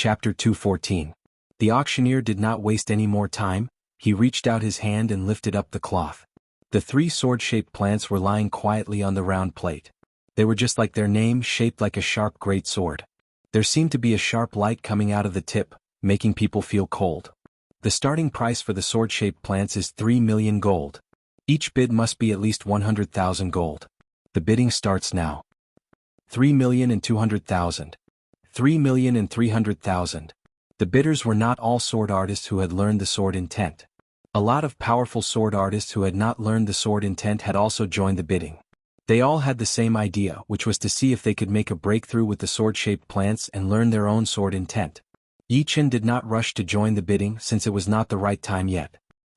Chapter 214. The auctioneer did not waste any more time. He reached out his hand and lifted up the cloth. The 3 sword-shaped plants were lying quietly on the round plate. They were just like their name, shaped like a sharp great sword. There seemed to be a sharp light coming out of the tip, making people feel cold. The starting price for the sword-shaped plants is 3 million gold. Each bid must be at least 100,000 gold. The bidding starts now. 3,200,000. 3,300,000. The bidders were not all sword artists who had learned the sword intent. A lot of powerful sword artists who had not learned the sword intent had also joined the bidding. They all had the same idea, which was to see if they could make a breakthrough with the sword-shaped plants and learn their own sword intent. Yi Chen did not rush to join the bidding since it was not the right time yet.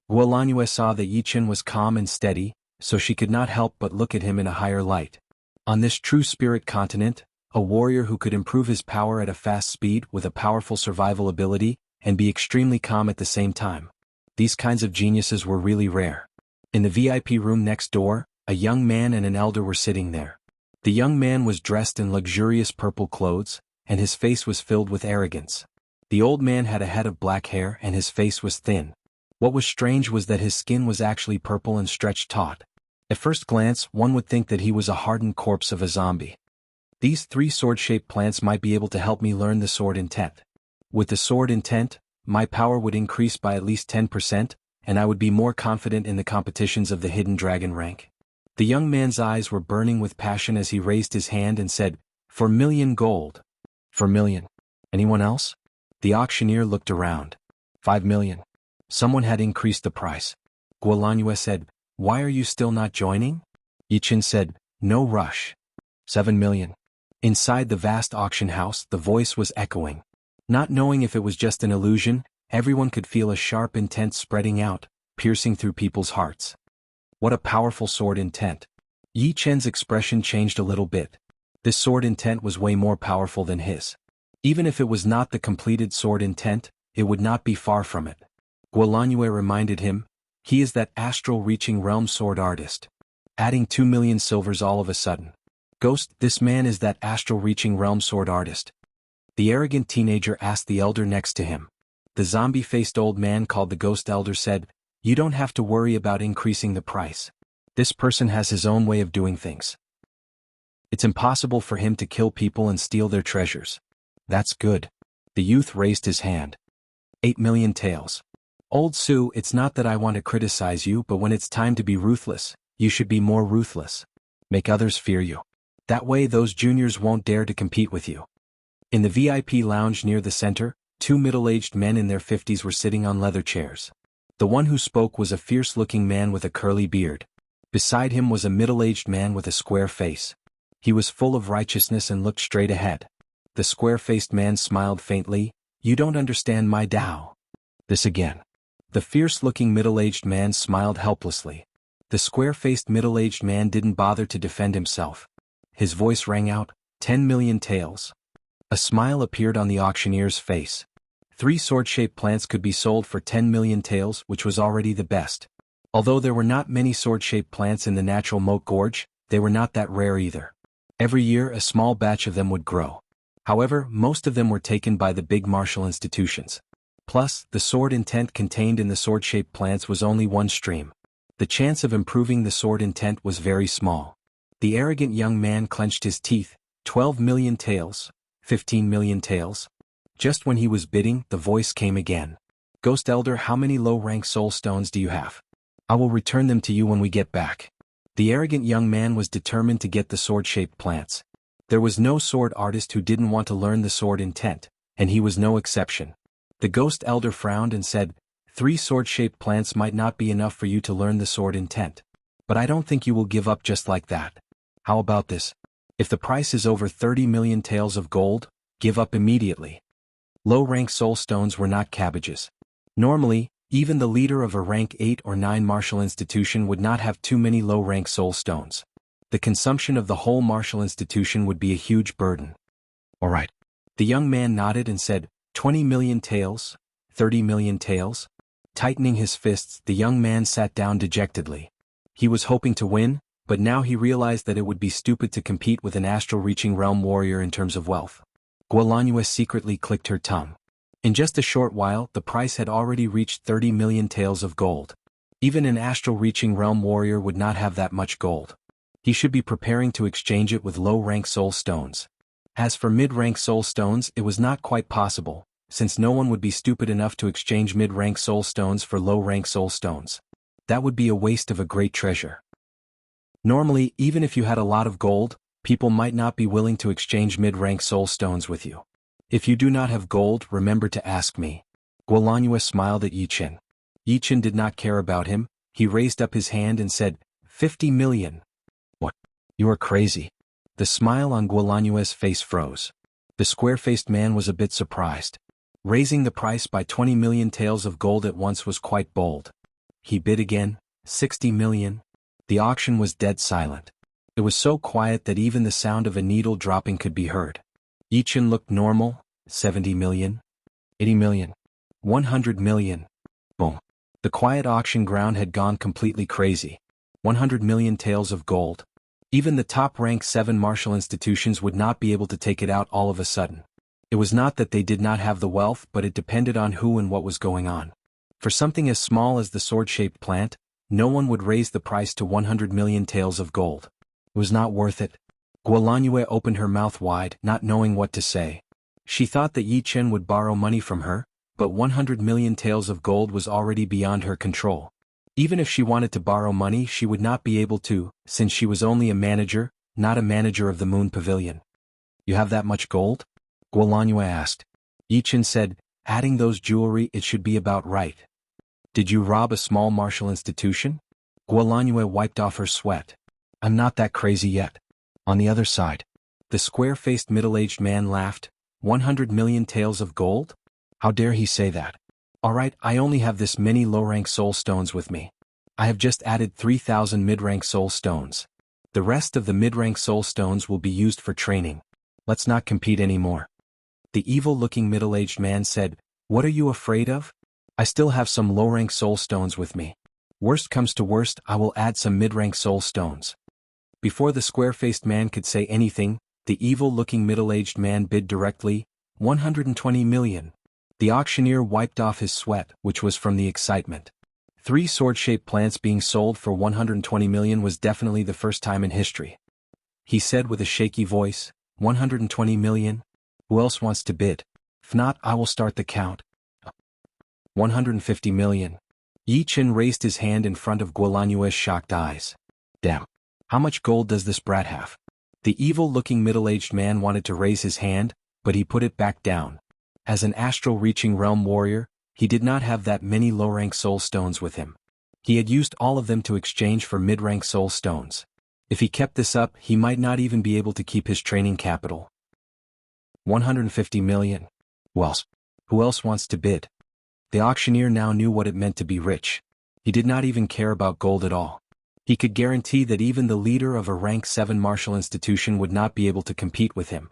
Guolanue saw that Yi Chen was calm and steady, so she could not help but look at him in a higher light. On this true spirit continent, a warrior who could improve his power at a fast speed with a powerful survival ability, and be extremely calm at the same time. These kinds of geniuses were really rare. In the VIP room next door, a young man and an elder were sitting there. The young man was dressed in luxurious purple clothes, and his face was filled with arrogance. The old man had a head of black hair and his face was thin. What was strange was that his skin was actually purple and stretched taut. At first glance, one would think that he was a hardened corpse of a zombie. These 3 sword-shaped plants might be able to help me learn the sword intent. With the sword intent, my power would increase by at least 10%, and I would be more confident in the competitions of the hidden dragon rank. The young man's eyes were burning with passion as he raised his hand and said, "For million gold." "For million. Anyone else?" The auctioneer looked around. 5 million. Someone had increased the price. Guolanue said, "Why are you still not joining?" Yi Chen said, "No rush." 7 million. Inside the vast auction house, the voice was echoing. Not knowing if it was just an illusion, everyone could feel a sharp intent spreading out, piercing through people's hearts. What a powerful sword intent. Yi Chen's expression changed a little bit. This sword intent was way more powerful than his. Even if it was not the completed sword intent, it would not be far from it. Guolanue reminded him, he is that astral-reaching realm sword artist. Adding 2 million silvers all of a sudden. Ghost, this man is that astral-reaching realm sword artist. The arrogant teenager asked the elder next to him. The zombie-faced old man called the ghost elder said, "You don't have to worry about increasing the price. This person has his own way of doing things. It's impossible for him to kill people and steal their treasures." "That's good." The youth raised his hand. 8 million taels. "Old Sue, it's not that I want to criticize you, but when it's time to be ruthless, you should be more ruthless. Make others fear you. That way those juniors won't dare to compete with you." In the VIP lounge near the center, 2 middle-aged men in their 50s were sitting on leather chairs. The one who spoke was a fierce-looking man with a curly beard. Beside him was a middle-aged man with a square face. He was full of righteousness and looked straight ahead. The square-faced man smiled faintly. "You don't understand my Tao." "This again." The fierce-looking middle-aged man smiled helplessly. The square-faced middle-aged man didn't bother to defend himself. His voice rang out, 10 million taels. A smile appeared on the auctioneer's face. 3 sword-shaped plants could be sold for 10 million taels, which was already the best. Although there were not many sword-shaped plants in the natural moat gorge, they were not that rare either. Every year a small batch of them would grow. However, most of them were taken by the big martial institutions. Plus, the sword intent contained in the sword-shaped plants was only one stream. The chance of improving the sword intent was very small. The arrogant young man clenched his teeth. 12 million taels. 15 million taels. Just when he was bidding, the voice came again. "Ghost Elder, how many low-rank soul stones do you have? I will return them to you when we get back." The arrogant young man was determined to get the sword-shaped plants. There was no sword artist who didn't want to learn the sword intent, and he was no exception. The Ghost Elder frowned and said, 3 sword-shaped plants might not be enough for you to learn the sword intent. But I don't think you will give up just like that. How about this? If the price is over 30 million taels of gold, give up immediately. Low-rank soul stones were not cabbages. Normally, even the leader of a rank 8 or 9 martial institution would not have too many low-rank soul stones. The consumption of the whole martial institution would be a huge burden. "All right." The young man nodded and said, 20 million taels, 30 million taels. Tightening his fists, the young man sat down dejectedly. He was hoping to win, but now he realized that it would be stupid to compete with an astral-reaching realm warrior in terms of wealth. Guolanhue secretly clicked her tongue. In just a short while, the price had already reached 30 million taels of gold. Even an astral-reaching realm warrior would not have that much gold. He should be preparing to exchange it with low-rank soul stones. As for mid-rank soul stones, it was not quite possible, since no one would be stupid enough to exchange mid-rank soul stones for low-rank soul stones. That would be a waste of a great treasure. Normally, even if you had a lot of gold, people might not be willing to exchange mid-rank soul stones with you. If you do not have gold, remember to ask me. Guolanhue smiled at Yichen. Yichen did not care about him. He raised up his hand and said, 50 million. What? You are crazy. The smile on Guolanhue's face froze. The square-faced man was a bit surprised. Raising the price by 20 million taels of gold at once was quite bold. He bid again, 60 million. The auction was dead silent. It was so quiet that even the sound of a needle dropping could be heard. Yichen looked normal, 70 million, 80 million, 100 million. Boom. The quiet auction ground had gone completely crazy. 100 million taels of gold. Even the top-ranked 7 martial institutions would not be able to take it out all of a sudden. It was not that they did not have the wealth, but it depended on who and what was going on. For something as small as the sword-shaped plant, no one would raise the price to 100 million taels of gold. It was not worth it. Guolanhue opened her mouth wide, not knowing what to say. She thought that Yichen would borrow money from her, but 100 million taels of gold was already beyond her control. Even if she wanted to borrow money, she would not be able to, since she was only a manager, not a manager of the Moon Pavilion. You have that much gold? Guolanhue asked. Yichen said, adding those jewelry, it should be about right. Did you rob a small martial institution? Guolanhue wiped off her sweat. I'm not that crazy yet. On the other side. The square-faced middle-aged man laughed. 100 million taels of gold? How dare he say that? Alright, I only have this many low-rank soul stones with me. I have just added 3,000 mid-rank soul stones. The rest of the mid-rank soul stones will be used for training. Let's not compete anymore. The evil-looking middle-aged man said, what are you afraid of? I still have some low-rank soul stones with me. Worst comes to worst, I will add some mid-rank soul stones. Before the square-faced man could say anything, the evil-looking middle-aged man bid directly, 120 million. The auctioneer wiped off his sweat, which was from the excitement. 3 sword-shaped plants being sold for 120 million was definitely the first time in history. He said with a shaky voice, 120 million? Who else wants to bid? If not, I will start the count. 150 million. Yichen raised his hand in front of Guolanhue's shocked eyes. Damn. How much gold does this brat have? The evil-looking middle-aged man wanted to raise his hand, but he put it back down. As an astral-reaching realm warrior, he did not have that many low-rank soul stones with him. He had used all of them to exchange for mid-rank soul stones. If he kept this up, he might not even be able to keep his training capital. 150 million. Well, who else wants to bid? The auctioneer now knew what it meant to be rich. He did not even care about gold at all. He could guarantee that even the leader of a rank 7 martial institution would not be able to compete with him.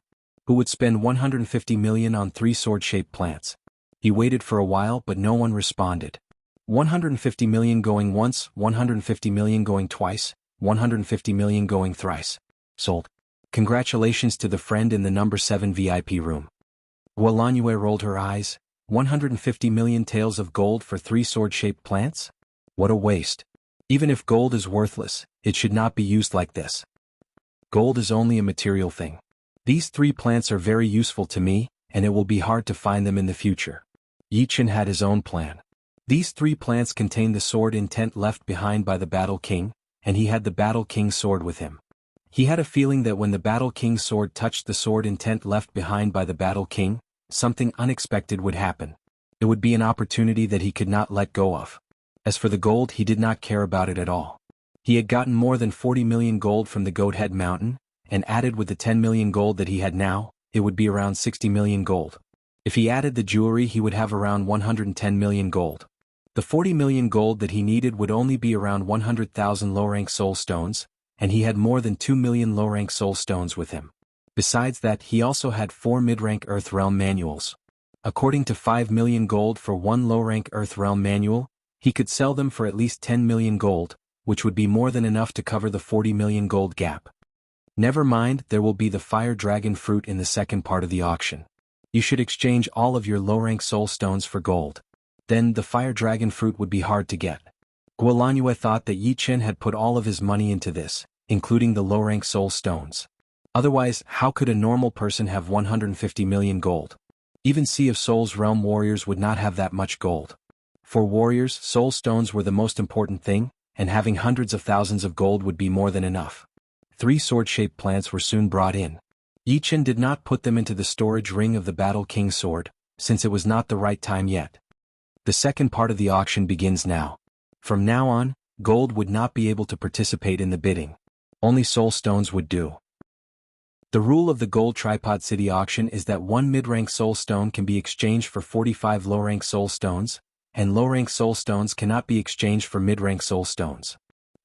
Who would spend 150 million on 3 sword-shaped plants? He waited for a while, but no one responded. 150 million going once, 150 million going twice, 150 million going thrice. Sold. Congratulations to the friend in the number 7 VIP room. Guolanhue rolled her eyes. 150 million taels of gold for 3 sword-shaped plants? What a waste. Even if gold is worthless, it should not be used like this. Gold is only a material thing. These 3 plants are very useful to me, and it will be hard to find them in the future. Yichen had his own plan. These 3 plants contained the sword intent left behind by the Battle King, and he had the Battle King's sword with him. He had a feeling that when the Battle King's sword touched the sword intent left behind by the Battle King, something unexpected would happen. It would be an opportunity that he could not let go of. As for the gold, he did not care about it at all. He had gotten more than 40 million gold from the Goat Head Mountain, and added with the 10 million gold that he had now, it would be around 60 million gold. If he added the jewelry, he would have around 110 million gold. The 40 million gold that he needed would only be around 100,000 low-rank soul stones, and he had more than 2 million low-rank soul stones with him. Besides that, he also had 4 mid-rank Earth Realm manuals. According to 5 million gold for 1 low-rank Earth Realm manual, he could sell them for at least 10 million gold, which would be more than enough to cover the 40 million gold gap. Never mind, there will be the fire dragon fruit in the second part of the auction. You should exchange all of your low-rank soul stones for gold. Then the fire dragon fruit would be hard to get. Guolanyue thought that Yi Chen had put all of his money into this, including the low-rank soul stones. Otherwise, how could a normal person have 150 million gold? Even Sea of Souls realm warriors would not have that much gold. For warriors, soul stones were the most important thing, and having hundreds of thousands of gold would be more than enough. 3 sword-shaped plants were soon brought in. Yi Chen did not put them into the storage ring of the Battle King's sword, since it was not the right time yet. The second part of the auction begins now. From now on, gold would not be able to participate in the bidding. Only soul stones would do. The rule of the Gold Tripod City auction is that 1 mid-rank soul stone can be exchanged for 45 low-rank soul stones, and low-rank soul stones cannot be exchanged for mid-rank soul stones.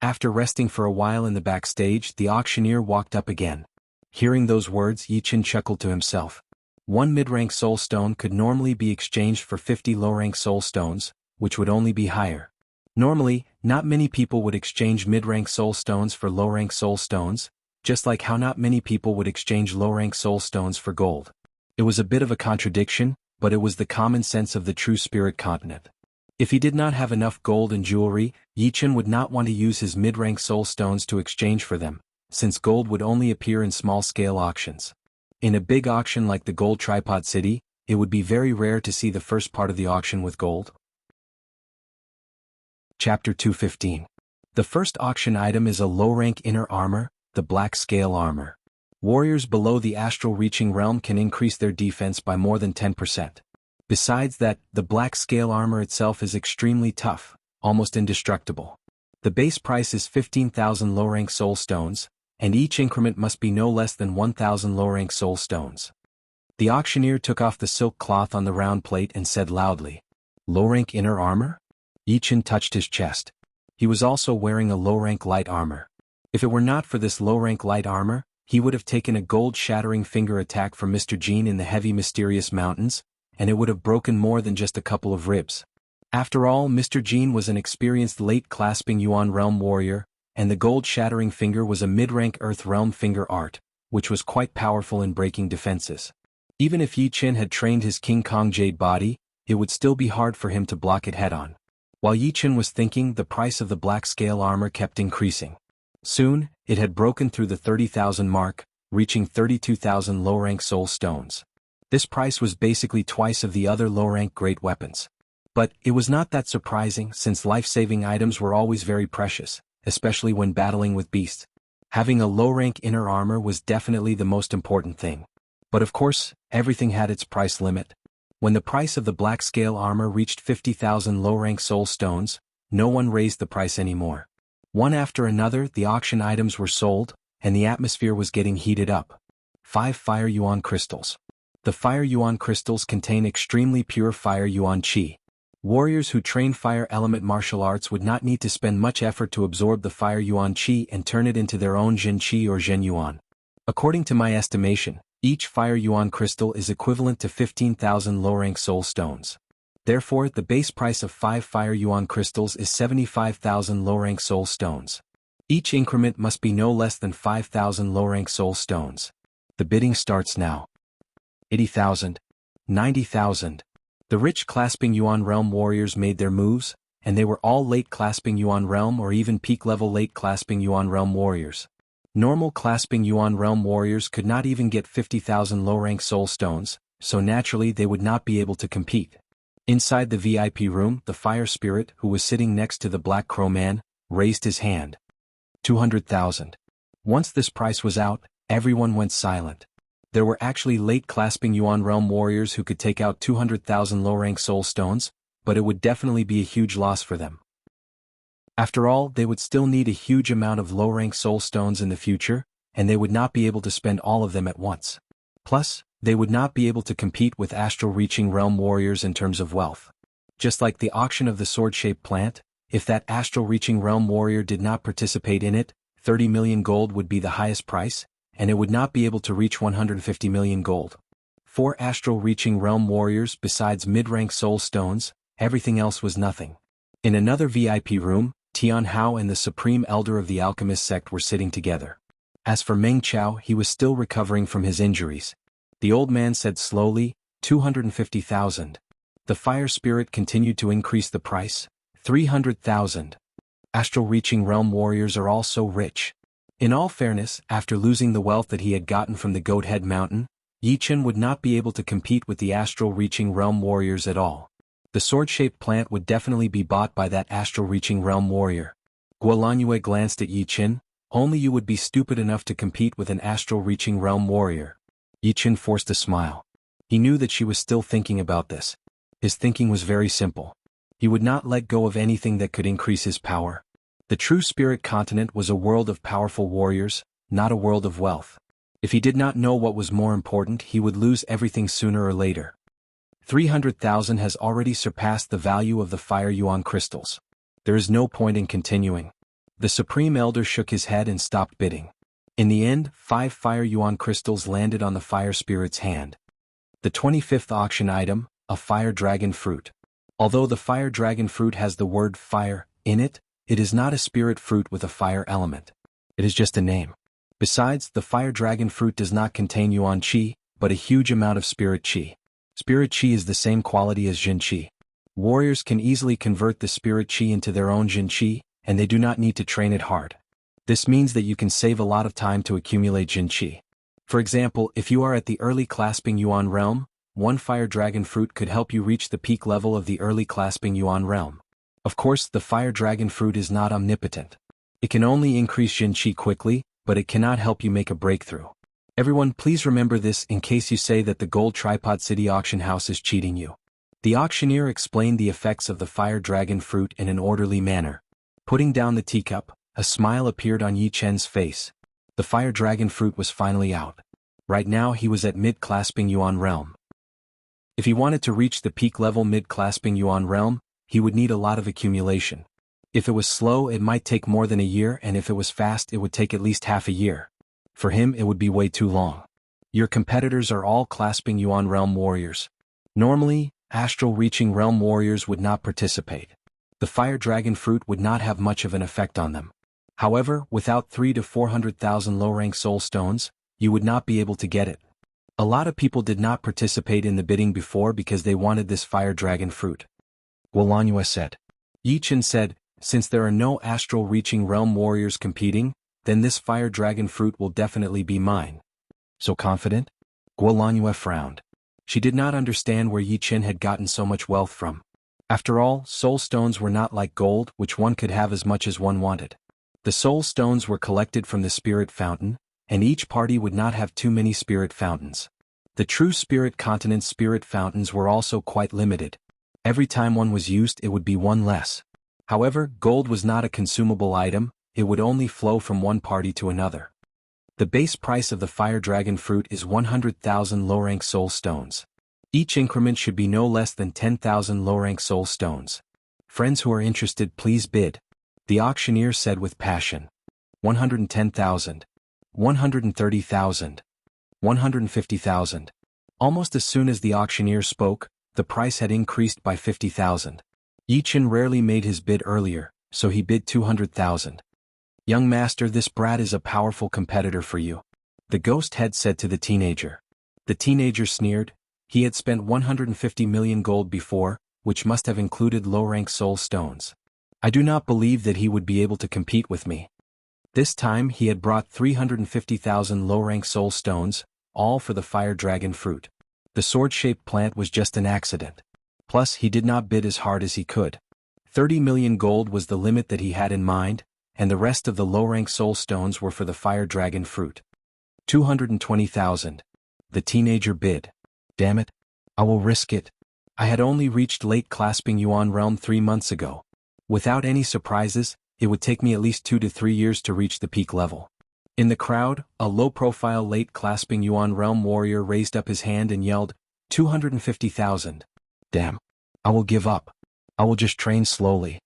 After resting for a while in the backstage, the auctioneer walked up again. Hearing those words, Yi Chen chuckled to himself. 1 mid-rank soul stone could normally be exchanged for 50 low-rank soul stones, which would only be higher. Normally, not many people would exchange mid-rank soul stones for low-rank soul stones, just like how not many people would exchange low-rank soul stones for gold. It was a bit of a contradiction, but it was the common sense of the true spirit continent. If he did not have enough gold and jewelry, Yi Chen would not want to use his mid-rank soul stones to exchange for them, since gold would only appear in small-scale auctions. In a big auction like the Gold Tripod City, it would be very rare to see the first part of the auction with gold. Chapter 215. The first auction item is a low-rank inner armor, the Black Scale Armor. Warriors below the astral reaching realm can increase their defense by more than 10%. Besides that, the Black Scale Armor itself is extremely tough, almost indestructible. The base price is 15,000 low-rank soul stones, and each increment must be no less than 1,000 low-rank soul stones. The auctioneer took off the silk cloth on the round plate and said loudly, "Low-rank inner armor?" Yi Chen touched his chest. He was also wearing a low-rank light armor. If it were not for this low-rank light armor, he would have taken a gold-shattering finger attack from Mr. Jean in the heavy mysterious mountains, and it would have broken more than just a couple of ribs. After all, Mr. Jean was an experienced late-clasping Yuan realm warrior, and the gold-shattering finger was a mid-rank earth realm finger art, which was quite powerful in breaking defenses. Even if Yi Chen had trained his King Kong Jade body, it would still be hard for him to block it head-on. While Yi Chen was thinking, the price of the Black Scale Armor kept increasing. Soon, it had broken through the 30,000 mark, reaching 32,000 low-rank soul stones. This price was basically twice of the other low-rank great weapons. But it was not that surprising, since life-saving items were always very precious, especially when battling with beasts. Having a low-rank inner armor was definitely the most important thing. But of course, everything had its price limit. When the price of the Black Scale Armor reached 50,000 low-rank soul stones, no one raised the price anymore. One after another, the auction items were sold, and the atmosphere was getting heated up. 5 Fire Yuan Crystals. The Fire Yuan Crystals contain extremely pure Fire Yuan Qi. Warriors who train fire element martial arts would not need to spend much effort to absorb the Fire Yuan Qi and turn it into their own Jin Qi or Zhen Yuan. According to my estimation, each Fire Yuan Crystal is equivalent to 15,000 low-rank soul stones. Therefore, the base price of 5 Fire Yuan Crystals is 75,000 low-rank soul stones. Each increment must be no less than 5,000 low-rank soul stones. The bidding starts now. 80,000. 90,000. The rich clasping Yuan Realm warriors made their moves, and they were all late clasping Yuan Realm or even peak-level late clasping Yuan Realm warriors. Normal clasping Yuan Realm warriors could not even get 50,000 low-rank soul stones, so naturally they would not be able to compete. Inside the VIP room, the fire spirit, who was sitting next to the Black Crow Man, raised his hand. 200,000. Once this price was out, everyone went silent. There were actually late clasping Yuan Realm warriors who could take out 200,000 low-rank soul stones, but it would definitely be a huge loss for them. After all, they would still need a huge amount of low-rank soul stones in the future, and they would not be able to spend all of them at once. Plus, they would not be able to compete with astral-reaching realm warriors in terms of wealth. Just like the auction of the sword-shaped plant, if that astral-reaching realm warrior did not participate in it, 30 million gold would be the highest price, and it would not be able to reach 150 million gold. 4 astral-reaching realm warriors besides mid-rank soul stones, everything else was nothing. In another VIP room, Tian Hao and the Supreme Elder of the Alchemist sect were sitting together. As for Meng Chao, he was still recovering from his injuries. The old man said slowly, 250,000. The fire spirit continued to increase the price, 300,000. Astral reaching realm warriors are all so rich. In all fairness, after losing the wealth that he had gotten from the Goat Head Mountain, Yi Chen would not be able to compete with the astral reaching realm warriors at all. The sword-shaped plant would definitely be bought by that astral reaching realm warrior. Guolanyue glanced at Yi Chen. Only you would be stupid enough to compete with an astral reaching realm warrior. Yi Chen forced a smile. He knew that she was still thinking about this. His thinking was very simple. He would not let go of anything that could increase his power. The true spirit continent was a world of powerful warriors, not a world of wealth. If he did not know what was more important, he would lose everything sooner or later. 300,000 has already surpassed the value of the fire yuan crystals. There is no point in continuing. The Supreme Elder shook his head and stopped bidding. In the end, 5 fire yuan crystals landed on the fire spirit's hand. The 25th auction item, a fire dragon fruit. Although the fire dragon fruit has the word fire in it, it is not a spirit fruit with a fire element. It is just a name. Besides, the fire dragon fruit does not contain yuan qi, but a huge amount of spirit qi. Spirit qi is the same quality as jin qi. Warriors can easily convert the spirit qi into their own jin qi, and they do not need to train it hard. This means that you can save a lot of time to accumulate jin qi. For example, if you are at the early clasping yuan realm, one fire dragon fruit could help you reach the peak level of the early clasping yuan realm. Of course, the fire dragon fruit is not omnipotent. It can only increase jin qi quickly, but it cannot help you make a breakthrough. Everyone, please remember this in case you say that the Gold Tripod City auction house is cheating you. The auctioneer explained the effects of the fire dragon fruit in an orderly manner. Putting down the teacup, a smile appeared on Yi Chen's face. The fire dragon fruit was finally out. Right now he was at mid-clasping yuan realm. If he wanted to reach the peak level mid-clasping yuan realm, he would need a lot of accumulation. If it was slow, it might take more than a year, and if it was fast, it would take at least half a year. For him, it would be way too long. Your competitors are all clasping yuan realm warriors. Normally, astral reaching realm warriors would not participate. The fire dragon fruit would not have much of an effect on them. However, without 300,000 to 400,000 low-rank soul stones, you would not be able to get it. A lot of people did not participate in the bidding before because they wanted this fire dragon fruit. Guolanyue said. Yi Chen said, since there are no astral reaching realm warriors competing, then this fire dragon fruit will definitely be mine. So confident? Guolanyue frowned. She did not understand where Yi Chen had gotten so much wealth from. After all, soul stones were not like gold, which one could have as much as one wanted. The soul stones were collected from the spirit fountain, and each party would not have too many spirit fountains. The true spirit continent's spirit fountains were also quite limited. Every time one was used, it would be one less. However, gold was not a consumable item, it would only flow from one party to another. The base price of the fire dragon fruit is 100,000 low-rank soul stones. Each increment should be no less than 10,000 low-rank soul stones. Friends who are interested, please bid. The auctioneer said with passion. 110,000. 130,000. 150,000. Almost as soon as the auctioneer spoke, the price had increased by 50,000. Yi Chen rarely made his bid earlier, so he bid 200,000. Young master, this brat is a powerful competitor for you. The ghost head said to the teenager. The teenager sneered. He had spent 150 million gold before, which must have included low-rank soul stones. I do not believe that he would be able to compete with me. This time he had brought 350,000 low-rank soul stones, all for the fire dragon fruit. The sword-shaped plant was just an accident. Plus, he did not bid as hard as he could. 30 million gold was the limit that he had in mind, and the rest of the low-rank soul stones were for the fire dragon fruit. 220,000. The teenager bid. Damn it. I will risk it. I had only reached late clasping yuan realm 3 months ago. Without any surprises, it would take me at least 2 to 3 years to reach the peak level. In the crowd, a low-profile late clasping yuan realm warrior raised up his hand and yelled, 250,000. Damn. I will give up. I will just train slowly.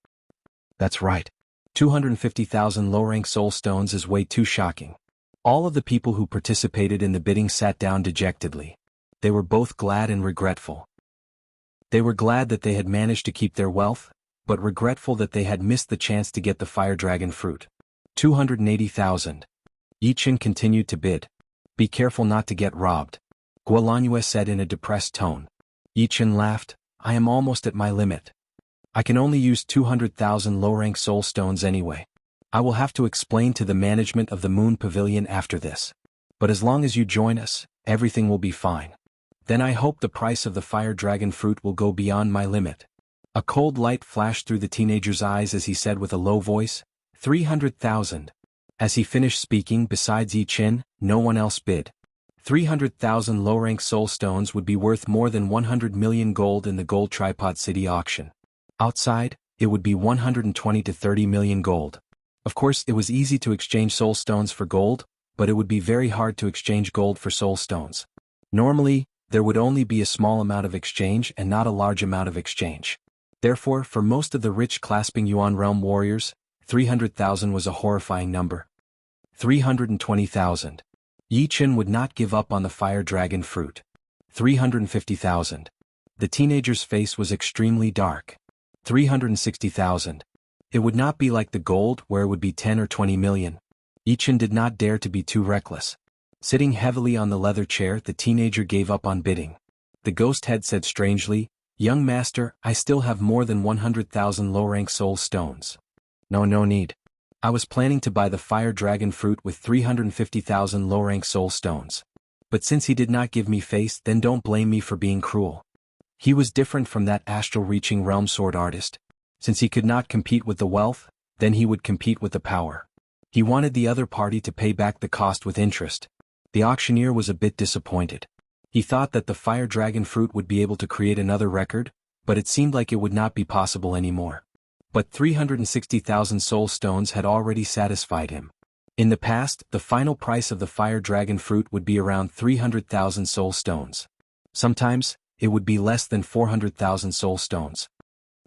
That's right. 250,000 low-rank soul stones is way too shocking. All of the people who participated in the bidding sat down dejectedly. They were both glad and regretful. They were glad that they had managed to keep their wealth, but regretful that they had missed the chance to get the fire dragon fruit. 280,000. Yi Chen continued to bid. Be careful not to get robbed. Guolanyue said in a depressed tone. Yi Chen laughed. I am almost at my limit. I can only use 200,000 low-rank soul stones anyway. I will have to explain to the management of the Moon Pavilion after this. But as long as you join us, everything will be fine. Then I hope the price of the fire dragon fruit will go beyond my limit. A cold light flashed through the teenager's eyes as he said with a low voice, 300,000. As he finished speaking, besides Yi Chen, no one else bid. 300,000 low-rank soul stones would be worth more than 100 million gold in the Gold Tripod City auction. Outside, it would be 120 to 30 million gold. Of course, it was easy to exchange soul stones for gold, but it would be very hard to exchange gold for soul stones. Normally, there would only be a small amount of exchange and not a large amount of exchange. Therefore, for most of the rich clasping Yuan realm warriors, 300,000 was a horrifying number. 320,000. Yi Chen would not give up on the fire dragon fruit. 350,000. The teenager's face was extremely dark. 360,000. It would not be like the gold where it would be 10 or 20 million. Yi Chen did not dare to be too reckless. Sitting heavily on the leather chair, the teenager gave up on bidding. The ghost head said strangely, Young master, I still have more than 100,000 low-rank soul stones. No need. I was planning to buy the fire dragon fruit with 350,000 low-rank soul stones. But since he did not give me face, then don't blame me for being cruel. He was different from that astral-reaching realm sword artist. Since he could not compete with the wealth, then he would compete with the power. He wanted the other party to pay back the cost with interest. The auctioneer was a bit disappointed. He thought that the fire dragon fruit would be able to create another record, but it seemed like it would not be possible anymore. But 360,000 soul stones had already satisfied him. In the past, the final price of the fire dragon fruit would be around 300,000 soul stones. Sometimes, it would be less than 400,000 soul stones.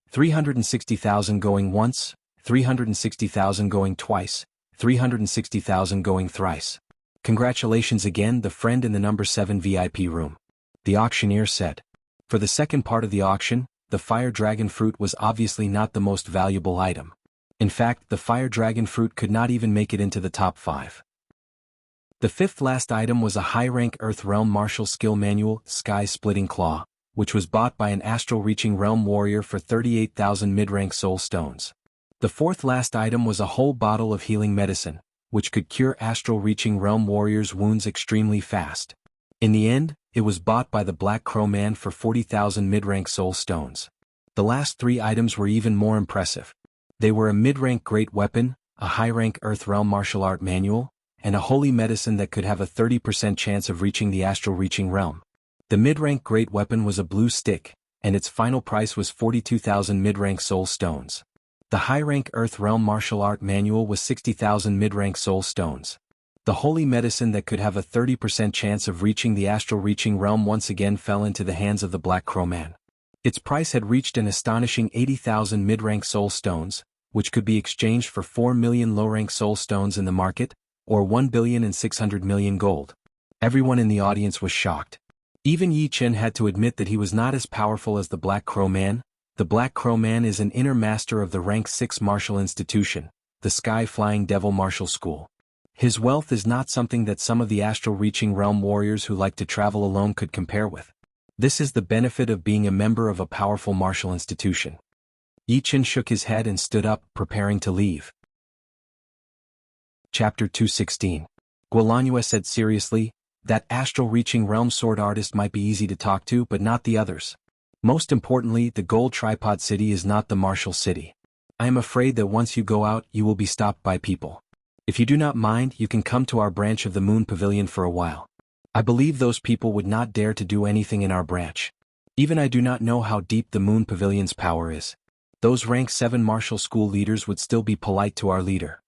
360,000 going once, 360,000 going twice, 360,000 going thrice. Congratulations again, the friend in the number 7 VIP room. The auctioneer said. For the second part of the auction, the fire dragon fruit was obviously not the most valuable item. In fact, the fire dragon fruit could not even make it into the top 5. The fifth last item was a high-rank Earth Realm Martial Skill Manual, Sky Splitting Claw, which was bought by an astral-reaching realm warrior for 38,000 mid-rank soul stones. The fourth last item was a whole bottle of healing medicine, which could cure astral-reaching realm warriors' wounds extremely fast. In the end, it was bought by the Black Crow Man for 40,000 mid-rank soul stones. The last 3 items were even more impressive. They were a mid-rank great weapon, a high-rank Earth Realm martial art manual, and a holy medicine that could have a 30% chance of reaching the astral-reaching realm. The mid-rank great weapon was a blue stick, and its final price was 42,000 mid-rank soul stones. The high-rank Earth Realm martial art manual was 60,000 mid-rank soul stones. The holy medicine that could have a 30% chance of reaching the astral-reaching realm once again fell into the hands of the Black Crow Man. Its price had reached an astonishing 80,000 mid-rank soul stones, which could be exchanged for 4 million low-rank soul stones in the market, or 1,600,000,000 gold. Everyone in the audience was shocked. Even Yi Chen had to admit that he was not as powerful as the Black Crow Man. The Black Crow Man is an inner master of the rank 6 martial institution, the Sky Flying Devil Martial School. His wealth is not something that some of the astral-reaching realm warriors who like to travel alone could compare with. This is the benefit of being a member of a powerful martial institution. Yi Chen shook his head and stood up, preparing to leave. Chapter 216. Guolanyue said seriously, that astral-reaching realm sword artist might be easy to talk to but not the others. Most importantly, the Gold Tripod City is not the martial city. I am afraid that once you go out you will be stopped by people. If you do not mind, you can come to our branch of the Moon Pavilion for a while. I believe those people would not dare to do anything in our branch. Even I do not know how deep the Moon Pavilion's power is. Those rank 7 martial school leaders would still be polite to our leader.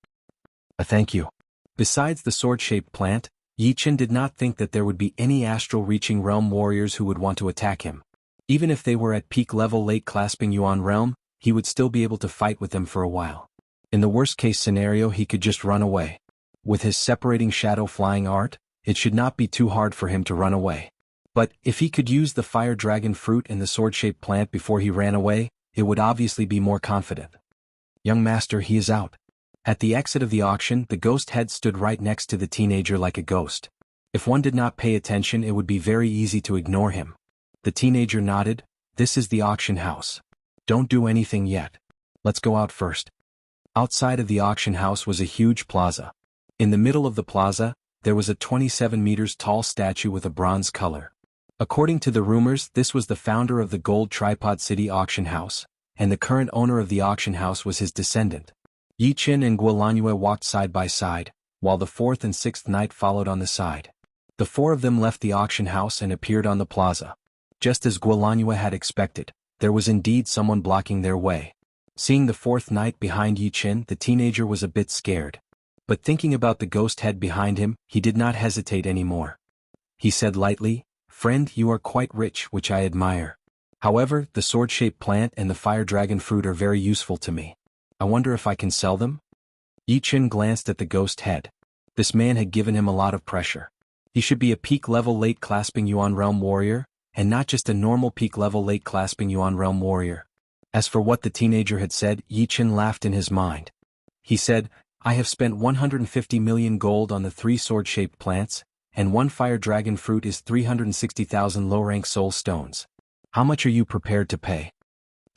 Thank you. Besides the sword-shaped plant, Yi Chen did not think that there would be any astral-reaching realm warriors who would want to attack him. Even if they were at peak level late clasping Yuan realm, he would still be able to fight with them for a while. In the worst-case scenario, he could just run away. With his separating shadow flying art, it should not be too hard for him to run away. But if he could use the fire dragon fruit and the sword-shaped plant before he ran away, it would obviously be more confident. Young master, he is out. At the exit of the auction, the ghost head stood right next to the teenager like a ghost. If one did not pay attention, it would be very easy to ignore him. The teenager nodded. This is the auction house. Don't do anything yet. Let's go out first. Outside of the auction house was a huge plaza. In the middle of the plaza, there was a 27 meters tall statue with a bronze color. According to the rumors, this was the founder of the Gold Tripod City auction house, and the current owner of the auction house was his descendant. Yi Qin and Guolanyue walked side by side, while the fourth and sixth knight followed on the side. The four of them left the auction house and appeared on the plaza. Just as Guolanyue had expected, there was indeed someone blocking their way. Seeing the fourth knight behind Yi Qin, the teenager was a bit scared. But thinking about the ghost head behind him, he did not hesitate anymore. He said lightly, "Friend, you are quite rich, which I admire. However, the sword-shaped plant and the fire dragon fruit are very useful to me. I wonder if I can sell them?" Yi Qin glanced at the ghost head. This man had given him a lot of pressure. He should be a peak-level late-clasping Yuan Realm warrior, and not just a normal peak-level late-clasping Yuan Realm warrior. As for what the teenager had said, Yi Qin laughed in his mind. He said, "I have spent 150 million gold on the 3 sword-shaped plants, and 1 fire dragon fruit is 360,000 low-rank soul stones. How much are you prepared to pay?"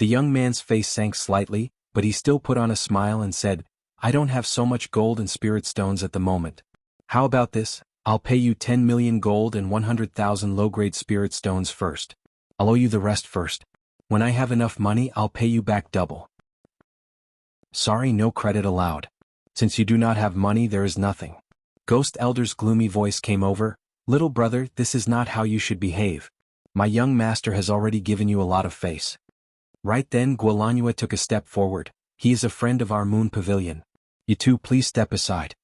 The young man's face sank slightly, but he still put on a smile and said, "I don't have so much gold and spirit stones at the moment. How about this? I'll pay you 10 million gold and 100,000 low-grade spirit stones first. I'll owe you the rest first. When I have enough money, I'll pay you back double." "Sorry, no credit allowed. Since you do not have money, there is nothing." Ghost Elder's gloomy voice came over. "Little brother, this is not how you should behave. My young master has already given you a lot of face." Right then Guolanyue took a step forward. "He is a friend of our Moon Pavilion. You two please step aside."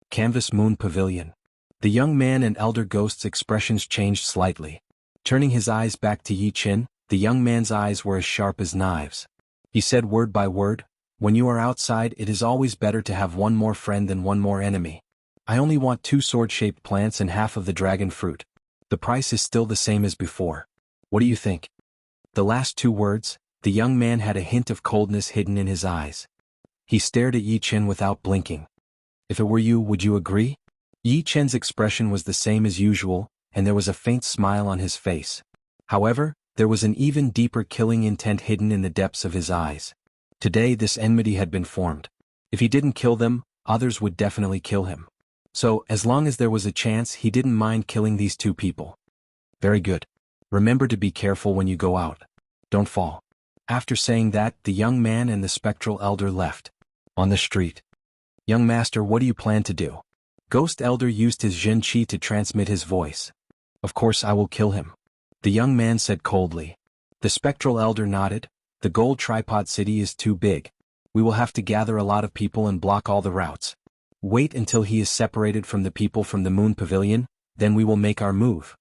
Canvas Moon Pavilion. The young man and elder ghost's expressions changed slightly. Turning his eyes back to Yi Qin, the young man's eyes were as sharp as knives. He said word by word, "When you are outside, it is always better to have one more friend than one more enemy. I only want 2 sword-shaped plants and half of the dragon fruit. The price is still the same as before. What do you think?" The last 2 words, the young man had a hint of coldness hidden in his eyes. He stared at Yi Qin without blinking. "If it were you, would you agree?" Yi Qin's expression was the same as usual, and there was a faint smile on his face. However, there was an even deeper killing intent hidden in the depths of his eyes. Today this enmity had been formed. If he didn't kill them, others would definitely kill him. So, as long as there was a chance, he didn't mind killing these 2 people. "Very good. Remember to be careful when you go out. Don't fall." After saying that, the young man and the spectral elder left. On the street. "Young master, what do you plan to do?" Ghost Elder used his Jin Qi to transmit his voice. "Of course I will kill him," the young man said coldly. The spectral elder nodded. "The Gold Tripod City is too big. We will have to gather a lot of people and block all the routes. Wait until he is separated from the people from the Moon Pavilion, then we will make our move."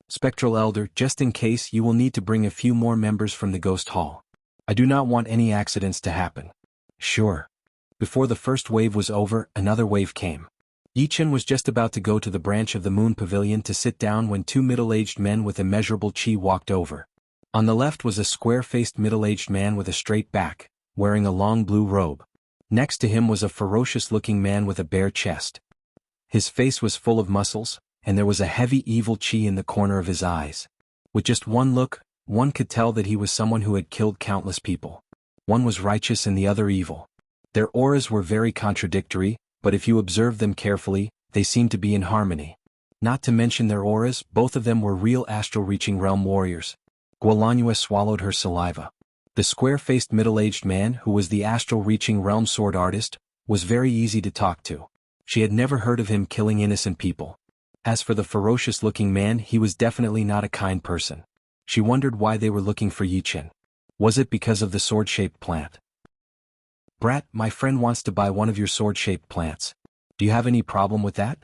Spectral Elder, just in case, you will need to bring a few more members from the Ghost Hall. I do not want any accidents to happen. Sure. Before the first wave was over, another wave came. Yi Qin was just about to go to the branch of the Moon Pavilion to sit down when 2 middle-aged men with immeasurable chi walked over. On the left was a square-faced middle-aged man with a straight back, wearing a long blue robe. Next to him was a ferocious-looking man with a bare chest. His face was full of muscles, and there was a heavy evil chi in the corner of his eyes. With just one look, one could tell that he was someone who had killed countless people. One was righteous and the other evil. Their auras were very contradictory, but if you observed them carefully, they seemed to be in harmony. Not to mention their auras, both of them were real astral-reaching realm warriors. Guolanyue swallowed her saliva. The square-faced middle-aged man, who was the astral-reaching realm sword artist, was very easy to talk to. She had never heard of him killing innocent people. As for the ferocious-looking man, he was definitely not a kind person. She wondered why they were looking for Yi Qin. Was it because of the sword-shaped plant? "Brat, my friend wants to buy one of your sword-shaped plants. Do you have any problem with that?"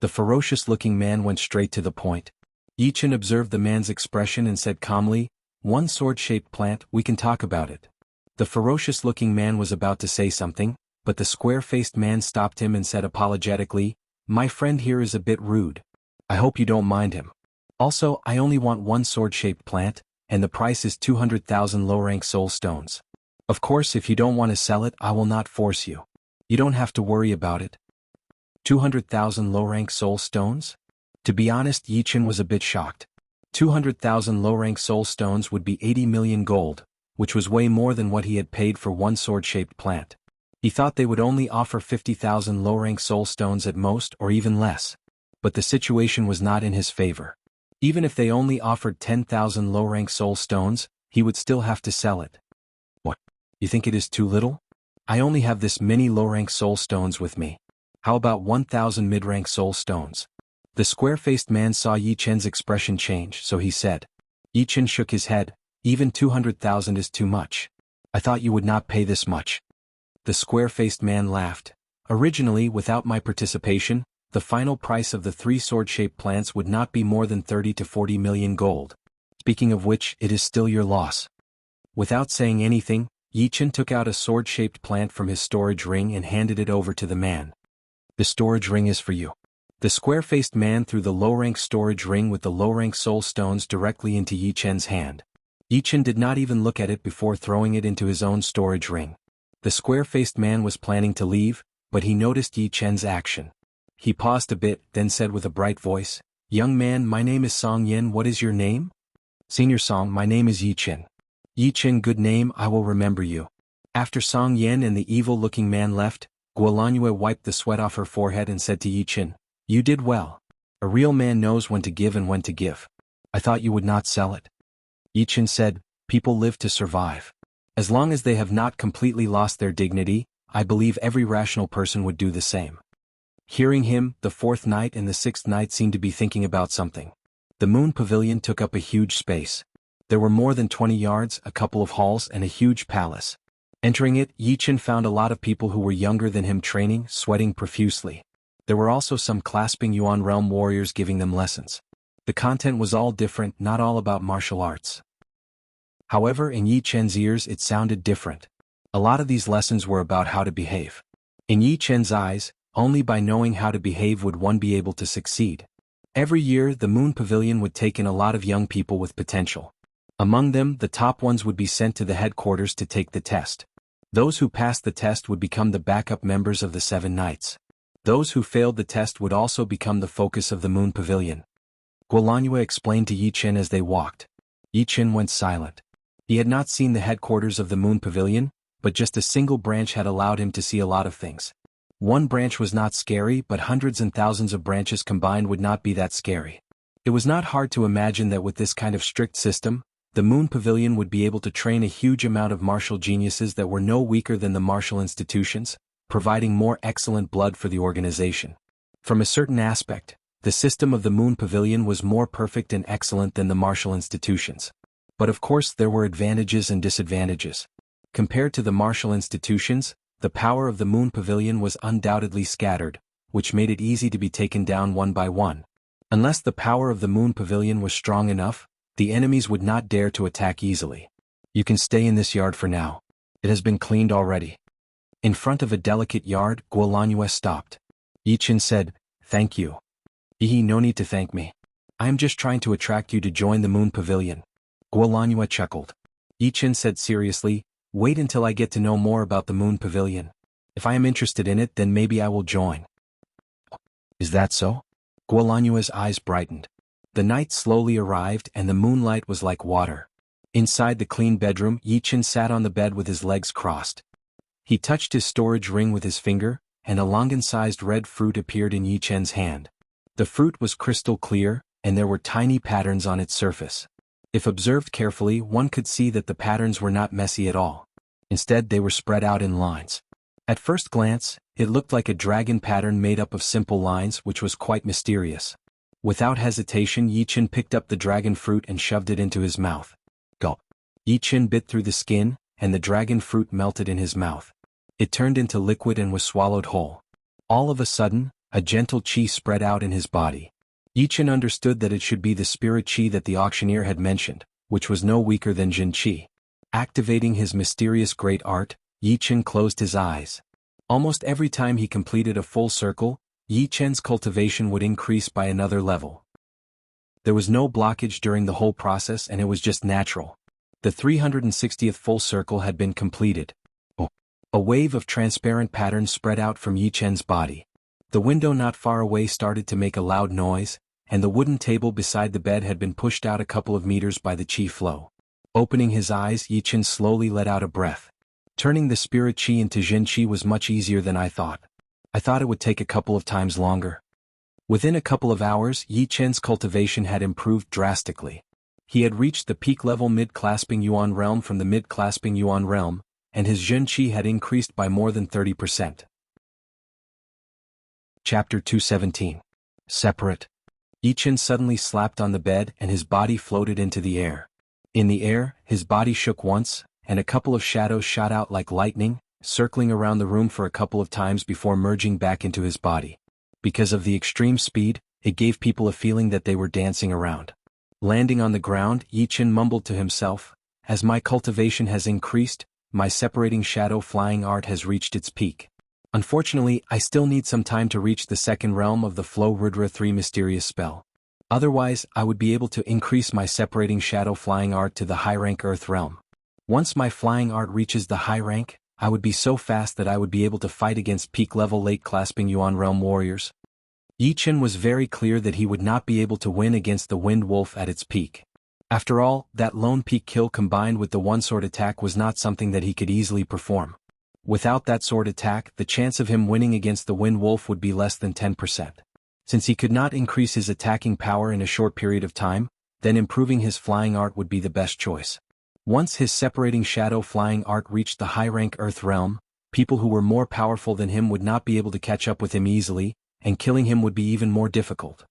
The ferocious-looking man went straight to the point. Yi Qin observed the man's expression and said calmly, "One sword-shaped plant, we can talk about it." The ferocious-looking man was about to say something, but the square-faced man stopped him and said apologetically, "My friend here is a bit rude. I hope you don't mind him. Also, I only want 1 sword-shaped plant, and the price is 200,000 low-rank soul stones. Of course, if you don't want to sell it, I will not force you. You don't have to worry about it. 200,000 low-rank soul stones? To be honest, Yi Chen was a bit shocked. 200,000 low-rank soul stones would be 80 million gold, which was way more than what he had paid for one sword-shaped plant. He thought they would only offer 50,000 low-rank soul stones at most or even less. But the situation was not in his favor. Even if they only offered 10,000 low-rank soul stones, he would still have to sell it. What? You think it is too little? I only have this many low-rank soul stones with me. How about 1,000 mid-rank soul stones? The square-faced man saw Yi Chen's expression change, so he said. Yi Chen shook his head. Even 200,000 is too much. I thought you would not pay this much. The square-faced man laughed. Originally, without my participation, the final price of the 3 sword-shaped plants would not be more than 30 to 40 million gold. Speaking of which, it is still your loss. Without saying anything, Yi Chen took out a sword-shaped plant from his storage ring and handed it over to the man. The storage ring is for you. The square-faced man threw the low-rank storage ring with the low-rank soul stones directly into Yi Chen's hand. Yi Chen did not even look at it before throwing it into his own storage ring. The square-faced man was planning to leave, but he noticed Yi Chen's action. He paused a bit, then said with a bright voice, "Young man, my name is Song Yen. What is your name?" "Senior Song, my name is Yi Chen." "Yi Chen, good name, I will remember you." After Song Yen and the evil-looking man left, Guolanyue wiped the sweat off her forehead and said to Yi Chen, "You did well. A real man knows when to give and when to give. I thought you would not sell it." Yi Chen said, "People live to survive. As long as they have not completely lost their dignity, I believe every rational person would do the same." Hearing him, the 4th knight and the 6th knight seemed to be thinking about something. The moon pavilion took up a huge space. There were more than 20 yards, a couple of halls and a huge palace. Entering it, Yi Chen found a lot of people who were younger than him training, sweating profusely. There were also some clasping Yuan realm warriors giving them lessons. The content was all different, not all about martial arts. However, in Yi Chen's ears it sounded different. A lot of these lessons were about how to behave. In Yi Chen's eyes, only by knowing how to behave would one be able to succeed. Every year the Moon Pavilion would take in a lot of young people with potential. Among them, the top ones would be sent to the headquarters to take the test. Those who passed the test would become the backup members of the 7 Knights. Those who failed the test would also become the focus of the Moon Pavilion. Guolanyue explained to Yi Chen as they walked. Yi Chen went silent. He had not seen the headquarters of the Moon Pavilion, but just a single branch had allowed him to see a lot of things. One branch was not scary, but hundreds and thousands of branches combined would not be that scary. It was not hard to imagine that with this kind of strict system, the Moon Pavilion would be able to train a huge amount of martial geniuses that were no weaker than the martial institutions, providing more excellent blood for the organization. From a certain aspect, the system of the Moon Pavilion was more perfect and excellent than the martial institutions. But of course there were advantages and disadvantages. Compared to the martial institutions, the power of the Moon Pavilion was undoubtedly scattered, which made it easy to be taken down one by one. Unless the power of the Moon Pavilion was strong enough, the enemies would not dare to attack easily. You can stay in this yard for now. It has been cleaned already. In front of a delicate yard, Guolanyue stopped. Yi Chen said, "Thank you." No need to thank me. I am just trying to attract you to join the Moon Pavilion." Guolanyue chuckled. Yi Chen said seriously, "Wait until I get to know more about the Moon Pavilion. If I am interested in it, then maybe I will join." "Is that so?" Guolanyue's eyes brightened. The night slowly arrived and the moonlight was like water. Inside the clean bedroom, Yi Chen sat on the bed with his legs crossed. He touched his storage ring with his finger, and a longan-sized red fruit appeared in Yi Chen's hand. The fruit was crystal clear, and there were tiny patterns on its surface. If observed carefully, one could see that the patterns were not messy at all. Instead, they were spread out in lines. At first glance, it looked like a dragon pattern made up of simple lines, which was quite mysterious. Without hesitation, Yi Chen picked up the dragon fruit and shoved it into his mouth. Gulp. Yi Chen bit through the skin, and the dragon fruit melted in his mouth. It turned into liquid and was swallowed whole. All of a sudden, a gentle qi spread out in his body. Yi Chen understood that it should be the spirit qi that the auctioneer had mentioned, which was no weaker than Jin qi. Activating his mysterious great art, Yi Chen closed his eyes. Almost every time he completed a full circle, Yi Chen's cultivation would increase by another level. There was no blockage during the whole process and it was just natural. The 360th full circle had been completed. Oh! A wave of transparent patterns spread out from Yi Chen's body. The window not far away started to make a loud noise, and the wooden table beside the bed had been pushed out a couple of meters by the qi flow. Opening his eyes, Yi Chen slowly let out a breath. Turning the spirit qi into Jin qi was much easier than I thought. I thought it would take a couple of times longer. Within a couple of hours, Yi Chen's cultivation had improved drastically. He had reached the peak level mid-clasping yuan realm from the mid-clasping yuan realm, and his Jin qi had increased by more than 30%. Chapter 217. Separate. Yi Chen suddenly slapped on the bed and his body floated into the air. In the air, his body shook once, and a couple of shadows shot out like lightning, circling around the room for a couple of times before merging back into his body. Because of the extreme speed, it gave people a feeling that they were dancing around. Landing on the ground, Yi Chen mumbled to himself, "As my cultivation has increased, my separating shadow flying art has reached its peak. Unfortunately, I still need some time to reach the second realm of the Flow Rudra 3 mysterious spell. Otherwise, I would be able to increase my separating shadow flying art to the high-rank Earth realm. Once my flying art reaches the high rank, I would be so fast that I would be able to fight against peak-level late-clasping Yuan realm warriors." Yi Chen was very clear that he would not be able to win against the Wind Wolf at its peak. After all, that lone peak kill combined with the one-sword attack was not something that he could easily perform. Without that sword attack, the chance of him winning against the Wind Wolf would be less than 10%. Since he could not increase his attacking power in a short period of time, then improving his flying art would be the best choice. Once his separating shadow flying art reached the high-rank Earth realm, people who were more powerful than him would not be able to catch up with him easily, and killing him would be even more difficult.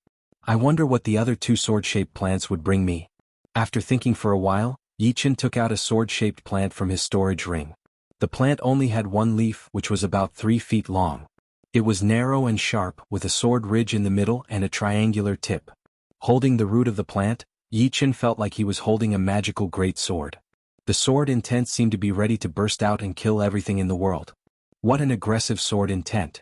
I wonder what the other two sword-shaped plants would bring me. After thinking for a while, Yi Chen took out a sword-shaped plant from his storage ring. The plant only had one leaf, which was about 3 feet long. It was narrow and sharp, with a sword ridge in the middle and a triangular tip. Holding the root of the plant, Yi Chen felt like he was holding a magical great sword. The sword intent seemed to be ready to burst out and kill everything in the world. What an aggressive sword intent.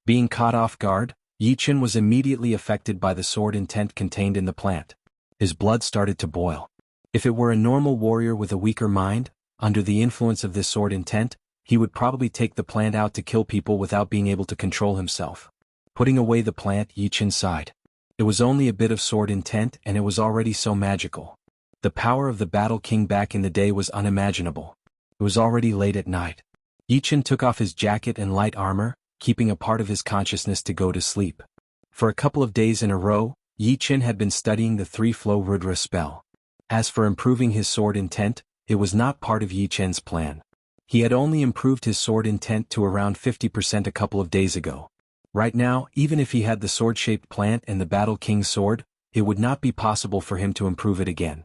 Being caught off guard, Yi Chen was immediately affected by the sword intent contained in the plant. His blood started to boil. If it were a normal warrior with a weaker mind, under the influence of this sword intent, he would probably take the plant out to kill people without being able to control himself. Putting away the plant, Yi Chen sighed. It was only a bit of sword intent and it was already so magical. The power of the Battle King back in the day was unimaginable. It was already late at night. Yi Chen took off his jacket and light armor, keeping a part of his consciousness to go to sleep. For a couple of days in a row, Yi Chen had been studying the 3-flow Rudra spell. As for improving his sword intent, it was not part of Yi Chen's plan. He had only improved his sword intent to around 50% a couple of days ago. Right now, even if he had the sword-shaped plant and the Battle King's sword, it would not be possible for him to improve it again.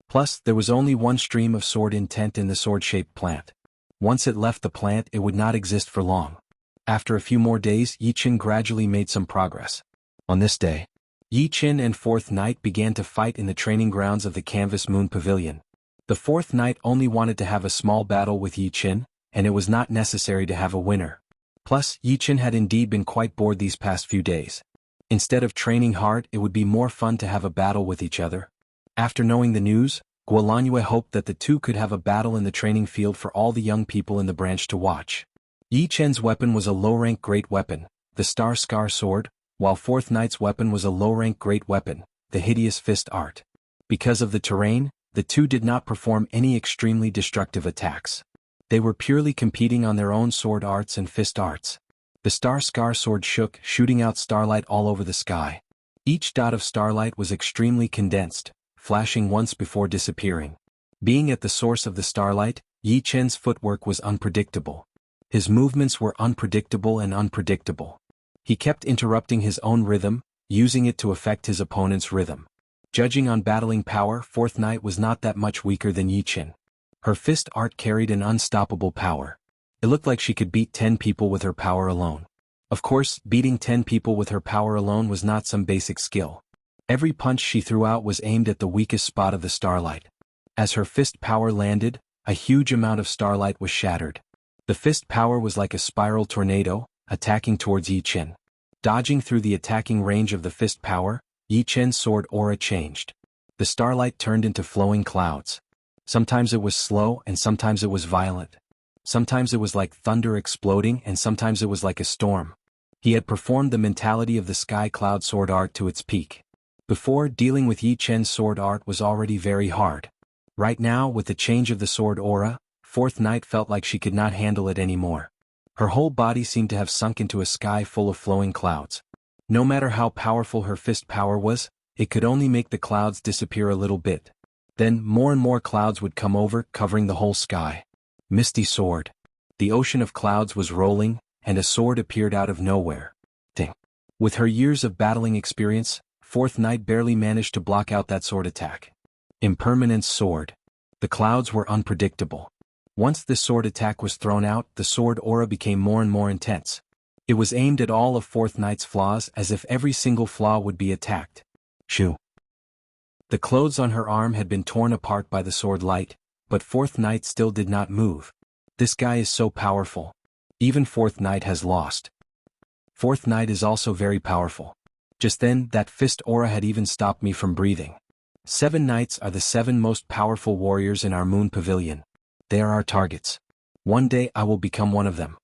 Plus, there was only one stream of sword intent in the sword-shaped plant. Once it left the plant, it would not exist for long. After a few more days, Yi Chen gradually made some progress. On this day, Yi Chen and Fourth Knight began to fight in the training grounds of the Canvas Moon Pavilion. The Fourth Knight only wanted to have a small battle with Yi Chen, and it was not necessary to have a winner. Plus, Yi Chen had indeed been quite bored these past few days. Instead of training hard, it would be more fun to have a battle with each other. After knowing the news, Guolanyue hoped that the two could have a battle in the training field for all the young people in the branch to watch. Yi Chen's weapon was a low-rank great weapon, the Star Scar Sword, while Fourth Knight's weapon was a low-rank great weapon, the Hideous Fist Art. Because of the terrain, the two did not perform any extremely destructive attacks. They were purely competing on their own sword arts and fist arts. The Star Scar Sword shook, shooting out starlight all over the sky. Each dot of starlight was extremely condensed, flashing once before disappearing. Being at the source of the starlight, Yi Chen's footwork was unpredictable. His movements were unpredictable and unpredictable. He kept interrupting his own rhythm, using it to affect his opponent's rhythm. Judging on battling power, Fourth Knight was not that much weaker than Yi Chen. Her fist art carried an unstoppable power. It looked like she could beat 10 people with her power alone. Of course, beating 10 people with her power alone was not some basic skill. Every punch she threw out was aimed at the weakest spot of the starlight. As her fist power landed, a huge amount of starlight was shattered. The fist power was like a spiral tornado, attacking towards Yi Chen. Dodging through the attacking range of the fist power, Yi Chen's sword aura changed. The starlight turned into flowing clouds. Sometimes it was slow and sometimes it was violent. Sometimes it was like thunder exploding and sometimes it was like a storm. He had performed the mentality of the sky cloud sword art to its peak. Before, dealing with Yi Chen's sword art was already very hard. Right now, with the change of the sword aura, Fourth Night felt like she could not handle it anymore. Her whole body seemed to have sunk into a sky full of flowing clouds. No matter how powerful her fist power was, it could only make the clouds disappear a little bit. Then, more and more clouds would come over, covering the whole sky. Misty sword. The ocean of clouds was rolling, and a sword appeared out of nowhere. Ding. With her years of battling experience, Fourth Night barely managed to block out that sword attack. Impermanence sword. The clouds were unpredictable. Once this sword attack was thrown out, the sword aura became more and more intense. It was aimed at all of Fourth Night's flaws as if every single flaw would be attacked. Shoo. The clothes on her arm had been torn apart by the sword light, but Fourth Night still did not move. This guy is so powerful. Even Fourth Night has lost. Fourth Night is also very powerful. Just then, that fist aura had even stopped me from breathing. 7 knights are the 7 most powerful warriors in our moon pavilion. They are our targets. One day I will become one of them.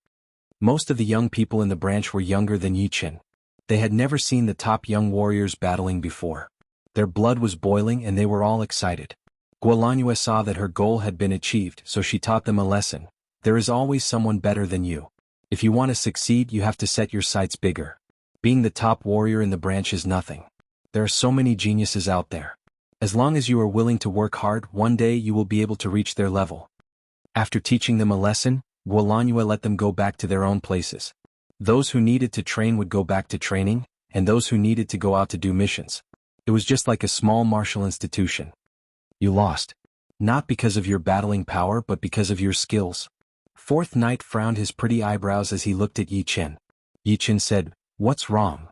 Most of the young people in the branch were younger than Yi Chen. They had never seen the top young warriors battling before. Their blood was boiling and they were all excited. Guolanyu saw that her goal had been achieved, so she taught them a lesson. There is always someone better than you. If you want to succeed, you have to set your sights bigger. Being the top warrior in the branch is nothing. There are so many geniuses out there. As long as you are willing to work hard, one day you will be able to reach their level. After teaching them a lesson, Guolanyu let them go back to their own places. Those who needed to train would go back to training, and those who needed to go out to do missions. It was just like a small martial institution. You lost. Not because of your battling power but because of your skills. Fourth Night frowned his pretty eyebrows as he looked at Yi Chen. Yi Chen said, "What's wrong?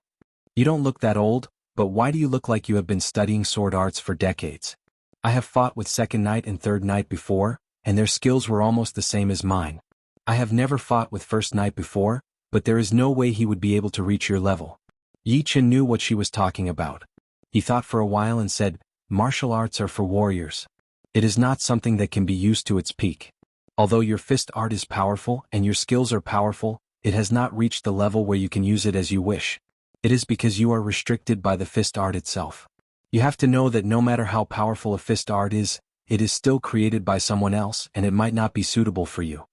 You don't look that old, but why do you look like you have been studying sword arts for decades? I have fought with Second Night and Third Night before, and their skills were almost the same as mine. I have never fought with First Night before, but there is no way he would be able to reach your level." Yi Chen knew what she was talking about. He thought for a while and said, "Martial arts are for warriors. It is not something that can be used to its peak. Although your fist art is powerful and your skills are powerful, it has not reached the level where you can use it as you wish. It is because you are restricted by the fist art itself. You have to know that no matter how powerful a fist art is, it is still created by someone else and it might not be suitable for you."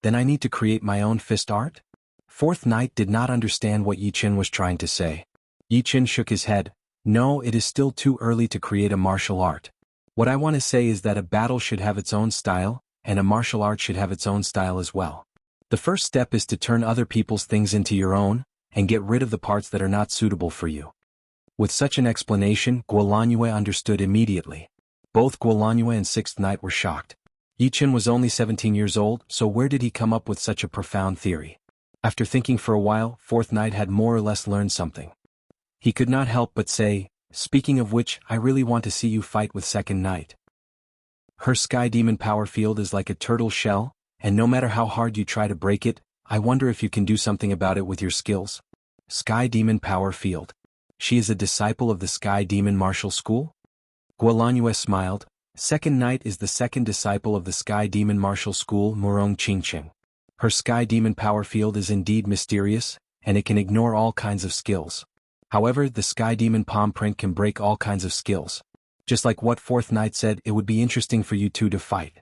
Then I need to create my own fist art? Fourth Night did not understand what Yi Chen was trying to say. Yi Chen shook his head. "No, it is still too early to create a martial art. What I want to say is that a battle should have its own style, and a martial art should have its own style as well. The first step is to turn other people's things into your own, and get rid of the parts that are not suitable for you." With such an explanation, Guolanyu understood immediately. Both Guolanyu and Sixth Night were shocked. Yi Chen was only 17 years old, so where did he come up with such a profound theory? After thinking for a while, Fourth Night had more or less learned something. He could not help but say, "Speaking of which, I really want to see you fight with Second Night. Her Sky Demon power field is like a turtle shell, and no matter how hard you try to break it, I wonder if you can do something about it with your skills." Sky Demon power field. She is a disciple of the Sky Demon martial school? Guolanyu smiled. Second Night is the second disciple of the Sky Demon martial school, Murong Qingqing. Her Sky Demon power field is indeed mysterious, and it can ignore all kinds of skills. However, the Sky Demon palm print can break all kinds of skills. Just like what Fourth Night said, it would be interesting for you two to fight.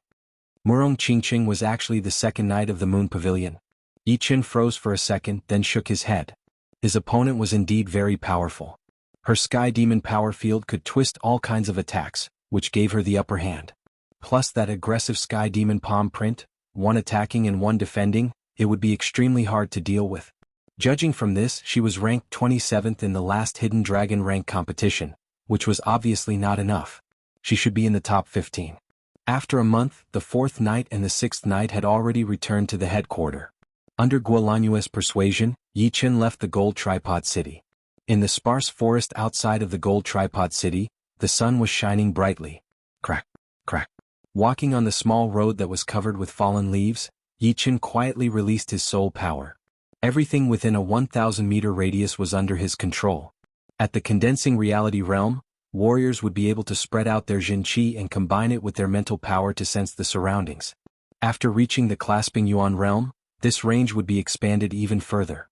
Murong Qingqing was actually the second knight of the Moon Pavilion. Yi Chen froze for a second, then shook his head. His opponent was indeed very powerful. Her Sky Demon power field could twist all kinds of attacks, which gave her the upper hand. Plus that aggressive Sky Demon palm print, one attacking and one defending, it would be extremely hard to deal with. Judging from this, she was ranked 27th in the last Hidden Dragon rank competition, which was obviously not enough. She should be in the top 15. After a month, the Fourth Night and the Sixth Night had already returned to the headquarters. Under Guolanyu's persuasion, Yi Chen left the Gold Tripod City. In the sparse forest outside of the Gold Tripod City, the sun was shining brightly. Crack, crack. Walking on the small road that was covered with fallen leaves, Yi Chen quietly released his soul power. Everything within a 1,000-meter radius was under his control. At the condensing reality realm, warriors would be able to spread out their Jin Qi and combine it with their mental power to sense the surroundings. After reaching the clasping yuan realm, this range would be expanded even further.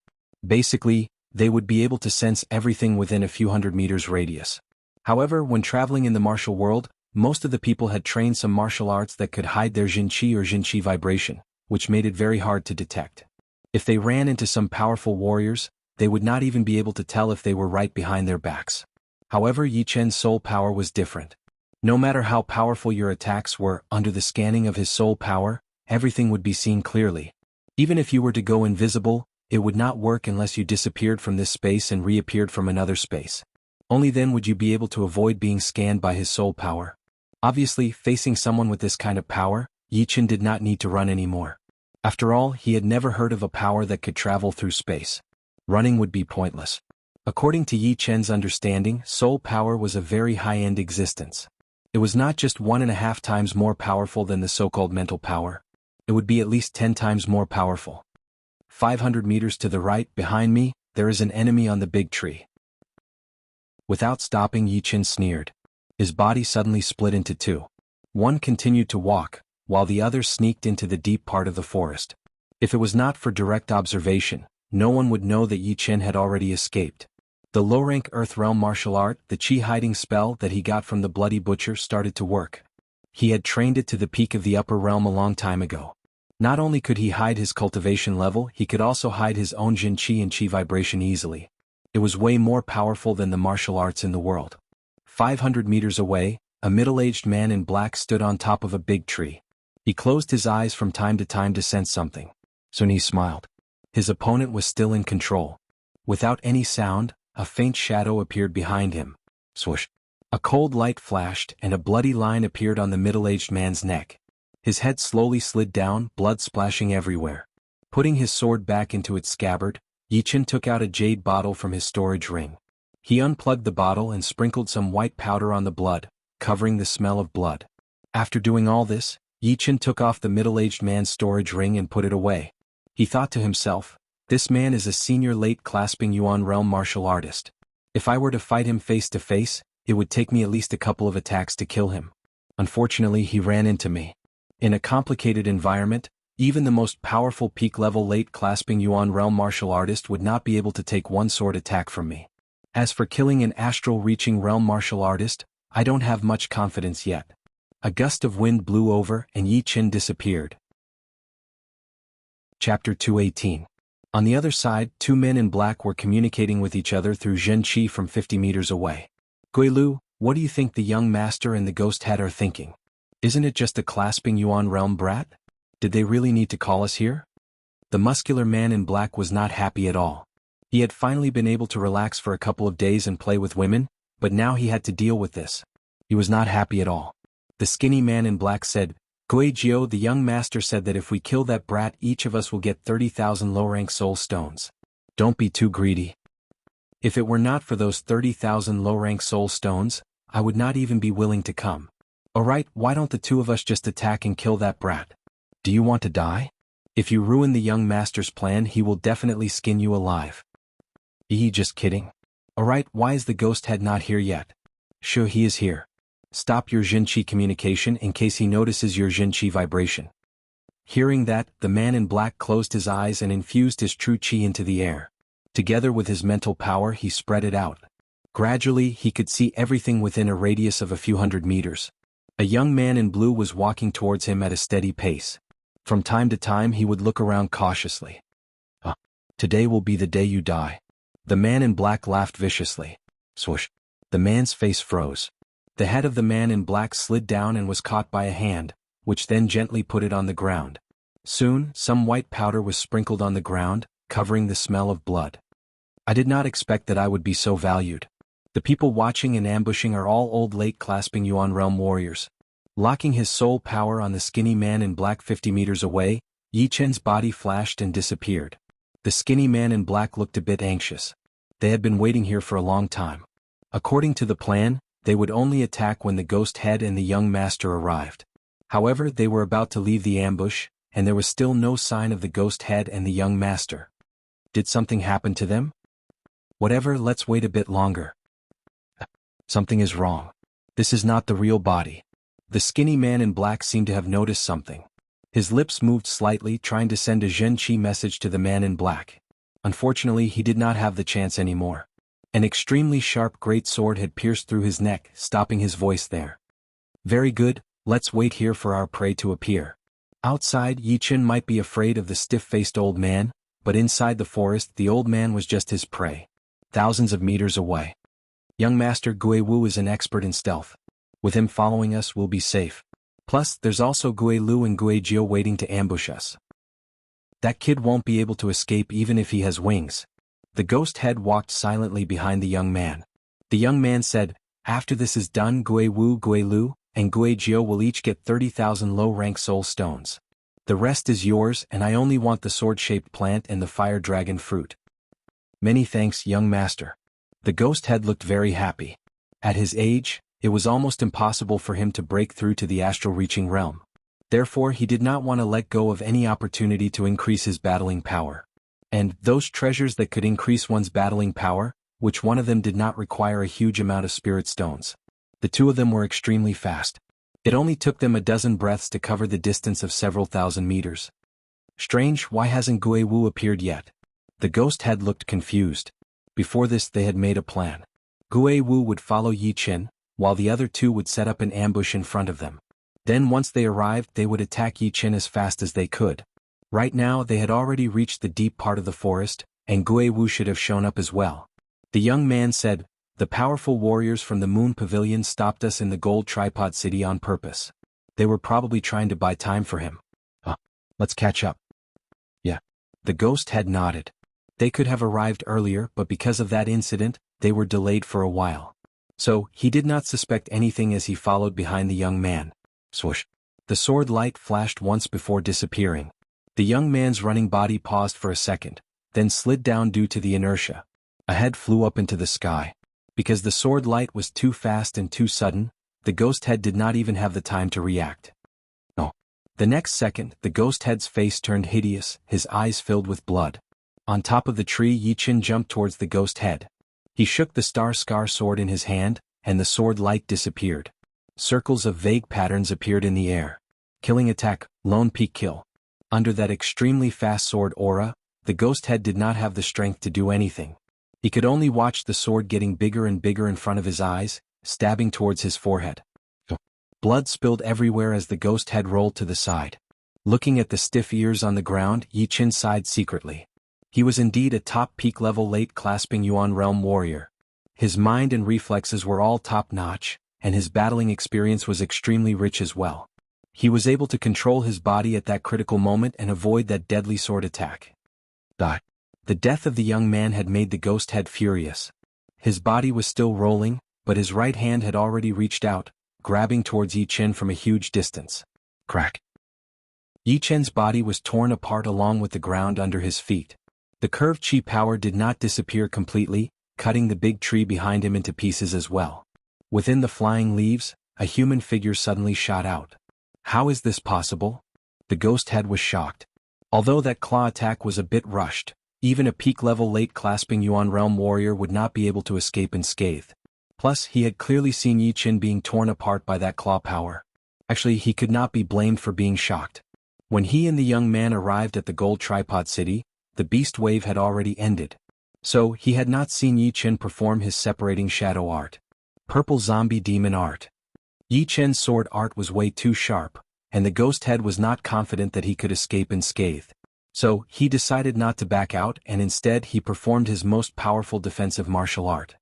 Basically, they would be able to sense everything within a few hundred meters radius. However, when traveling in the martial world, most of the people had trained some martial arts that could hide their Jinqi or Jinqi vibration, which made it very hard to detect. If they ran into some powerful warriors, they would not even be able to tell if they were right behind their backs. However, Yi Chen's soul power was different. No matter how powerful your attacks were, under the scanning of his soul power, everything would be seen clearly. Even if you were to go invisible, it would not work unless you disappeared from this space and reappeared from another space. Only then would you be able to avoid being scanned by his soul power. Obviously, facing someone with this kind of power, Yi Chen did not need to run anymore. After all, he had never heard of a power that could travel through space. Running would be pointless. According to Yi Chen's understanding, soul power was a very high-end existence. It was not just 1.5 times more powerful than the so-called mental power. It would be at least 10 times more powerful. 500 meters to the right, behind me, there is an enemy on the big tree. Without stopping, Yi Chen sneered. His body suddenly split into two. One continued to walk, while the other sneaked into the deep part of the forest. If it was not for direct observation, no one would know that Yi Chen had already escaped. The low-rank Earth Realm martial art, the Qi hiding spell that he got from the Bloody Butcher, started to work. He had trained it to the peak of the upper realm a long time ago. Not only could he hide his cultivation level, he could also hide his own Jin Qi and Qi vibration easily. It was way more powerful than the martial arts in the world. 500 meters away, a middle-aged man in black stood on top of a big tree. He closed his eyes from time to sense something. Soon he smiled. His opponent was still in control. Without any sound, a faint shadow appeared behind him. Swoosh! A cold light flashed and a bloody line appeared on the middle-aged man's neck. His head slowly slid down, blood splashing everywhere. Putting his sword back into its scabbard, Yi Chen took out a jade bottle from his storage ring. He unplugged the bottle and sprinkled some white powder on the blood, covering the smell of blood. After doing all this, Yi Chen took off the middle-aged man's storage ring and put it away. He thought to himself, this man is a senior late clasping Yuan realm martial artist. If I were to fight him face to face, it would take me at least a couple of attacks to kill him. Unfortunately, he ran into me. In a complicated environment, even the most powerful peak-level late clasping Yuan realm martial artist would not be able to take one sword attack from me. As for killing an astral-reaching realm martial artist, I don't have much confidence yet. A gust of wind blew over and Yi Chen disappeared. Chapter 218. On the other side, two men in black were communicating with each other through Zhen Qi from 50 meters away. Guilu, what do you think the young master and the ghost head are thinking? Isn't it just a clasping Yuan realm brat? Did they really need to call us here? The muscular man in black was not happy at all. He had finally been able to relax for a couple of days and play with women, but now he had to deal with this. He was not happy at all. The skinny man in black said, Guizhou, the young master said that if we kill that brat, each of us will get 30,000 low-rank soul stones. Don't be too greedy. If it were not for those 30,000 low-rank soul stones, I would not even be willing to come. Alright, why don't the two of us just attack and kill that brat? Do you want to die? If you ruin the young master's plan, he will definitely skin you alive. Just kidding. Alright, why is the ghost head not here yet? Sure, he is here. Stop your Jinqi communication in case he notices your Jinqi vibration. Hearing that, the man in black closed his eyes and infused his true Qi into the air. Together with his mental power, he spread it out. Gradually, he could see everything within a radius of a few hundred meters. A young man in blue was walking towards him at a steady pace. From time to time, he would look around cautiously. Today will be the day you die. The man in black laughed viciously. Swoosh! The man's face froze. The head of the man in black slid down and was caught by a hand, which then gently put it on the ground. Soon, some white powder was sprinkled on the ground, covering the smell of blood. I did not expect that I would be so valued. The people watching and ambushing are all old late clasping Yuan realm warriors. Locking his soul power on the skinny man in black 50 meters away, Yi Chen's body flashed and disappeared. The skinny man in black looked a bit anxious. They had been waiting here for a long time. According to the plan, they would only attack when the ghost head and the young master arrived. However, they were about to leave the ambush, and there was still no sign of the ghost head and the young master. Did something happen to them? Whatever, let's wait a bit longer. Something is wrong. This is not the real body. The skinny man in black seemed to have noticed something. His lips moved slightly, trying to send a Zhenqi message to the man in black. Unfortunately, he did not have the chance anymore. An extremely sharp great sword had pierced through his neck, stopping his voice there. Very good, let's wait here for our prey to appear. Outside, Yi Qin might be afraid of the stiff-faced old man, but inside the forest the old man was just his prey. Thousands of meters away. Young Master Gui Wu is an expert in stealth. With him following us we'll be safe. Plus, there's also Gui Lu and Gui Jiu waiting to ambush us. That kid won't be able to escape even if he has wings. The ghost head walked silently behind the young man. The young man said, after this is done, Gui Wu, Gui Lu, and Gui Jiu will each get 30,000 low-rank soul stones. The rest is yours, and I only want the sword-shaped plant and the fire dragon fruit. Many thanks, young master. The ghost head looked very happy. At his age, it was almost impossible for him to break through to the astral-reaching realm. Therefore he did not want to let go of any opportunity to increase his battling power. And those treasures that could increase one's battling power, which one of them did not require a huge amount of spirit stones. The two of them were extremely fast. It only took them a dozen breaths to cover the distance of several thousand meters. Strange, why hasn't Gui Wu appeared yet? The ghost head looked confused. Before this they had made a plan. Gui Wu would follow Yi Qin, while the other two would set up an ambush in front of them. Then once they arrived they would attack Yi Qin as fast as they could. Right now they had already reached the deep part of the forest, and Gui Wu should have shown up as well. The young man said, the powerful warriors from the Moon Pavilion stopped us in the Gold Tripod City on purpose. They were probably trying to buy time for him. Let's catch up. Yeah. The ghost head nodded. They could have arrived earlier, but because of that incident, they were delayed for a while. So, he did not suspect anything as he followed behind the young man. Swoosh. The sword light flashed once before disappearing. The young man's running body paused for a second, then slid down due to the inertia. A head flew up into the sky. Because the sword light was too fast and too sudden, the ghost head did not even have the time to react. No. The next second, the ghost head's face turned hideous, his eyes filled with blood. On top of the tree, Yi Qin jumped towards the ghost head. He shook the star-scar sword in his hand, and the sword light disappeared. Circles of vague patterns appeared in the air. Killing attack, lone peak kill. Under that extremely fast sword aura, the ghost head did not have the strength to do anything. He could only watch the sword getting bigger and bigger in front of his eyes, stabbing towards his forehead. Blood spilled everywhere as the ghost head rolled to the side. Looking at the stiff ears on the ground, Yi Qin sighed secretly. He was indeed a top peak-level late-clasping Yuan realm warrior. His mind and reflexes were all top-notch, and his battling experience was extremely rich as well. He was able to control his body at that critical moment and avoid that deadly sword attack. The death of the young man had made the ghost head furious. His body was still rolling, but his right hand had already reached out, grabbing towards Yi Qin from a huge distance. Crack. Yi Qin's body was torn apart along with the ground under his feet. The curved chi power did not disappear completely, cutting the big tree behind him into pieces as well. Within the flying leaves, a human figure suddenly shot out. How is this possible? The ghost head was shocked. Although that claw attack was a bit rushed, even a peak-level late-clasping Yuan realm warrior would not be able to escape unscathed. Plus, he had clearly seen Yi Qin being torn apart by that claw power. Actually, he could not be blamed for being shocked. When he and the young man arrived at the Gold Tripod City, the beast wave had already ended. So, he had not seen Yi Qin perform his separating shadow art. Purple zombie demon art. Yi Qin's sword art was way too sharp, and the ghost head was not confident that he could escape unscathed. So, he decided not to back out and instead he performed his most powerful defensive martial art.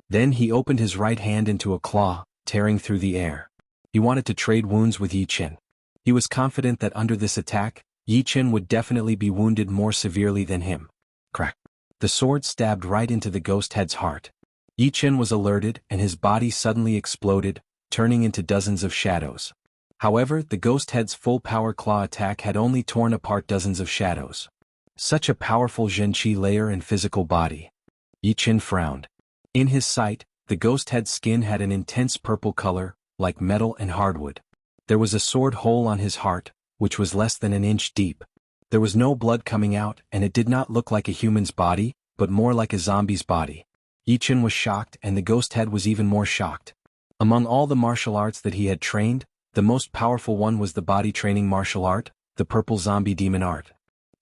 Then he opened his right hand into a claw, tearing through the air. He wanted to trade wounds with Yi Qin. He was confident that under this attack, Yi Qin would definitely be wounded more severely than him. Crack. The sword stabbed right into the ghost head's heart. Yi Qin was alerted and his body suddenly exploded, turning into dozens of shadows. However, the ghost head's full-power claw attack had only torn apart dozens of shadows. Such a powerful Zhenqi layer and physical body. Yi Qin frowned. In his sight, the ghost head's skin had an intense purple color, like metal and hardwood. There was a sword hole on his heart, which was less than an inch deep. There was no blood coming out and it did not look like a human's body, but more like a zombie's body. Yi Qin was shocked and the ghost head was even more shocked. Among all the martial arts that he had trained, the most powerful one was the body training martial art, the purple zombie demon art.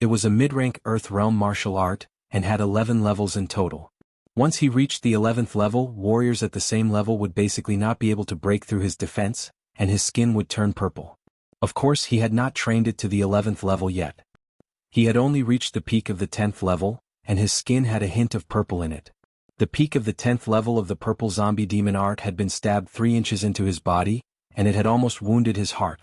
It was a mid-rank Earth Realm martial art, and had 11 levels in total. Once he reached the 11th level, warriors at the same level would basically not be able to break through his defense, and his skin would turn purple. Of course, he had not trained it to the 11th level yet. He had only reached the peak of the 10th level, and his skin had a hint of purple in it. The peak of the 10th level of the purple zombie demon art had been stabbed 3 inches into his body, and it had almost wounded his heart.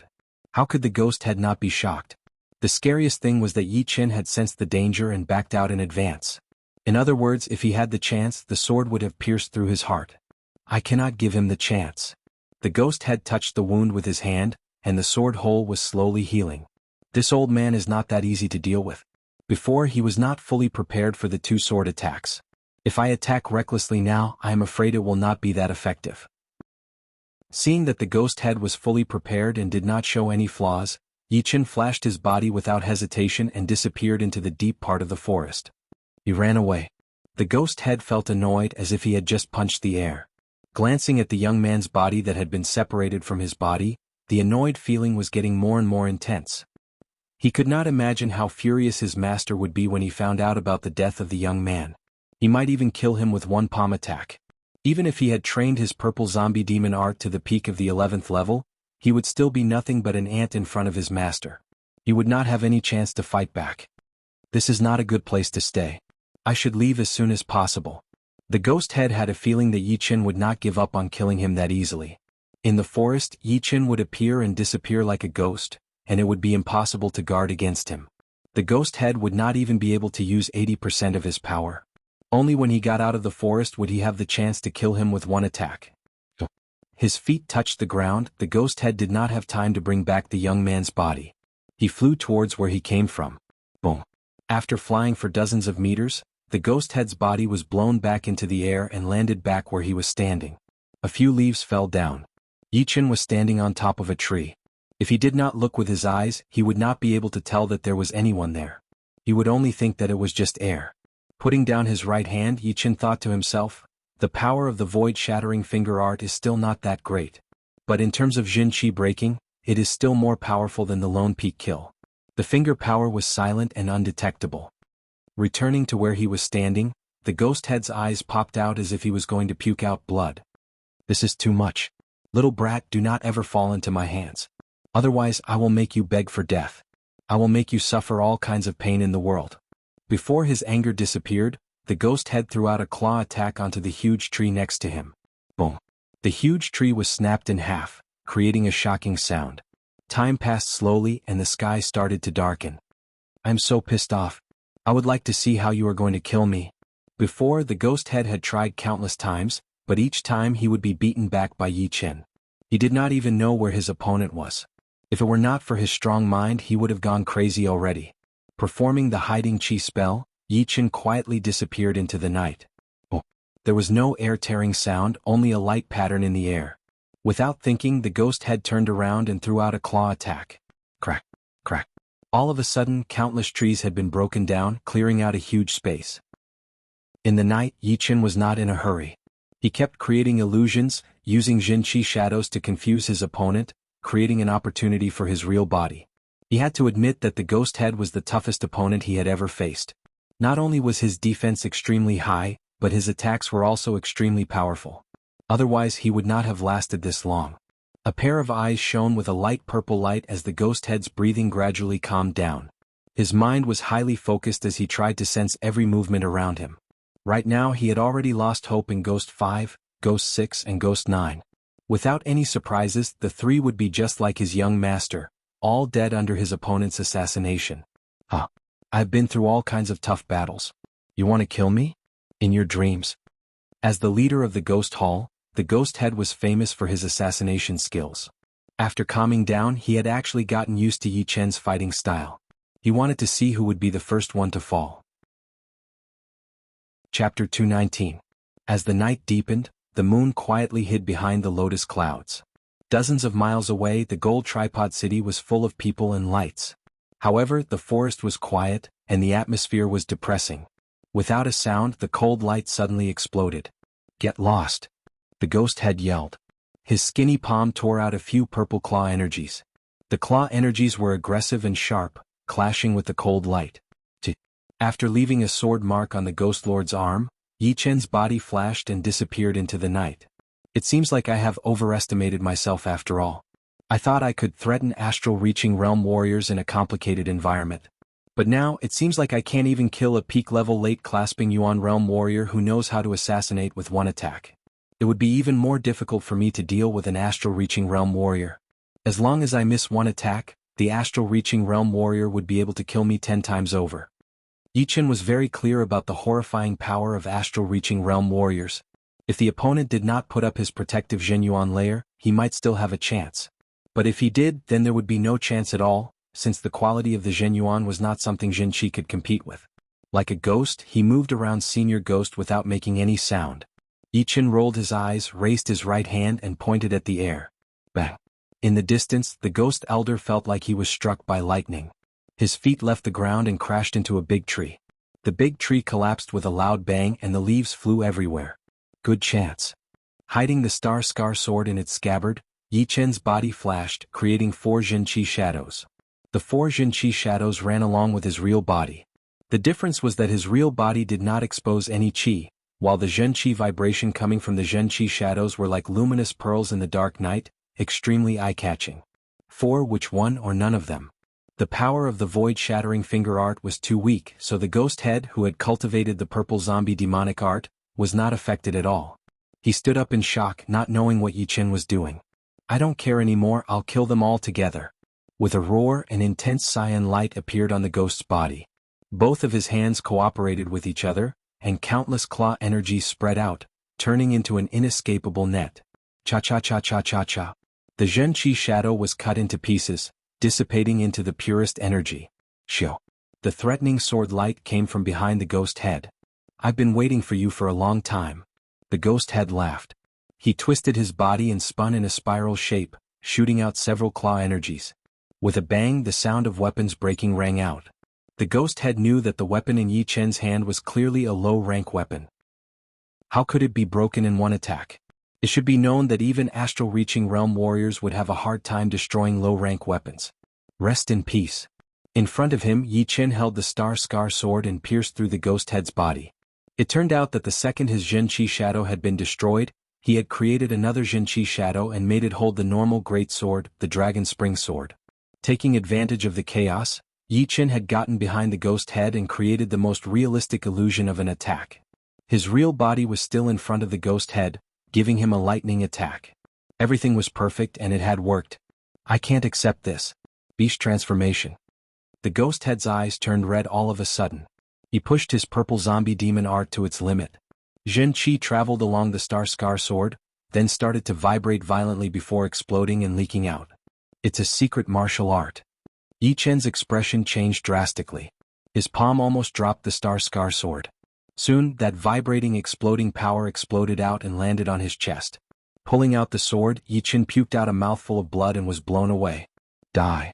How could the ghost head not be shocked? The scariest thing was that Yi Qin had sensed the danger and backed out in advance. In other words, if he had the chance, the sword would have pierced through his heart. I cannot give him the chance. The ghost head touched the wound with his hand, and the sword hole was slowly healing. This old man is not that easy to deal with. Before, he was not fully prepared for the 2 sword attacks. If I attack recklessly now, I am afraid it will not be that effective. Seeing that the ghost head was fully prepared and did not show any flaws, Yi Qin flashed his body without hesitation and disappeared into the deep part of the forest. He ran away. The ghost head felt annoyed as if he had just punched the air. Glancing at the young man's body that had been separated from his body, the annoyed feeling was getting more and more intense. He could not imagine how furious his master would be when he found out about the death of the young man. He might even kill him with one palm attack. Even if he had trained his purple zombie demon art to the peak of the 11th level, he would still be nothing but an ant in front of his master. He would not have any chance to fight back. This is not a good place to stay. I should leave as soon as possible. The ghost head had a feeling that Yi Qin would not give up on killing him that easily. In the forest, Yi Qin would appear and disappear like a ghost, and it would be impossible to guard against him. The ghost head would not even be able to use 80% of his power. Only when he got out of the forest would he have the chance to kill him with one attack. His feet touched the ground. The ghost head did not have time to bring back the young man's body. He flew towards where he came from. Boom. After flying for dozens of meters, the ghost head's body was blown back into the air and landed back where he was standing. A few leaves fell down. Yi Qin was standing on top of a tree. If he did not look with his eyes, he would not be able to tell that there was anyone there. He would only think that it was just air. Putting down his right hand, Yi Qin thought to himself, the power of the void-shattering finger art is still not that great. But in terms of Jin Qi breaking, it is still more powerful than the lone peak kill. The finger power was silent and undetectable. Returning to where he was standing, the ghost head's eyes popped out as if he was going to puke out blood. This is too much. Little brat, do not ever fall into my hands. Otherwise I will make you beg for death. I will make you suffer all kinds of pain in the world. Before his anger disappeared, the ghost head threw out a claw attack onto the huge tree next to him. Boom. The huge tree was snapped in half, creating a shocking sound. Time passed slowly and the sky started to darken. I'm so pissed off. I would like to see how you are going to kill me. Before, the ghost head had tried countless times, but each time he would be beaten back by Yi Qin. He did not even know where his opponent was. If it were not for his strong mind, he would have gone crazy already. Performing the hiding chi spell, Yi Qin quietly disappeared into the night. Oh. There was no air-tearing sound, only a light pattern in the air. Without thinking, the ghost head turned around and threw out a claw attack. Crack, crack. All of a sudden, countless trees had been broken down, clearing out a huge space. In the night, Yi Qin was not in a hurry. He kept creating illusions, using Jin Qi shadows to confuse his opponent, creating an opportunity for his real body. He had to admit that the ghost head was the toughest opponent he had ever faced. Not only was his defense extremely high, but his attacks were also extremely powerful. Otherwise he would not have lasted this long. A pair of eyes shone with a light purple light as the ghost head's breathing gradually calmed down. His mind was highly focused as he tried to sense every movement around him. Right now he had already lost hope in Ghost 5, Ghost 6 and Ghost 9. Without any surprises, the 3 would be just like his young master, all dead under his opponent's assassination. I've been through all kinds of tough battles. You want to kill me? In your dreams. As the leader of the Ghost Hall, the ghost head was famous for his assassination skills. After calming down, he had actually gotten used to Yi Qin's fighting style. He wanted to see who would be the first one to fall. Chapter 219. As the night deepened, the moon quietly hid behind the lotus clouds. Dozens of miles away, the gold tripod city was full of people and lights. However, the forest was quiet, and the atmosphere was depressing. Without a sound, the cold light suddenly exploded. Get lost! The ghost head yelled. His skinny palm tore out a few purple claw energies. The claw energies were aggressive and sharp, clashing with the cold light. After leaving a sword mark on the Ghost Lord's arm, Yi Chen's body flashed and disappeared into the night. It seems like I have overestimated myself after all. I thought I could threaten astral-reaching realm warriors in a complicated environment. But now, it seems like I can't even kill a peak-level late-clasping Yuan realm warrior who knows how to assassinate with one attack. It would be even more difficult for me to deal with an astral-reaching realm warrior. As long as I miss one attack, the astral-reaching realm warrior would be able to kill me 10 times over. Yi Chen was very clear about the horrifying power of astral-reaching realm warriors. If the opponent did not put up his protective Zhenyuan layer, he might still have a chance. But if he did, then there would be no chance at all, since the quality of the Zhenyuan was not something Zhenqi could compete with. Like a ghost, he moved around Senior Ghost without making any sound. Yi Chen rolled his eyes, raised his right hand and pointed at the air. Bang! In the distance, the Ghost Elder felt like he was struck by lightning. His feet left the ground and crashed into a big tree. The big tree collapsed with a loud bang and the leaves flew everywhere. Good chance. Hiding the Star Scar sword in its scabbard, Yi Chen's body flashed, creating 4 Zhenqi shadows. The 4 Zhenqi shadows ran along with his real body. The difference was that his real body did not expose any qi, while the Zhenqi vibration coming from the Zhenqi shadows were like luminous pearls in the dark night, extremely eye-catching. 4 which one or none of them. The power of the void-shattering finger art was too weak, so the ghost head who had cultivated the purple zombie demonic art was not affected at all. He stood up in shock, not knowing what Yi Chen was doing. I don't care anymore, I'll kill them all together. With a roar, an intense cyan light appeared on the ghost's body. Both of his hands cooperated with each other, and countless claw energies spread out, turning into an inescapable net. Cha-cha-cha-cha-cha-cha. The Zhenqi shadow was cut into pieces, dissipating into the purest energy. Shio. The threatening sword light came from behind the ghost head. I've been waiting for you for a long time. The ghost head laughed. He twisted his body and spun in a spiral shape, shooting out several claw energies. With a bang, the sound of weapons breaking rang out. The ghost head knew that the weapon in Yi Chen's hand was clearly a low-rank weapon. How could it be broken in one attack? It should be known that even astral-reaching realm warriors would have a hard time destroying low-rank weapons. Rest in peace. In front of him, Yi Chen held the Star Scar sword and pierced through the ghost head's body. It turned out that the second his Zhenqi shadow had been destroyed, he had created another Zhenqi shadow and made it hold the normal great sword, the Dragon Spring Sword. Taking advantage of the chaos, Yi Chen had gotten behind the ghost head and created the most realistic illusion of an attack. His real body was still in front of the ghost head, giving him a lightning attack. Everything was perfect and it had worked. I can't accept this. Beast transformation. The ghost head's eyes turned red all of a sudden. He pushed his purple zombie demon art to its limit. Zhenqi traveled along the Star Scar sword, then started to vibrate violently before exploding and leaking out. It's a secret martial art. Yi Chen's expression changed drastically. His palm almost dropped the Star Scar sword. Soon, that vibrating exploding power exploded out and landed on his chest. Pulling out the sword, Yi Chen puked out a mouthful of blood and was blown away. Die.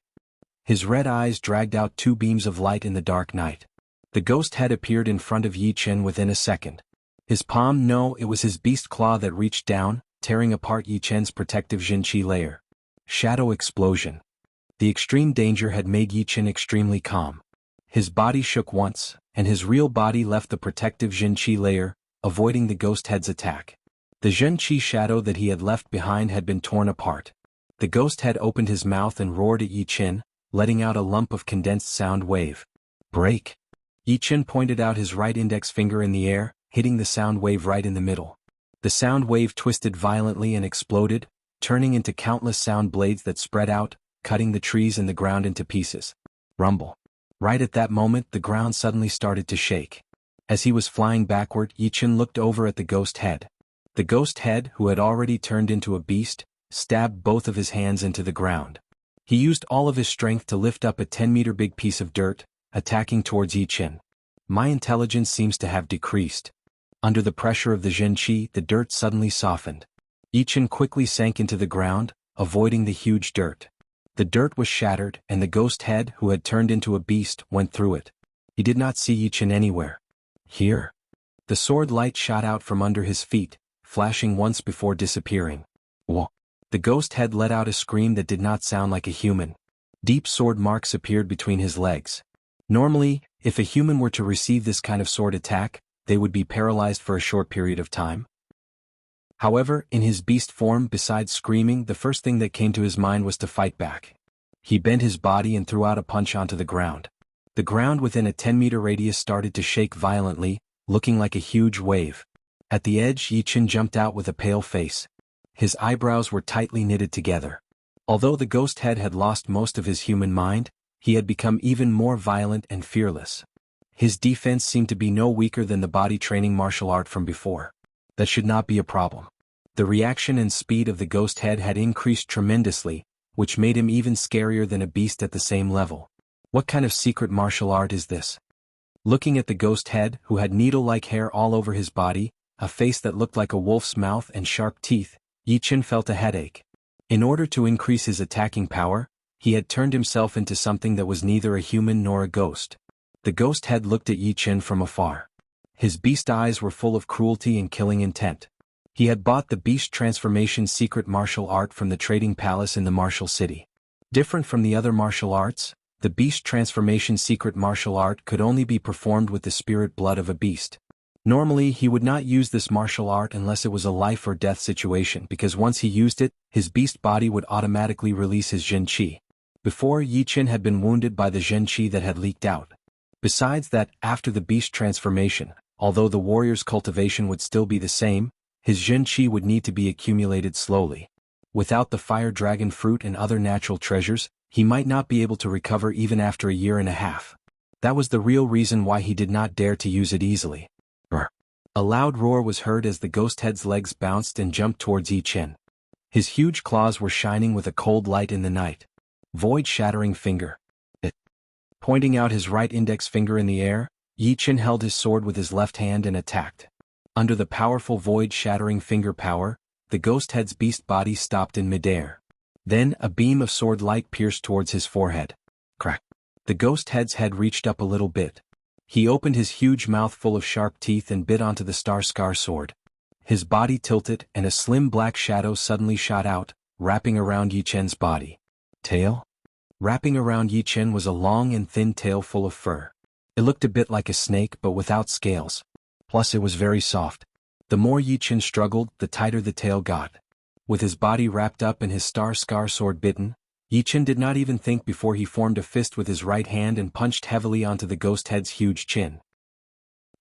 His red eyes dragged out 2 beams of light in the dark night. The ghost head appeared in front of Yi Chen within a second. His palm, no, it was his beast claw that reached down, tearing apart Yi Chen's protective Zhenqi layer. Shadow explosion. The extreme danger had made Yi Chen extremely calm. His body shook once, and his real body left the protective Zhenqi layer, avoiding the ghost head's attack. The Zhenqi shadow that he had left behind had been torn apart. The ghost head opened his mouth and roared at Yi Chen, letting out a lump of condensed sound wave. Break. Yi Chen pointed out his right index finger in the air, hitting the sound wave right in the middle. The sound wave twisted violently and exploded, turning into countless sound blades that spread out, cutting the trees and the ground into pieces. Rumble. Right at that moment, the ground suddenly started to shake. As he was flying backward, Yi Chen looked over at the ghost head. The ghost head, who had already turned into a beast, stabbed both of his hands into the ground. He used all of his strength to lift up a 10-meter big piece of dirt, attacking towards Yi Chen. My intelligence seems to have decreased. Under the pressure of the Zhenqi, the dirt suddenly softened. Yi Chen quickly sank into the ground, avoiding the huge dirt. The dirt was shattered, and the ghost head, who had turned into a beast, went through it. He did not see Yi Chen anywhere. Here. The sword light shot out from under his feet, flashing once before disappearing. Whoa. The ghost head let out a scream that did not sound like a human. Deep sword marks appeared between his legs. Normally, if a human were to receive this kind of sword attack, they would be paralyzed for a short period of time. However, in his beast form, besides screaming, the first thing that came to his mind was to fight back. He bent his body and threw out a punch onto the ground. The ground within a 10-meter radius started to shake violently, looking like a huge wave. At the edge, Yi Qin jumped out with a pale face. His eyebrows were tightly knitted together. Although the ghost head had lost most of his human mind, he had become even more violent and fearless. His defense seemed to be no weaker than the body training martial art from before. That should not be a problem. The reaction and speed of the ghost head had increased tremendously, which made him even scarier than a beast at the same level. What kind of secret martial art is this? Looking at the ghost head, who had needle-like hair all over his body, a face that looked like a wolf's mouth and sharp teeth, Yi Qin felt a headache. In order to increase his attacking power, he had turned himself into something that was neither a human nor a ghost. The ghost head looked at Yi Qin from afar. His beast eyes were full of cruelty and killing intent. He had bought the beast transformation secret martial art from the trading palace in the martial city. Different from the other martial arts, the beast transformation secret martial art could only be performed with the spirit blood of a beast. Normally, he would not use this martial art unless it was a life or death situation, because once he used it, his beast body would automatically release his Zhen Qi. Before, Yi Qin had been wounded by the Zhen Qi that had leaked out. Besides that, after the beast transformation, although the warrior's cultivation would still be the same, his Zhen Qi would need to be accumulated slowly. Without the fire dragon fruit and other natural treasures, he might not be able to recover even after a year and a half. That was the real reason why he did not dare to use it easily. A loud roar was heard as the ghost head's legs bounced and jumped towards Yi Qin. His huge claws were shining with a cold light in the night. Void-shattering finger. Pointing out his right index finger in the air, Yi Qin held his sword with his left hand and attacked. Under the powerful void-shattering finger power, the ghost head's beast body stopped in midair. Then, a beam of sword light pierced towards his forehead. Crack. The ghost head's head reached up a little bit. He opened his huge mouth full of sharp teeth and bit onto the star scar sword. His body tilted and a slim black shadow suddenly shot out, wrapping around Yi Qin's body. Tail? Wrapping around Yi Qin was a long and thin tail full of fur. It looked a bit like a snake but without scales. Plus it was very soft. The more Yi Qin struggled, the tighter the tail got. With his body wrapped up and his star scar sword bitten, Yi Qin did not even think before he formed a fist with his right hand and punched heavily onto the ghost head's huge chin.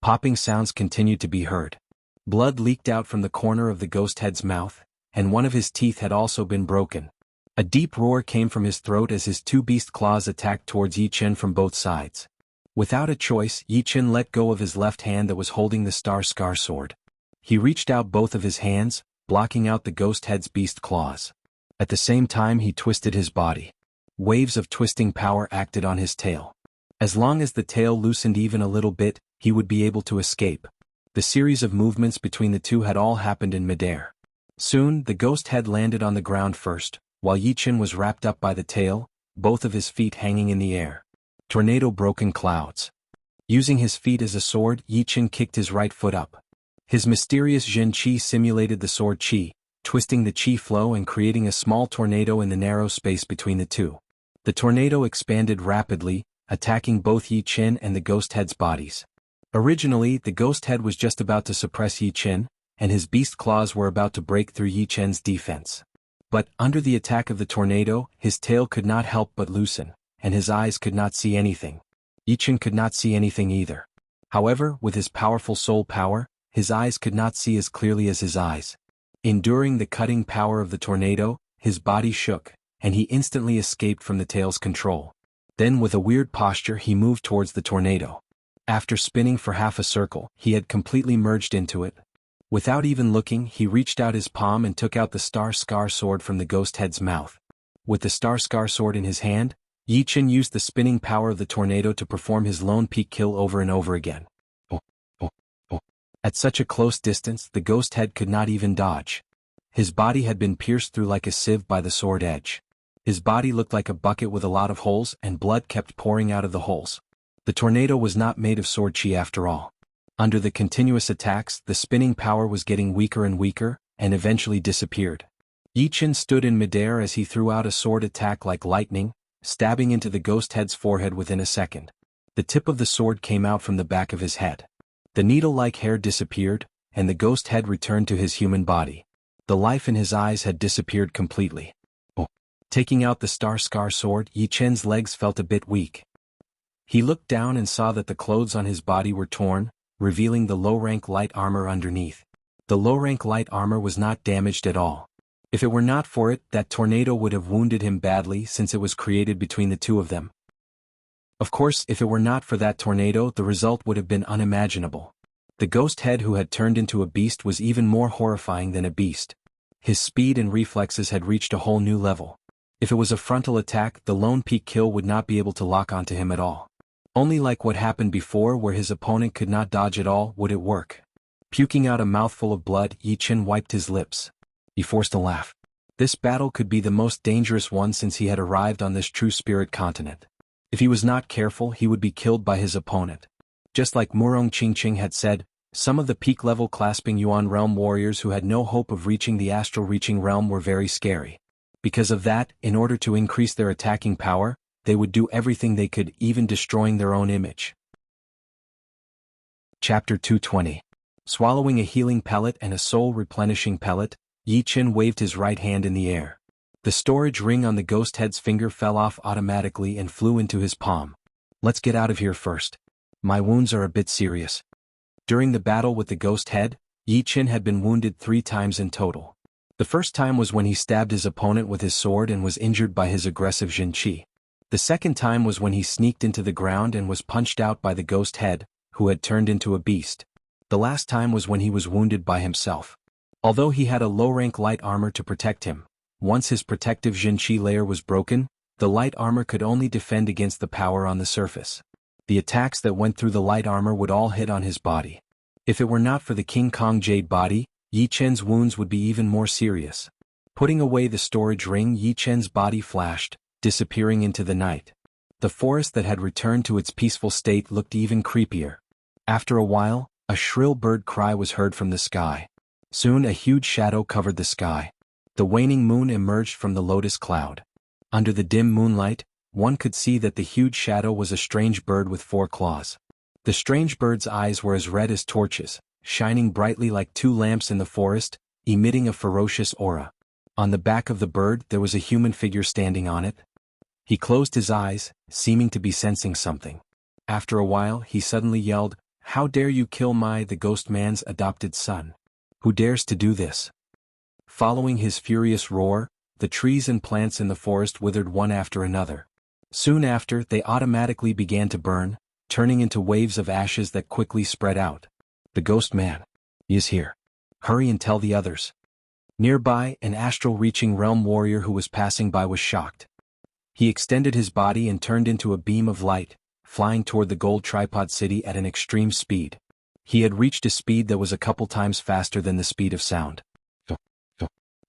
Popping sounds continued to be heard. Blood leaked out from the corner of the ghost head's mouth, and one of his teeth had also been broken. A deep roar came from his throat as his two beast claws attacked towards Yi Qin from both sides. Without a choice, Yi Qin let go of his left hand that was holding the star scar sword. He reached out both of his hands, blocking out the ghost head's beast claws. At the same time he twisted his body. Waves of twisting power acted on his tail. As long as the tail loosened even a little bit, he would be able to escape. The series of movements between the two had all happened in midair. Soon, the ghost head landed on the ground first, while Yi Qin was wrapped up by the tail, both of his feet hanging in the air. Tornado broken clouds. Using his feet as a sword, Yi Qin kicked his right foot up. His mysterious Zhen Qi simulated the sword Qi, twisting the Qi flow and creating a small tornado in the narrow space between the two. The tornado expanded rapidly, attacking both Yi Qin and the ghost head's bodies. Originally, the ghost head was just about to suppress Yi Qin, and his beast claws were about to break through Yi Qin's defense. But, under the attack of the tornado, his tail could not help but loosen, and his eyes could not see anything. Yi Qin could not see anything either. However, with his powerful soul power, his eyes could not see as clearly as his eyes. Enduring the cutting power of the tornado, his body shook, and he instantly escaped from the tail's control. Then with a weird posture he moved towards the tornado. After spinning for half a circle, he had completely merged into it. Without even looking, he reached out his palm and took out the star scar sword from the ghost head's mouth. With the star scar sword in his hand, Yi Qin used the spinning power of the tornado to perform his lone peak kill over and over again. At such a close distance, the ghost head could not even dodge. His body had been pierced through like a sieve by the sword edge. His body looked like a bucket with a lot of holes, and blood kept pouring out of the holes. The tornado was not made of sword Qi after all. Under the continuous attacks, the spinning power was getting weaker and weaker, and eventually disappeared. Yi Qin stood in midair as he threw out a sword attack like lightning, stabbing into the ghost head's forehead within a second. The tip of the sword came out from the back of his head. The needle-like hair disappeared, and the ghost head returned to his human body. The life in his eyes had disappeared completely. Taking out the star-scar sword, Yi Chen's legs felt a bit weak. He looked down and saw that the clothes on his body were torn, revealing the low-rank light armor underneath. The low-rank light armor was not damaged at all. If it were not for it, that tornado would have wounded him badly since it was created between the two of them. Of course, if it were not for that tornado, the result would have been unimaginable. The ghost head who had turned into a beast was even more horrifying than a beast. His speed and reflexes had reached a whole new level. If it was a frontal attack, the lone peak kill would not be able to lock onto him at all. Only like what happened before where his opponent could not dodge at all would it work. Puking out a mouthful of blood, Yi Chen wiped his lips. He forced a laugh. This battle could be the most dangerous one since he had arrived on this true spirit continent. If he was not careful, he would be killed by his opponent. Just like Murong Qingqing had said, some of the peak-level clasping Yuan realm warriors who had no hope of reaching the astral reaching realm were very scary. Because of that, in order to increase their attacking power, they would do everything they could, even destroying their own image. Chapter 220. Swallowing a healing pellet and a soul-replenishing pellet, Yi Chen waved his right hand in the air. The storage ring on the ghost head's finger fell off automatically and flew into his palm. Let's get out of here first. My wounds are a bit serious. During the battle with the ghost head, Yi Chen had been wounded 3 times in total. The first time was when he stabbed his opponent with his sword and was injured by his aggressive Jin Qi. The second time was when he sneaked into the ground and was punched out by the ghost head, who had turned into a beast. The last time was when he was wounded by himself. Although he had a low-rank light armor to protect him, once his protective Jin Qi layer was broken, the light armor could only defend against the power on the surface. The attacks that went through the light armor would all hit on his body. If it were not for the King Kong Jade body, Yi Chen's wounds would be even more serious. Putting away the storage ring, Yi Chen's body flashed, disappearing into the night. The forest that had returned to its peaceful state looked even creepier. After a while, a shrill bird cry was heard from the sky. Soon a huge shadow covered the sky. The waning moon emerged from the lotus cloud. Under the dim moonlight, one could see that the huge shadow was a strange bird with 4 claws. The strange bird's eyes were as red as torches, shining brightly like 2 lamps in the forest, emitting a ferocious aura. On the back of the bird there was a human figure standing on it. He closed his eyes, seeming to be sensing something. After a while he suddenly yelled, "How dare you kill the ghost man's adopted son? Who dares to do this?" Following his furious roar, the trees and plants in the forest withered one after another. Soon after, they automatically began to burn, turning into waves of ashes that quickly spread out. The ghost man is here. Hurry and tell the others. Nearby, an astral-reaching realm warrior who was passing by was shocked. He extended his body and turned into a beam of light, flying toward the gold tripod city at an extreme speed. He had reached a speed that was a couple times faster than the speed of sound.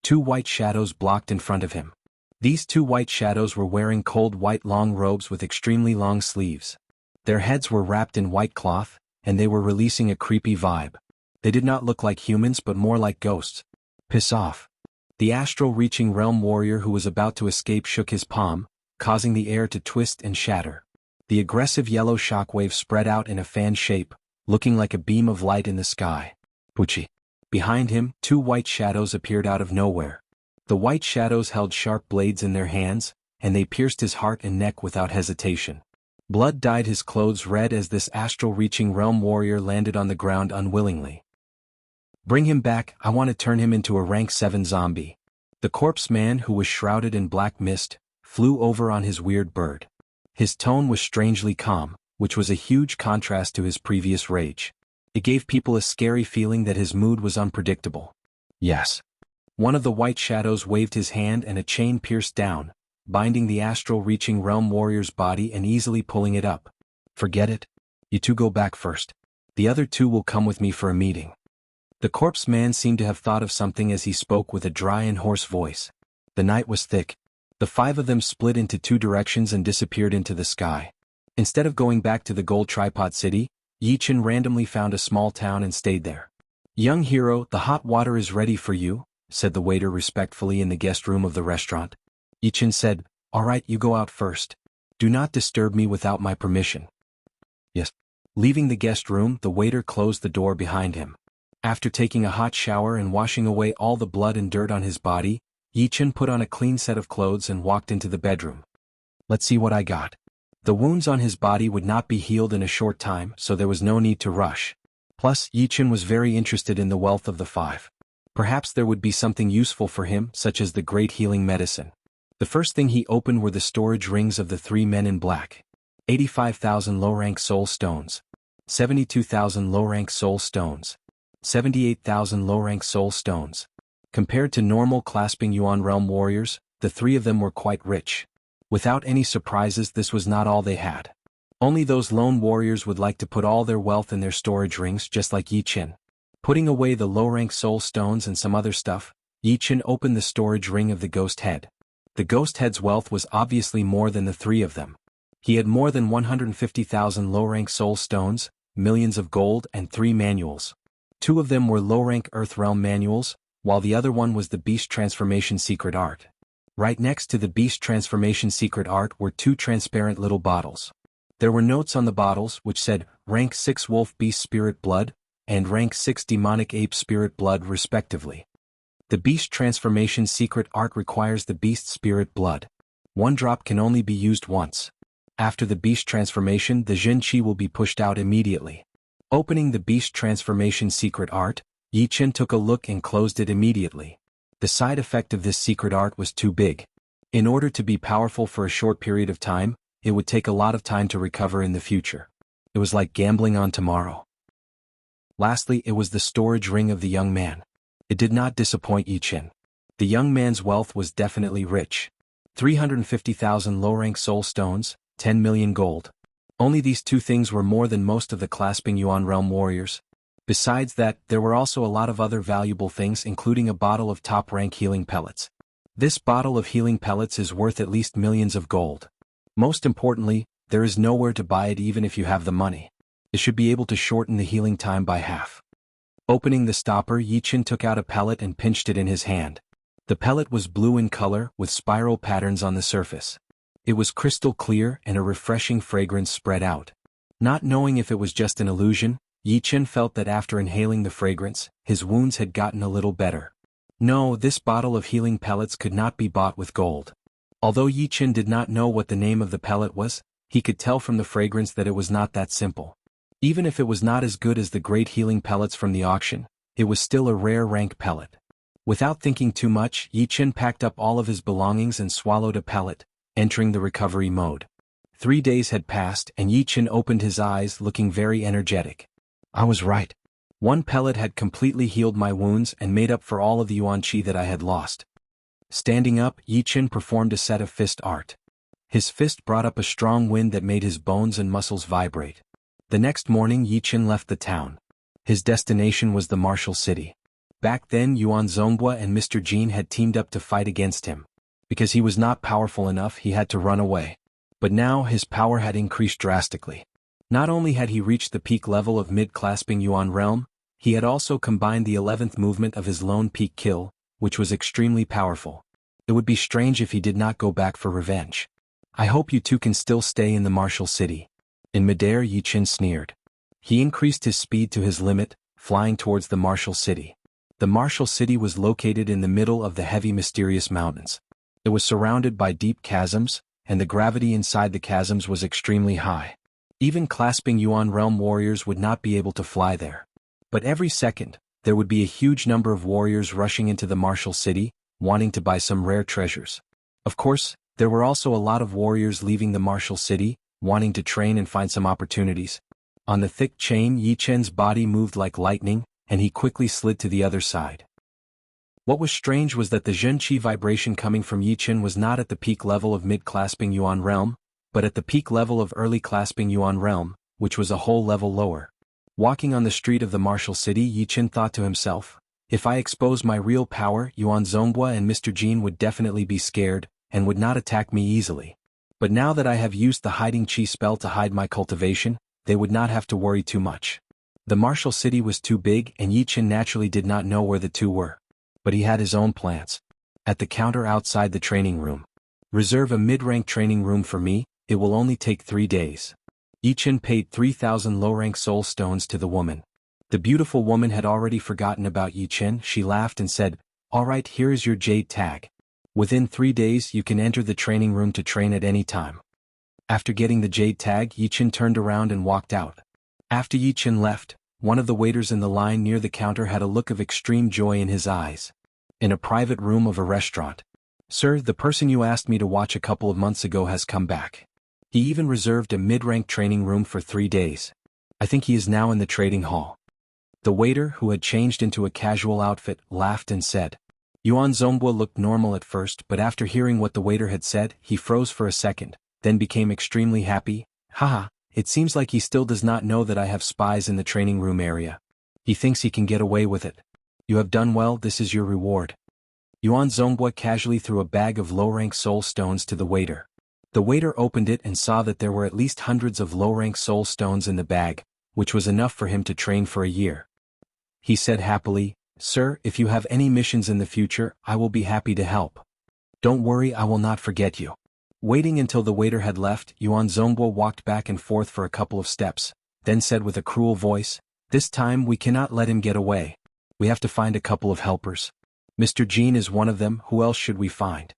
2 white shadows blocked in front of him. These 2 white shadows were wearing cold white long robes with extremely long sleeves. Their heads were wrapped in white cloth, and they were releasing a creepy vibe. They did not look like humans but more like ghosts. Piss off. The astral-reaching realm warrior who was about to escape shook his palm, causing the air to twist and shatter. The aggressive yellow shockwave spread out in a fan shape, looking like a beam of light in the sky. Pucci. Behind him, 2 white shadows appeared out of nowhere. The white shadows held sharp blades in their hands, and they pierced his heart and neck without hesitation. Blood dyed his clothes red as this astral-reaching realm warrior landed on the ground unwillingly. Bring him back, I want to turn him into a rank 7 zombie. The corpse man, who was shrouded in black mist, flew over on his weird bird. His tone was strangely calm, which was a huge contrast to his previous rage. It gave people a scary feeling that his mood was unpredictable. Yes. One of the white shadows waved his hand and a chain pierced down, binding the astral-reaching realm warrior's body and easily pulling it up. Forget it. You 2 go back first. The other 2 will come with me for a meeting. The corpse man seemed to have thought of something as he spoke with a dry and hoarse voice. The night was thick. The 5 of them split into 2 directions and disappeared into the sky. Instead of going back to the gold tripod city, Yi Chen randomly found a small town and stayed there. Young hero, the hot water is ready for you, said the waiter respectfully in the guest room of the restaurant. Yi Chen said, Alright, you go out first. Do not disturb me without my permission. Yes. Leaving the guest room, the waiter closed the door behind him. After taking a hot shower and washing away all the blood and dirt on his body, Yi-Chen put on a clean set of clothes and walked into the bedroom. Let's see what I got. The wounds on his body would not be healed in a short time, so there was no need to rush. Plus, Yi-Chen was very interested in the wealth of the five. Perhaps there would be something useful for him, such as the great healing medicine. The first thing he opened were the storage rings of the three men in black. 85,000 low-rank soul stones. 72,000 low-rank soul stones. 78,000 low-rank soul stones. Compared to normal clasping Yuan realm warriors, the three of them were quite rich. Without any surprises, this was not all they had. Only those lone warriors would like to put all their wealth in their storage rings, just like Yi-Chen. Putting away the low-rank soul stones and some other stuff, Yi-Chen opened the storage ring of the ghost head. The ghost head's wealth was obviously more than the three of them. He had more than 150,000 low-rank soul stones, millions of gold, and 3 manuals. 2 of them were low-rank Earth Realm manuals, while the other one was the Beast Transformation Secret Art. Right next to the Beast Transformation Secret Art were 2 transparent little bottles. There were notes on the bottles which said, Rank 6 Wolf Beast Spirit Blood, and Rank 6 Demonic Ape Spirit Blood respectively. The Beast Transformation Secret Art requires the Beast Spirit Blood. 1 drop can only be used once. After the Beast Transformation, the Jin Qi will be pushed out immediately. Opening the Beast Transformation Secret Art, Yi-Chen took a look and closed it immediately. The side effect of this secret art was too big. In order to be powerful for a short period of time, it would take a lot of time to recover in the future. It was like gambling on tomorrow. Lastly, it was the storage ring of the young man. It did not disappoint Yi-Chen. The young man's wealth was definitely rich. 350,000 low-rank soul stones, 10 million gold. Only these 2 things were more than most of the clasping Yuan realm warriors. Besides that, there were also a lot of other valuable things, including a bottle of top-rank healing pellets. This bottle of healing pellets is worth at least millions of gold. Most importantly, there is nowhere to buy it even if you have the money. It should be able to shorten the healing time by half. Opening the stopper, Yi-Chen took out a pellet and pinched it in his hand. The pellet was blue in color, with spiral patterns on the surface. It was crystal clear and a refreshing fragrance spread out. Not knowing if it was just an illusion, Yi-Chen felt that after inhaling the fragrance, his wounds had gotten a little better. No, this bottle of healing pellets could not be bought with gold. Although Yi-Chen did not know what the name of the pellet was, he could tell from the fragrance that it was not that simple. Even if it was not as good as the great healing pellets from the auction, it was still a rare rank pellet. Without thinking too much, Yi-Chen packed up all of his belongings and swallowed a pellet, entering the recovery mode. 3 days had passed and Yi-Chen opened his eyes looking very energetic. I was right. 1 pellet had completely healed my wounds and made up for all of the Yuan Qi that I had lost. Standing up, Yi-Chen performed a set of fist art. His fist brought up a strong wind that made his bones and muscles vibrate. The next morning Yi-Chen left the town. His destination was the Martial City. Back then Yuan Zonghua and Mr. Jin had teamed up to fight against him. Because he was not powerful enough, he had to run away. But now his power had increased drastically. Not only had he reached the peak level of mid-clasping Yuan realm, he had also combined the 11th movement of his lone peak kill, which was extremely powerful. It would be strange if he did not go back for revenge. I hope you two can still stay in the Martial City. In midair, Yi-Chen sneered. He increased his speed to his limit, flying towards the Martial City. The Martial City was located in the middle of the heavy mysterious mountains. It was surrounded by deep chasms, and the gravity inside the chasms was extremely high. Even clasping Yuan realm warriors would not be able to fly there. But every second, there would be a huge number of warriors rushing into the Martial City, wanting to buy some rare treasures. Of course, there were also a lot of warriors leaving the Martial City, wanting to train and find some opportunities. On the thick chain, Yi-Chen's body moved like lightning, and he quickly slid to the other side. What was strange was that the Zhen Qi vibration coming from Yi-Chen was not at the peak level of mid-clasping Yuan realm, but at the peak level of early clasping Yuan realm, which was a whole level lower. Walking on the street of the Martial City, Yi-Chen thought to himself, if I expose my real power, Yuan Zonghua and Mr. Jin would definitely be scared, and would not attack me easily. But now that I have used the hiding Qi spell to hide my cultivation, they would not have to worry too much. The Martial City was too big and Yi-Chen naturally did not know where the two were. But he had his own plans. At the counter outside the training room, Reserve a mid-rank training room for me, it will only take 3 days. Yi Chen paid 3,000 low-rank soul stones to the woman. The beautiful woman had already forgotten about Yi Chen. She laughed and said, "Alright, here is your jade tag. Within 3 days you can enter the training room to train at any time." After getting the jade tag, Yi Chen turned around and walked out. After Yi Chen left, one of the waiters in the line near the counter had a look of extreme joy in his eyes. In a private room of a restaurant. "Sir, the person you asked me to watch a couple of months ago has come back. He even reserved a mid-rank training room for 3 days. I think he is now in the trading hall." The waiter, who had changed into a casual outfit, laughed and said. Yuan Zhongguo looked normal at first, but after hearing what the waiter had said, he froze for a second, then became extremely happy. "Haha, it seems like he still does not know that I have spies in the training room area. He thinks he can get away with it. You have done well, this is your reward." Yuan Zhongguo casually threw a bag of low-rank soul stones to the waiter. The waiter opened it and saw that there were at least hundreds of low-rank soul stones in the bag, which was enough for him to train for a year. He said happily, "Sir, if you have any missions in the future, I will be happy to help. Don't worry, I will not forget you." Waiting until the waiter had left, Yuan Zhongguo walked back and forth for a couple of steps, then said with a cruel voice, "This time we cannot let him get away. We have to find a couple of helpers. Mr. Jean is one of them, who else should we find?"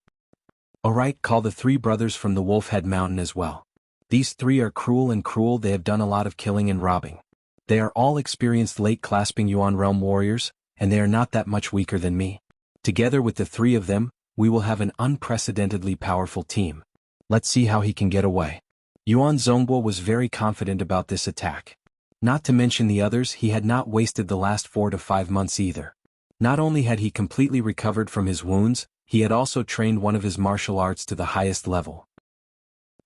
"Alright, call the 3 brothers from the Wolf Head Mountain as well. These 3 are cruel, they have done a lot of killing and robbing. They are all experienced late clasping Yuan Realm warriors, and they are not that much weaker than me. Together with the 3 of them, we will have an unprecedentedly powerful team. Let's see how he can get away." Yuan Zhongguo was very confident about this attack. Not to mention the others, he had not wasted the last 4 to 5 months either. Not only had he completely recovered from his wounds, he had also trained one of his martial arts to the highest level.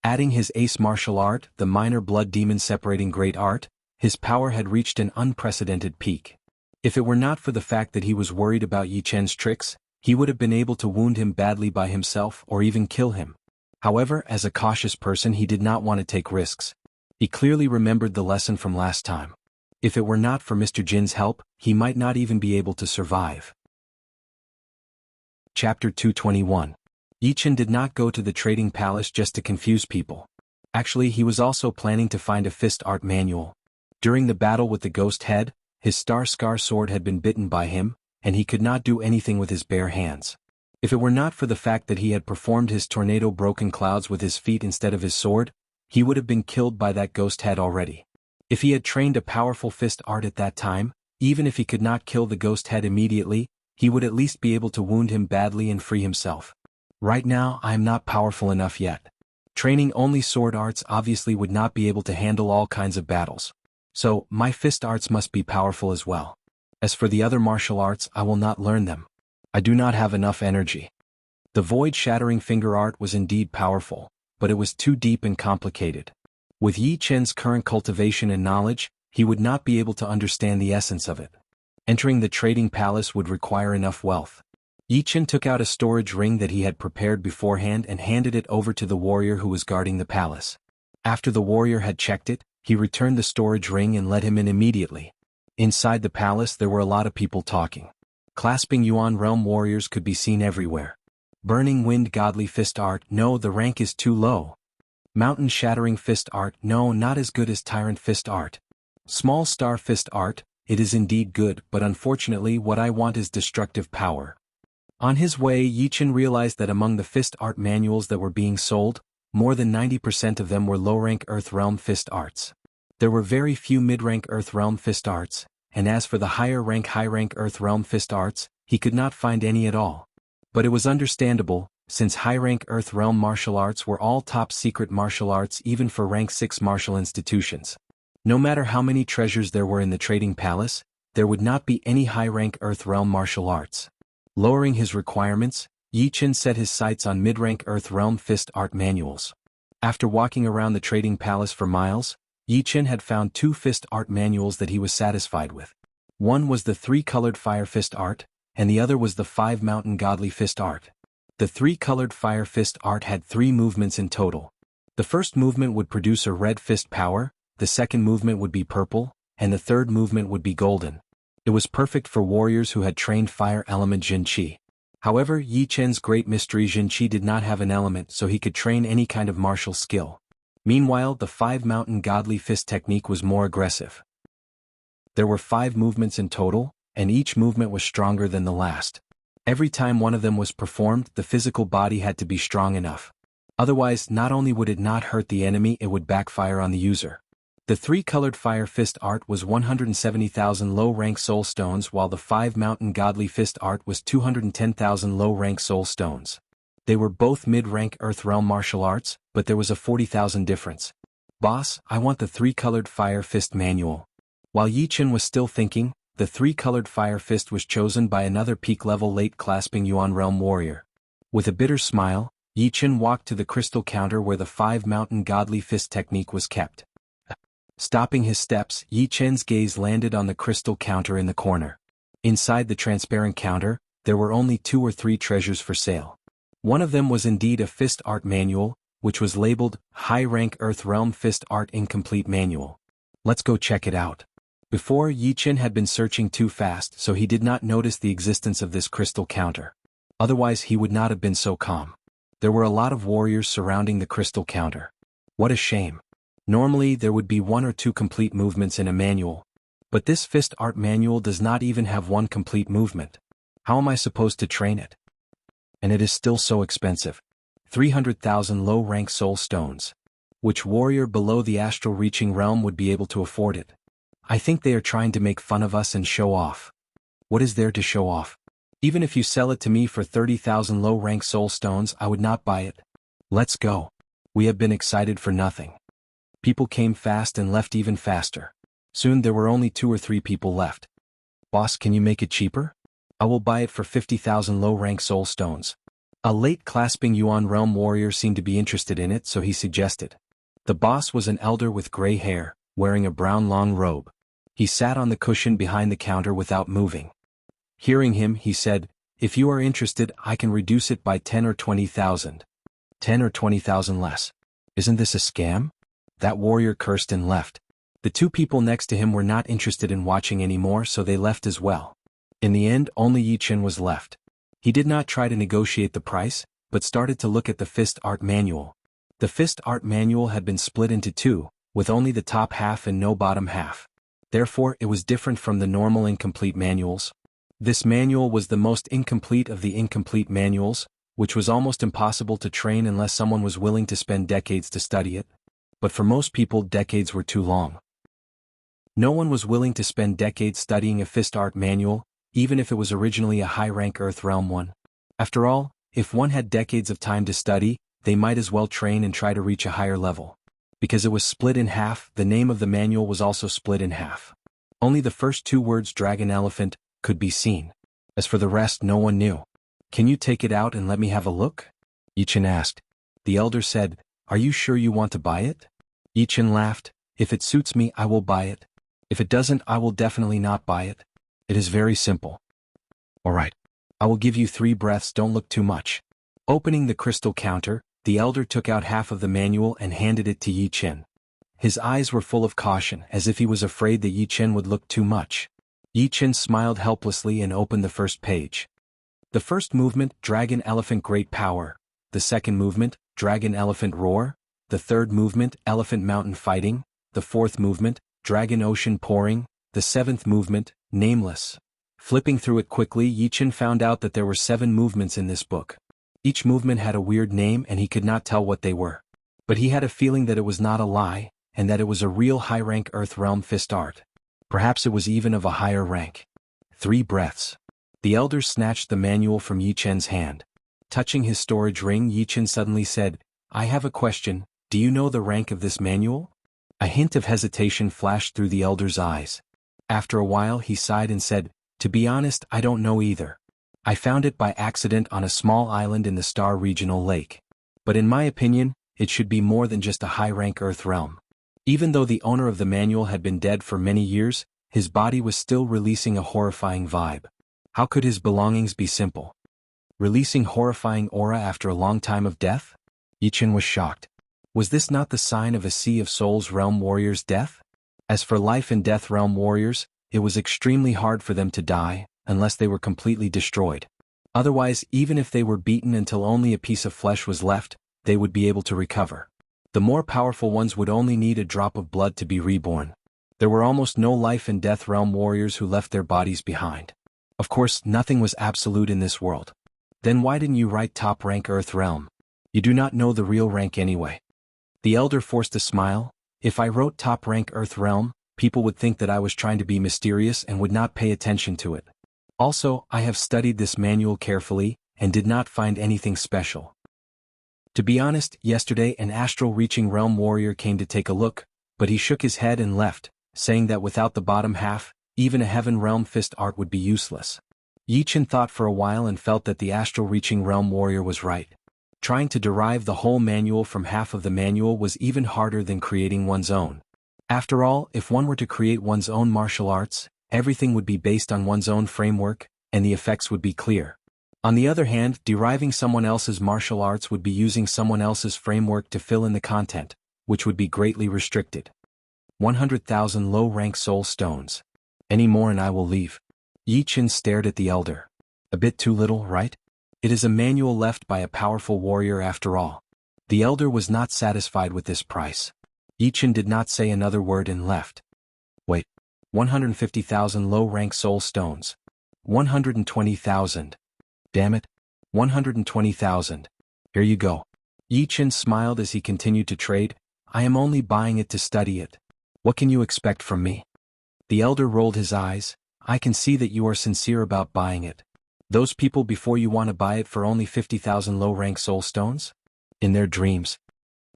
Adding his ace martial art, the minor blood demon separating great art, his power had reached an unprecedented peak. If it were not for the fact that he was worried about Yi Chen's tricks, he would have been able to wound him badly by himself or even kill him. However, as a cautious person, he did not want to take risks. He clearly remembered the lesson from last time. If it were not for Mr. Jin's help, he might not even be able to survive. Chapter 221. Yi Chen did not go to the trading palace just to confuse people. Actually, he was also planning to find a fist art manual. During the battle with the ghost head, his star scar sword had been bitten by him, and he could not do anything with his bare hands. If it were not for the fact that he had performed his tornado broken clouds with his feet instead of his sword, he would have been killed by that ghost head already. If he had trained a powerful fist art at that time, even if he could not kill the ghost head immediately, he would at least be able to wound him badly and free himself. Right now, I am not powerful enough yet. Training only sword arts obviously would not be able to handle all kinds of battles. So, my fist arts must be powerful as well. As for the other martial arts, I will not learn them. I do not have enough energy. The void-shattering finger art was indeed powerful, but it was too deep and complicated. With Yi Chen's current cultivation and knowledge, he would not be able to understand the essence of it. Entering the trading palace would require enough wealth. Yi Chen took out a storage ring that he had prepared beforehand and handed it over to the warrior who was guarding the palace. After the warrior had checked it, he returned the storage ring and let him in immediately. Inside the palace there were a lot of people talking. Clasping Yuan Realm warriors could be seen everywhere. Burning Wind Godly Fist Art, no, the rank is too low. Mountain Shattering Fist Art, no, not as good as Tyrant Fist Art. Small Star Fist Art, it is indeed good, but unfortunately what I want is destructive power. On his way, Yi Chen realized that among the fist art manuals that were being sold, more than 90% of them were low-rank Earth Realm Fist Arts. There were very few mid-rank Earth Realm Fist Arts, and as for the high-rank Earth Realm Fist Arts, he could not find any at all. But it was understandable, since high-rank Earth Realm martial arts were all top-secret martial arts even for rank 6 martial institutions. No matter how many treasures there were in the trading palace, there would not be any high-rank Earth Realm martial arts. Lowering his requirements, Yi Chen set his sights on mid-rank Earth Realm Fist Art manuals. After walking around the trading palace for miles, Yi Chen had found 2 fist art manuals that he was satisfied with. One was the 3-colored Fire Fist Art, and the other was the 5-mountain Godly Fist Art. The 3-colored Fire Fist Art had 3 movements in total. The first movement would produce a red fist power, the second movement would be purple, and the third movement would be golden. It was perfect for warriors who had trained fire element Jin Qi. However, Yi Chen's great mystery Jinqi did not have an element so he could train any kind of martial skill. Meanwhile, the 5-mountain godly fist technique was more aggressive. There were 5 movements in total, and each movement was stronger than the last. Every time one of them was performed, the physical body had to be strong enough. Otherwise, not only would it not hurt the enemy, it would backfire on the user. The 3-colored fire fist art was 170,000 low-rank soul stones, while the 5-mountain godly fist art was 210,000 low-rank soul stones. They were both mid-rank Earth Realm martial arts, but there was a 40,000 difference. Boss, I want the 3-colored fire fist manual. While Yi Chen was still thinking, the 3-colored fire fist was chosen by another peak-level late-clasping Yuan Realm warrior. With a bitter smile, Yi Chen walked to the crystal counter where the 5-mountain godly fist technique was kept. Stopping his steps, Yi Chen's gaze landed on the crystal counter in the corner. Inside the transparent counter, there were only 2 or 3 treasures for sale. One of them was indeed a fist art manual, which was labeled, High-Rank Earth Realm Fist Art Incomplete Manual. Let's go check it out. Before, Yi Chen had been searching too fast, so he did not notice the existence of this crystal counter. Otherwise he would not have been so calm. There were a lot of warriors surrounding the crystal counter. What a shame. Normally there would be 1 or 2 complete movements in a manual. But this fist art manual does not even have 1 complete movement. How am I supposed to train it? And it is still so expensive. 300,000 low-rank soul stones. Which warrior below the astral reaching realm would be able to afford it? I think they are trying to make fun of us and show off. What is there to show off? Even if you sell it to me for 30,000 low-rank soul stones, I would not buy it. Let's go. We have been excited for nothing. People came fast and left even faster. Soon there were only 2 or 3 people left. Boss, can you make it cheaper? I will buy it for 50,000 low-rank soul stones. A late-clasping Yuan Realm warrior seemed to be interested in it, so he suggested. The boss was an elder with gray hair, wearing a brown long robe. He sat on the cushion behind the counter without moving. Hearing him, he said, "If you are interested, I can reduce it by 10 or 20,000. 10 or 20,000 less. Isn't this a scam?" That warrior cursed and left. The 2 people next to him were not interested in watching anymore, so they left as well. In the end, only Yi Chen was left. He did not try to negotiate the price, but started to look at the fist art manual. The fist art manual had been split into 2, with only the top half and no bottom half. Therefore, it was different from the normal incomplete manuals. This manual was the most incomplete of the incomplete manuals, which was almost impossible to train unless someone was willing to spend decades to study it. But for most people, decades were too long. No one was willing to spend decades studying a fist art manual, even if it was originally a high-rank Earth Realm one. After all, if one had decades of time to study, they might as well train and try to reach a higher level. Because it was split in half, the name of the manual was also split in half. Only the first 2 words dragon elephant could be seen. As for the rest, no one knew. "Can you take it out and let me have a look?" Yi Chen asked. The elder said, "Are you sure you want to buy it?" Yi Chen laughed. "If it suits me, I will buy it. If it doesn't, I will definitely not buy it. It is very simple." "All right. I will give you 3 breaths, don't look too much." Opening the crystal counter, the elder took out half of the manual and handed it to Yi Chen. His eyes were full of caution, as if he was afraid that Yi Chen would look too much. Yi Chen smiled helplessly and opened the first page. The first movement, Dragon Elephant Great Power. The second movement, Dragon Elephant Roar. The third movement, Elephant Mountain Fighting. The fourth movement, Dragon Ocean Pouring. The 7th movement, Nameless. Flipping through it quickly, Yi Chen found out that there were 7 movements in this book. Each movement had a weird name and he could not tell what they were. But he had a feeling that it was not a lie, and that it was a real high-rank Earth Realm fist art. Perhaps it was even of a higher rank. 3 breaths. The elder snatched the manual from Yi Chen's hand. Touching his storage ring, Yi Chen suddenly said, "I have a question, do you know the rank of this manual?" A hint of hesitation flashed through the elder's eyes. After a while he sighed and said, "To be honest, I don't know either. I found it by accident on a small island in the Star Regional Lake. But in my opinion, it should be more than just a high-rank Earth Realm." Even though the owner of the manual had been dead for many years, his body was still releasing a horrifying vibe. How could his belongings be simple? Releasing horrifying aura after a long time of death? Yi Chen was shocked. Was this not the sign of a Sea of Souls realm warrior's death? As for life and death realm warriors, it was extremely hard for them to die, unless they were completely destroyed. Otherwise, even if they were beaten until only a piece of flesh was left, they would be able to recover. The more powerful ones would only need a drop of blood to be reborn. There were almost no life and death realm warriors who left their bodies behind. Of course, nothing was absolute in this world. Then why didn't you write top rank Earth realm? You do not know the real rank anyway. The elder forced a smile. If I wrote top rank Earth realm, people would think that I was trying to be mysterious and would not pay attention to it. Also, I have studied this manual carefully, and did not find anything special. To be honest, yesterday an astral reaching realm warrior came to take a look, but he shook his head and left, saying that without the bottom half, even a heaven realm fist art would be useless. Yi Chen thought for a while and felt that the astral reaching realm warrior was right. Trying to derive the whole manual from half of the manual was even harder than creating one's own. After all, if one were to create one's own martial arts, everything would be based on one's own framework, and the effects would be clear. On the other hand, deriving someone else's martial arts would be using someone else's framework to fill in the content, which would be greatly restricted. 100,000 low-rank soul stones. Any more and I will leave. Yi Chen stared at the elder. A bit too little, right? It is a manual left by a powerful warrior after all. The elder was not satisfied with this price. Yi Chen did not say another word and left. Wait. 150,000 low-rank soul stones. 120,000. Damn it. 120,000. Here you go. Yi Chen smiled as he continued to trade. I am only buying it to study it. What can you expect from me? The elder rolled his eyes. I can see that you are sincere about buying it. Those people before you want to buy it for only 50,000 low-rank soul stones? In their dreams.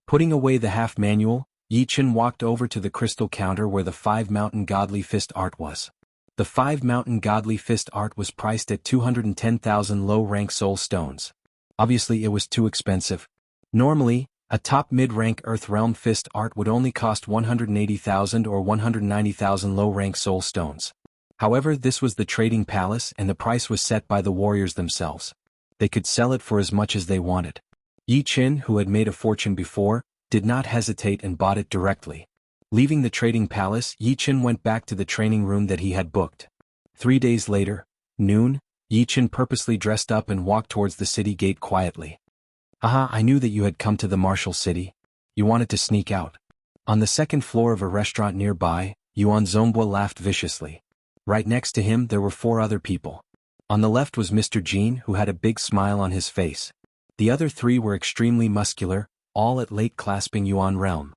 Putting away the half manual, Yi Chen walked over to the crystal counter where the 5-mountain godly fist art was. The 5-mountain godly fist art was priced at 210,000 low-rank soul stones. Obviously it was too expensive. Normally, a top mid-rank Earth Realm fist art would only cost 180,000 or 190,000 low-rank soul stones. However, this was the trading palace and the price was set by the warriors themselves. They could sell it for as much as they wanted. Yi Chen, who had made a fortune before, did not hesitate and bought it directly. Leaving the trading palace, Yi Chen went back to the training room that he had booked. 3 days later, noon, Yi Chen purposely dressed up and walked towards the city gate quietly. Aha, I knew that you had come to the martial city. You wanted to sneak out. On the second floor of a restaurant nearby, Yuan Zongbua laughed viciously. Right next to him there were 4 other people. On the left was Mr. Jean, who had a big smile on his face. The other 3 were extremely muscular, all at late clasping Yuan realm.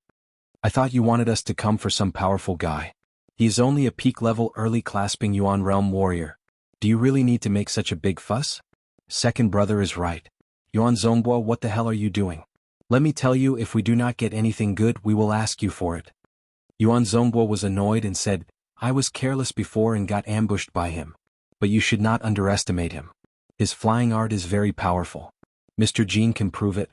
I thought you wanted us to come for some powerful guy. He is only a peak-level early clasping Yuan realm warrior. Do you really need to make such a big fuss? Second brother is right. Yuan Zongbua, what the hell are you doing? Let me tell you, if we do not get anything good, we will ask you for it. Yuan Zongbua was annoyed and said, I was careless before and got ambushed by him. But you should not underestimate him. His flying art is very powerful. Mr. Jean can prove it.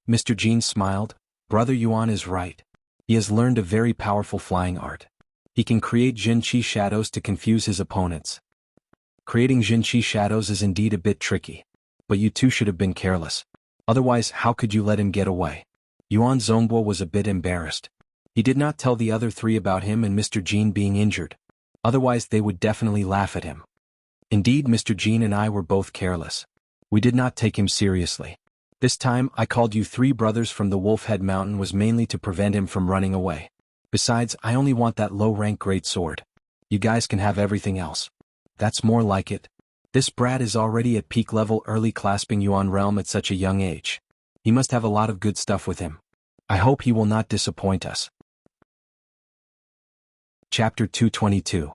Mr. Jean smiled. Brother Yuan is right. He has learned a very powerful flying art. He can create Jin Qi shadows to confuse his opponents. Creating Jin Qi shadows is indeed a bit tricky. But you two should have been careless. Otherwise, how could you let him get away? Yuan Zongbua was a bit embarrassed. He did not tell the other 3 about him and Mr. Jean being injured. Otherwise they would definitely laugh at him. Indeed, Mr. Jean and I were both careless. We did not take him seriously. This time, I called you 3 brothers from the Wolfhead Mountain was mainly to prevent him from running away. Besides, I only want that low-rank great sword. You guys can have everything else. That's more like it. This brat is already at peak level early clasping Yuan realm at such a young age. He must have a lot of good stuff with him. I hope he will not disappoint us. Chapter 222.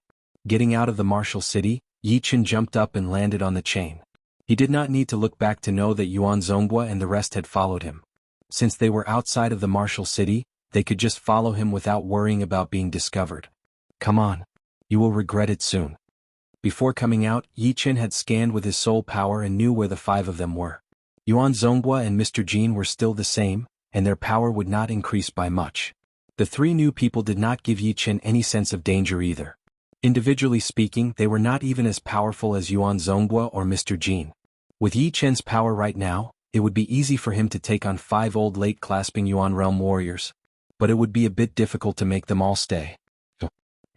Getting out of the martial city, Yi Chen jumped up and landed on the chain. He did not need to look back to know that Yuan Zongbua and the rest had followed him. Since they were outside of the martial city, they could just follow him without worrying about being discovered. Come on. You will regret it soon. Before coming out, Yi Chen had scanned with his soul power and knew where the 5 of them were. Yuan Zongbua and Mr. Jean were still the same, and their power would not increase by much. The 3 new people did not give Yi Chen any sense of danger either. Individually speaking, they were not even as powerful as Yuan Zongbua or Mr. Jean. With Yi Chen's power right now, it would be easy for him to take on 5 old late clasping Yuan realm warriors. But it would be a bit difficult to make them all stay.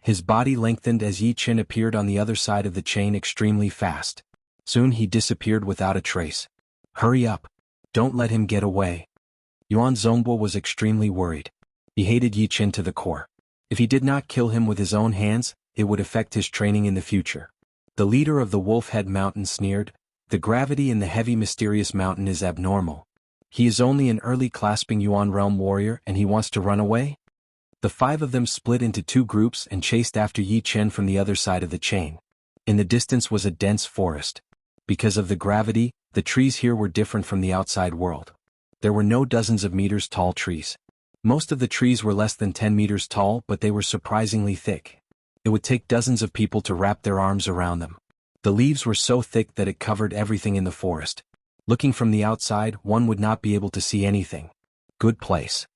His body lengthened as Yi Chen appeared on the other side of the chain extremely fast. Soon he disappeared without a trace. Hurry up. Don't let him get away. Yuan Zhongguo was extremely worried. He hated Yi Qin to the core. If he did not kill him with his own hands, it would affect his training in the future. The leader of the Wolf Head Mountain sneered, "The gravity in the heavy mysterious mountain is abnormal. He is only an early clasping Yuan realm warrior and he wants to run away?" The 5 of them split into 2 groups and chased after Yi Qin from the other side of the chain. In the distance was a dense forest. Because of the gravity, the trees here were different from the outside world. There were no dozens of meters tall trees. Most of the trees were less than 10 meters tall, but they were surprisingly thick. It would take dozens of people to wrap their arms around them. The leaves were so thick that it covered everything in the forest. Looking from the outside, one would not be able to see anything. Good place.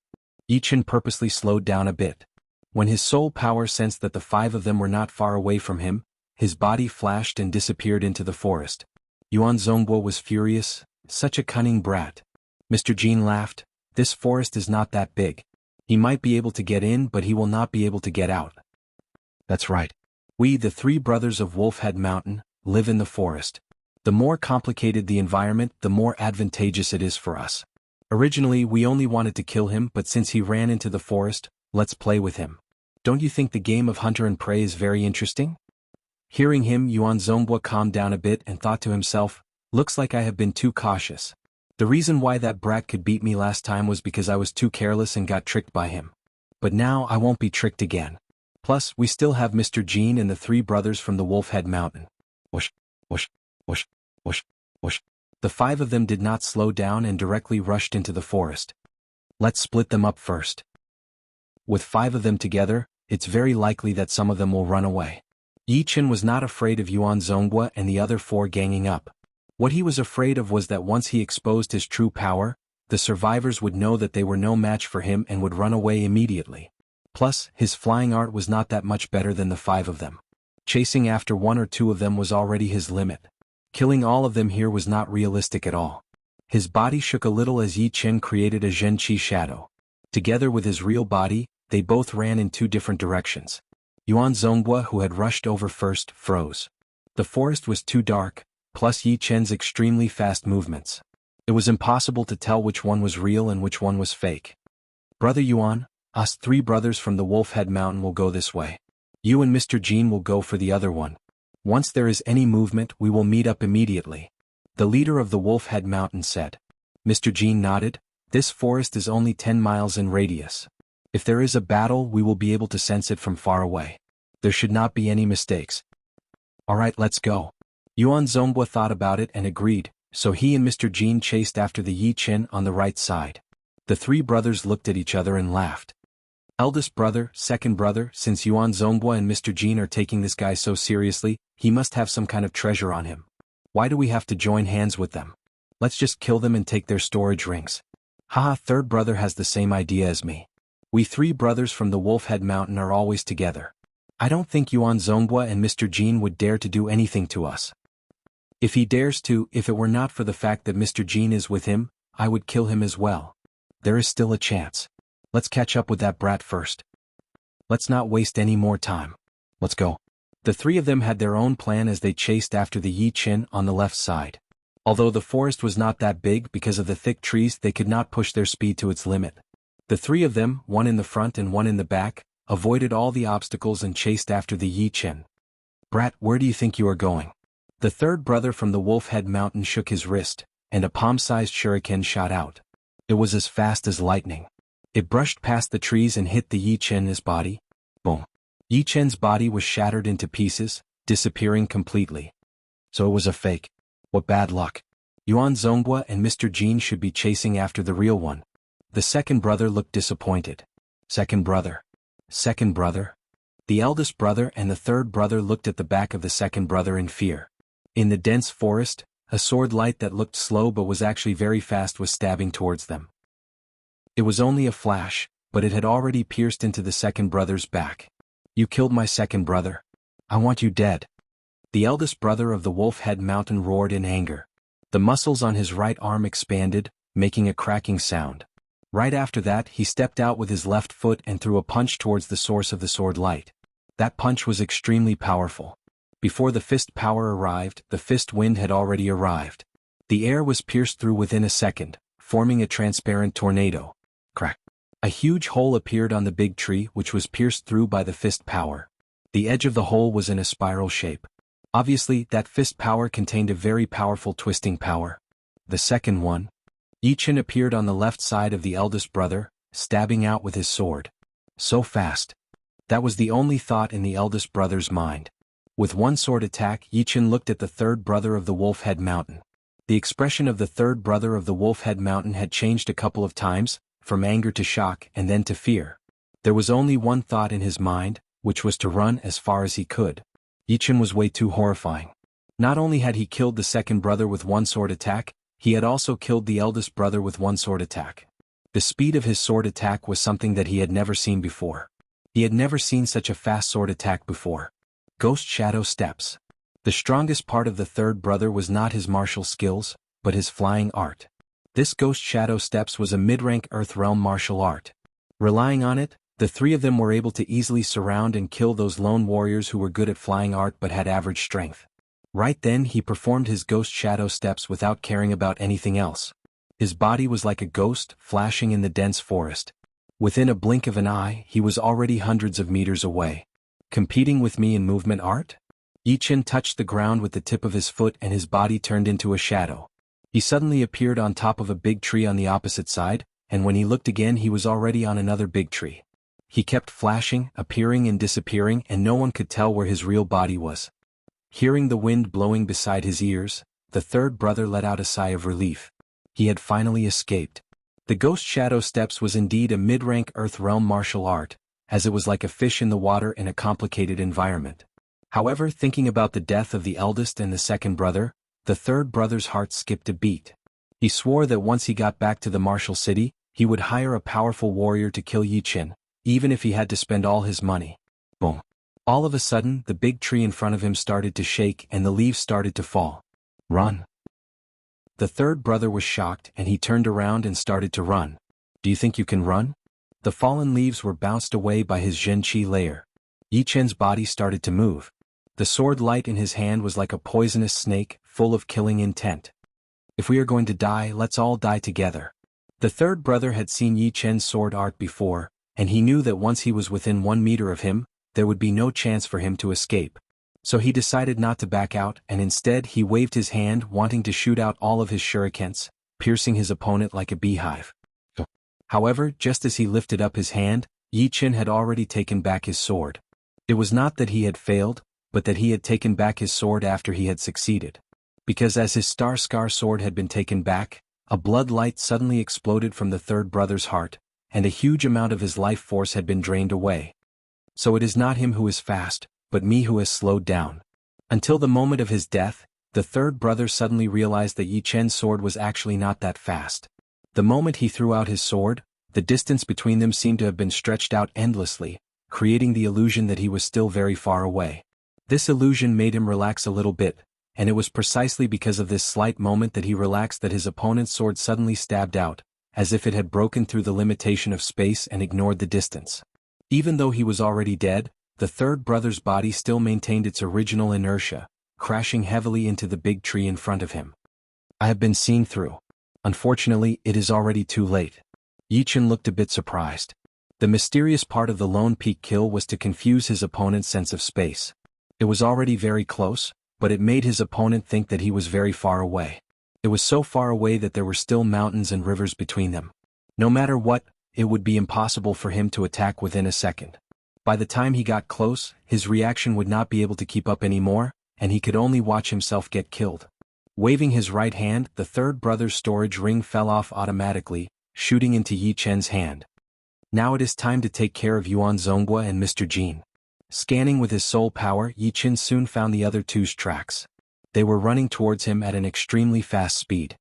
Yi Qin purposely slowed down a bit. When his soul power sensed that the 5 of them were not far away from him, his body flashed and disappeared into the forest. Yuan Zhongguo was furious. Such a cunning brat. Mr. Jin laughed. This forest is not that big. He might be able to get in, but he will not be able to get out. That's right. We, the 3 brothers of Wolfhead Mountain, live in the forest. The more complicated the environment, the more advantageous it is for us. Originally, we only wanted to kill him, but since he ran into the forest, let's play with him. Don't you think the game of hunter and prey is very interesting? Hearing him, Yuan Zhongguo calmed down a bit and thought to himself, looks like I have been too cautious. The reason why that brat could beat me last time was because I was too careless and got tricked by him. But now I won't be tricked again. Plus, we still have Mr. Jin and the 3 brothers from the Wolfhead Mountain. Whoosh, whoosh, whoosh, whoosh, whoosh. The 5 of them did not slow down and directly rushed into the forest. Let's split them up first. With 5 of them together, it's very likely that some of them will run away. Yi Qin was not afraid of Yuan Zhongguo and the other 4 ganging up. What he was afraid of was that once he exposed his true power, the survivors would know that they were no match for him and would run away immediately. Plus, his flying art was not that much better than the 5 of them. Chasing after 1 or 2 of them was already his limit. Killing all of them here was not realistic at all. His body shook a little as Yi Qin created a Zhenqi shadow. Together with his real body, they both ran in 2 different directions. Yuan Zhongguo, who had rushed over first, froze. The forest was too dark, plus Yi Qin's extremely fast movements. It was impossible to tell which one was real and which one was fake. Brother Yuan, us 3 brothers from the Wolfhead Mountain will go this way. You and Mr. Jin will go for the other one. Once there is any movement, we will meet up immediately. The leader of the Wolfhead Mountain said. Mr. Jin nodded. This forest is only 10 miles in radius. If there is a battle, we will be able to sense it from far away. There should not be any mistakes. Alright, let's go. Yuan Zhongguo thought about it and agreed, so he and Mr. Jin chased after the Yi Qin on the right side. The 3 brothers looked at each other and laughed. Eldest brother, second brother, since Yuan Zhongguo and Mr. Jin are taking this guy so seriously, he must have some kind of treasure on him. Why do we have to join hands with them? Let's just kill them and take their storage rings. Haha, third brother has the same idea as me. We 3 brothers from the Wolfhead Mountain are always together. I don't think Yuan Zhongguo and Mr. Jin would dare to do anything to us. If he dares to, if it were not for the fact that Mr. Jin is with him, I would kill him as well. There is still a chance. Let's catch up with that brat first. Let's not waste any more time. Let's go. The 3 of them had their own plan as they chased after the Yi Qin on the left side. Although the forest was not that big because of the thick trees, they could not push their speed to its limit. The 3 of them, one in the front and one in the back, avoided all the obstacles and chased after the Yi Qin. Brat, where do you think you are going? The 3rd brother from the Wolfhead Mountain shook his wrist, and a palm-sized shuriken shot out. It was as fast as lightning. It brushed past the trees and hit the Yi Qin's body. Boom. Yi Qin's body was shattered into pieces, disappearing completely. So it was a fake. What bad luck. Yuan Zhongguo and Mr. Jin should be chasing after the real one. The 2nd brother looked disappointed. Second brother. Second brother? The eldest brother and the 3rd brother looked at the back of the 2nd brother in fear. In the dense forest, a sword light that looked slow but was actually very fast was stabbing towards them. It was only a flash, but it had already pierced into the 2nd brother's back. You killed my 2nd brother. I want you dead. The eldest brother of the Wolfhead Mountain roared in anger. The muscles on his right arm expanded, making a cracking sound. Right after that, he stepped out with his left foot and threw a punch towards the source of the sword light. That punch was extremely powerful. Before the fist power arrived, the fist wind had already arrived. The air was pierced through within a second, forming a transparent tornado. Crack. A huge hole appeared on the big tree which was pierced through by the fist power. The edge of the hole was in a spiral shape. Obviously, that fist power contained a very powerful twisting power. The second one. Yichin appeared on the left side of the eldest brother, stabbing out with his sword. So fast. That was the only thought in the eldest brother's mind. With one sword attack, Yichin looked at the third brother of the Wolf Head Mountain. The expression of the third brother of the Wolf Head Mountain had changed a couple of times, from anger to shock and then to fear. There was only one thought in his mind, which was to run as far as he could. Yichin was way too horrifying. Not only had he killed the second brother with one sword attack, he had also killed the eldest brother with one sword attack. The speed of his sword attack was something that he had never seen before. He had never seen such a fast sword attack before. Ghost Shadow Steps. The strongest part of the third brother was not his martial skills, but his flying art. This Ghost Shadow Steps was a mid-rank Earth Realm martial art. Relying on it, the three of them were able to easily surround and kill those lone warriors who were good at flying art but had average strength. Right then he performed his Ghost Shadow Steps without caring about anything else. His body was like a ghost, flashing in the dense forest. Within a blink of an eye, he was already hundreds of meters away. Competing with me in movement art? Yichin touched the ground with the tip of his foot and his body turned into a shadow. He suddenly appeared on top of a big tree on the opposite side, and when he looked again he was already on another big tree. He kept flashing, appearing and disappearing, and no one could tell where his real body was. Hearing the wind blowing beside his ears, the third brother let out a sigh of relief. He had finally escaped. The Ghost Shadow Steps was indeed a mid-rank Earth Realm martial art, as it was like a fish in the water in a complicated environment. However, thinking about the death of the eldest and the second brother, the third brother's heart skipped a beat. He swore that once he got back to the martial city, he would hire a powerful warrior to kill Yichin, even if he had to spend all his money. Boom. All of a sudden, the big tree in front of him started to shake and the leaves started to fall. Run. The third brother was shocked and he turned around and started to run. Do you think you can run? The fallen leaves were bounced away by his Zhen Qi layer. Yichen's body started to move. The sword light in his hand was like a poisonous snake, full of killing intent. If we are going to die, let's all die together. The third brother had seen Yichen's sword art before, and he knew that once he was within 1 meter of him, there would be no chance for him to escape. So he decided not to back out and instead he waved his hand wanting to shoot out all of his shurikens, piercing his opponent like a beehive. However, just as he lifted up his hand, Yichin had already taken back his sword. It was not that he had failed, but that he had taken back his sword after he had succeeded. Because as his Star Scar sword had been taken back, a blood light suddenly exploded from the third brother's heart, and a huge amount of his life force had been drained away. So it is not him who is fast, but me who has slowed down. Until the moment of his death, the third brother suddenly realized that Yichen's sword was actually not that fast. The moment he threw out his sword, the distance between them seemed to have been stretched out endlessly, creating the illusion that he was still very far away. This illusion made him relax a little bit, and it was precisely because of this slight moment that he relaxed that his opponent's sword suddenly stabbed out, as if it had broken through the limitation of space and ignored the distance. Even though he was already dead, the third brother's body still maintained its original inertia, crashing heavily into the big tree in front of him. I have been seen through. Unfortunately, it is already too late. Yichin looked a bit surprised. The mysterious part of the lone peak kill was to confuse his opponent's sense of space. It was already very close, but it made his opponent think that he was very far away. It was so far away that there were still mountains and rivers between them. No matter what, it would be impossible for him to attack within a second. By the time he got close, his reaction would not be able to keep up anymore, and he could only watch himself get killed. Waving his right hand, the third brother's storage ring fell off automatically, shooting into Yichen's hand. Now it is time to take care of Yuan Zonghua and Mr. Jin. Scanning with his soul power, Yichin soon found the other two's tracks. They were running towards him at an extremely fast speed.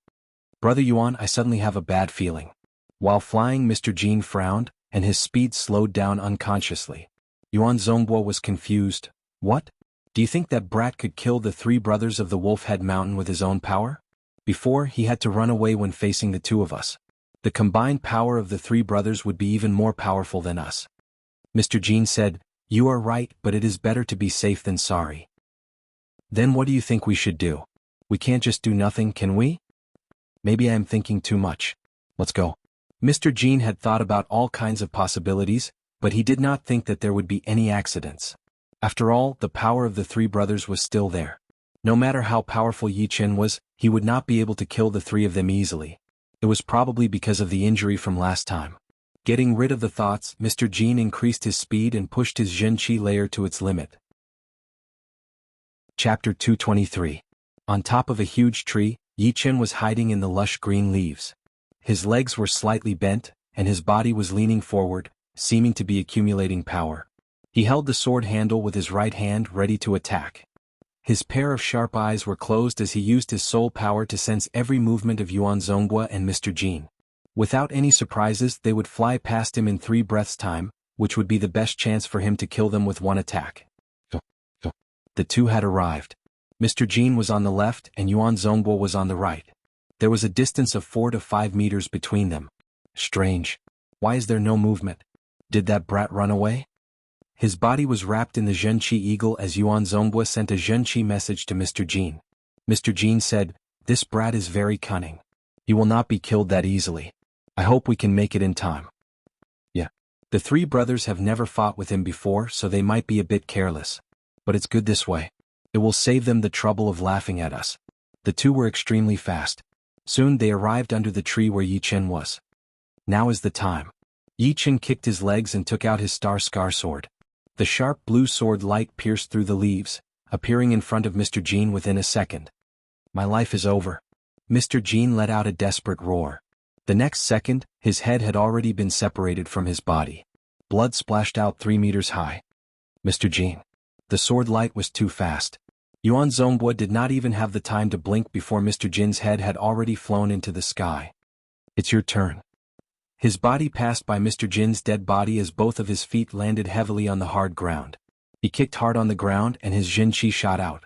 Brother Yuan, I suddenly have a bad feeling. While flying, Mr. Jin frowned, and his speed slowed down unconsciously. Yuan Zonghua was confused. What? Do you think that brat could kill the 3 brothers of the Wolf Head Mountain with his own power? Before, he had to run away when facing the 2 of us. The combined power of the 3 brothers would be even more powerful than us. Mr. Jin said, You are right, but it is better to be safe than sorry. Then what do you think we should do? We can't just do nothing, can we? Maybe I am thinking too much. Let's go. Mr. Jean had thought about all kinds of possibilities, but he did not think that there would be any accidents. After all, the power of the three brothers was still there. No matter how powerful Yi Chen was, he would not be able to kill the three of them easily. It was probably because of the injury from last time. Getting rid of the thoughts, Mr. Jean increased his speed and pushed his Zhenqi layer to its limit. Chapter 223. On top of a huge tree, Yi Chen was hiding in the lush green leaves. His legs were slightly bent, and his body was leaning forward, seeming to be accumulating power. He held the sword handle with his right hand ready to attack. His pair of sharp eyes were closed as he used his soul power to sense every movement of Yuan Zonghua and Mr. Jean. Without any surprises, they would fly past him in 3 breaths' time, which would be the best chance for him to kill them with one attack. The two had arrived. Mr. Jean was on the left and Yuan Zonghua was on the right. There was a distance of 4 to 5 meters between them. Strange. Why is there no movement? Did that brat run away? His body was wrapped in the Zhenqi eagle as Yuan Zonghua sent a Zhenqi message to Mr. Jean. Mr. Jean said, "This brat is very cunning. He will not be killed that easily. I hope we can make it in time." Yeah. The three brothers have never fought with him before, so they might be a bit careless. But it's good this way. It will save them the trouble of laughing at us. The two were extremely fast. Soon they arrived under the tree where Yi Chen was. Now is the time. Yi Chen kicked his legs and took out his star scar sword. The sharp blue sword light pierced through the leaves, appearing in front of Mr. Jean within a second. My life is over. Mr. Jean let out a desperate roar. The next second, his head had already been separated from his body. Blood splashed out 3 meters high. Mr. Jean. The sword light was too fast. Yuan Zonghua did not even have the time to blink before Mr. Jin's head had already flown into the sky. It's your turn. His body passed by Mr. Jin's dead body as both of his feet landed heavily on the hard ground. He kicked hard on the ground and his Zhenqi shot out.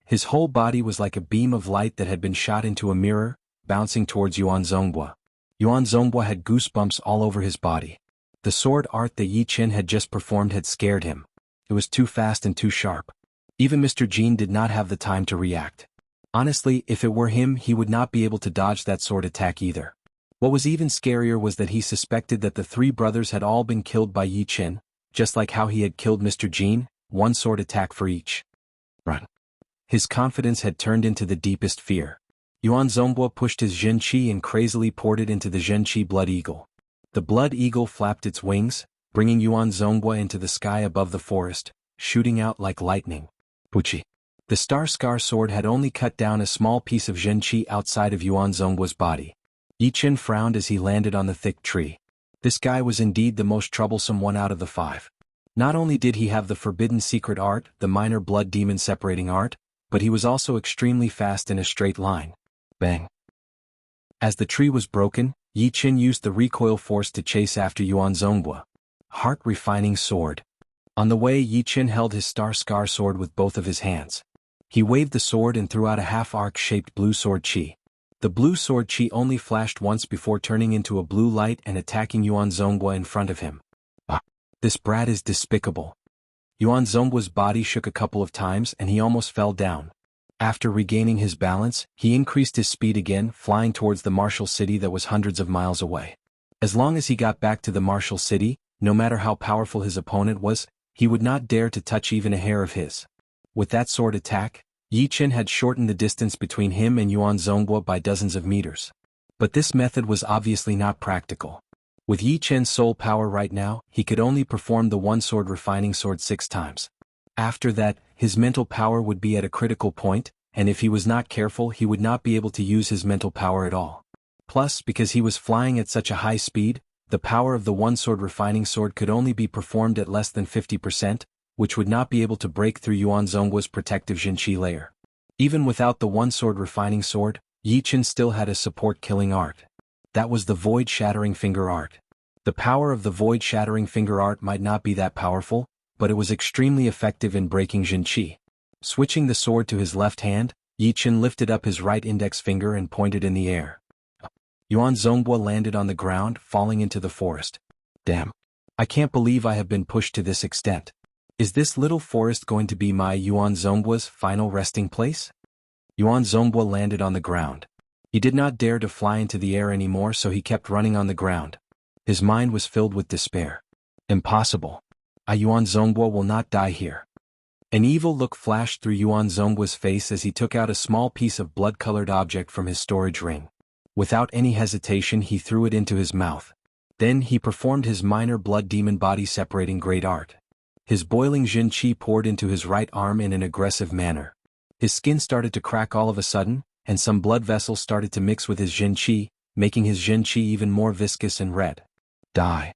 His whole body was like a beam of light that had been shot into a mirror, bouncing towards Yuan Zonghua. Yuan Zonghua had goosebumps all over his body. The sword art that Yi Chen had just performed had scared him. It was too fast and too sharp. Even Mr. Jean did not have the time to react. Honestly, if it were him, he would not be able to dodge that sword attack either. What was even scarier was that he suspected that the three brothers had all been killed by Yi Chen, just like how he had killed Mr. Jean, 1 sword attack for each. Run. His confidence had turned into the deepest fear. Yuan Zonghua pushed his Zhenqi and crazily poured it into the Zhenqi Blood Eagle. The Blood Eagle flapped its wings, bringing Yuan Zonghua into the sky above the forest, shooting out like lightning. Wuxia. The Star Scar sword had only cut down a small piece of Zhenqi outside of Yuan Zonghua's body. Yi Chen frowned as he landed on the thick tree. This guy was indeed the most troublesome one out of the 5. Not only did he have the forbidden secret art, the minor blood demon separating art, but he was also extremely fast in a straight line. Bang. As the tree was broken, Yi Chen used the recoil force to chase after Yuan Zonghua. Heart-refining sword. On the way, Yi Chen held his Star Scar sword with both of his hands. He waved the sword and threw out a half-arc-shaped blue sword chi. The blue sword chi only flashed once before turning into a blue light and attacking Yuan Zonghua in front of him. This brat is despicable. Yuan Zonghua's body shook a couple of times and he almost fell down. After regaining his balance, he increased his speed again, flying towards the martial city that was hundreds of miles away. As long as he got back to the martial city, no matter how powerful his opponent was, he would not dare to touch even a hair of his. With that sword attack, Yi Chen had shortened the distance between him and Yuan Zonghua by dozens of meters. But this method was obviously not practical. With Yi Chen's soul power right now, he could only perform the 1-sword refining sword 6 times. After that, his mental power would be at a critical point, and if he was not careful he would not be able to use his mental power at all. Plus, because he was flying at such a high speed, the power of the 1-sword refining sword could only be performed at less than 50%, which would not be able to break through Yuan Zonghua's protective Zhenqi layer. Even without the 1-sword refining sword, Yi Chen still had a support-killing art. That was the Void-Shattering Finger art. The power of the Void-Shattering Finger art might not be that powerful, but it was extremely effective in breaking Zhenqi. Switching the sword to his left hand, Yi Chen lifted up his right index finger and pointed in the air. Yuan Zonghua landed on the ground, falling into the forest. Damn. I can't believe I have been pushed to this extent. Is this little forest going to be my Yuan Zonggua's final resting place? Yuan Zongbua landed on the ground. He did not dare to fly into the air anymore, so he kept running on the ground. His mind was filled with despair. Impossible. Yuan Zongbua will not die here. An evil look flashed through Yuan Zonggua's face as he took out a small piece of blood-colored object from his storage ring. Without any hesitation, he threw it into his mouth. Then he performed his minor blood demon body separating great art. His boiling Jin Qi poured into his right arm in an aggressive manner. His skin started to crack all of a sudden, and some blood vessels started to mix with his Jin Qi, making his Jin Qi even more viscous and red. Die.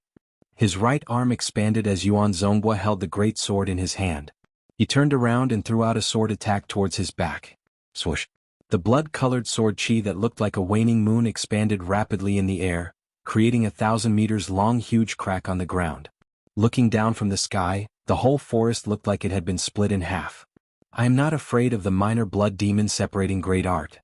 His right arm expanded as Yuan Zongbua held the great sword in his hand. He turned around and threw out a sword attack towards his back. Swoosh. The blood-colored sword Qi that looked like a waning moon expanded rapidly in the air, creating a 1,000 meters long huge crack on the ground. Looking down from the sky, the whole forest looked like it had been split in half. I am not afraid of the minor blood demon separating great art.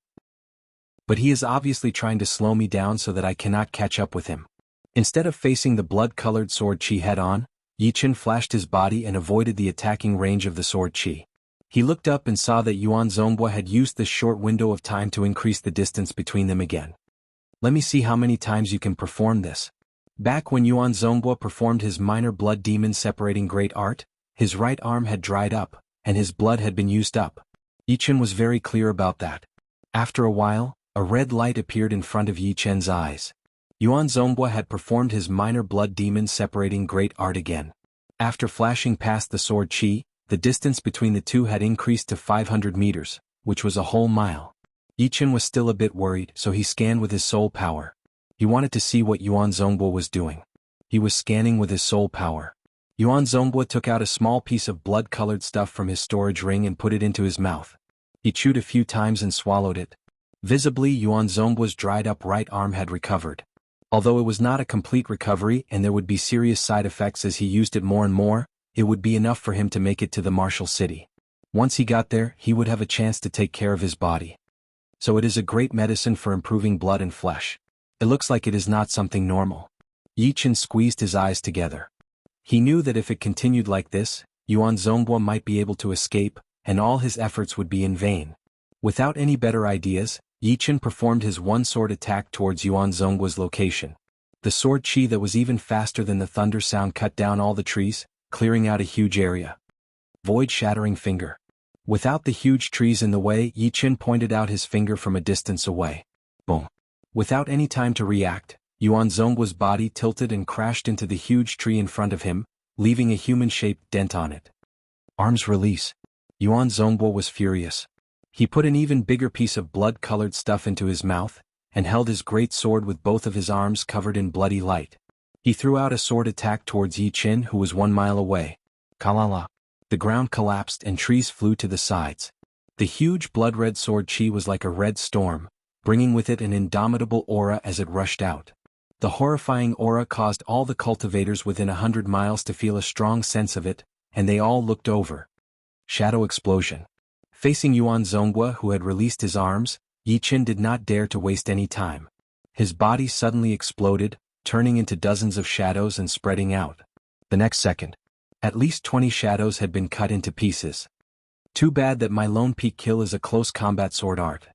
But he is obviously trying to slow me down so that I cannot catch up with him. Instead of facing the blood-colored sword Qi head-on, Yi Chen flashed his body and avoided the attacking range of the sword Qi. He looked up and saw that Yuan Zongbua had used this short window of time to increase the distance between them again. Let me see how many times you can perform this. Back when Yuan Zongbua performed his minor blood demon separating great art, his right arm had dried up, and his blood had been used up. Yi Chen was very clear about that. After a while, a red light appeared in front of Yi Chen's eyes. Yuan Zongbua had performed his minor blood demon separating great art again. After flashing past the sword Qi, the distance between the two had increased to 500 meters, which was a whole mile. Yi Chen was still a bit worried, so he scanned with his soul power. He wanted to see what Yuan Zongbua was doing. He was scanning with his soul power. Yuan Zongbua took out a small piece of blood-colored stuff from his storage ring and put it into his mouth. He chewed a few times and swallowed it. Visibly, Yuan Zonggua's dried-up right arm had recovered. Although it was not a complete recovery and there would be serious side effects as he used it more and more, it would be enough for him to make it to the martial city. Once he got there, he would have a chance to take care of his body. So it is a great medicine for improving blood and flesh. It looks like it is not something normal. Yi Chen squeezed his eyes together. He knew that if it continued like this, Yuan Zongbua might be able to escape, and all his efforts would be in vain. Without any better ideas, Yi Chen performed his one-sword attack towards Yuan Zonggua's location. The sword Qi that was even faster than the thunder sound cut down all the trees, clearing out a huge area. Void-shattering finger. Without the huge trees in the way, Yi Chen pointed out his finger from a distance away. Boom. Without any time to react, Yuan Zonggua's body tilted and crashed into the huge tree in front of him, leaving a human-shaped dent on it. Arms release. Yuan Zongbua was furious. He put an even bigger piece of blood-colored stuff into his mouth, and held his great sword with both of his arms covered in bloody light. He threw out a sword attack towards Yi Chen, who was 1 mile away. Kalala. The ground collapsed and trees flew to the sides. The huge blood-red sword Qi was like a red storm, bringing with it an indomitable aura as it rushed out. The horrifying aura caused all the cultivators within 100 miles to feel a strong sense of it, and they all looked over. Shadow explosion. Facing Yuan Zongbua, who had released his arms, Yi Chen did not dare to waste any time. His body suddenly exploded, turning into dozens of shadows and spreading out. The next second, at least 20 shadows had been cut into pieces. Too bad that my lone peak kill is a close combat sword art.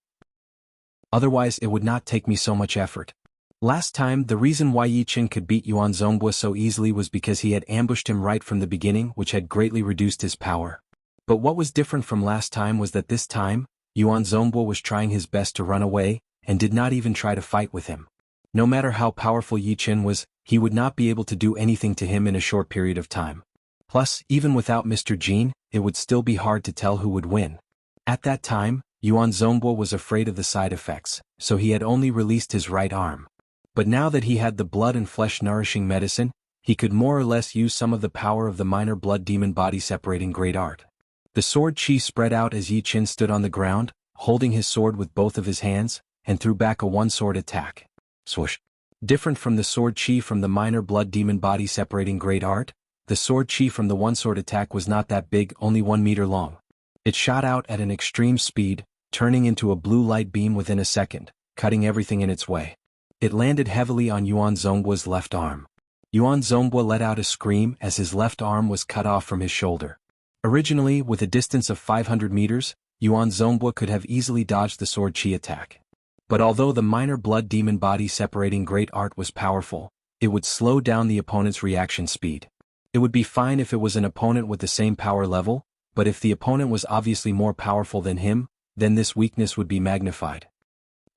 Otherwise it would not take me so much effort. Last time, the reason why Yi Chen could beat Yuan Zongbua so easily was because he had ambushed him right from the beginning, which had greatly reduced his power. But what was different from last time was that this time, Yuan Zongbua was trying his best to run away, and did not even try to fight with him. No matter how powerful Yi Chen was, he would not be able to do anything to him in a short period of time. Plus, even without Mr. Jin, it would still be hard to tell who would win. At that time, Yuan Zongbua was afraid of the side effects, so he had only released his right arm. But now that he had the blood and flesh-nourishing medicine, he could more or less use some of the power of the minor blood demon body separating great art. The sword Qi spread out as Yi Chen stood on the ground, holding his sword with both of his hands, and threw back a one-sword attack. Swoosh. Different from the sword Qi from the minor blood demon body separating great art, the sword Qi from the one-sword attack was not that big, only 1 meter long. It shot out at an extreme speed, turning into a blue light beam within a second, cutting everything in its way. It landed heavily on Yuan Zonggua's left arm. Yuan Zhonghua let out a scream as his left arm was cut off from his shoulder. Originally, with a distance of 500 meters, Yuan Zhonghua could have easily dodged the sword chi attack. But although the minor blood demon body separating great art was powerful, it would slow down the opponent's reaction speed. It would be fine if it was an opponent with the same power level, but if the opponent was obviously more powerful than him, then this weakness would be magnified.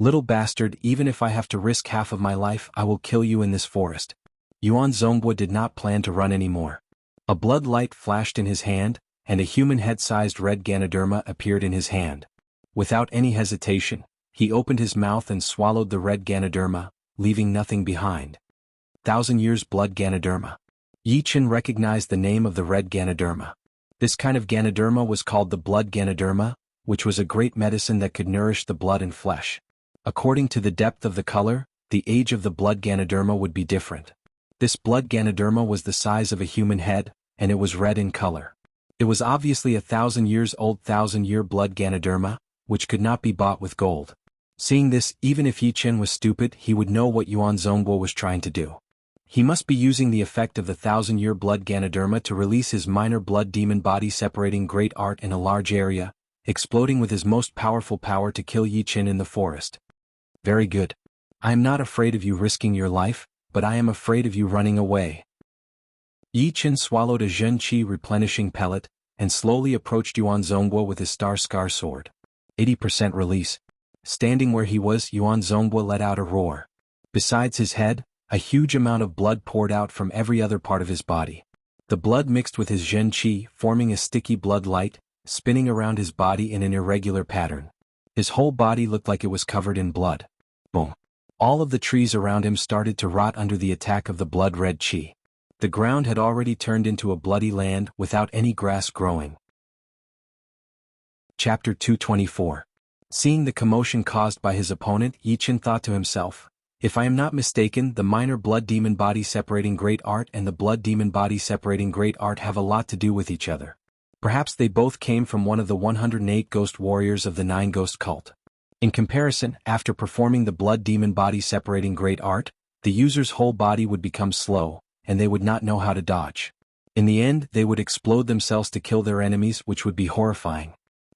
Little bastard, even if I have to risk half of my life, I will kill you in this forest. Yuan Zhonghua did not plan to run anymore. A blood light flashed in his hand, and a human head-sized red Ganoderma appeared in his hand. Without any hesitation, he opened his mouth and swallowed the red Ganoderma, leaving nothing behind. 1,000 years blood Ganoderma. Yi Chen recognized the name of the red Ganoderma. This kind of Ganoderma was called the blood Ganoderma, which was a great medicine that could nourish the blood and flesh. According to the depth of the color, the age of the blood Ganoderma would be different. This blood Ganoderma was the size of a human head, and it was red in color. It was obviously 1,000 years old 1,000-year blood Ganoderma, which could not be bought with gold. Seeing this, even if Yi Chen was stupid, he would know what Yuan Zhonghua was trying to do. He must be using the effect of the 1,000-year blood Ganoderma to release his minor blood demon body separating great art in a large area, exploding with his most powerful power to kill Yi Chen in the forest. Very good. I am not afraid of you risking your life, but I am afraid of you running away. Yi Chen swallowed a Zhen Qi replenishing pellet, and slowly approached Yuan Zhonghua with his star scar sword. 80% release. Standing where he was, Yuan Zhonghua let out a roar. Besides his head, a huge amount of blood poured out from every other part of his body. The blood mixed with his Zhen Qi, forming a sticky blood light, spinning around his body in an irregular pattern. His whole body looked like it was covered in blood. Boom. All of the trees around him started to rot under the attack of the blood-red Qi. The ground had already turned into a bloody land without any grass growing. Chapter 224. Seeing the commotion caused by his opponent, Yi Chen thought to himself, if I am not mistaken, the minor blood demon body separating great art and the blood demon body separating great art have a lot to do with each other. Perhaps they both came from one of the 108 ghost warriors of the Nine Ghost cult. In comparison, after performing the blood demon body separating great art, the user's whole body would become slow, and they would not know how to dodge. In the end, they would explode themselves to kill their enemies, which would be horrifying.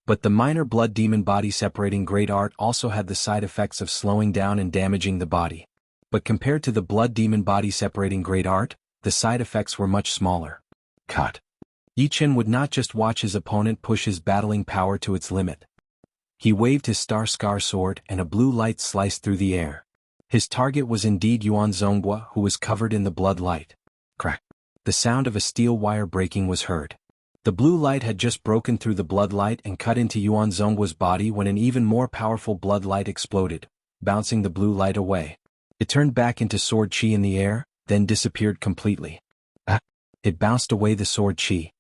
But the minor blood demon body separating great art also had the side effects of slowing down and damaging the body. But compared to the blood demon body separating great art, the side effects were much smaller. Cut. Yi Chen would not just watch his opponent push his battling power to its limit. He waved his star scar sword and a blue light sliced through the air. His target was indeed Yuan Zhonghua, who was covered in the blood light. Crack. The sound of a steel wire breaking was heard. The blue light had just broken through the blood light and cut into Yuan Zhonghua's body when an even more powerful blood light exploded, bouncing the blue light away. It turned back into sword chi in the air, then disappeared completely. It bounced away the sword chi.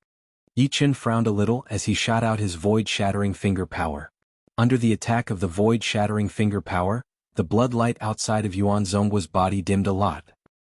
Yi Chen frowned a little as he shot out his void-shattering finger power. Under the attack of the void-shattering finger power, the blood light outside of Yuan Zhonghua's body dimmed a lot.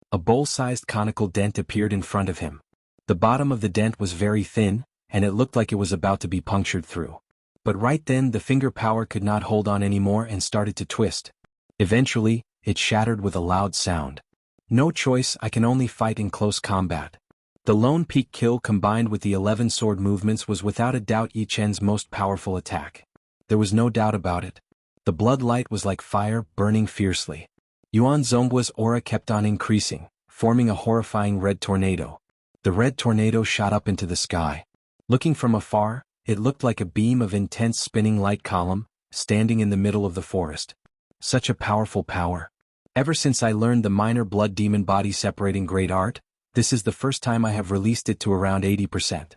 A bowl-sized conical dent appeared in front of him. The bottom of the dent was very thin, and it looked like it was about to be punctured through. But right then the finger power could not hold on anymore and started to twist. Eventually, it shattered with a loud sound. No choice, I can only fight in close combat. The lone peak kill combined with the 11 sword movements was without a doubt Yi Chen's most powerful attack. There was no doubt about it. The blood light was like fire, burning fiercely. Yuan Zhonghua's aura kept on increasing, forming a horrifying red tornado. The red tornado shot up into the sky. Looking from afar, it looked like a beam of intense spinning light column, standing in the middle of the forest. Such a powerful power. Ever since I learned the minor blood demon body separating great art, this is the first time I have released it to around 80%.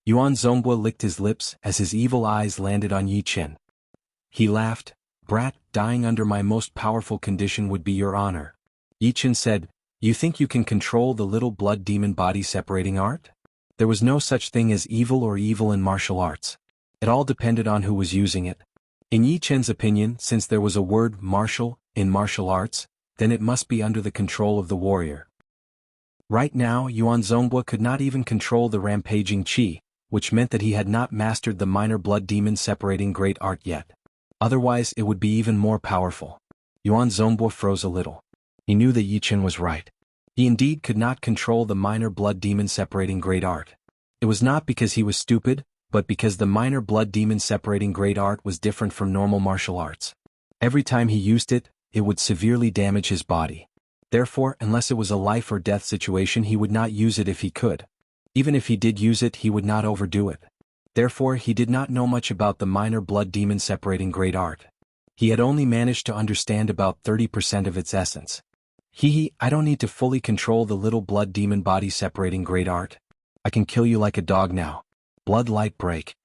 Yuan Zhonghua licked his lips as his evil eyes landed on Yi Chen. He laughed, "Brat, dying under my most powerful condition would be your honor." Yi Chen said, "You think you can control the little blood demon body separating art?" There was no such thing as evil or evil in martial arts. It all depended on who was using it. In Yi Chen's opinion, since there was a word martial in martial arts, then it must be under the control of the warrior. Right now, Yuan Zhonghua could not even control the rampaging qi, which meant that he had not mastered the minor blood demon separating great art yet. Otherwise, it would be even more powerful. Yuan Zhonghua froze a little. He knew that Yi Chen was right. He indeed could not control the minor blood demon separating great art. It was not because he was stupid, but because the minor blood demon separating great art was different from normal martial arts. Every time he used it, it would severely damage his body. Therefore, unless it was a life or death situation, he would not use it if he could. Even if he did use it, he would not overdo it. Therefore, he did not know much about the minor blood demon separating great art. He had only managed to understand about 30% of its essence. I don't need to fully control the little blood demon body separating great art. I can kill you like a dog now. Blood light break.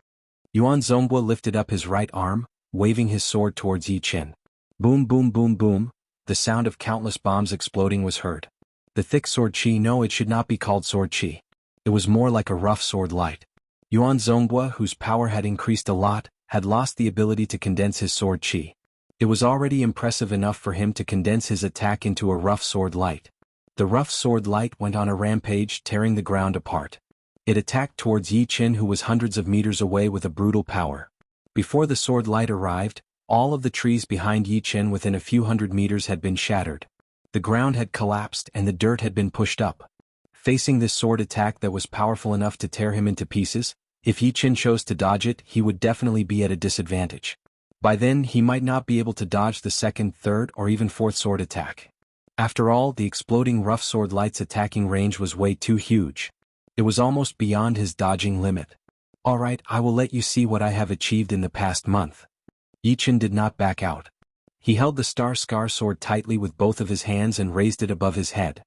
Yuan Zhonghua lifted up his right arm, waving his sword towards Yi Qin. Boom boom boom boom, the sound of countless bombs exploding was heard. The thick sword chi, no, it should not be called sword chi. It was more like a rough sword light. Yuan Zhonghua, whose power had increased a lot, had lost the ability to condense his sword chi. It was already impressive enough for him to condense his attack into a rough sword light. The rough sword light went on a rampage, tearing the ground apart. It attacked towards Yi Qin, who was hundreds of meters away, with a brutal power. Before the sword light arrived, all of the trees behind Yi Qin within a few hundred meters had been shattered. The ground had collapsed and the dirt had been pushed up. Facing this sword attack that was powerful enough to tear him into pieces, if Yi Qin chose to dodge it, he would definitely be at a disadvantage. By then, he might not be able to dodge the second, third, or even fourth sword attack. After all, the exploding rough sword light's attacking range was way too huge. It was almost beyond his dodging limit. Alright, I will let you see what I have achieved in the past month. Yi Qin did not back out. He held the Star Scar sword tightly with both of his hands and raised it above his head.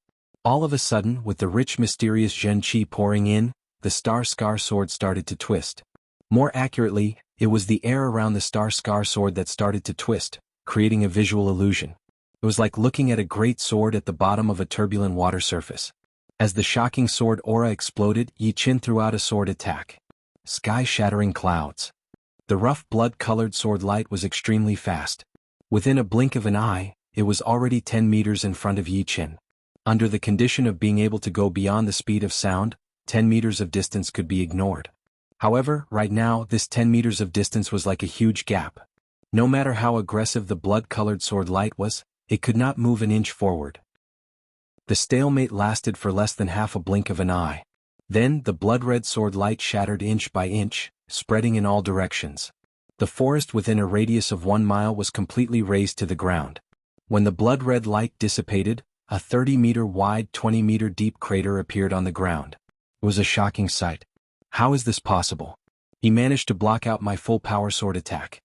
All of a sudden, with the rich mysterious Zhen Qi pouring in, the Star Scar sword started to twist. More accurately, it was the air around the Star Scar sword that started to twist, creating a visual illusion. It was like looking at a great sword at the bottom of a turbulent water surface. As the shocking sword aura exploded, Yi Qin threw out a sword attack. Sky-shattering clouds. The rough blood-colored sword light was extremely fast. Within a blink of an eye, it was already 10 meters in front of Yi Qin. Under the condition of being able to go beyond the speed of sound, 10 meters of distance could be ignored. However, right now, this 10 meters of distance was like a huge gap. No matter how aggressive the blood-colored sword light was, it could not move an inch forward. The stalemate lasted for less than half a blink of an eye. Then, the blood-red sword light shattered inch by inch, spreading in all directions. The forest within a radius of 1 mile was completely razed to the ground. When the blood-red light dissipated, a 30-meter wide, 20-meter deep crater appeared on the ground. It was a shocking sight. How is this possible? He managed to block out my full-power sword attack.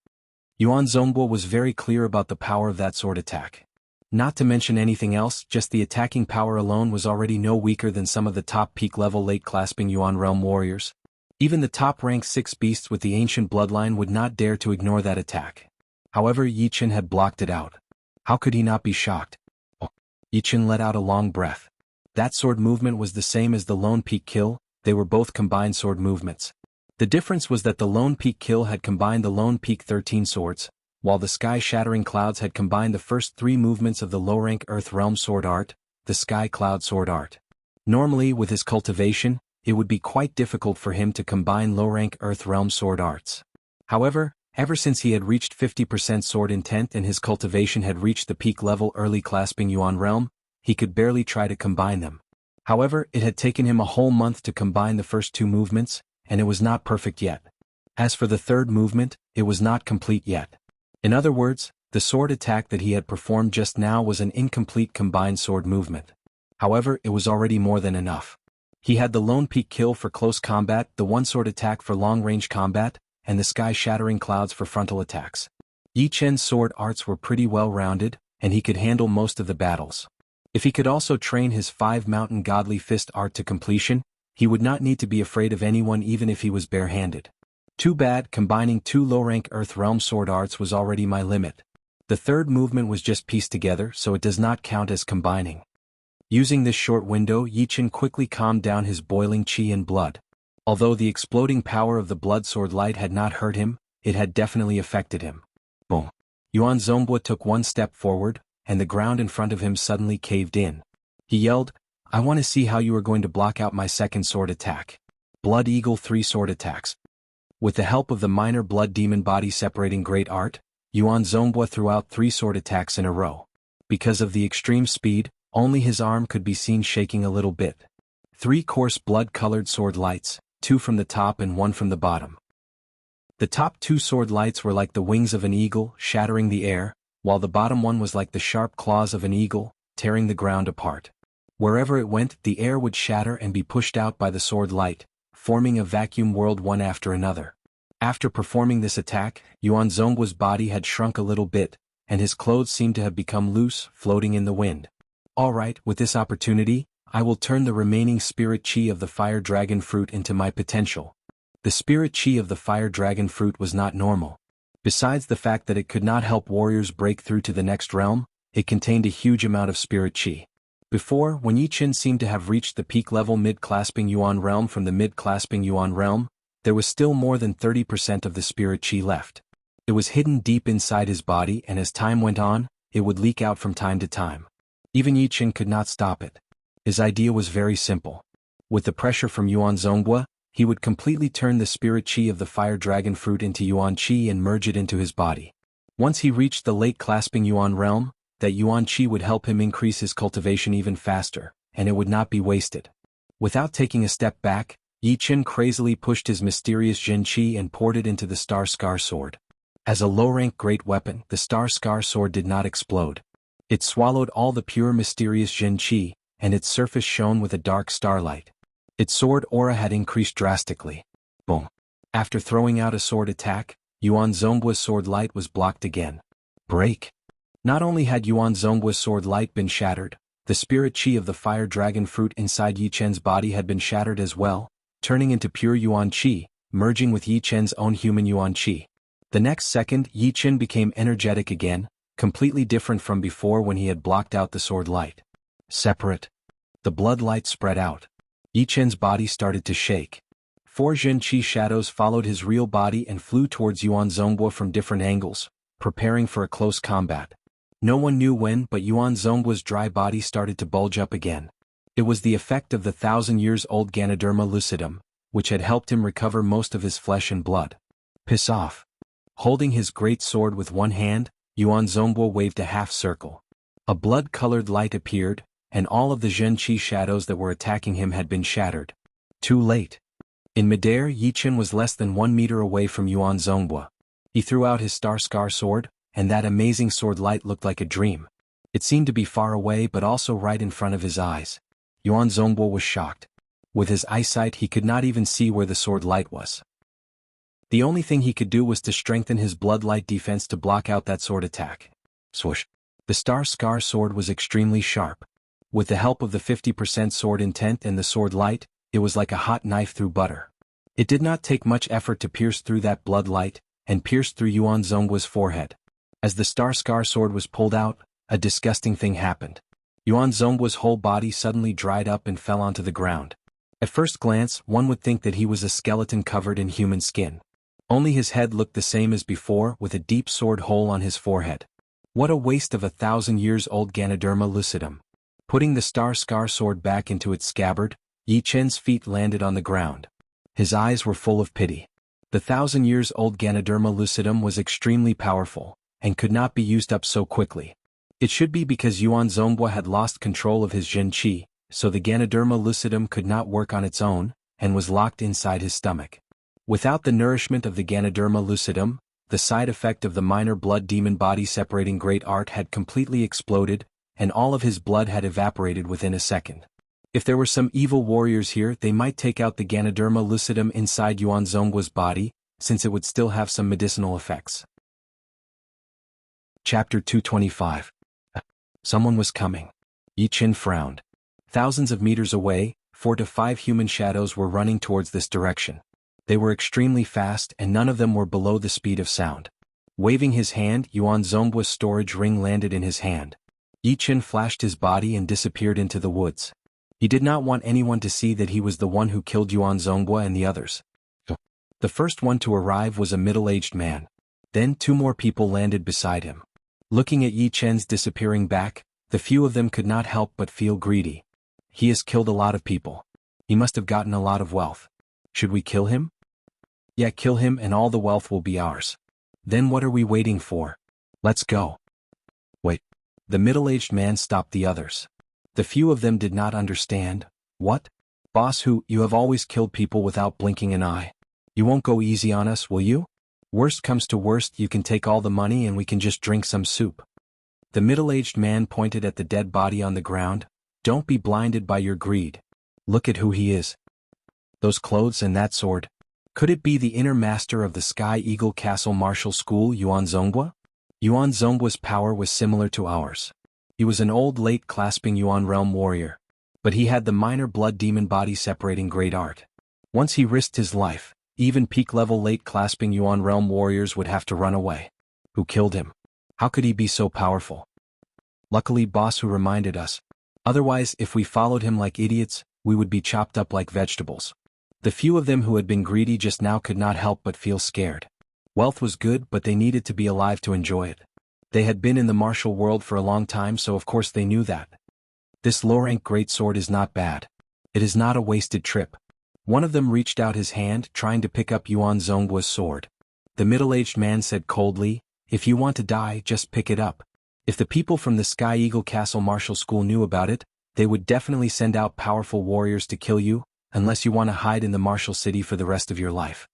Yuan Zhonghua was very clear about the power of that sword attack. Not to mention anything else, just the attacking power alone was already no weaker than some of the top peak-level late-clasping Yuan realm warriors. Even the top-ranked 6 beasts with the ancient bloodline would not dare to ignore that attack. However, Yi Qin had blocked it out. How could he not be shocked? Oh. Yi Qin let out a long breath. That sword movement was the same as the Lone Peak Kill. They were both combined sword movements. The difference was that the Lone Peak Kill had combined the Lone Peak 13 swords, while the Sky-Shattering Clouds had combined the first 3 movements of the low-rank Earth Realm sword art, the Sky Cloud sword art. Normally, with his cultivation, it would be quite difficult for him to combine low-rank Earth Realm sword arts. However, ever since he had reached 50% sword intent and his cultivation had reached the peak level early clasping Yuan realm, he could barely try to combine them. However, it had taken him a whole month to combine the first 2 movements, and it was not perfect yet. As for the third movement, it was not complete yet. In other words, the sword attack that he had performed just now was an incomplete combined sword movement. However, it was already more than enough. He had the Lone Peak Kill for close combat, the one-sword attack for long-range combat, and the Sky-Shattering Clouds for frontal attacks. Yi Qin's sword arts were pretty well-rounded, and he could handle most of the battles. If he could also train his 5 Mountain Godly Fist art to completion, he would not need to be afraid of anyone even if he was barehanded. Too bad, combining 2 low-rank Earth Realm sword arts was already my limit. The third movement was just pieced together, so it does not count as combining. Using this short window, Yi Qin quickly calmed down his boiling qi and blood. Although the exploding power of the blood sword light had not hurt him, it had definitely affected him. Boom. Yuan Zhonghua took 1 step forward, and the ground in front of him suddenly caved in. He yelled, "I want to see how you are going to block out my second sword attack." Blood Eagle 3 sword attacks. With the help of the minor blood demon body separating great art, Yuan Zhonghua threw out 3 sword attacks in a row. Because of the extreme speed, Only his arm could be seen shaking a little bit. 3 coarse blood-colored sword lights, 2 from the top and 1 from the bottom. The top 2 sword lights were like the wings of an eagle, shattering the air, while the bottom one was like the sharp claws of an eagle, tearing the ground apart. Wherever it went, the air would shatter and be pushed out by the sword light, forming a vacuum world one after another. After performing this attack, Yuan Zongguo's body had shrunk a little bit, and his clothes seemed to have become loose, floating in the wind. Alright, with this opportunity, I will turn the remaining spirit chi of the fire dragon fruit into my potential. The spirit chi of the fire dragon fruit was not normal. Besides the fact that it could not help warriors break through to the next realm, it contained a huge amount of spirit chi. Before, when Yi Qin seemed to have reached the peak level mid-clasping Yuan realm from the mid-clasping Yuan realm, there was still more than 30% of the spirit chi left. It was hidden deep inside his body, and as time went on, it would leak out from time to time. Even Yi Qin could not stop it. His idea was very simple. With the pressure from Yuan Zongguo, he would completely turn the spirit chi of the fire dragon fruit into Yuan chi and merge it into his body. Once he reached the late clasping Yuan realm, that Yuan chi would help him increase his cultivation even faster, and it would not be wasted. Without taking a step back, Yi Qin crazily pushed his mysterious Jin Chi and poured it into the Star Scar sword. As a low-rank great weapon, the Star Scar sword did not explode. It swallowed all the pure mysterious Jin Chi, and its surface shone with a dark starlight. Its sword aura had increased drastically. Boom. After throwing out a sword attack, Yuan Zongguo's sword light was blocked again. Break. Not only had Yuan Zongguo's sword light been shattered, the spirit chi of the fire dragon fruit inside Yi Chen's body had been shattered as well, turning into pure Yuan chi, merging with Yi Chen's own human Yuan chi. The next second, Yi Chen became energetic again, completely different from before when he had blocked out the sword light. Separate. The blood light spread out. Yi Chen's body started to shake. 4 Jin Chi shadows followed his real body and flew towards Yuan Zongguo from different angles, preparing for a close combat. No one knew when, but Yuan Zongguo's dry body started to bulge up again. It was the effect of the 1,000-years-old Ganoderma lucidum, which had helped him recover most of his flesh and blood. Piss off. Holding his great sword with one hand, Yuan Zongguo waved a half-circle. A blood-colored light appeared, and all of the Jin Chi shadows that were attacking him had been shattered. Too late. In midair, Yi Chen was less than 1 meter away from Yuan Zongguo. He threw out his Star Scar sword, and that amazing sword light looked like a dream. It seemed to be far away but also right in front of his eyes. Yuan Zongguo was shocked. With his eyesight he could not even see where the sword light was. The only thing he could do was to strengthen his bloodlight defense to block out that sword attack. Swoosh. The Star Scar sword was extremely sharp. With the help of the 50% sword intent and the sword light, it was like a hot knife through butter. It did not take much effort to pierce through that bloodlight, and pierce through Yuan Zongguo's forehead. As the Star Scar sword was pulled out, a disgusting thing happened. Yuan Zongguo's whole body suddenly dried up and fell onto the ground. At first glance, one would think that he was a skeleton covered in human skin. Only his head looked the same as before, with a deep sword hole on his forehead. What a waste of a 1,000-years-old Ganoderma lucidum. Putting the Star Scar sword back into its scabbard, Yi Chen's feet landed on the ground. His eyes were full of pity. The 1,000-years-old Ganoderma lucidum was extremely powerful, and could not be used up so quickly. It should be because Yuan Zongguo had lost control of his Jin Chi, so the Ganoderma lucidum could not work on its own, and was locked inside his stomach. Without the nourishment of the Ganoderma lucidum, the side effect of the minor blood demon body separating great art had completely exploded, and all of his blood had evaporated within a second. If there were some evil warriors here, they might take out the Ganoderma lucidum inside Yuan Zongguo's body, since it would still have some medicinal effects. Chapter 225. Someone was coming. Yi Chen frowned. Thousands of meters away, 4 to 5 human shadows were running towards this direction. They were extremely fast and none of them were below the speed of sound. Waving his hand, Yuan Zongguo's storage ring landed in his hand. Yi Chen flashed his body and disappeared into the woods. He did not want anyone to see that he was the one who killed Yuan Zongguo and the others. The first one to arrive was a middle-aged man. Then 2 more people landed beside him. Looking at Yi Chen's disappearing back, the few of them could not help but feel greedy. He has killed a lot of people. He must have gotten a lot of wealth. Should we kill him? Yeah, kill him and all the wealth will be ours. Then what are we waiting for? Let's go. Wait. The middle-aged man stopped the others. The few of them did not understand. What? Boss Hu, you have always killed people without blinking an eye. You won't go easy on us, will you? Worst comes to worst, you can take all the money and we can just drink some soup. The middle-aged man pointed at the dead body on the ground. Don't be blinded by your greed. Look at who he is. Those clothes and that sword. Could it be the inner master of the Sky Eagle Castle Martial School, Yuan Zhonghua? Yuan Zhonghua's power was similar to ours. He was an old late-clasping Yuan realm warrior. But he had the minor blood demon body separating great art. Once he risked his life, even peak-level late-clasping Yuan realm warriors would have to run away. Who killed him? How could he be so powerful? Luckily Boss Hu reminded us. Otherwise, if we followed him like idiots, we would be chopped up like vegetables. The few of them who had been greedy just now could not help but feel scared. Wealth was good, but they needed to be alive to enjoy it. They had been in the martial world for a long time, so of course they knew that. This low-rank greatsword is not bad. It is not a wasted trip. One of them reached out his hand, trying to pick up Yuan Zhonghua's sword. The middle-aged man said coldly, "If you want to die, just pick it up." If the people from the Sky Eagle Castle Martial School knew about it, they would definitely send out powerful warriors to kill you, unless you want to hide in the martial city for the rest of your life.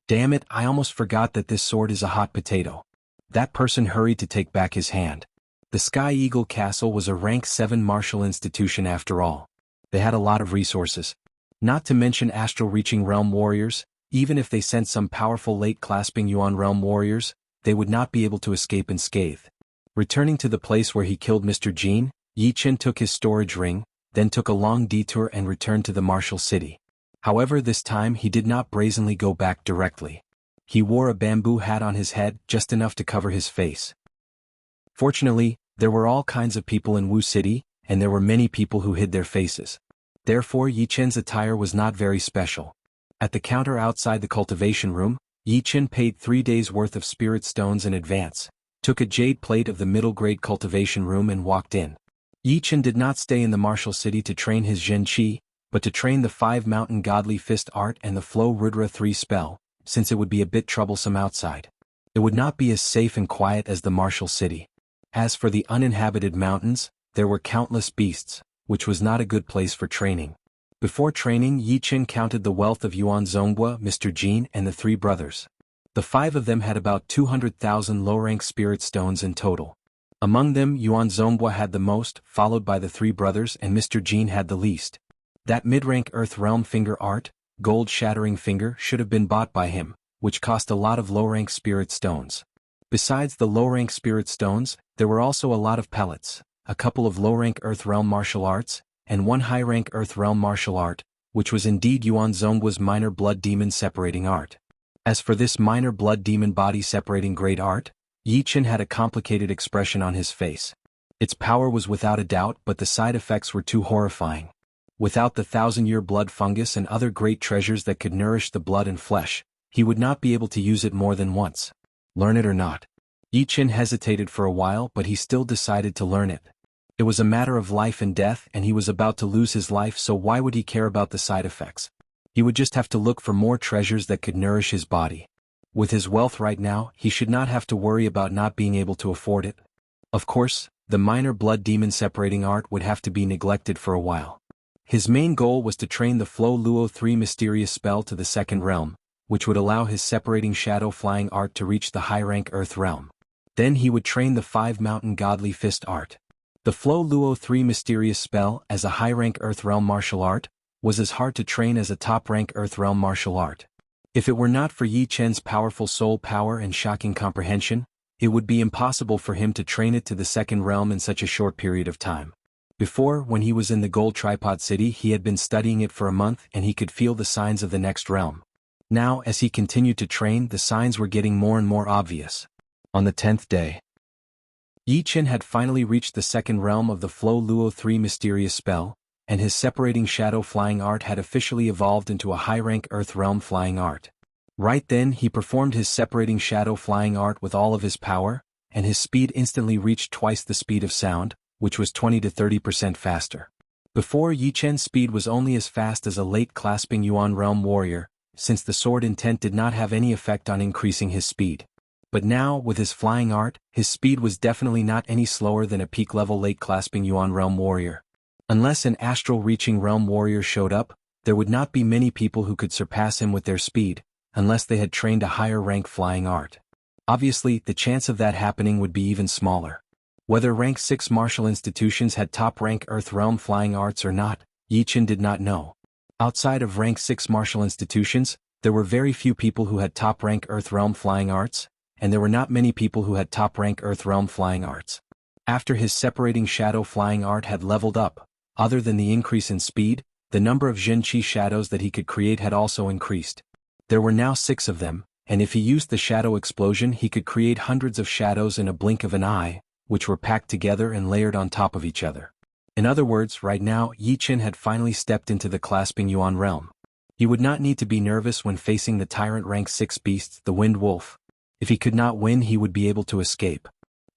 Damn it, I almost forgot that this sword is a hot potato. That person hurried to take back his hand. The Sky Eagle Castle was a rank 7 martial institution after all. They had a lot of resources. Not to mention astral-reaching realm warriors. Even if they sent some powerful late-clasping Yuan realm warriors, they would not be able to escape unscathed. Returning to the place where he killed Mr. Jin, Yi Chen took his storage ring, then took a long detour and returned to the martial city. However, this time he did not brazenly go back directly. He wore a bamboo hat on his head, just enough to cover his face. Fortunately, there were all kinds of people in Wu City, and there were many people who hid their faces. Therefore Yi Chen's attire was not very special. At the counter outside the cultivation room, Yi Chen paid 3 days' worth of spirit stones in advance, took a jade plate of the middle-grade cultivation room and walked in. Yi Chen did not stay in the martial city to train his Zhen Qi, but to train the 5 mountain godly fist art and the Flow Rudra 3 spell, since it would be a bit troublesome outside. It would not be as safe and quiet as the martial city. As for the uninhabited mountains, there were countless beasts, which was not a good place for training. Before training, Yi Chen counted the wealth of Yuan Zhonghua, Mr. Jin, and the 3 brothers. The 5 of them had about 200,000 low-rank spirit stones in total. Among them, Yuan Zhonghua had the most, followed by the 3 brothers, and Mr. Jin had the least. That mid-rank Earth Realm finger art, gold-shattering finger, should have been bought by him, which cost a lot of low-rank spirit stones. Besides the low-rank spirit stones, there were also a lot of pellets, a couple of low-rank Earth Realm martial arts, and 1 high-rank Earth Realm martial art, which was indeed Yuan Zhonghua's minor blood demon separating art. As for this minor blood demon body separating great art, Yi Chen had a complicated expression on his face. Its power was without a doubt, but the side effects were too horrifying. Without the 1,000-year blood fungus and other great treasures that could nourish the blood and flesh, he would not be able to use it more than once. Learn it or not? Yi Chen hesitated for a while, but he still decided to learn it. It was a matter of life and death, and he was about to lose his life, so why would he care about the side effects? He would just have to look for more treasures that could nourish his body. With his wealth right now, he should not have to worry about not being able to afford it. Of course, the minor blood demon separating art would have to be neglected for a while. His main goal was to train the Flow Luo 3 mysterious spell to the 2nd realm, which would allow his separating shadow flying art to reach the high-rank Earth realm. Then he would train the 5 mountain godly fist art. The Flow Luo 3 mysterious spell, as a high-rank Earth realm martial art, was as hard to train as a top-rank Earth realm martial art. If it were not for Yi Chen's powerful soul power and shocking comprehension, it would be impossible for him to train it to the 2nd realm in such a short period of time. Before, when he was in the Gold Tripod City, he had been studying it for a month and he could feel the signs of the next realm. Now, as he continued to train, the signs were getting more and more obvious. On the 10th day, Yi Chen had finally reached the 2nd realm of the Flow Luo 3 mysterious spell, and his separating shadow flying art had officially evolved into a high-rank Earth realm flying art. Right then he performed his separating shadow flying art with all of his power, and his speed instantly reached twice the speed of sound, which was 20 to 30% faster. Before, Yi Chen's speed was only as fast as a late-clasping Yuan realm warrior, since the sword intent did not have any effect on increasing his speed. But now, with his flying art, his speed was definitely not any slower than a peak-level late-clasping Yuan realm warrior. Unless an astral-reaching realm warrior showed up, there would not be many people who could surpass him with their speed, unless they had trained a higher-rank flying art. Obviously, the chance of that happening would be even smaller. Whether rank 6 martial institutions had top-rank Earth Realm flying arts or not, Yi Qin did not know. Outside of rank 6 martial institutions, there were very few people who had top-rank Earth Realm flying arts, and there were not many people who had top-rank Earth Realm flying arts. After his separating shadow flying art had leveled up, other than the increase in speed, the number of Zhenqi shadows that he could create had also increased. There were now 6 of them, and if he used the shadow explosion he could create hundreds of shadows in a blink of an eye, which were packed together and layered on top of each other. In other words, right now, Yi Qin had finally stepped into the clasping Yuan realm. He would not need to be nervous when facing the tyrant rank 6 beast, the Wind Wolf. If he could not win, he would be able to escape.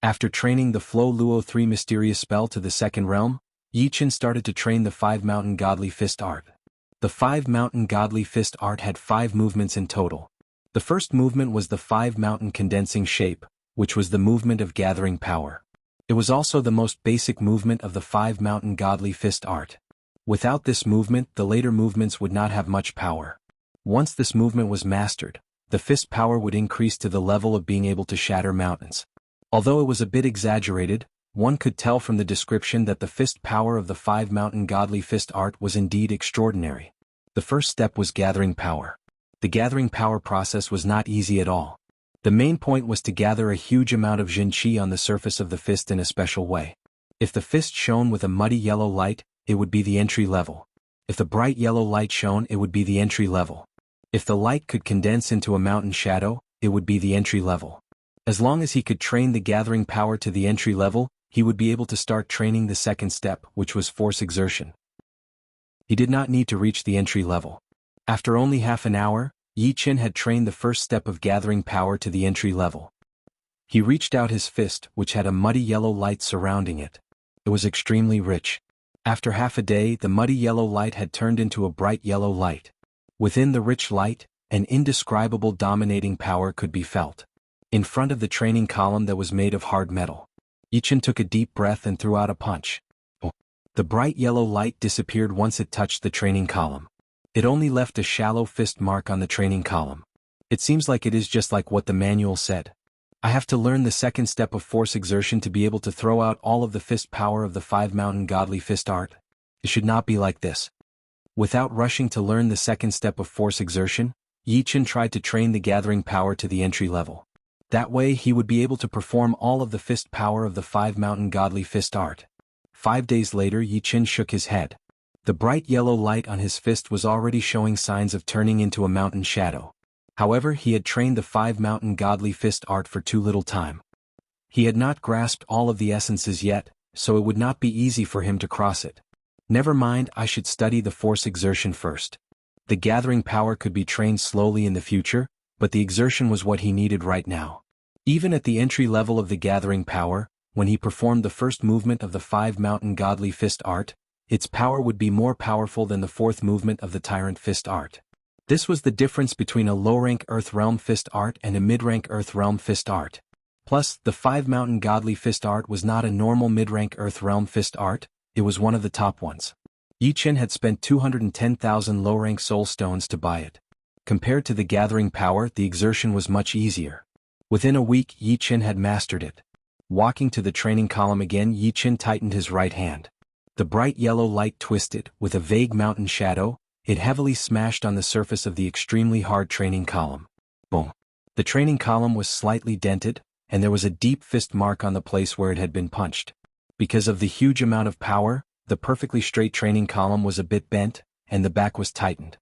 After training the Flow Luo 3 mysterious spell to the second realm, Yi Qin started to train the 5 Mountain Godly Fist art. The 5 Mountain Godly Fist art had 5 movements in total. The first movement was the 5 Mountain Condensing Shape, which was the movement of gathering power. It was also the most basic movement of the 5 Mountain Godly Fist art. Without this movement, the later movements would not have much power. Once this movement was mastered, the fist power would increase to the level of being able to shatter mountains. Although it was a bit exaggerated, one could tell from the description that the fist power of the 5 Mountain Godly Fist art was indeed extraordinary. The first step was gathering power. The gathering power process was not easy at all. The main point was to gather a huge amount of Zhenqi on the surface of the fist in a special way. If the fist shone with a muddy yellow light, it would be the entry level. If the bright yellow light shone, it would be the entry level. If the light could condense into a mountain shadow, it would be the entry level. As long as he could train the gathering power to the entry level, he would be able to start training the second step, which was force exertion. He did not need to reach the entry level. After only half an hour, Yi Qin had trained the first step of gathering power to the entry level. He reached out his fist, which had a muddy yellow light surrounding it. It was extremely rich. After half a day, the muddy yellow light had turned into a bright yellow light. Within the rich light, an indescribable dominating power could be felt. In front of the training column that was made of hard metal, Yi Qin took a deep breath and threw out a punch. The bright yellow light disappeared once it touched the training column. It only left a shallow fist mark on the training column. It seems like it is just like what the manual said. I have to learn the second step of force exertion to be able to throw out all of the fist power of the 5 Mountain Godly Fist art. It should not be like this. Without rushing to learn the second step of force exertion, Yi Qin tried to train the gathering power to the entry level. That way he would be able to perform all of the fist power of the 5 Mountain Godly Fist art. 5 days later, Yi Qin shook his head. The bright yellow light on his fist was already showing signs of turning into a mountain shadow. However, he had trained the 5 Mountain Godly Fist art for too little time. He had not grasped all of the essences yet, so it would not be easy for him to cross it. Never mind, I should study the force exertion first. The gathering power could be trained slowly in the future, but the exertion was what he needed right now. Even at the entry level of the gathering power, when he performed the first movement of the 5 Mountain Godly Fist art, its power would be more powerful than the fourth movement of the Tyrant Fist art. This was the difference between a low-rank Earth Realm Fist art and a mid-rank Earth Realm Fist art. Plus, the 5 Mountain Godly Fist art was not a normal mid-rank Earth Realm Fist art, it was one of the top ones. Yi Qin had spent 210,000 low-rank soul stones to buy it. Compared to the gathering power, the exertion was much easier. Within a week, Yi Qin had mastered it. Walking to the training column again, Yi Qin tightened his right hand. The bright yellow light twisted, with a vague mountain shadow, it heavily smashed on the surface of the extremely hard training column. Boom. The training column was slightly dented, and there was a deep fist mark on the place where it had been punched. Because of the huge amount of power, the perfectly straight training column was a bit bent, and the back was tightened.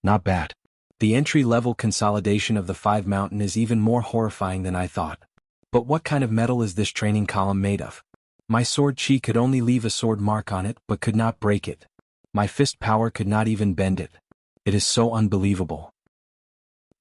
Not bad. The entry-level consolidation of the 5 Mountain is even more horrifying than I thought. But what kind of metal is this training column made of? My sword chi could only leave a sword mark on it but could not break it. My fist power could not even bend it. It is so unbelievable.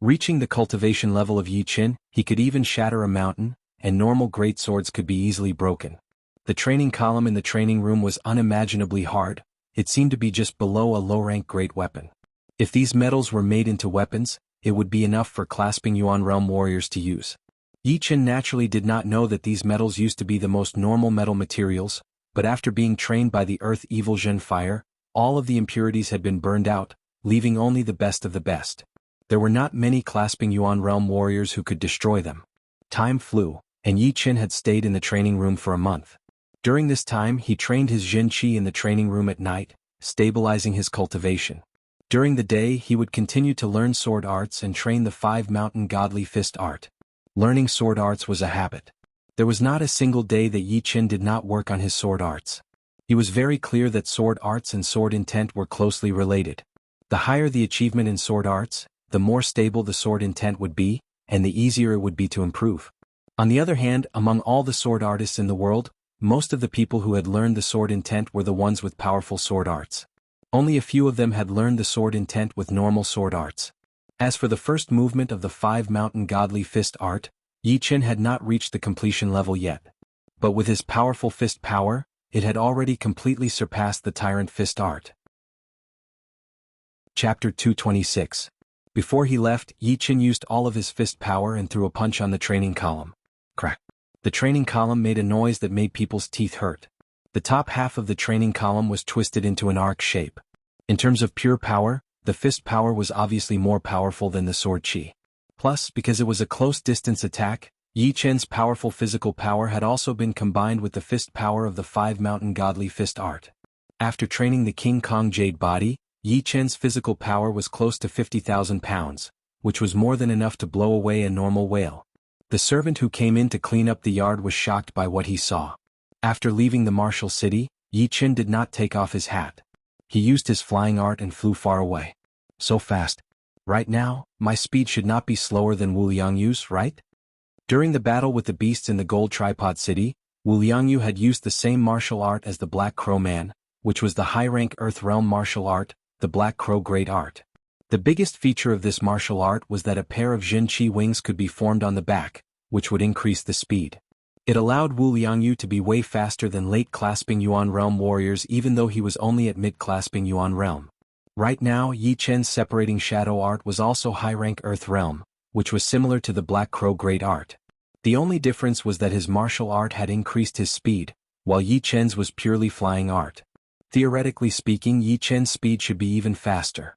Reaching the cultivation level of Yi Qin, he could even shatter a mountain, and normal great swords could be easily broken. The training column in the training room was unimaginably hard, it seemed to be just below a low-rank great weapon. If these metals were made into weapons, it would be enough for clasping Yuan realm warriors to use. Yi Qin naturally did not know that these metals used to be the most normal metal materials, but after being trained by the earth evil Zhen fire, all of the impurities had been burned out, leaving only the best of the best. There were not many clasping Yuan realm warriors who could destroy them. Time flew, and Yi Qin had stayed in the training room for a month. During this time he trained his Jin Qi in the training room at night, stabilizing his cultivation. During the day he would continue to learn sword arts and train the 5 mountain godly fist art. Learning sword arts was a habit. There was not a single day that Yi Qin did not work on his sword arts. He was very clear that sword arts and sword intent were closely related. The higher the achievement in sword arts, the more stable the sword intent would be, and the easier it would be to improve. On the other hand, among all the sword artists in the world, most of the people who had learned the sword intent were the ones with powerful sword arts. Only a few of them had learned the sword intent with normal sword arts. As for the first movement of the 5 mountain godly fist art, Yi Qin had not reached the completion level yet. But with his powerful fist power, it had already completely surpassed the tyrant fist art. Chapter 226. Before he left, Yi Qin used all of his fist power and threw a punch on the training column. Crack. The training column made a noise that made people's teeth hurt. The top half of the training column was twisted into an arc shape. In terms of pure power, the fist power was obviously more powerful than the sword chi. Plus, because it was a close-distance attack, Yi Qin's powerful physical power had also been combined with the fist power of the 5 mountain godly fist art. After training the King Kong Jade body, Yi Qin's physical power was close to 50,000 pounds, which was more than enough to blow away a normal whale. The servant who came in to clean up the yard was shocked by what he saw. After leaving the martial city, Yi Qin did not take off his hat. He used his flying art and flew far away. So fast. Right now, my speed should not be slower than Wu Liangyu's, right? During the battle with the beasts in the gold tripod city, Wu Liangyu had used the same martial art as the Black Crow Man, which was the high-rank Earth Realm martial art, the Black Crow Great Art. The biggest feature of this martial art was that a pair of Jin Qi wings could be formed on the back, which would increase the speed. It allowed Wu Liangyu to be way faster than late-clasping Yuan Realm warriors even though he was only at mid-clasping Yuan Realm. Right now Yi Qin's separating shadow art was also high-rank Earth Realm, which was similar to the Black Crow Great Art. The only difference was that his martial art had increased his speed, while Yi Qin's was purely flying art. Theoretically speaking, Yi Qin's speed should be even faster.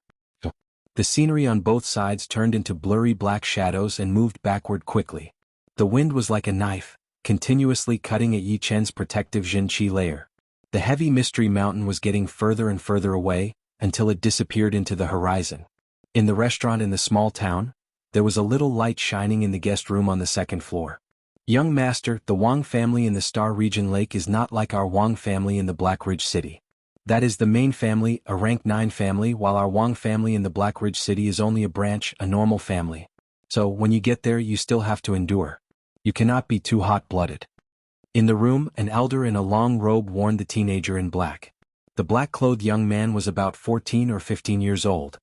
The scenery on both sides turned into blurry black shadows and moved backward quickly. The wind was like a knife, continuously cutting at Yi Qin's protective Jin Qi layer. The heavy mystery mountain was getting further and further away, until it disappeared into the horizon. In the restaurant in the small town, there was a little light shining in the guest room on the 2nd floor. Young master, the Wang family in the Star Region Lake is not like our Wang family in the Black Ridge City. That is the main family, a rank 9 family, while our Wang family in the Black Ridge City is only a branch, a normal family. So, when you get there you still have to endure. You cannot be too hot-blooded. In the room, an elder in a long robe warned the teenager in black. The black-clothed young man was about 14 or 15 years old.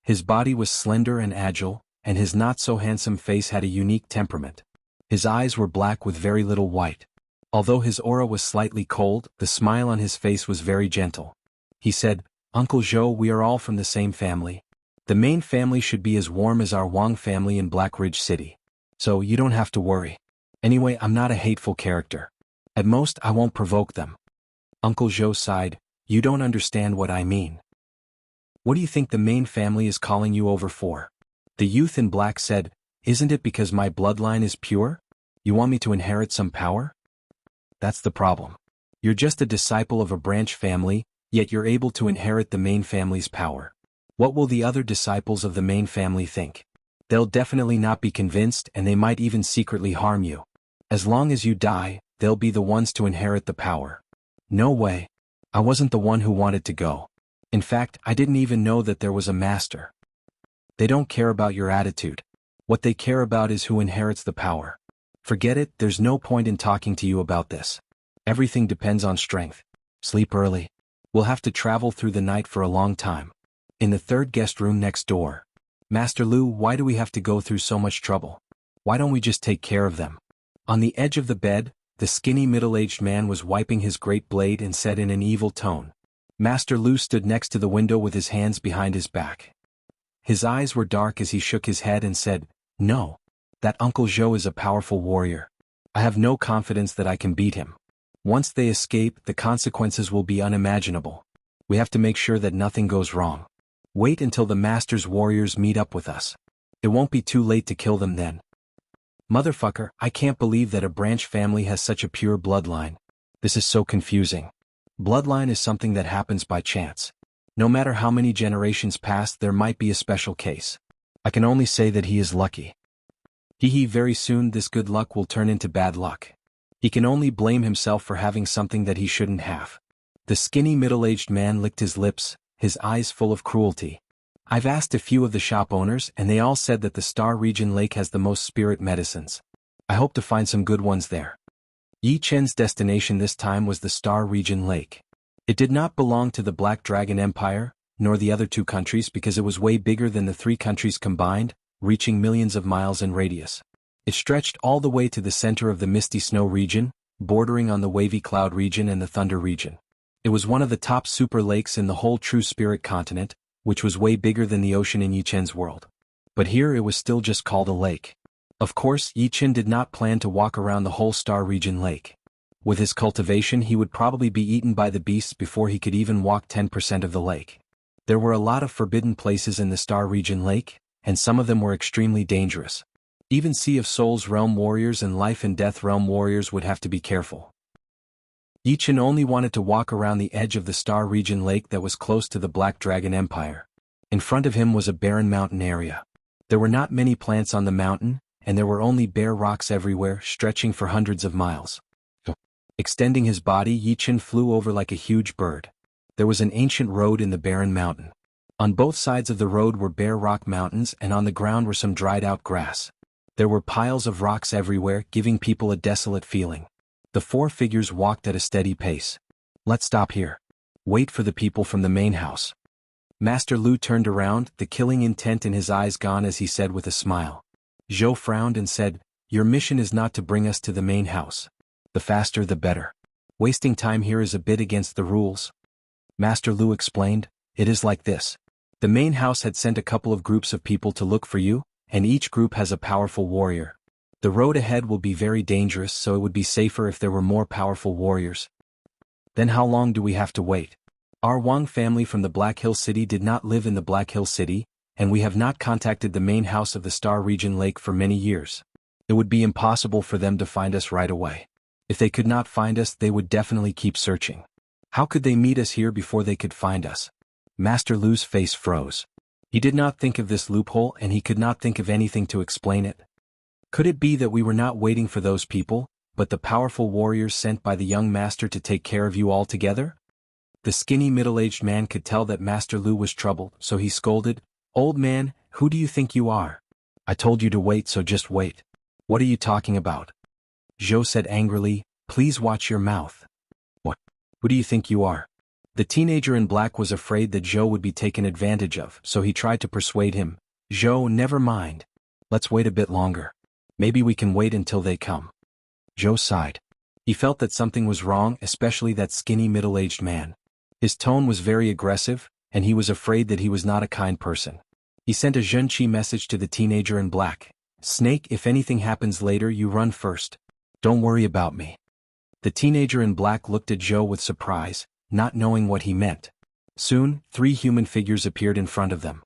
His body was slender and agile, and his not-so-handsome face had a unique temperament. His eyes were black with very little white. Although his aura was slightly cold, the smile on his face was very gentle. He said, "Uncle Zhou, we are all from the same family. The main family should be as warm as our Wang family in Black Ridge City. So you don't have to worry. Anyway, I'm not a hateful character. At most, I won't provoke them." Uncle Zhou sighed, "You don't understand what I mean. What do you think the main family is calling you over for?" The youth in black said, "Isn't it because my bloodline is pure? You want me to inherit some power? That's the problem. You're just a disciple of a branch family, yet you're able to inherit the main family's power. What will the other disciples of the main family think? They'll definitely not be convinced and they might even secretly harm you. As long as you die, they'll be the ones to inherit the power." "No way. I wasn't the one who wanted to go. In fact, I didn't even know that there was a master." "They don't care about your attitude. What they care about is who inherits the power. Forget it, there's no point in talking to you about this. Everything depends on strength. Sleep early. We'll have to travel through the night for a long time." In the 3rd guest room next door. "Master Lu, why do we have to go through so much trouble? Why don't we just take care of them?" On the edge of the bed, the skinny middle-aged man was wiping his great blade and said in an evil tone. Master Lu stood next to the window with his hands behind his back. His eyes were dark as he shook his head and said, "No. That Uncle Zhou is a powerful warrior. I have no confidence that I can beat him. Once they escape, the consequences will be unimaginable. We have to make sure that nothing goes wrong. Wait until the Master's warriors meet up with us. It won't be too late to kill them then. Motherfucker, I can't believe that a branch family has such a pure bloodline. This is so confusing. Bloodline is something that happens by chance. No matter how many generations pass, there might be a special case. I can only say that he is lucky. Very soon this good luck will turn into bad luck. He can only blame himself for having something that he shouldn't have. The skinny middle-aged man licked his lips, his eyes full of cruelty. I've asked a few of the shop owners and they all said that the Star Region Lake has the most spirit medicines. I hope to find some good ones there. Yi Chen's destination this time was the Star Region Lake. It did not belong to the Black Dragon Empire, nor the other two countries because it was way bigger than the three countries combined, reaching millions of miles in radius. It stretched all the way to the center of the Misty Snow region, bordering on the Wavy Cloud region and the Thunder region. It was one of the top super lakes in the whole True Spirit continent, which was way bigger than the ocean in Yi Chen's world. But here it was still just called a lake. Of course, Yi Chen did not plan to walk around the whole Star Region Lake. With his cultivation he would probably be eaten by the beasts before he could even walk 10% of the lake. There were a lot of forbidden places in the Star Region Lake, and some of them were extremely dangerous. Even Sea of Souls Realm warriors and Life and Death Realm warriors would have to be careful. Yi Chen only wanted to walk around the edge of the Star Region Lake that was close to the Black Dragon Empire. In front of him was a barren mountain area. There were not many plants on the mountain, and there were only bare rocks everywhere, stretching for hundreds of miles. Extending his body, Yi Chen flew over like a huge bird. There was an ancient road in the barren mountain. On both sides of the road were bare rock mountains and on the ground were some dried-out grass. There were piles of rocks everywhere, giving people a desolate feeling. The four figures walked at a steady pace. Let's stop here. Wait for the people from the main house. Master Lu turned around, the killing intent in his eyes gone as he said with a smile. Zhou frowned and said, "Your mission is not to bring us to the main house. The faster the better. Wasting time here is a bit against the rules." Master Lu explained, "It is like this. The main house had sent a couple of groups of people to look for you, and each group has a powerful warrior. The road ahead will be very dangerous, so it would be safer if there were more powerful warriors." "Then how long do we have to wait? Our Wang family from the Black Hill City did not live in the Black Hill City, and we have not contacted the main house of the Star Region Lake for many years. It would be impossible for them to find us right away. If they could not find us, they would definitely keep searching. How could they meet us here before they could find us?" Master Lu's face froze. He did not think of this loophole and he could not think of anything to explain it. Could it be that we were not waiting for those people, but the powerful warriors sent by the young master to take care of you all together? The skinny middle-aged man could tell that Master Lu was troubled, so he scolded, "Old man, who do you think you are? I told you to wait, so just wait. What are you talking about?" Zhou said angrily, "Please watch your mouth." "What? Who do you think you are?" The teenager in black was afraid that Zhou would be taken advantage of, so he tried to persuade him. "Zhou, never mind. Let's wait a bit longer. Maybe we can wait until they come." Zhou sighed. He felt that something was wrong, especially that skinny middle-aged man. His tone was very aggressive, and he was afraid that he was not a kind person. He sent a Zhenqi message to the teenager in black. "Snake, if anything happens later, you run first. Don't worry about me." The teenager in black looked at Zhou with surprise, not knowing what he meant. Soon, 3 human figures appeared in front of them.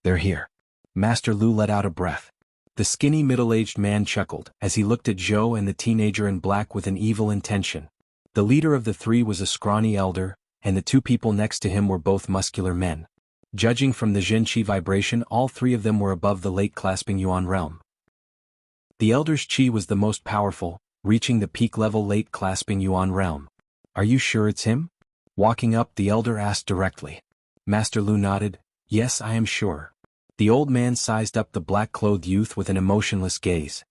"They're here." Master Lu let out a breath. The skinny middle-aged man chuckled as he looked at Zhou and the teenager in black with an evil intention. The leader of the 3 was a scrawny elder, and the 2 people next to him were both muscular men. Judging from the Zhenqi vibration, all 3 of them were above the late-clasping Yuan realm. The elder's qi was the most powerful, reaching the peak level late-clasping Yuan realm. "Are you sure it's him?" Walking up, the elder asked directly. Master Lu nodded, "Yes, I am sure." The old man sized up the black-clothed youth with an emotionless gaze.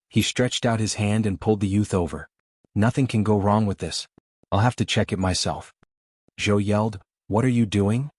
He stretched out his hand and pulled the youth over. "Nothing can go wrong with this. I'll have to check it myself." Zhou yelled, "What are you doing?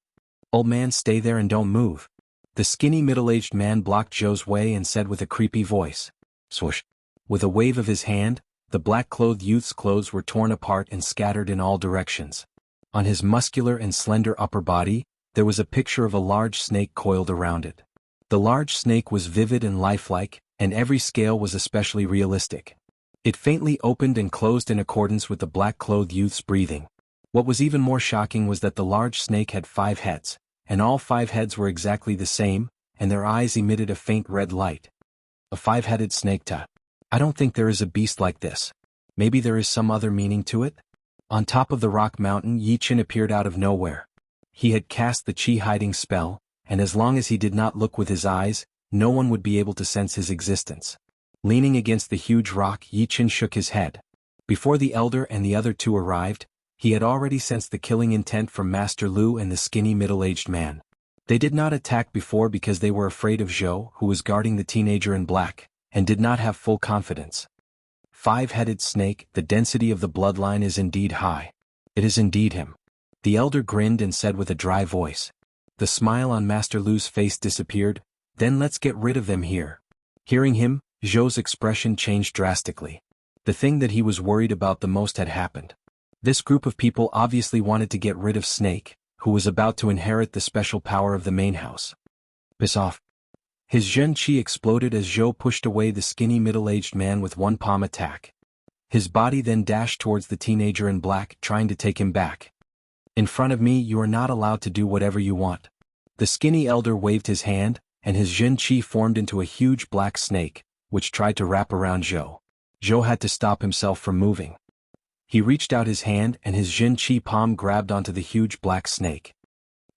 Old man, stay there and don't move." The skinny middle-aged man blocked Zhou's way and said with a creepy voice, "Swoosh." With a wave of his hand, the black-clothed youth's clothes were torn apart and scattered in all directions. On his muscular and slender upper body, there was a picture of a large snake coiled around it. The large snake was vivid and lifelike, and every scale was especially realistic. It faintly opened and closed in accordance with the black-clothed youth's breathing. What was even more shocking was that the large snake had 5 heads, and all 5 heads were exactly the same, and their eyes emitted a faint red light. A 5-headed snake. I don't think there is a beast like this. Maybe there is some other meaning to it? On top of the rock mountain, Yi Qin appeared out of nowhere. He had cast the Qi hiding spell, and as long as he did not look with his eyes, no one would be able to sense his existence. Leaning against the huge rock, Yi Qin shook his head. Before the elder and the other 2 arrived, he had already sensed the killing intent from Master Lu and the skinny middle-aged man. They did not attack before because they were afraid of Zhou, who was guarding the teenager in black, and did not have full confidence. 5-headed snake, the density of the bloodline is indeed high. It is indeed him. The elder grinned and said with a dry voice. The smile on Master Lu's face disappeared. Then let's get rid of them here. Hearing him, Zhou's expression changed drastically. The thing that he was worried about the most had happened. This group of people obviously wanted to get rid of Snake, who was about to inherit the special power of the main house. Piss off. His Zhen Qi exploded as Zhou pushed away the skinny middle-aged man with one palm attack. His body then dashed towards the teenager in black, trying to take him back. In front of me you are not allowed to do whatever you want. The skinny elder waved his hand, and his Zhen Qi formed into a huge black snake, which tried to wrap around Zhou. Zhou had to stop himself from moving. He reached out his hand and his Zhen Qi palm grabbed onto the huge black snake.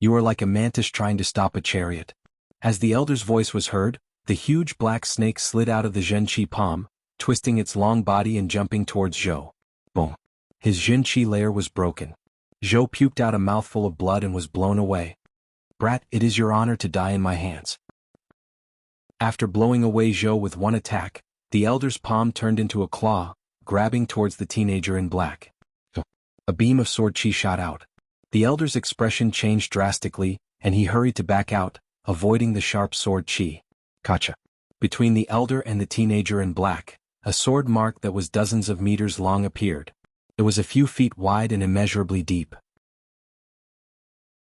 You are like a mantis trying to stop a chariot. As the elder's voice was heard, the huge black snake slid out of the Zhen Qi palm, twisting its long body and jumping towards Zhou. Boom. His Zhen Qi layer was broken. Zhou puked out a mouthful of blood and was blown away. Brat, it is your honor to die in my hands. After blowing away Zhou with one attack, the elder's palm turned into a claw, grabbing towards the teenager in black. A beam of sword chi shot out. The elder's expression changed drastically, and he hurried to back out, avoiding the sharp sword chi. Gotcha. Between the elder and the teenager in black, a sword mark that was dozens of meters long appeared. It was a few feet wide and immeasurably deep.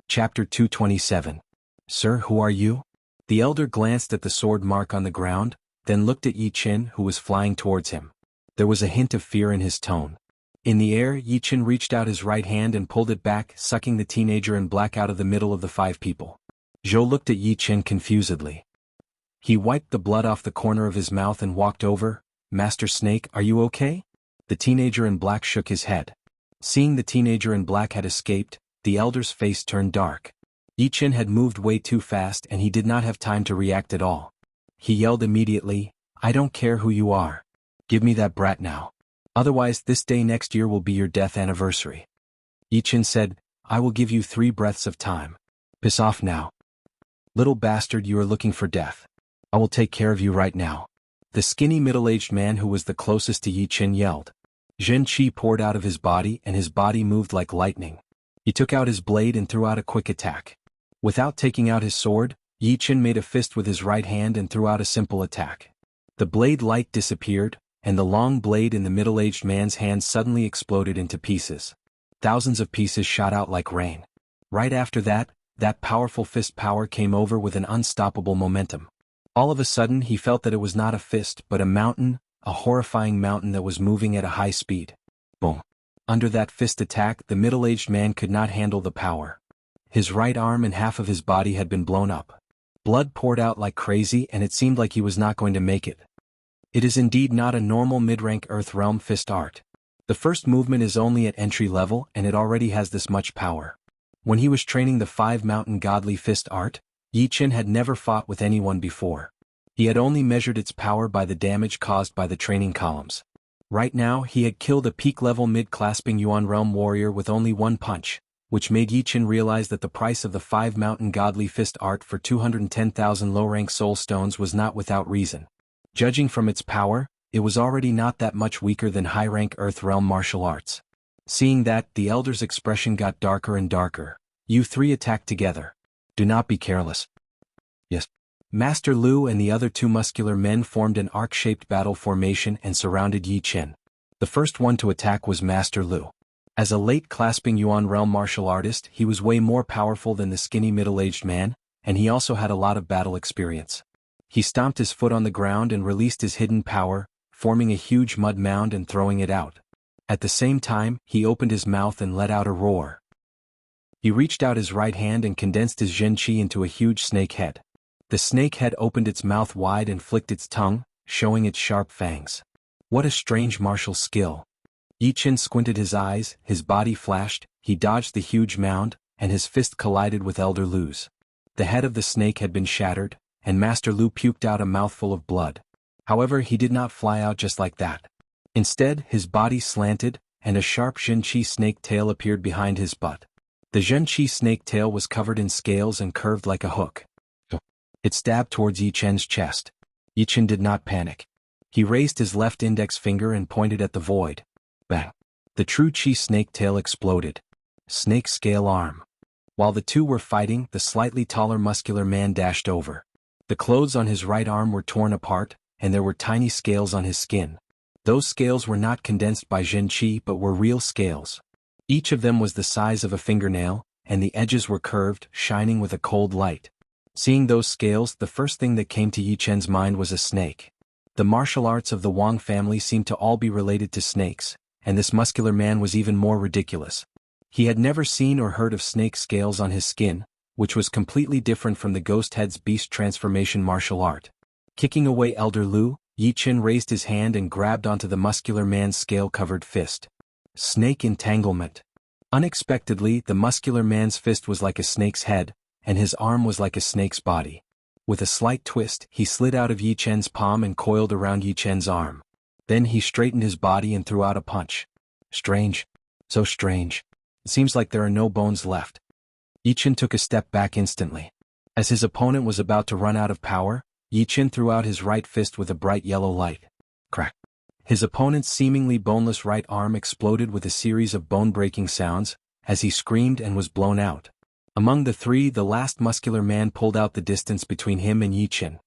Chapter 227. Sir, who are you? The elder glanced at the sword mark on the ground, then looked at Yi Qin, who was flying towards him. There was a hint of fear in his tone. In the air, Yi Qin reached out his right hand and pulled it back, sucking the teenager in black out of the middle of the 5 people. Zhou looked at Yi Qin confusedly. He wiped the blood off the corner of his mouth and walked over. Master Snake, are you okay? The teenager in black shook his head. Seeing the teenager in black had escaped, the elder's face turned dark. Yi Qin had moved way too fast and he did not have time to react at all. He yelled immediately, I don't care who you are. Give me that brat now. Otherwise this day next year will be your death anniversary. Yi Qin said, I will give you 3 breaths of time. Piss off now. Little bastard, you are looking for death. I will take care of you right now. The skinny middle-aged man who was the closest to Yi Qin yelled. Zhen Qi poured out of his body and his body moved like lightning. He took out his blade and threw out a quick attack. Without taking out his sword, Yi Qin made a fist with his right hand and threw out a simple attack. The blade light disappeared, and the long blade in the middle-aged man's hand suddenly exploded into pieces. Thousands of pieces shot out like rain. Right after that powerful fist power came over with an unstoppable momentum. All of a sudden he felt that it was not a fist but a mountain, a horrifying mountain that was moving at a high speed. Boom. Under that fist attack, the middle-aged man could not handle the power. His right arm and half of his body had been blown up. Blood poured out like crazy and it seemed like he was not going to make it. It is indeed not a normal mid-rank Earth Realm fist art. The first movement is only at entry level and it already has this much power. When he was training the 5 mountain godly fist art, Yi Qin had never fought with anyone before. He had only measured its power by the damage caused by the training columns. Right now he had killed a peak-level mid-clasping Yuan Realm warrior with only one punch, which made Yi Qin realize that the price of the 5 mountain godly fist art for 210,000 low-rank soul stones was not without reason. Judging from its power, it was already not that much weaker than high-rank Earth Realm martial arts. Seeing that, the elder's expression got darker and darker. You 3 attack together. Do not be careless. Yes. Master Lu and the other 2 muscular men formed an arc-shaped battle formation and surrounded Yi Qin. The first one to attack was Master Lu. As a late-clasping Yuan Realm martial artist, he was way more powerful than the skinny middle-aged man, and he also had a lot of battle experience. He stomped his foot on the ground and released his hidden power, forming a huge mud mound and throwing it out. At the same time, he opened his mouth and let out a roar. He reached out his right hand and condensed his Zhen Qi into a huge snake head. The snake head opened its mouth wide and flicked its tongue, showing its sharp fangs. What a strange martial skill. Yi Chen squinted his eyes, his body flashed, he dodged the huge mound, and his fist collided with Elder Lu's. The head of the snake had been shattered, and Master Lu puked out a mouthful of blood. However, he did not fly out just like that. Instead, his body slanted, and a sharp Zhen Qi snake tail appeared behind his butt. The Zhen Qi snake tail was covered in scales and curved like a hook. It stabbed towards Yi Chen's chest. Yi Chen did not panic. He raised his left index finger and pointed at the void. Bang! The true Qi snake tail exploded. Snake scale arm. While the two were fighting, the slightly taller muscular man dashed over. The clothes on his right arm were torn apart, and there were tiny scales on his skin. Those scales were not condensed by Zhen Qi but were real scales. Each of them was the size of a fingernail, and the edges were curved, shining with a cold light. Seeing those scales, the first thing that came to Yi Chen's mind was a snake. The martial arts of the Wang family seemed to all be related to snakes, and this muscular man was even more ridiculous. He had never seen or heard of snake scales on his skin, which was completely different from the ghost head's beast transformation martial art. Kicking away Elder Lu, Yi Chen raised his hand and grabbed onto the muscular man's scale-covered fist. Snake entanglement. Unexpectedly, the muscular man's fist was like a snake's head, and his arm was like a snake's body. With a slight twist, he slid out of Yi Chen's palm and coiled around Yi Chen's arm. Then he straightened his body and threw out a punch. Strange. So strange. It seems like there are no bones left. Yi Chen took a step back instantly. As his opponent was about to run out of power, Yi Chen threw out his right fist with a bright yellow light. Crack. His opponent's seemingly boneless right arm exploded with a series of bone-breaking sounds, as he screamed and was blown out. Among the three, the last muscular man pulled out the distance between him and Yi Chen.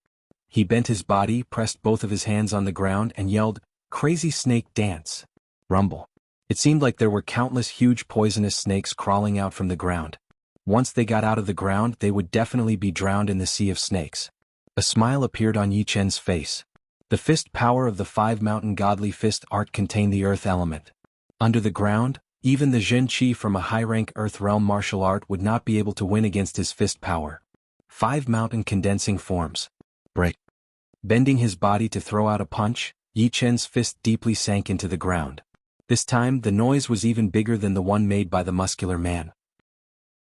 He bent his body, pressed both of his hands on the ground and yelled, "Crazy snake dance!" Rumble. It seemed like there were countless huge poisonous snakes crawling out from the ground. Once they got out of the ground, they would definitely be drowned in the sea of snakes. A smile appeared on Yi Chen's face. The fist power of the five mountain godly fist art contained the earth element. Under the ground, even the Zhen Qi from a high-rank earth realm martial art would not be able to win against his fist power. Five mountain condensing forms. Break. Bending his body to throw out a punch, Yi Chen's fist deeply sank into the ground. This time, the noise was even bigger than the one made by the muscular man.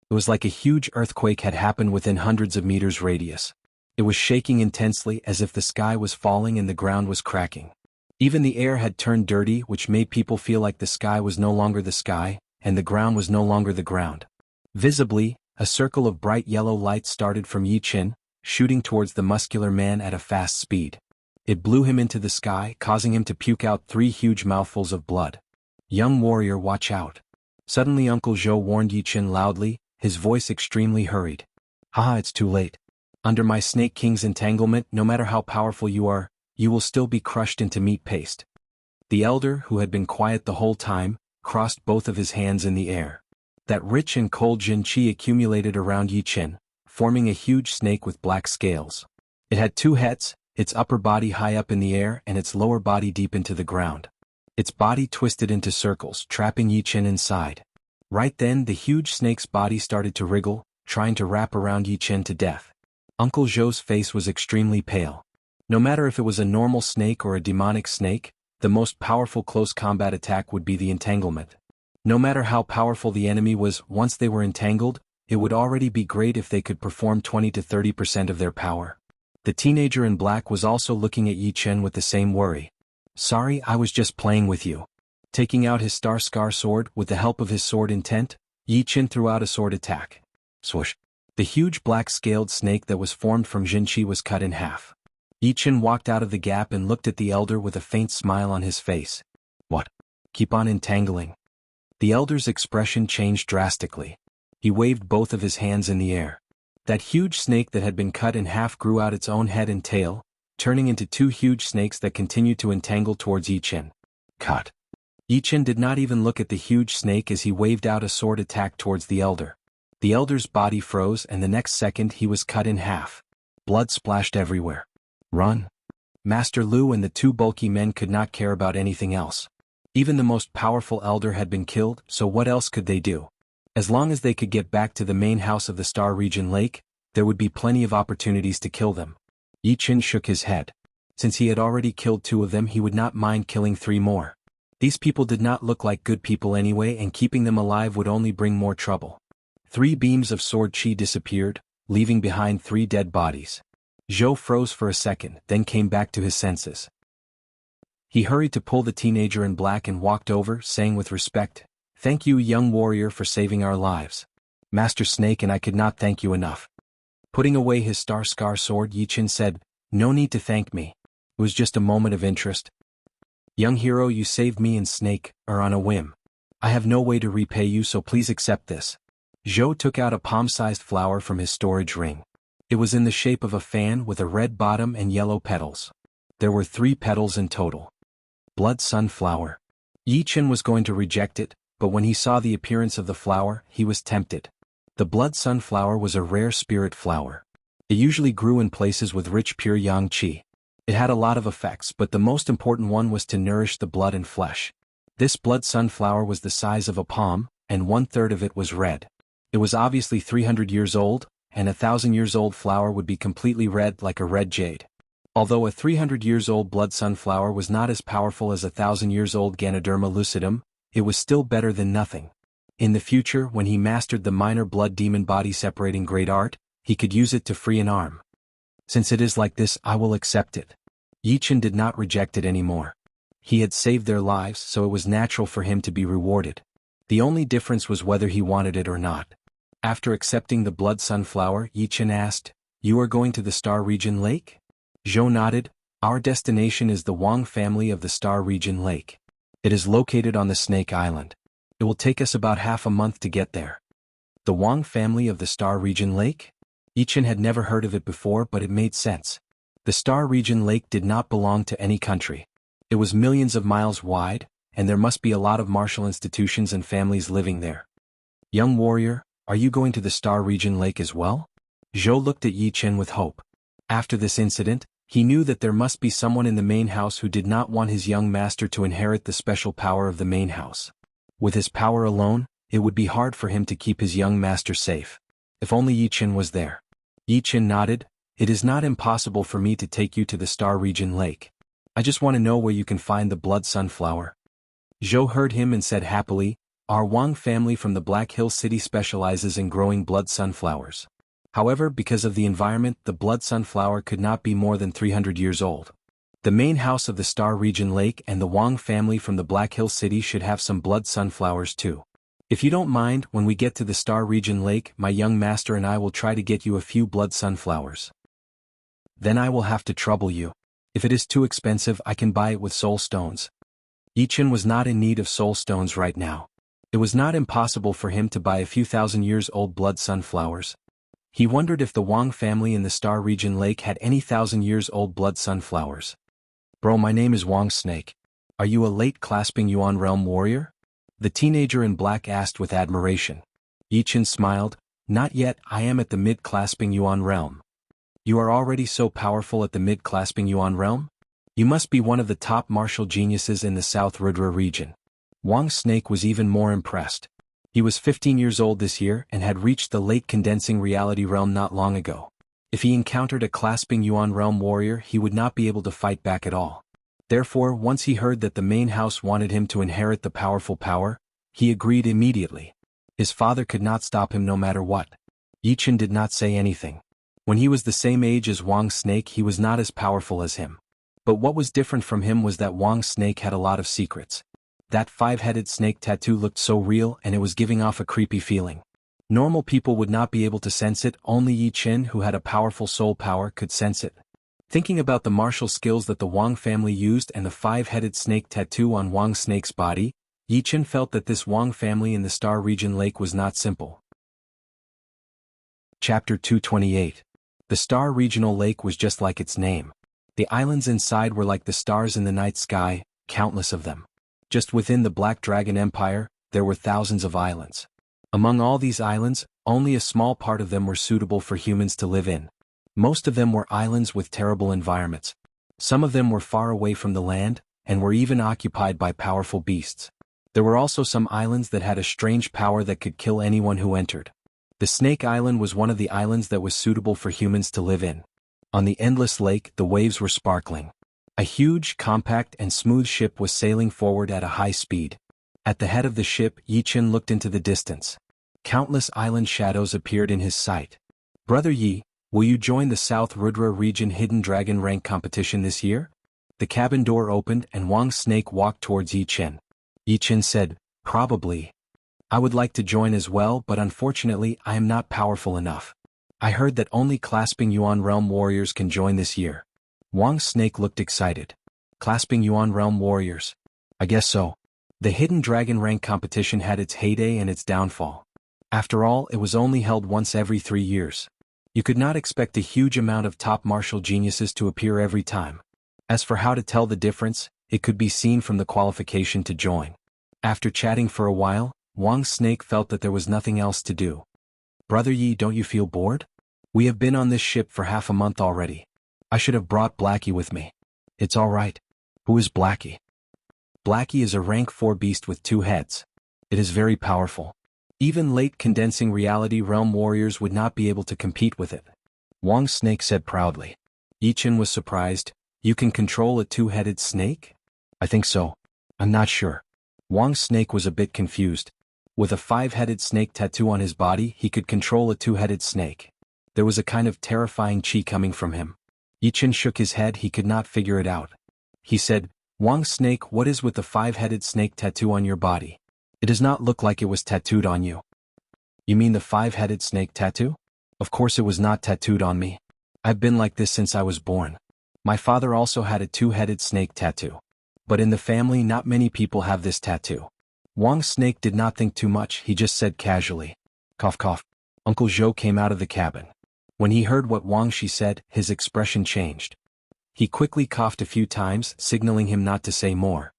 It was like a huge earthquake had happened within hundreds of meters radius. It was shaking intensely as if the sky was falling and the ground was cracking. Even the air had turned dirty, which made people feel like the sky was no longer the sky, and the ground was no longer the ground. Visibly, a circle of bright yellow light started from Yi Chen, shooting towards the muscular man at a fast speed. It blew him into the sky, causing him to puke out 3 huge mouthfuls of blood. "Young warrior, watch out." Suddenly Uncle Zhou warned Yi Chen loudly, his voice extremely hurried. "Haha, it's too late. Under my Snake King's entanglement, no matter how powerful you are, you will still be crushed into meat paste." The elder, who had been quiet the whole time, crossed both of his hands in the air. That rich and cold Zhen Qi accumulated around Yi Chen, forming a huge snake with black scales. It had 2 heads, its upper body high up in the air and its lower body deep into the ground. Its body twisted into circles, trapping Yi Chen inside. Right then, the huge snake's body started to wriggle, trying to wrap around Yi Chen to death. Uncle Zhou's face was extremely pale. No matter if it was a normal snake or a demonic snake, the most powerful close combat attack would be the entanglement. No matter how powerful the enemy was, once they were entangled, it would already be great if they could perform 20 to 30% of their power. The teenager in black was also looking at Yi Chen with the same worry. "Sorry, I was just playing with you." Taking out his Star Scar sword, with the help of his sword intent, Yi Chen threw out a sword attack. Swoosh. The huge black-scaled snake that was formed from Zhen Qi was cut in half. Yi Chen walked out of the gap and looked at the elder with a faint smile on his face. "What? Keep on entangling." The elder's expression changed drastically. He waved both of his hands in the air. That huge snake that had been cut in half grew out its own head and tail, turning into 2 huge snakes that continued to entangle towards Yi Chen. Cut. Yi Chen did not even look at the huge snake as he waved out a sword attack towards the elder. The elder's body froze and the next second he was cut in half. Blood splashed everywhere. "Run." Master Lu and the two bulky men could not care about anything else. Even the most powerful elder had been killed, so what else could they do? As long as they could get back to the main house of the Star Region Lake, there would be plenty of opportunities to kill them. Yi Chen shook his head. Since he had already killed 2 of them, he would not mind killing 3 more. These people did not look like good people anyway, and keeping them alive would only bring more trouble. 3 beams of sword chi disappeared, leaving behind 3 dead bodies. Zhou froze for a second, then came back to his senses. He hurried to pull the teenager in black and walked over, saying with respect, "Thank you, young warrior, for saving our lives. Master Snake and I could not thank you enough." Putting away his star scar sword, Yi Chen said, "No need to thank me. It was just a moment of interest. Young hero, you saved me and Snake, on a whim. I have no way to repay you, so please accept this." Zhou took out a palm-sized flower from his storage ring. It was in the shape of a fan with a red bottom and yellow petals. There were 3 petals in total. Blood sunflower. Yi Chen was going to reject it, but when he saw the appearance of the flower, he was tempted. The blood sunflower was a rare spirit flower. It usually grew in places with rich pure yang qi. It had a lot of effects, but the most important one was to nourish the blood and flesh. This blood sunflower was the size of a palm, and 1/3 of it was red. It was obviously 300 years old, and a 1,000-years-old flower would be completely red like a red jade. Although a 300-years-old blood sunflower was not as powerful as a 1,000-years-old Ganoderma lucidum, it was still better than nothing. In the future, when he mastered the minor blood demon body separating great art, he could use it to free an arm. Since it is like this, I will accept it. Yi Chen did not reject it anymore. He had saved their lives, so it was natural for him to be rewarded. The only difference was whether he wanted it or not. After accepting the blood sunflower, Yi Chen asked, "You are going to the Star Region Lake?" Zhou nodded. "Our destination is the Wang family of the Star Region Lake. It is located on the Snake Island. It will take us about half a month to get there." The Wang family of the Star Region Lake? Yi Chen had never heard of it before, but it made sense. The Star Region Lake did not belong to any country. It was millions of miles wide, and there must be a lot of martial institutions and families living there. "Young warrior, are you going to the Star Region Lake as well?" Zhou looked at Yi Chen with hope. After this incident, he knew that there must be someone in the main house who did not want his young master to inherit the special power of the main house. With his power alone, it would be hard for him to keep his young master safe. If only Yi Chen was there. Yi Chen nodded. "It is not impossible for me to take you to the Star Region Lake. I just want to know where you can find the blood sunflower." Zhou heard him and said happily, "Our Wang family from the Black Hill City specializes in growing blood sunflowers. However, because of the environment, the blood sunflower could not be more than 300 years old. The main house of the Star Region Lake and the Wang family from the Black Hill City should have some blood sunflowers too. If you don't mind, when we get to the Star Region Lake, my young master and I will try to get you a few blood sunflowers. Then I will have to trouble you. If it is too expensive, I can buy it with soul stones." Yi Chen was not in need of soul stones right now. It was not impossible for him to buy a few 1,000-years-old blood sunflowers. He wondered if the Wang family in the Star Region Lake had any 1,000-years-old blood sunflowers. "Bro, my name is Wang Snake. Are you a late clasping Yuan Realm warrior?" The teenager in black asked with admiration. Yi Chen smiled. "Not yet, I am at the mid-clasping Yuan Realm." "You are already so powerful at the mid-clasping Yuan Realm? You must be one of the top martial geniuses in the South Rudra region." Wang Snake was even more impressed. He was 15 years old this year and had reached the late condensing reality realm not long ago. If he encountered a clasping Yuan Realm warrior, he would not be able to fight back at all. Therefore, once he heard that the main house wanted him to inherit the powerful power, he agreed immediately. His father could not stop him no matter what. Yi Chen did not say anything. When he was the same age as Wang Snake, he was not as powerful as him. But what was different from him was that Wang Snake had a lot of secrets. That 5-headed snake tattoo looked so real, and it was giving off a creepy feeling. Normal people would not be able to sense it, only Yi Chen, who had a powerful soul power, could sense it. Thinking about the martial skills that the Wang family used and the 5-headed snake tattoo on Wang Snake's body, Yi Chen felt that this Wang family in the Star Region Lake was not simple. Chapter 228. The Star Regional Lake was just like its name. The islands inside were like the stars in the night sky, countless of them. Just within the Black Dragon Empire, there were thousands of islands. Among all these islands, only a small part of them were suitable for humans to live in. Most of them were islands with terrible environments. Some of them were far away from the land, and were even occupied by powerful beasts. There were also some islands that had a strange power that could kill anyone who entered. The Snake Island was one of the islands that was suitable for humans to live in. On the endless lake, the waves were sparkling. A huge, compact, and smooth ship was sailing forward at a high speed. At the head of the ship, Yi Chen looked into the distance. Countless island shadows appeared in his sight. "Brother Yi, will you join the South Rudra region Hidden Dragon rank competition this year?" The cabin door opened and Wang's snake walked towards Yi Chen. Yi Chen said, "Probably. I would like to join as well, but unfortunately I am not powerful enough. I heard that only clasping Yuan Realm warriors can join this year." Wang's snake looked excited. "Clasping Yuan Realm warriors? I guess so." The Hidden Dragon rank competition had its heyday and its downfall. After all, it was only held once every 3 years. You could not expect a huge amount of top martial geniuses to appear every time. As for how to tell the difference, it could be seen from the qualification to join. After chatting for a while, Wang's snake felt that there was nothing else to do. "Brother Yi, don't you feel bored? We have been on this ship for half a month already. I should have brought Blackie with me." "It's all right." "Who is Blackie?" "Blackie is a rank 4 beast with 2 heads. It is very powerful. Even late condensing reality realm warriors would not be able to compete with it," Wang's snake said proudly. Yi Chen was surprised. "You can control a 2-headed snake?" "I think so. I'm not sure." Wang's snake was a bit confused. With a 5-headed snake tattoo on his body, he could control a 2-headed snake. There was a kind of terrifying chi coming from him. Yi Chen shook his head. He could not figure it out. He said, "Wang's snake, what is with the 5-headed snake tattoo on your body? It does not look like it was tattooed on you." "You mean the 5-headed snake tattoo?" "Of course it was not tattooed on me. I've been like this since I was born. My father also had a 2-headed snake tattoo. But in the family not many people have this tattoo." Wang's snake did not think too much. He just said casually, "Cough cough." Uncle Zhou came out of the cabin. When he heard what Wang Shi said, his expression changed. He quickly coughed a few times, signaling him not to say more.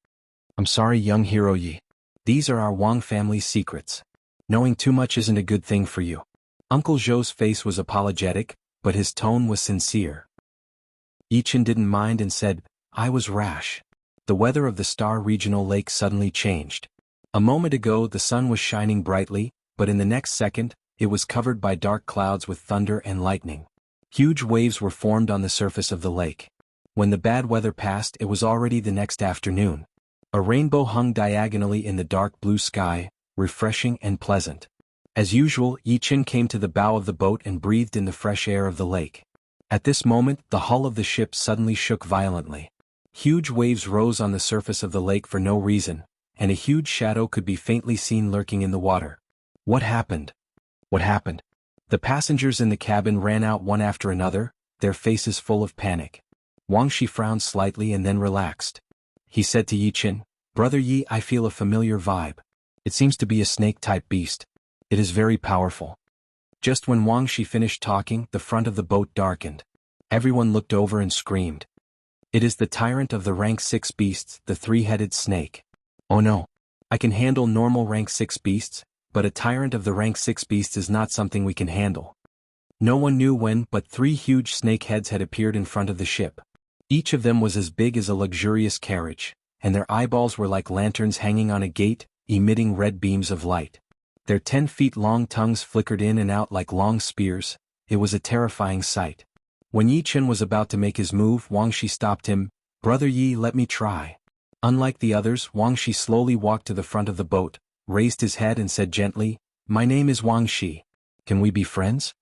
"I'm sorry, young hero Yi. These are our Wang family's secrets. Knowing too much isn't a good thing for you." Uncle Zhou's face was apologetic, but his tone was sincere. Yi Chen didn't mind and said, "I was rash." The weather of the Star Regional Lake suddenly changed. A moment ago the sun was shining brightly, but in the next second, it was covered by dark clouds with thunder and lightning. Huge waves were formed on the surface of the lake. When the bad weather passed, it was already the next afternoon. A rainbow hung diagonally in the dark blue sky, refreshing and pleasant. As usual, Yi Chen came to the bow of the boat and breathed in the fresh air of the lake. At this moment, the hull of the ship suddenly shook violently. Huge waves rose on the surface of the lake for no reason, and a huge shadow could be faintly seen lurking in the water. What happened? What happened? The passengers in the cabin ran out one after another, their faces full of panic. Wang Shi frowned slightly and then relaxed. He said to Yi Chen, "Brother Yi, I feel a familiar vibe. It seems to be a snake-type beast. It is very powerful." Just when Wang Shi finished talking, the front of the boat darkened. Everyone looked over and screamed. "It is the tyrant of the rank 6 beasts, the 3-headed snake." "Oh no. I can handle normal rank 6 beasts, but a tyrant of the rank 6 beasts is not something we can handle." No one knew when, but 3 huge snake heads had appeared in front of the ship. Each of them was as big as a luxurious carriage, and their eyeballs were like lanterns hanging on a gate, emitting red beams of light. Their 10-feet-long tongues flickered in and out like long spears. It was a terrifying sight. When Yi Chen was about to make his move, Wang Shi stopped him. "Brother Yi, let me try." Unlike the others, Wang Shi slowly walked to the front of the boat, raised his head and said gently, "My name is Wang Shi. Can we be friends?"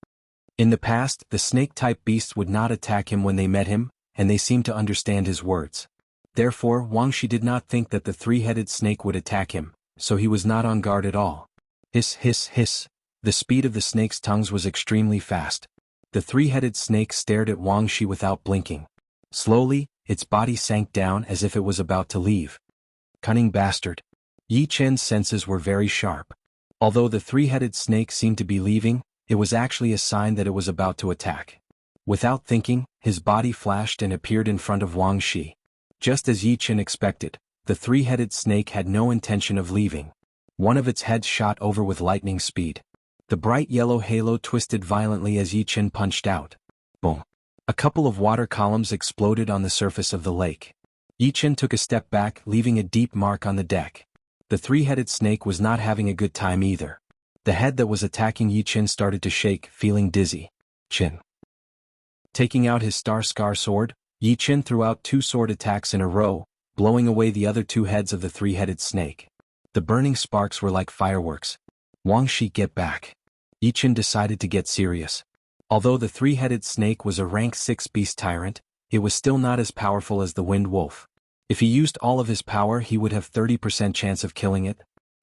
In the past, the snake-type beasts would not attack him when they met him, and they seemed to understand his words. Therefore, Wang Shi did not think that the 3-headed snake would attack him, so he was not on guard at all. Hiss, hiss, hiss. The speed of the snake's tongues was extremely fast. The 3-headed snake stared at Wang Shi without blinking. Slowly, its body sank down as if it was about to leave. Cunning bastard. Yi Chen's senses were very sharp. Although the 3-headed snake seemed to be leaving, it was actually a sign that it was about to attack. Without thinking, his body flashed and appeared in front of Wang Shi. Just as Yi Chen expected, the 3-headed snake had no intention of leaving. One of its heads shot over with lightning speed. The bright yellow halo twisted violently as Yi Chen punched out. Boom. A couple of water columns exploded on the surface of the lake. Yi Chen took a step back, leaving a deep mark on the deck. The three-headed snake was not having a good time either. The head that was attacking Yi Chen started to shake, feeling dizzy. Chin. Taking out his star scar sword, Yi Chen threw out 2 sword attacks in a row, blowing away the other 2 heads of the three-headed snake. The burning sparks were like fireworks. Wang Shi, get back. Yi Chen decided to get serious. Although the three-headed snake was a rank 6 beast tyrant, it was still not as powerful as the wind wolf. If he used all of his power, he would have 30% chance of killing it.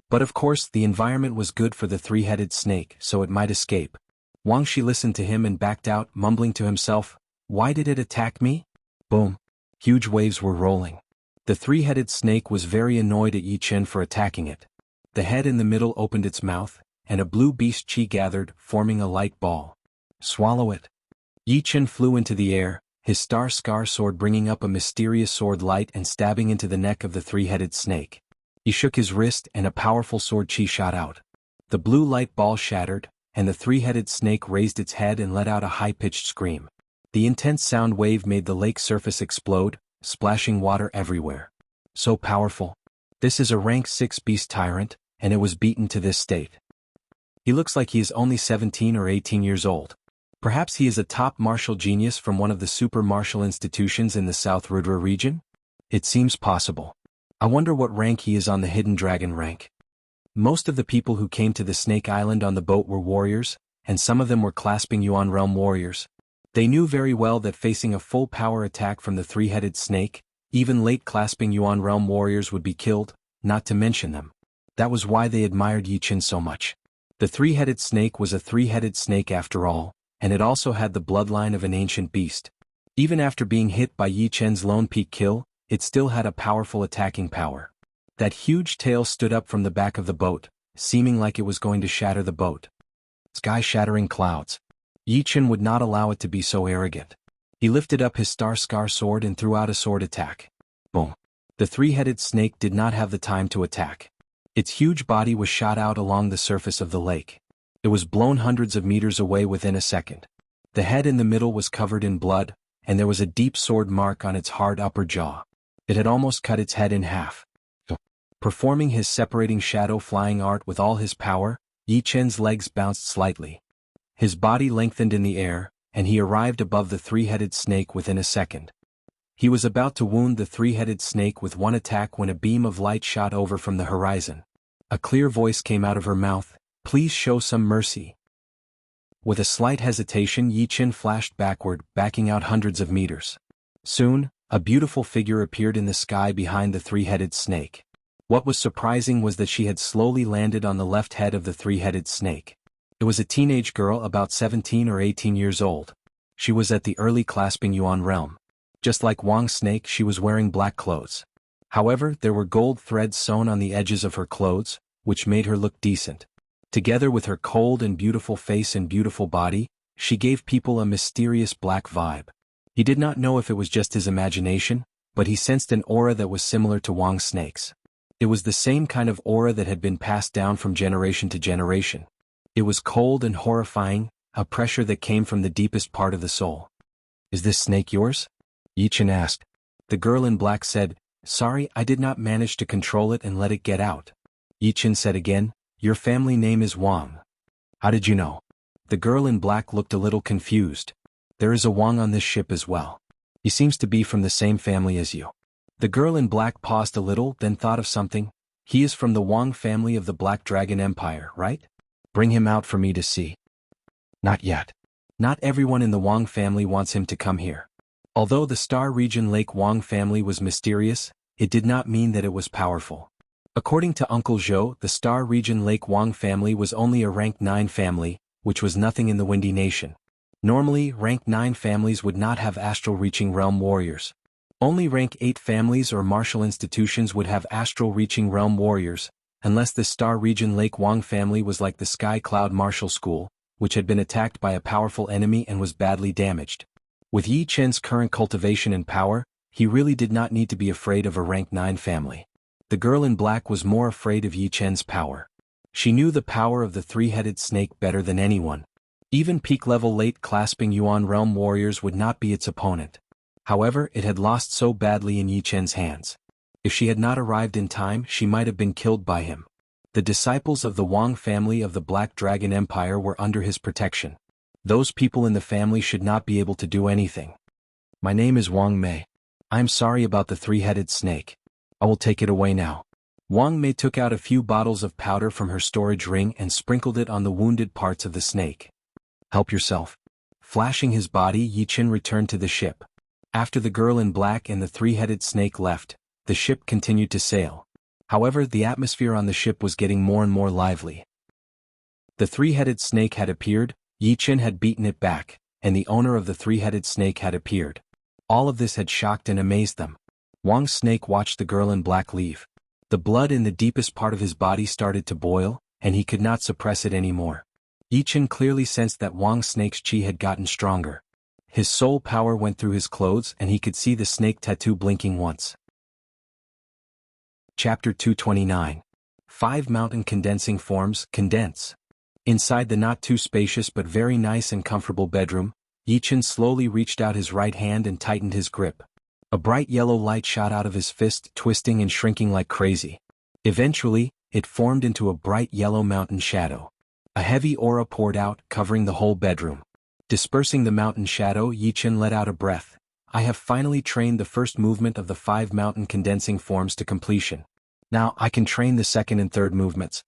But of course, the environment was good for the three-headed snake, so it might escape. Wang Shi listened to him and backed out, mumbling to himself, "Why did it attack me?" Boom. Huge waves were rolling. The three-headed snake was very annoyed at Yi Chen for attacking it. The head in the middle opened its mouth, and a blue beast chi gathered, forming a light ball. Swallow it. Yi Chen flew into the air, his star scar sword bringing up a mysterious sword light and stabbing into the neck of the three-headed snake. He shook his wrist and a powerful sword chi shot out. The blue light ball shattered, and the three-headed snake raised its head and let out a high-pitched scream. The intense sound wave made the lake surface explode, splashing water everywhere. So powerful. This is a rank 6 beast tyrant, and it was beaten to this state. He looks like he is only 17 or 18 years old. Perhaps he is a top martial genius from one of the super martial institutions in the South Rudra region? It seems possible. I wonder what rank he is on the Hidden Dragon rank. Most of the people who came to the Snake Island on the boat were warriors, and some of them were clasping Yuan Realm warriors. They knew very well that facing a full power attack from the three-headed snake, even late clasping Yuan Realm warriors would be killed, not to mention them. That was why they admired Yi Chen so much. The three-headed snake was a three-headed snake after all, and it also had the bloodline of an ancient beast. Even after being hit by Yi Chen's lone peak kill, it still had a powerful attacking power. That huge tail stood up from the back of the boat, seeming like it was going to shatter the boat. Sky-shattering clouds. Yi Chen would not allow it to be so arrogant. He lifted up his star scar sword and threw out a sword attack. Boom. The three-headed snake did not have the time to attack. Its huge body was shot out along the surface of the lake. It was blown hundreds of meters away within a second. The head in the middle was covered in blood, and there was a deep sword mark on its hard upper jaw. It had almost cut its head in half. Performing his separating shadow flying art with all his power, Yi Chen's legs bounced slightly. His body lengthened in the air, and he arrived above the three-headed snake within a second. He was about to wound the three-headed snake with one attack when a beam of light shot over from the horizon. A clear voice came out of her mouth, "Please show some mercy." With a slight hesitation, Yi Chen flashed backward, backing out hundreds of meters. Soon, a beautiful figure appeared in the sky behind the three-headed snake. What was surprising was that she had slowly landed on the left head of the three-headed snake. It was a teenage girl about 17 or 18 years old. She was at the early clasping Yuan realm. Just like Wang's snake, she was wearing black clothes. However, there were gold threads sewn on the edges of her clothes, which made her look decent. Together with her cold and beautiful face and beautiful body, she gave people a mysterious black vibe. He did not know if it was just his imagination, but he sensed an aura that was similar to Wang's snake's. It was the same kind of aura that had been passed down from generation to generation. It was cold and horrifying, a pressure that came from the deepest part of the soul. "Is this snake yours?" Yi Chen asked. The girl in black said, "Sorry, I did not manage to control it and let it get out." Yi Chen said again, "Your family name is Wang. How did you know?" The girl in black looked a little confused. "There is a Wang on this ship as well. He seems to be from the same family as you." The girl in black paused a little, then thought of something. "He is from the Wang family of the Black Dragon Empire, right? Bring him out for me to see." "Not yet. Not everyone in the Wang family wants him to come here." Although the Star Region Lake Wang family was mysterious, it did not mean that it was powerful. According to Uncle Zhou, the Star Region Lake Wang family was only a rank 9 family, which was nothing in the Windy Nation. Normally, rank 9 families would not have astral-reaching realm warriors. Only rank 8 families or martial institutions would have astral-reaching realm warriors, unless the Star Region Lake Wang family was like the Sky Cloud Martial School, which had been attacked by a powerful enemy and was badly damaged. With Yi Chen's current cultivation and power, he really did not need to be afraid of a rank 9 family. The girl in black was more afraid of Yi Chen's power. She knew the power of the three-headed snake better than anyone. Even peak-level late-clasping Yuan realm warriors would not be its opponent. However, it had lost so badly in Yi Chen's hands. If she had not arrived in time, she might have been killed by him. The disciples of the Wang family of the Black Dragon Empire were under his protection. Those people in the family should not be able to do anything. My name is Wang Mei. I am sorry about the three-headed snake. I will take it away now. Wang Mei took out a few bottles of powder from her storage ring and sprinkled it on the wounded parts of the snake. Help yourself. Flashing his body, Yi Chen returned to the ship. After the girl in black and the three-headed snake left, the ship continued to sail. However, the atmosphere on the ship was getting more and more lively. The three-headed snake had appeared, Yi Chen had beaten it back, and the owner of the three-headed snake had appeared. All of this had shocked and amazed them. Wang's snake watched the girl in black leave. The blood in the deepest part of his body started to boil, and he could not suppress it anymore. Yi Chen clearly sensed that Wang's snake's chi had gotten stronger. His soul power went through his clothes and he could see the snake tattoo blinking once. Chapter 229. 5 Mountain Condensing Forms. Condense. Inside the not too spacious but very nice and comfortable bedroom, Yi Chen slowly reached out his right hand and tightened his grip. A bright yellow light shot out of his fist, twisting and shrinking like crazy. Eventually, it formed into a bright yellow mountain shadow. A heavy aura poured out, covering the whole bedroom. Dispersing the mountain shadow, Yi Chen let out a breath. I have finally trained the first movement of the 5 mountain condensing forms to completion. Now I can train the second and third movements.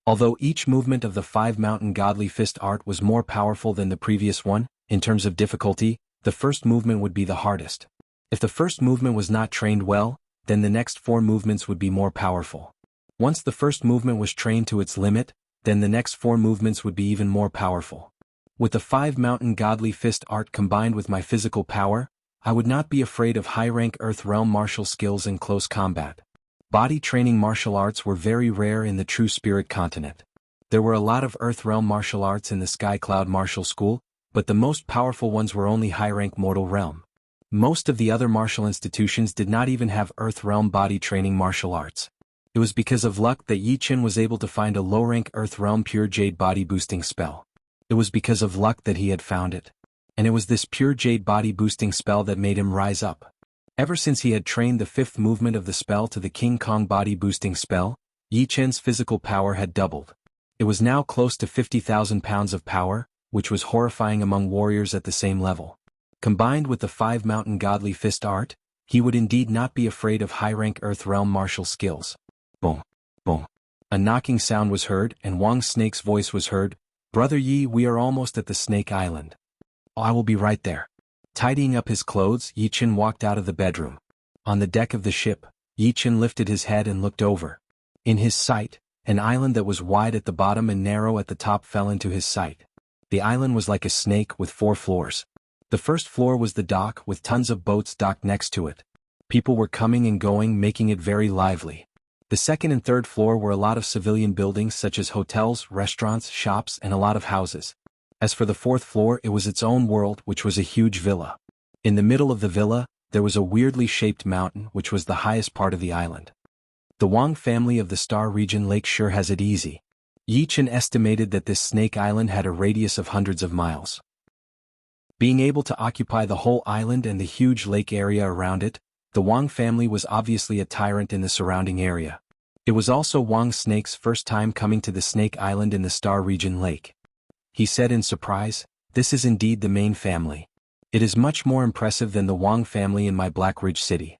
Although each movement of the 5 mountain godly fist art was more powerful than the previous one, in terms of difficulty, the first movement would be the hardest. If the first movement was not trained well, then the next 4 movements would be more powerful. Once the first movement was trained to its limit, then the next 4 movements would be even more powerful. With the 5 mountain godly fist art combined with my physical power, I would not be afraid of high-rank Earth realm martial skills in close combat. Body training martial arts were very rare in the true spirit continent. There were a lot of Earth realm martial arts in the Sky Cloud Martial School, but the most powerful ones were only high-rank mortal realm. Most of the other martial institutions did not even have Earth realm body training martial arts. It was because of luck that Yi Chen was able to find a low-rank Earth realm pure jade body boosting spell. It was because of luck that he had found it. And it was this pure jade body boosting spell that made him rise up. Ever since he had trained the 5th movement of the spell to the King Kong body boosting spell, Yi Chen's physical power had doubled. It was now close to 50,000 pounds of power, which was horrifying among warriors at the same level. Combined with the 5 mountain godly fist art, he would indeed not be afraid of high-rank Earth realm martial skills. Boom, boom. A knocking sound was heard and Wang Snake's voice was heard. Brother Yi, we are almost at the Snake Island. Oh, I will be right there. Tidying up his clothes, Yi Chen walked out of the bedroom. On the deck of the ship, Yi Chen lifted his head and looked over. In his sight, an island that was wide at the bottom and narrow at the top fell into his sight. The island was like a snake with 4 floors. The first floor was the dock with tons of boats docked next to it. People were coming and going, making it very lively. The second and third floor were a lot of civilian buildings such as hotels, restaurants, shops, and a lot of houses. As for the 4th floor, it was its own world, which was a huge villa. In the middle of the villa, there was a weirdly shaped mountain, which was the highest part of the island. The Wang family of the Star Region Lake sure has it easy. Yi Chen estimated that this Snake Island had a radius of hundreds of miles. Being able to occupy the whole island and the huge lake area around it, the Wang family was obviously a tyrant in the surrounding area. It was also Wang Snake's first time coming to the Snake Island in the Star Region Lake. He said in surprise, "This is indeed the main family. It is much more impressive than the Wang family in my Black Ridge City."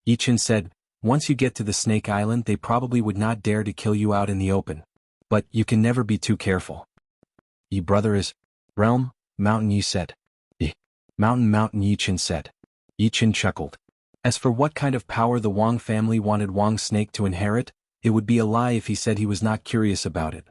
Yi Chen said, "Once you get to the Snake Island, they probably would not dare to kill you out in the open. But you can never be too careful." "Yi brother is realm, mountain," Yi said. Mountain, Yi Chen said. Yi Chen chuckled. As for what kind of power the Wang family wanted Wang Snake to inherit, it would be a lie if he said he was not curious about it.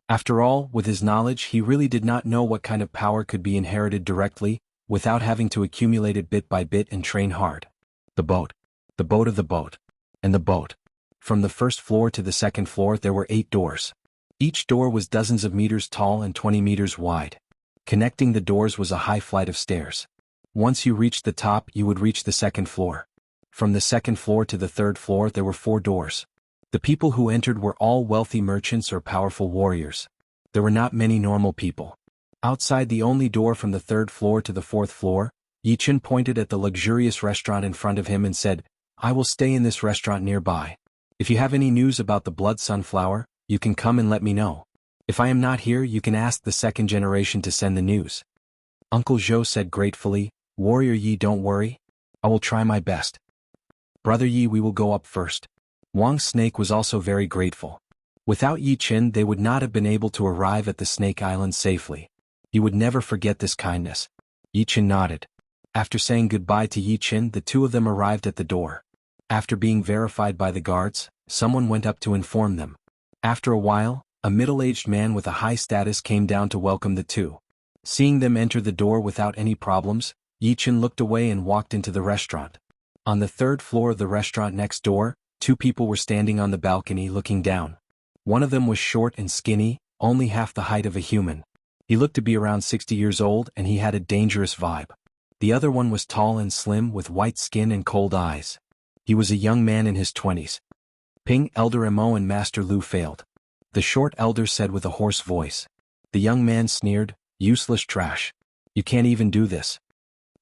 After all, with his knowledge, he really did not know what kind of power could be inherited directly, without having to accumulate it bit by bit and train hard. The boat of the boat, and the boat. From the first floor to the second floor there were 8 doors. Each door was dozens of meters tall and 20 meters wide. Connecting the doors was a high flight of stairs. Once you reached the top, you would reach the second floor. From the second floor to the third floor there were 4 doors. The people who entered were all wealthy merchants or powerful warriors. There were not many normal people. Outside the only door from the third floor to the fourth floor, Yichen pointed at the luxurious restaurant in front of him and said, "I will stay in this restaurant nearby. If you have any news about the blood sunflower, you can come and let me know. If I am not here, you can ask the second generation to send the news." Uncle Zhou said gratefully, "Warrior Yi, don't worry. I will try my best. Brother Yi, we will go up first." Wang's snake was also very grateful. Without Yi Qin, they would not have been able to arrive at the Snake Island safely. He would never forget this kindness. Yi Qin nodded. After saying goodbye to Yi Qin, the two of them arrived at the door. After being verified by the guards, someone went up to inform them. After a while, a middle-aged man with a high status came down to welcome the two. Seeing them enter the door without any problems, Yi Qin looked away and walked into the restaurant. On the third floor of the restaurant next door, two people were standing on the balcony looking down. One of them was short and skinny, only half the height of a human. He looked to be around 60 years old and he had a dangerous vibe. The other one was tall and slim with white skin and cold eyes. He was a young man in his 20s. Ping, Elder Mo and Master Lu failed. The short elder said with a hoarse voice. The young man sneered, "Useless trash. You can't even do this."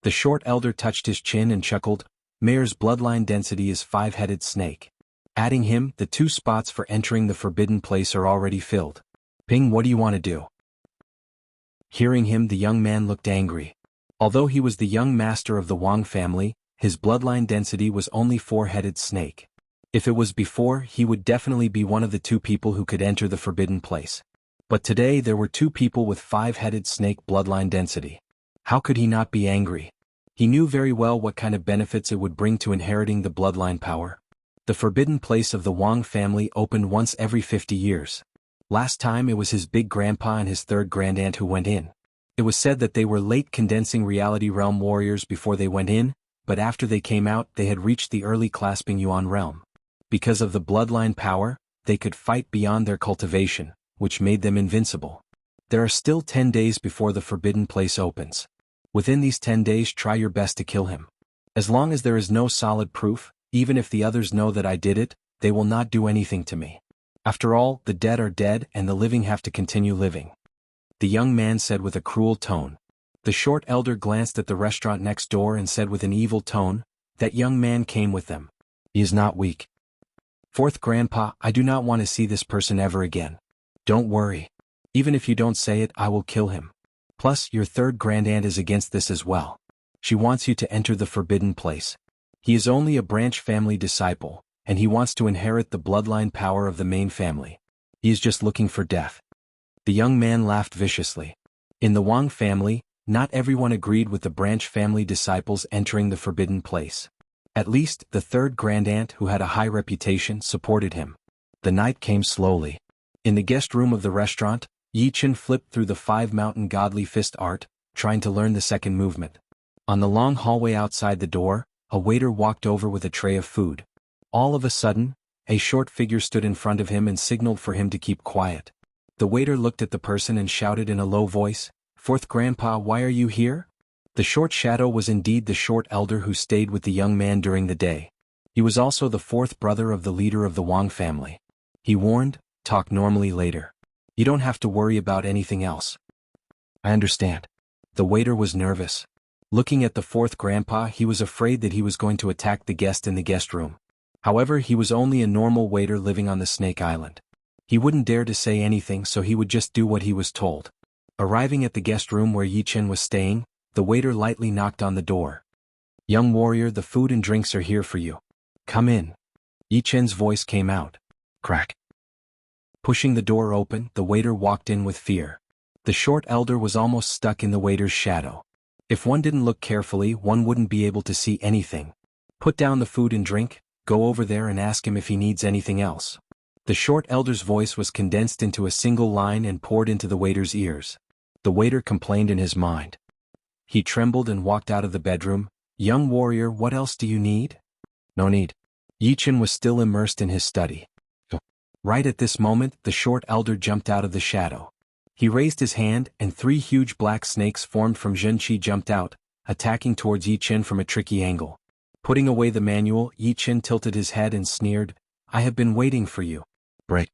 The short elder touched his chin and chuckled, "Mayor's bloodline density is 5-headed snake. Adding him, the 2 spots for entering the forbidden place are already filled. Ping, what do you want to do?" Hearing him, the young man looked angry. Although he was the young master of the Wang family, his bloodline density was only 4-headed snake. If it was before, he would definitely be one of the 2 people who could enter the forbidden place. But today there were 2 people with 5-headed snake bloodline density. How could he not be angry? He knew very well what kind of benefits it would bring to inheriting the bloodline power. The forbidden place of the Wang family opened once every 50 years. Last time it was his big grandpa and his third grandaunt who went in. It was said that they were late condensing reality realm warriors before they went in, but after they came out they had reached the early clasping yuan realm. Because of the bloodline power, they could fight beyond their cultivation, which made them invincible. There are still 10 days before the forbidden place opens. Within these 10 days, try your best to kill him. As long as there is no solid proof, even if the others know that I did it, they will not do anything to me. After all, the dead are dead and the living have to continue living. The young man said with a cruel tone. The short elder glanced at the restaurant next door and said with an evil tone, "That young man came with them. He is not weak. Fourth grandpa, I do not want to see this person ever again. Don't worry. Even if you don't say it, I will kill him. Plus, your third grandaunt is against this as well. She wants you to enter the forbidden place. He is only a branch family disciple, and he wants to inherit the bloodline power of the main family. He is just looking for death." The young man laughed viciously. In the Wang family, not everyone agreed with the branch family disciples entering the forbidden place. At least, the third grandaunt, who had a high reputation, supported him. The night came slowly. In the guest room of the restaurant, Yi Qin flipped through the 5 mountain godly fist art, trying to learn the second movement. On the long hallway outside the door, a waiter walked over with a tray of food. All of a sudden, a short figure stood in front of him and signaled for him to keep quiet. The waiter looked at the person and shouted in a low voice, "Fourth grandpa, why are you here?" The short shadow was indeed the short elder who stayed with the young man during the day. He was also the 4th brother of the leader of the Wang family. He warned, "Talk normally later. You don't have to worry about anything else." "I understand." The waiter was nervous. Looking at the 4th grandpa, he was afraid that he was going to attack the guest in the guest room. However, he was only a normal waiter living on the Snake Island. He wouldn't dare to say anything, so he would just do what he was told. Arriving at the guest room where Yi Qin was staying, the waiter lightly knocked on the door. "Young warrior, the food and drinks are here for you. Come in." Yi Qin's voice came out. Crack. Pushing the door open, the waiter walked in with fear. The short elder was almost stuck in the waiter's shadow. If one didn't look carefully, one wouldn't be able to see anything. "Put down the food and drink, go over there and ask him if he needs anything else." The short elder's voice was condensed into a single line and poured into the waiter's ears. The waiter complained in his mind. He trembled and walked out of the bedroom. "Young warrior, what else do you need?" "No need." Yi Qin was still immersed in his study. Right at this moment, the short elder jumped out of the shadow. He raised his hand, and 3 huge black snakes formed from Zhenqi jumped out, attacking towards Yi Qin from a tricky angle. Putting away the manual, Yi Qin tilted his head and sneered, "I have been waiting for you." Break.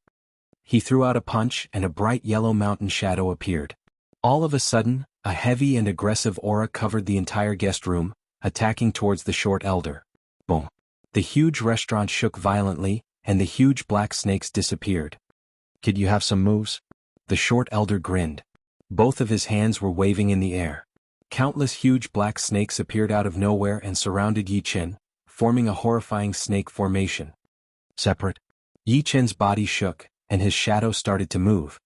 He threw out a punch, and a bright yellow mountain shadow appeared. All of a sudden, a heavy and aggressive aura covered the entire guest room, attacking towards the short elder. Boom. The huge restaurant shook violently, and the huge black snakes disappeared. Kid, you have some moves? The short elder grinned. Both of his hands were waving in the air. Countless huge black snakes appeared out of nowhere and surrounded Yi Chen, forming a horrifying snake formation. Separate. Yi Chen's body shook, and his shadow started to move.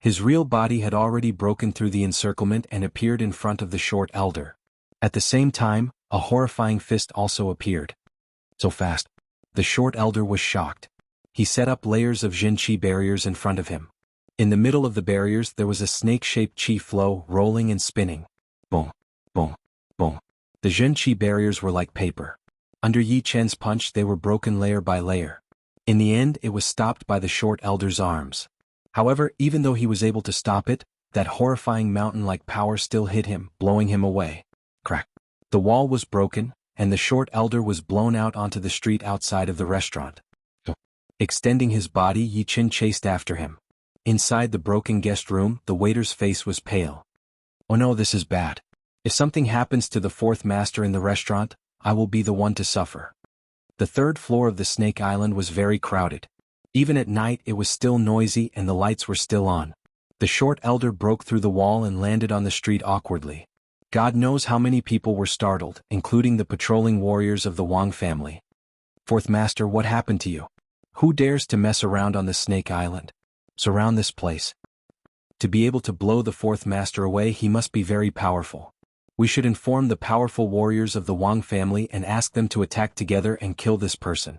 His real body had already broken through the encirclement and appeared in front of the short elder. At the same time, a horrifying fist also appeared. So fast. The short elder was shocked. He set up layers of Jinqi barriers in front of him. In the middle of the barriers there was a snake-shaped qi flow rolling and spinning. Boom, boom, boom. The Jinqi barriers were like paper. Under Yi Chen's punch they were broken layer by layer. In the end it was stopped by the short elder's arms. However, even though he was able to stop it, that horrifying mountain-like power still hit him, blowing him away. Crack. The wall was broken, and the short elder was blown out onto the street outside of the restaurant. Extending his body, Yi Chen chased after him. Inside the broken guest room, the waiter's face was pale. Oh no, this is bad. If something happens to the fourth master in the restaurant, I will be the one to suffer. The third floor of the Snake Island was very crowded. Even at night it was still noisy and the lights were still on. The short elder broke through the wall and landed on the street awkwardly. God knows how many people were startled, including the patrolling warriors of the Wang family. Fourth master, what happened to you? Who dares to mess around on the Snake Island? Surround this place. To be able to blow the fourth master away, he must be very powerful. We should inform the powerful warriors of the Wang family and ask them to attack together and kill this person.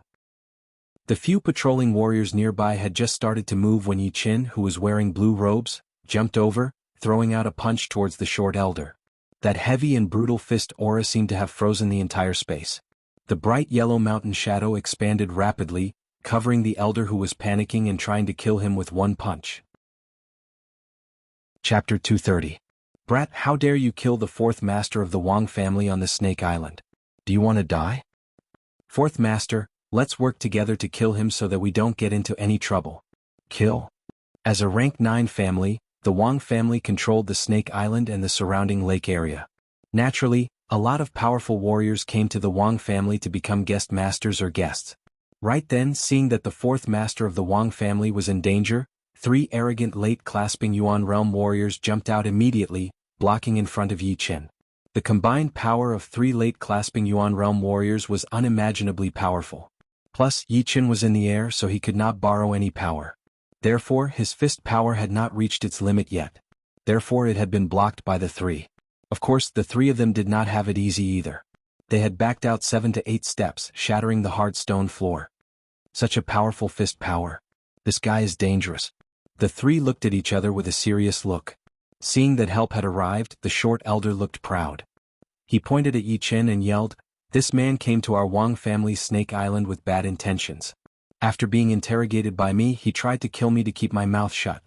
The few patrolling warriors nearby had just started to move when Yi Chen, who was wearing blue robes, jumped over, throwing out a punch towards the short elder. That heavy and brutal fist aura seemed to have frozen the entire space. The bright yellow mountain shadow expanded rapidly, covering the elder who was panicking and trying to kill him with one punch. Chapter 230. Brat, how dare you kill the fourth master of the Wang family on the Snake Island? Do you want to die? Fourth master, let's work together to kill him so that we don't get into any trouble. Kill? As a rank 9 family, the Wang family controlled the Snake Island and the surrounding lake area. Naturally, a lot of powerful warriors came to the Wang family to become guest masters or guests. Right then, seeing that the fourth master of the Wang family was in danger, 3 arrogant late-clasping Yuan realm warriors jumped out immediately, blocking in front of Yi Chen. The combined power of 3 late-clasping Yuan realm warriors was unimaginably powerful. Plus, Yi Chen was in the air so he could not borrow any power. Therefore, his fist power had not reached its limit yet. Therefore, it had been blocked by the 3. Of course, the 3 of them did not have it easy either. They had backed out 7 to 8 steps, shattering the hard stone floor. Such a powerful fist power. This guy is dangerous. The 3 looked at each other with a serious look. Seeing that help had arrived, the short elder looked proud. He pointed at Yi Chen and yelled, "This man came to our Wang family's Snake Island with bad intentions. After being interrogated by me, he tried to kill me to keep my mouth shut.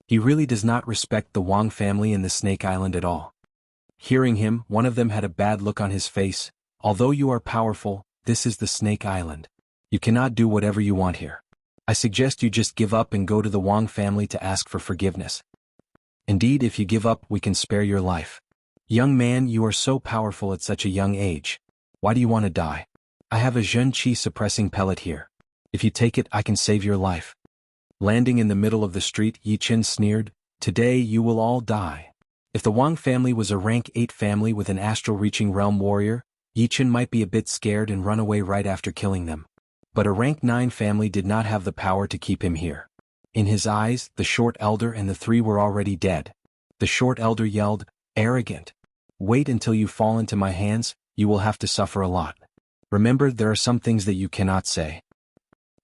He really does not respect the Wang family in the Snake Island at all." Hearing him, one of them had a bad look on his face. "Although you are powerful, this is the Snake Island. You cannot do whatever you want here. I suggest you just give up and go to the Wang family to ask for forgiveness. Indeed, if you give up, we can spare your life. Young man, you are so powerful at such a young age. Why do you want to die? I have a Zhen Qi suppressing pellet here. If you take it, I can save your life." Landing in the middle of the street, Yi Chen sneered, "Today you will all die." If the Wang family was a rank 8 family with an astral-reaching realm warrior, Yi Chen might be a bit scared and run away right after killing them. But a rank 9 family did not have the power to keep him here. In his eyes, the short elder and the 3 were already dead. The short elder yelled, "Arrogant! Wait until you fall into my hands, you will have to suffer a lot. Remember, there are some things that you cannot say."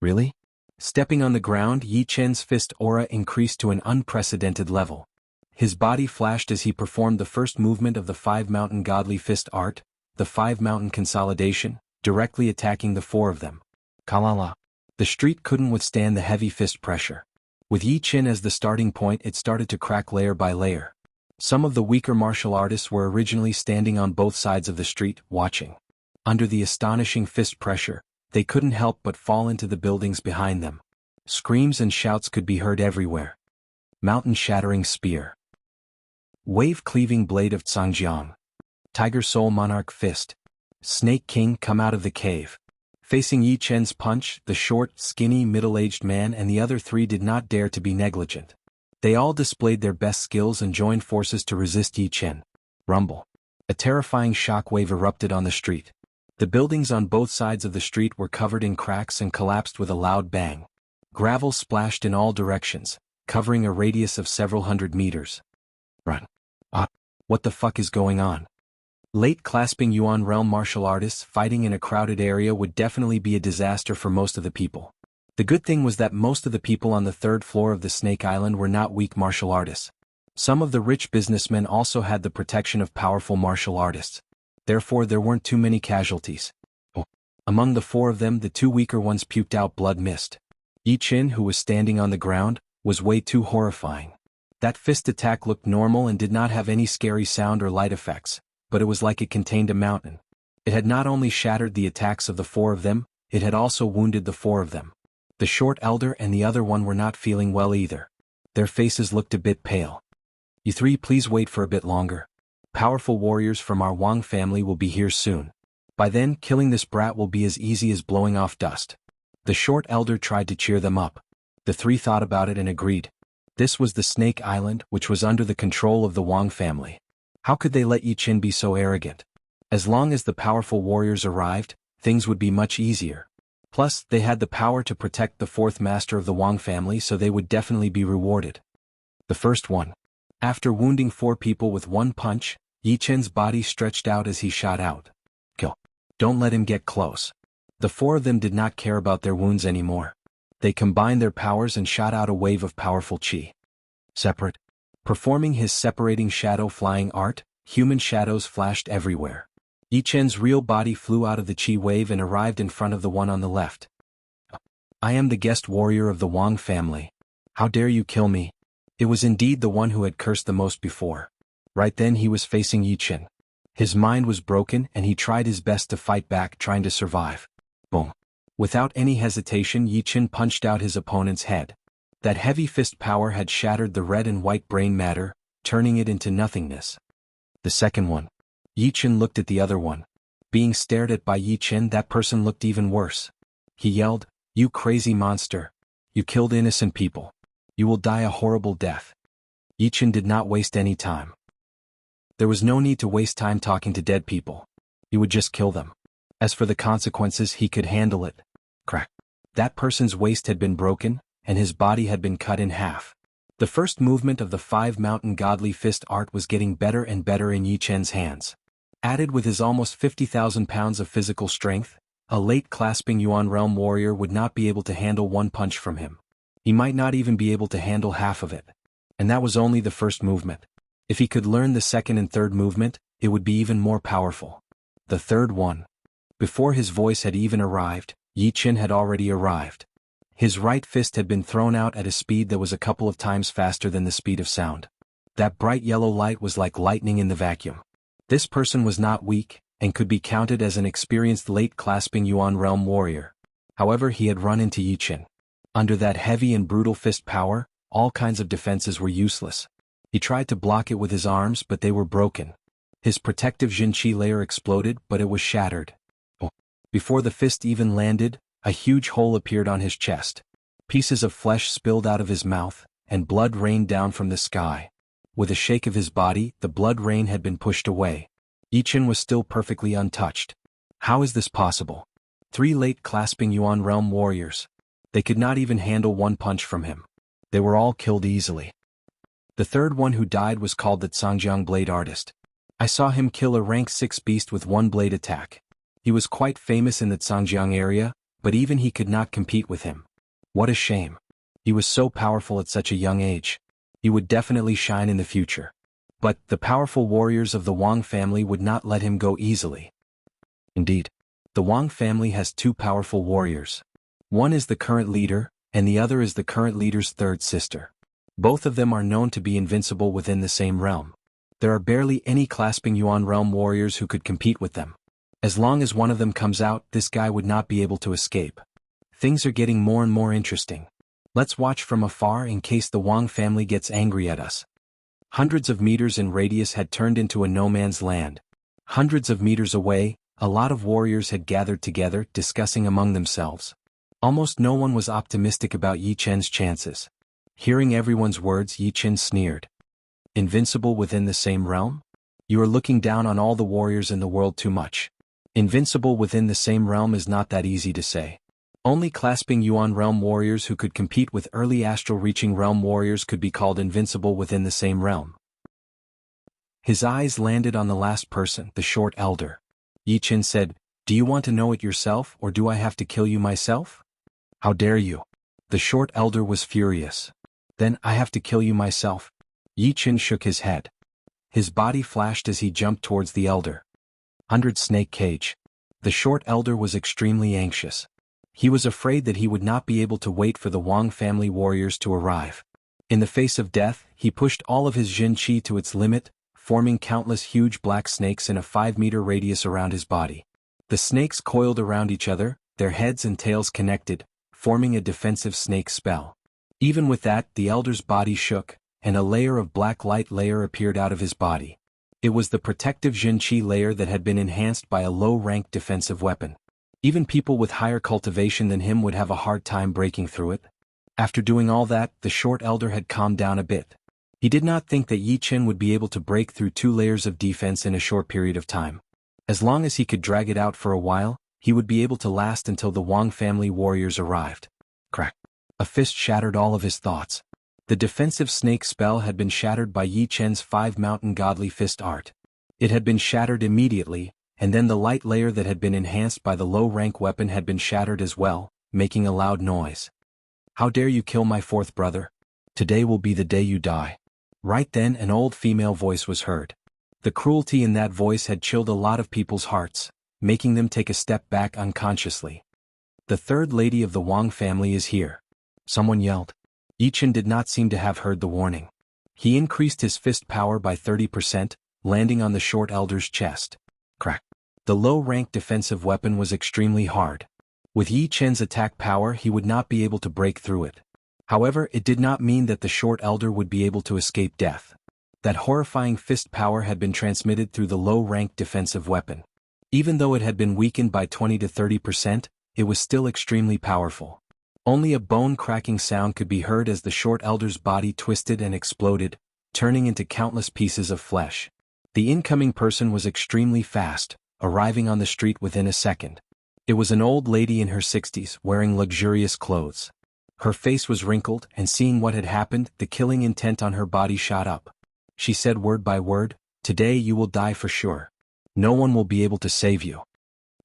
Really? Stepping on the ground, Yi Chen's fist aura increased to an unprecedented level. His body flashed as he performed the first movement of the 5 mountain godly fist art, the 5 mountain consolidation, directly attacking the 4 of them. Kalala. The street couldn't withstand the heavy fist pressure. With Yi Chen as the starting point, it started to crack layer by layer. Some of the weaker martial artists were originally standing on both sides of the street, watching. Under the astonishing fist pressure, they couldn't help but fall into the buildings behind them. Screams and shouts could be heard everywhere. Mountain-shattering spear. Wave-cleaving blade of Zhangjiang. Tiger Soul Monarch Fist. Snake King come out of the cave. Facing Yi Chen's punch, the short, skinny, middle-aged man and the other three did not dare to be negligent. They all displayed their best skills and joined forces to resist Yi Chen. Rumble. A terrifying shockwave erupted on the street. The buildings on both sides of the street were covered in cracks and collapsed with a loud bang. Gravel splashed in all directions, covering a radius of several hundred meters. Run. What the fuck is going on? Late clasping Yuan realm martial artists fighting in a crowded area would definitely be a disaster for most of the people. The good thing was that most of the people on the third floor of the Snake Island were not weak martial artists. Some of the rich businessmen also had the protection of powerful martial artists. Therefore there weren't too many casualties. Among the four of them the two weaker ones puked out blood mist. Yi Chen, who was standing on the ground, was way too horrifying. That fist attack looked normal and did not have any scary sound or light effects, but it was like it contained a mountain. It had not only shattered the attacks of the four of them, it had also wounded the four of them. The short elder and the other one were not feeling well either. Their faces looked a bit pale. You three please wait for a bit longer. Powerful warriors from our Wang family will be here soon. By then, killing this brat will be as easy as blowing off dust. The short elder tried to cheer them up. The three thought about it and agreed. This was the Snake Island, which was under the control of the Wang family. How could they let Yi Chen be so arrogant? As long as the powerful warriors arrived, things would be much easier. Plus, they had the power to protect the fourth master of the Wang family, so they would definitely be rewarded. The first one. After wounding four people with one punch, Yi Chen's body stretched out as he shot out. Kill. Don't let him get close. The four of them did not care about their wounds anymore. They combined their powers and shot out a wave of powerful chi. Separate. Performing his separating shadow flying art, human shadows flashed everywhere. Yi Chen's real body flew out of the chi wave and arrived in front of the one on the left. I am the guest warrior of the Wang family. How dare you kill me? It was indeed the one who had cursed the most before. Right then he was facing Yi Chen. His mind was broken and he tried his best to fight back, trying to survive. Boom. Without any hesitation, Yi Chen punched out his opponent's head. That heavy fist power had shattered the red and white brain matter, turning it into nothingness. The second one. Yi Chen looked at the other one. Being stared at by Yi Chen, that person looked even worse. He yelled, "You crazy monster! You killed innocent people. You will die a horrible death." Yi Chen did not waste any time. There was no need to waste time talking to dead people. He would just kill them. As for the consequences, he could handle it. Crack. That person's waist had been broken, and his body had been cut in half. The first movement of the five mountain godly fist art was getting better and better in Yi Chen's hands. Added with his almost 50,000 pounds of physical strength, a late clasping Yuan realm warrior would not be able to handle one punch from him. He might not even be able to handle half of it. And that was only the first movement. If he could learn the second and third movement, it would be even more powerful. The third one. Before his voice had even arrived, Yi Chen had already arrived. His right fist had been thrown out at a speed that was a couple of times faster than the speed of sound. That bright yellow light was like lightning in the vacuum. This person was not weak, and could be counted as an experienced late clasping Yuan realm warrior. However, he had run into Yi Chen. Under that heavy and brutal fist power, all kinds of defenses were useless. He tried to block it with his arms, but they were broken. His protective Jin Qi layer exploded, but it was shattered. Before the fist even landed, a huge hole appeared on his chest. Pieces of flesh spilled out of his mouth, and blood rained down from the sky. With a shake of his body, the blood rain had been pushed away. Yi Chen was still perfectly untouched. How is this possible? 3 late clasping Yuan realm warriors. They could not even handle one punch from him. They were all killed easily. The third one who died was called the Zhangjiang blade artist. I saw him kill a rank 6 beast with one blade attack. He was quite famous in the Zhangjiang area, but even he could not compete with him. What a shame. He was so powerful at such a young age. He would definitely shine in the future. But the powerful warriors of the Wang family would not let him go easily. Indeed, the Wang family has 2 powerful warriors. One is the current leader, and the other is the current leader's third sister. Both of them are known to be invincible within the same realm. There are barely any clasping Yuan realm warriors who could compete with them. As long as one of them comes out, this guy would not be able to escape. Things are getting more and more interesting. Let's watch from afar in case the Wang family gets angry at us. Hundreds of meters in radius had turned into a no-man's land. Hundreds of meters away, a lot of warriors had gathered together, discussing among themselves. Almost no one was optimistic about Yi Chen's chances. Hearing everyone's words, Yi Chen sneered. Invincible within the same realm? You are looking down on all the warriors in the world too much. Invincible within the same realm is not that easy to say. Only clasping Yuan realm warriors who could compete with early astral reaching realm warriors could be called invincible within the same realm. His eyes landed on the last person, the short elder. Yi Chen said, "Do you want to know it yourself, or do I have to kill you myself?" "How dare you?" The short elder was furious. "Then I have to kill you myself." Yi Chen shook his head. His body flashed as he jumped towards the elder. 100 Snake Cage. The short elder was extremely anxious. He was afraid that he would not be able to wait for the Wang family warriors to arrive. In the face of death, he pushed all of his Jin Qi to its limit, forming countless huge black snakes in a 5-meter radius around his body. The snakes coiled around each other, their heads and tails connected, forming a defensive snake spell. Even with that, the elder's body shook, and a layer of black light layer appeared out of his body. It was the protective Jin Qi layer that had been enhanced by a low-rank defensive weapon. Even people with higher cultivation than him would have a hard time breaking through it. After doing all that, the short elder had calmed down a bit. He did not think that Yi Chen would be able to break through 2 layers of defense in a short period of time. As long as he could drag it out for a while, he would be able to last until the Wang family warriors arrived. Crack. A fist shattered all of his thoughts. The defensive snake spell had been shattered by Yi Chen's 5-mountain godly fist art. It had been shattered immediately, and then the light layer that had been enhanced by the low-rank weapon had been shattered as well, making a loud noise. "How dare you kill my 4th brother? Today will be the day you die." Right then an old female voice was heard. The cruelty in that voice had chilled a lot of people's hearts, making them take a step back unconsciously. "The 3rd lady of the Wang family is here," someone yelled. Yi Chen did not seem to have heard the warning. He increased his fist power by 30%, landing on the short elder's chest. Crack. The low-rank defensive weapon was extremely hard. With Yi Chen's attack power he would not be able to break through it. However, it did not mean that the short elder would be able to escape death. That horrifying fist power had been transmitted through the low-rank defensive weapon. Even though it had been weakened by 20 to 30%, it was still extremely powerful. Only a bone-cracking sound could be heard as the short elder's body twisted and exploded, turning into countless pieces of flesh. The incoming person was extremely fast, arriving on the street within a second. It was an old lady in her 60s wearing luxurious clothes. Her face was wrinkled, and seeing what had happened, the killing intent on her body shot up. She said word by word, "Today you will die for sure. No one will be able to save you."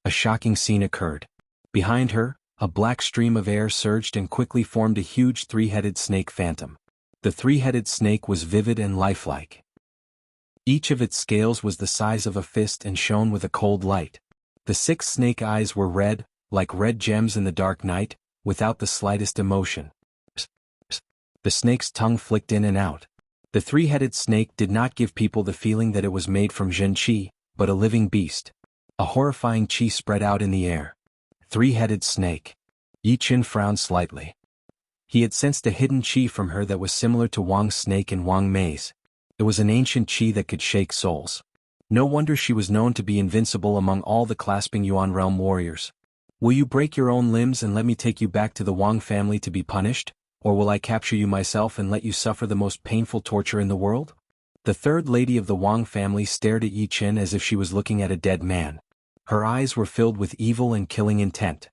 A shocking scene occurred. Behind her, a black stream of air surged and quickly formed a huge 3-headed snake phantom. The 3-headed snake was vivid and lifelike. Each of its scales was the size of a fist and shone with a cold light. The 6 snake eyes were red, like red gems in the dark night, without the slightest emotion. Psst, psst. The snake's tongue flicked in and out. The 3-headed snake did not give people the feeling that it was made from Jin Qi, but a living beast. A horrifying qi spread out in the air. 3-headed snake. Yi Chen frowned slightly. He had sensed a hidden qi from her that was similar to Wang's snake and Wang Mei's. It was an ancient qi that could shake souls. No wonder she was known to be invincible among all the clasping Yuan realm warriors. "Will you break your own limbs and let me take you back to the Wang family to be punished, or will I capture you myself and let you suffer the most painful torture in the world?" The 3rd lady of the Wang family stared at Yi Chen as if she was looking at a dead man. Her eyes were filled with evil and killing intent.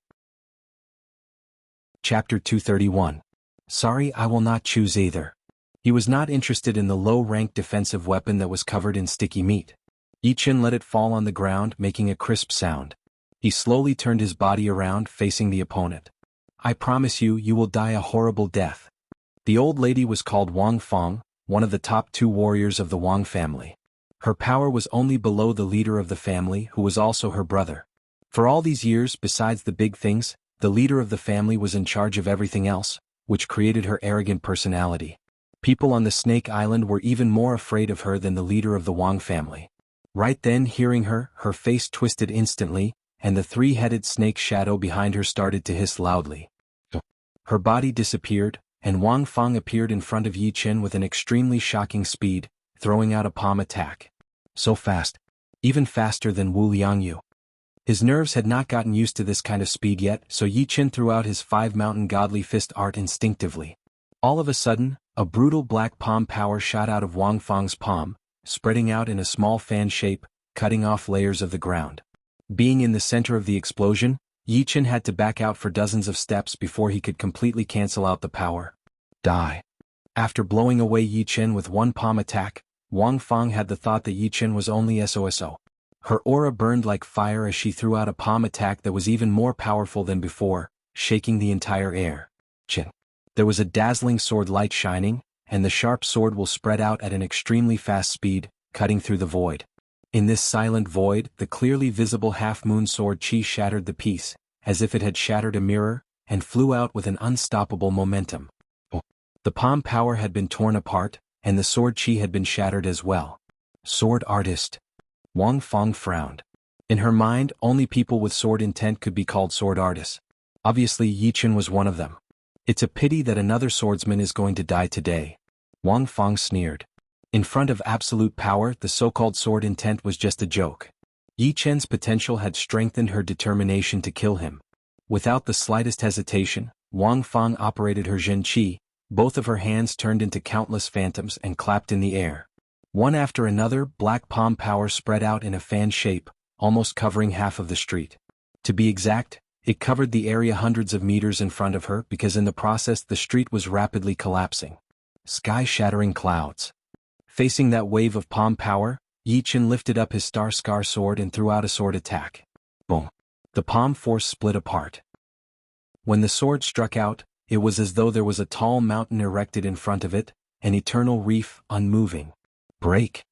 Chapter 231. Sorry, I will not choose either. He was not interested in the low-rank defensive weapon that was covered in sticky meat. Yi Chen let it fall on the ground, making a crisp sound. He slowly turned his body around, facing the opponent. "I promise you, you will die a horrible death." The old lady was called Wang Feng, one of the top 2 warriors of the Wang family. Her power was only below the leader of the family, who was also her brother. For all these years, besides the big things, the leader of the family was in charge of everything else, which created her arrogant personality. People on the Snake Island were even more afraid of her than the leader of the Wang family. Right then, hearing her, her face twisted instantly, and the 3-headed snake shadow behind her started to hiss loudly. Her body disappeared, and Wang Feng appeared in front of Yi Chen with an extremely shocking speed, throwing out a palm attack. So fast. Even faster than Wu Liangyu. His nerves had not gotten used to this kind of speed yet, so Yi Chen threw out his 5-mountain godly fist art instinctively. All of a sudden, a brutal black palm power shot out of Wang Fang's palm, spreading out in a small fan shape, cutting off layers of the ground. Being in the center of the explosion, Yi Chen had to back out for dozens of steps before he could completely cancel out the power. Die. After blowing away Yi Chen with one palm attack, Wang Fang had the thought that Yi Chen was only SOSO. Her aura burned like fire as she threw out a palm attack that was even more powerful than before, shaking the entire air. Chin. There was a dazzling sword light shining, and the sharp sword will spread out at an extremely fast speed, cutting through the void. In this silent void, the clearly visible half-moon sword chi shattered the piece, as if it had shattered a mirror, and flew out with an unstoppable momentum. The palm power had been torn apart, and the sword chi had been shattered as well. Sword artist. Wang Fang frowned. In her mind, only people with sword intent could be called sword artists. Obviously Yi Chen was one of them. It's a pity that another swordsman is going to die today. Wang Fang sneered. In front of absolute power, the so-called sword intent was just a joke. Yi Chen's potential had strengthened her determination to kill him. Without the slightest hesitation, Wang Fang operated her Zhen Qi, both of her hands turned into countless phantoms and clapped in the air. One after another, black palm power spread out in a fan shape, almost covering half of the street. To be exact, it covered the area hundreds of meters in front of her because in the process the street was rapidly collapsing. Sky-shattering clouds. Facing that wave of palm power, Yi Chen lifted up his Star Scar sword and threw out a sword attack. Boom. The palm force split apart. When the sword struck out, it was as though there was a tall mountain erected in front of it, an eternal reef, unmoving. Break.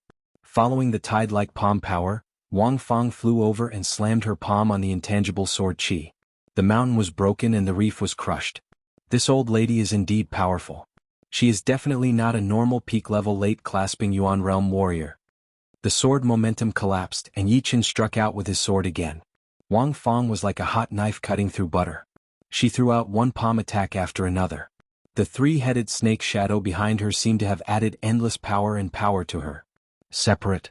Following the tide-like palm power, Wang Fang flew over and slammed her palm on the intangible sword chi. The mountain was broken and the reef was crushed. This old lady is indeed powerful. She is definitely not a normal peak-level late-clasping Yuan realm warrior. The sword momentum collapsed and Yi Chen struck out with his sword again. Wang Fang was like a hot knife cutting through butter. She threw out one palm attack after another. The three-headed snake shadow behind her seemed to have added endless power to her. Separate.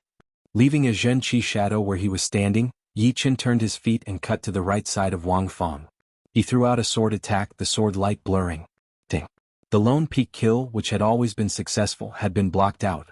Leaving a Zhen Qi shadow where he was standing, Yi Chen turned his feet and cut to the right side of Wang Fang. He threw out a sword attack, the sword light blurring. Ding. The lone peak kill, which had always been successful, had been blocked out.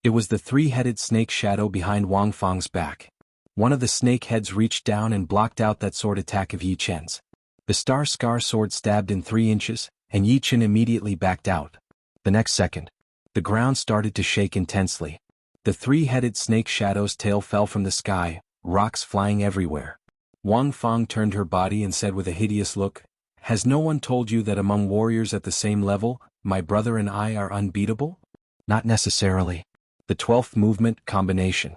It was the three-headed snake shadow behind Wang Fang's back. One of the snake heads reached down and blocked out that sword attack of Yi Chen's. The Star Scar sword stabbed in 3 inches, and Yi Chen immediately backed out. The next second, the ground started to shake intensely. The three-headed snake shadow's tail fell from the sky, rocks flying everywhere. Wang Fang turned her body and said with a hideous look, "Has no one told you that among warriors at the same level, my brother and I are unbeatable?" Not necessarily. The 12th movement combination.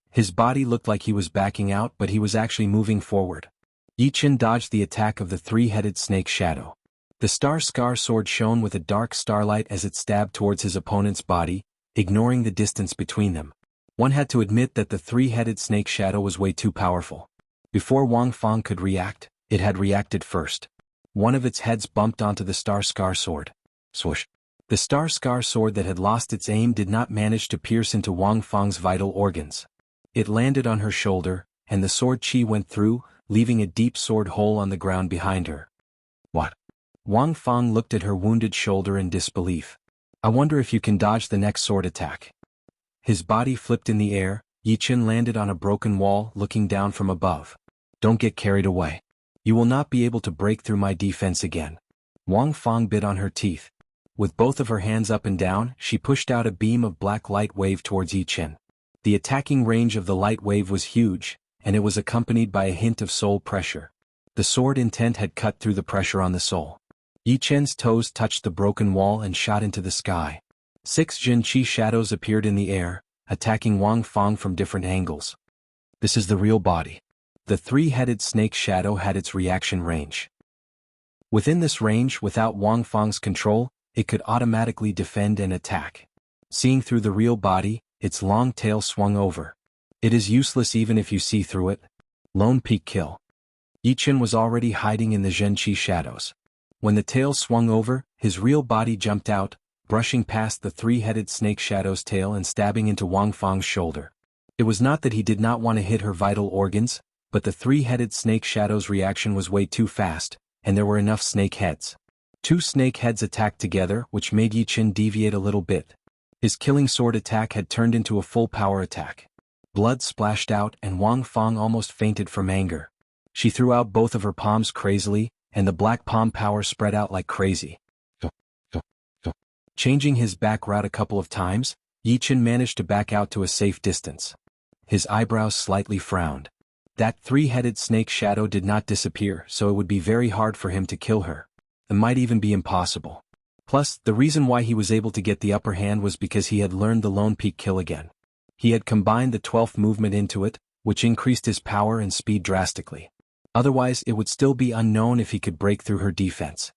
His body looked like he was backing out, but he was actually moving forward. Yi Chen dodged the attack of the three-headed snake shadow. The Star Scar sword shone with a dark starlight as it stabbed towards his opponent's body, ignoring the distance between them. One had to admit that the three-headed snake shadow was way too powerful. Before Wang Fang could react, it had reacted first. One of its heads bumped onto the Star Scar sword. Swoosh. The Star Scar sword that had lost its aim did not manage to pierce into Wang Fang's vital organs. It landed on her shoulder, and the sword chi went through, leaving a deep sword hole on the ground behind her. What? Wang Fang looked at her wounded shoulder in disbelief. I wonder if you can dodge the next sword attack. His body flipped in the air. Yi Chen landed on a broken wall, looking down from above. Don't get carried away. You will not be able to break through my defense again. Wang Fang bit on her teeth. With both of her hands up and down, she pushed out a beam of black light wave towards Yi Chen. The attacking range of the light wave was huge, and it was accompanied by a hint of soul pressure. The sword intent had cut through the pressure on the soul. Yi Chen's toes touched the broken wall and shot into the sky. 6 Zhen Qi shadows appeared in the air, attacking Wang Fang from different angles. This is the real body. The three-headed snake shadow had its reaction range. Within this range, without Wang Fang's control, it could automatically defend and attack. Seeing through the real body, its long tail swung over. It is useless even if you see through it. Lone peak kill. Yi Chen was already hiding in the Zhen Qi shadows. When the tail swung over, his real body jumped out, brushing past the three-headed snake shadow's tail and stabbing into Wang Fang's shoulder. It was not that he did not want to hit her vital organs, but the three-headed snake shadow's reaction was way too fast, and there were enough snake heads. Two snake heads attacked together, which made Yi Qin deviate a little bit. His killing sword attack had turned into a full power attack. Blood splashed out and Wang Fang almost fainted from anger. She threw out both of her palms crazily, and the black palm power spread out like crazy. Changing his back route a couple of times, Yi Qin managed to back out to a safe distance. His eyebrows slightly frowned. That three-headed snake shadow did not disappear, so it would be very hard for him to kill her. It might even be impossible. Plus, the reason why he was able to get the upper hand was because he had learned the lone peak kill again. He had combined the 12th movement into it, which increased his power and speed drastically. Otherwise, it would still be unknown if he could break through her defense.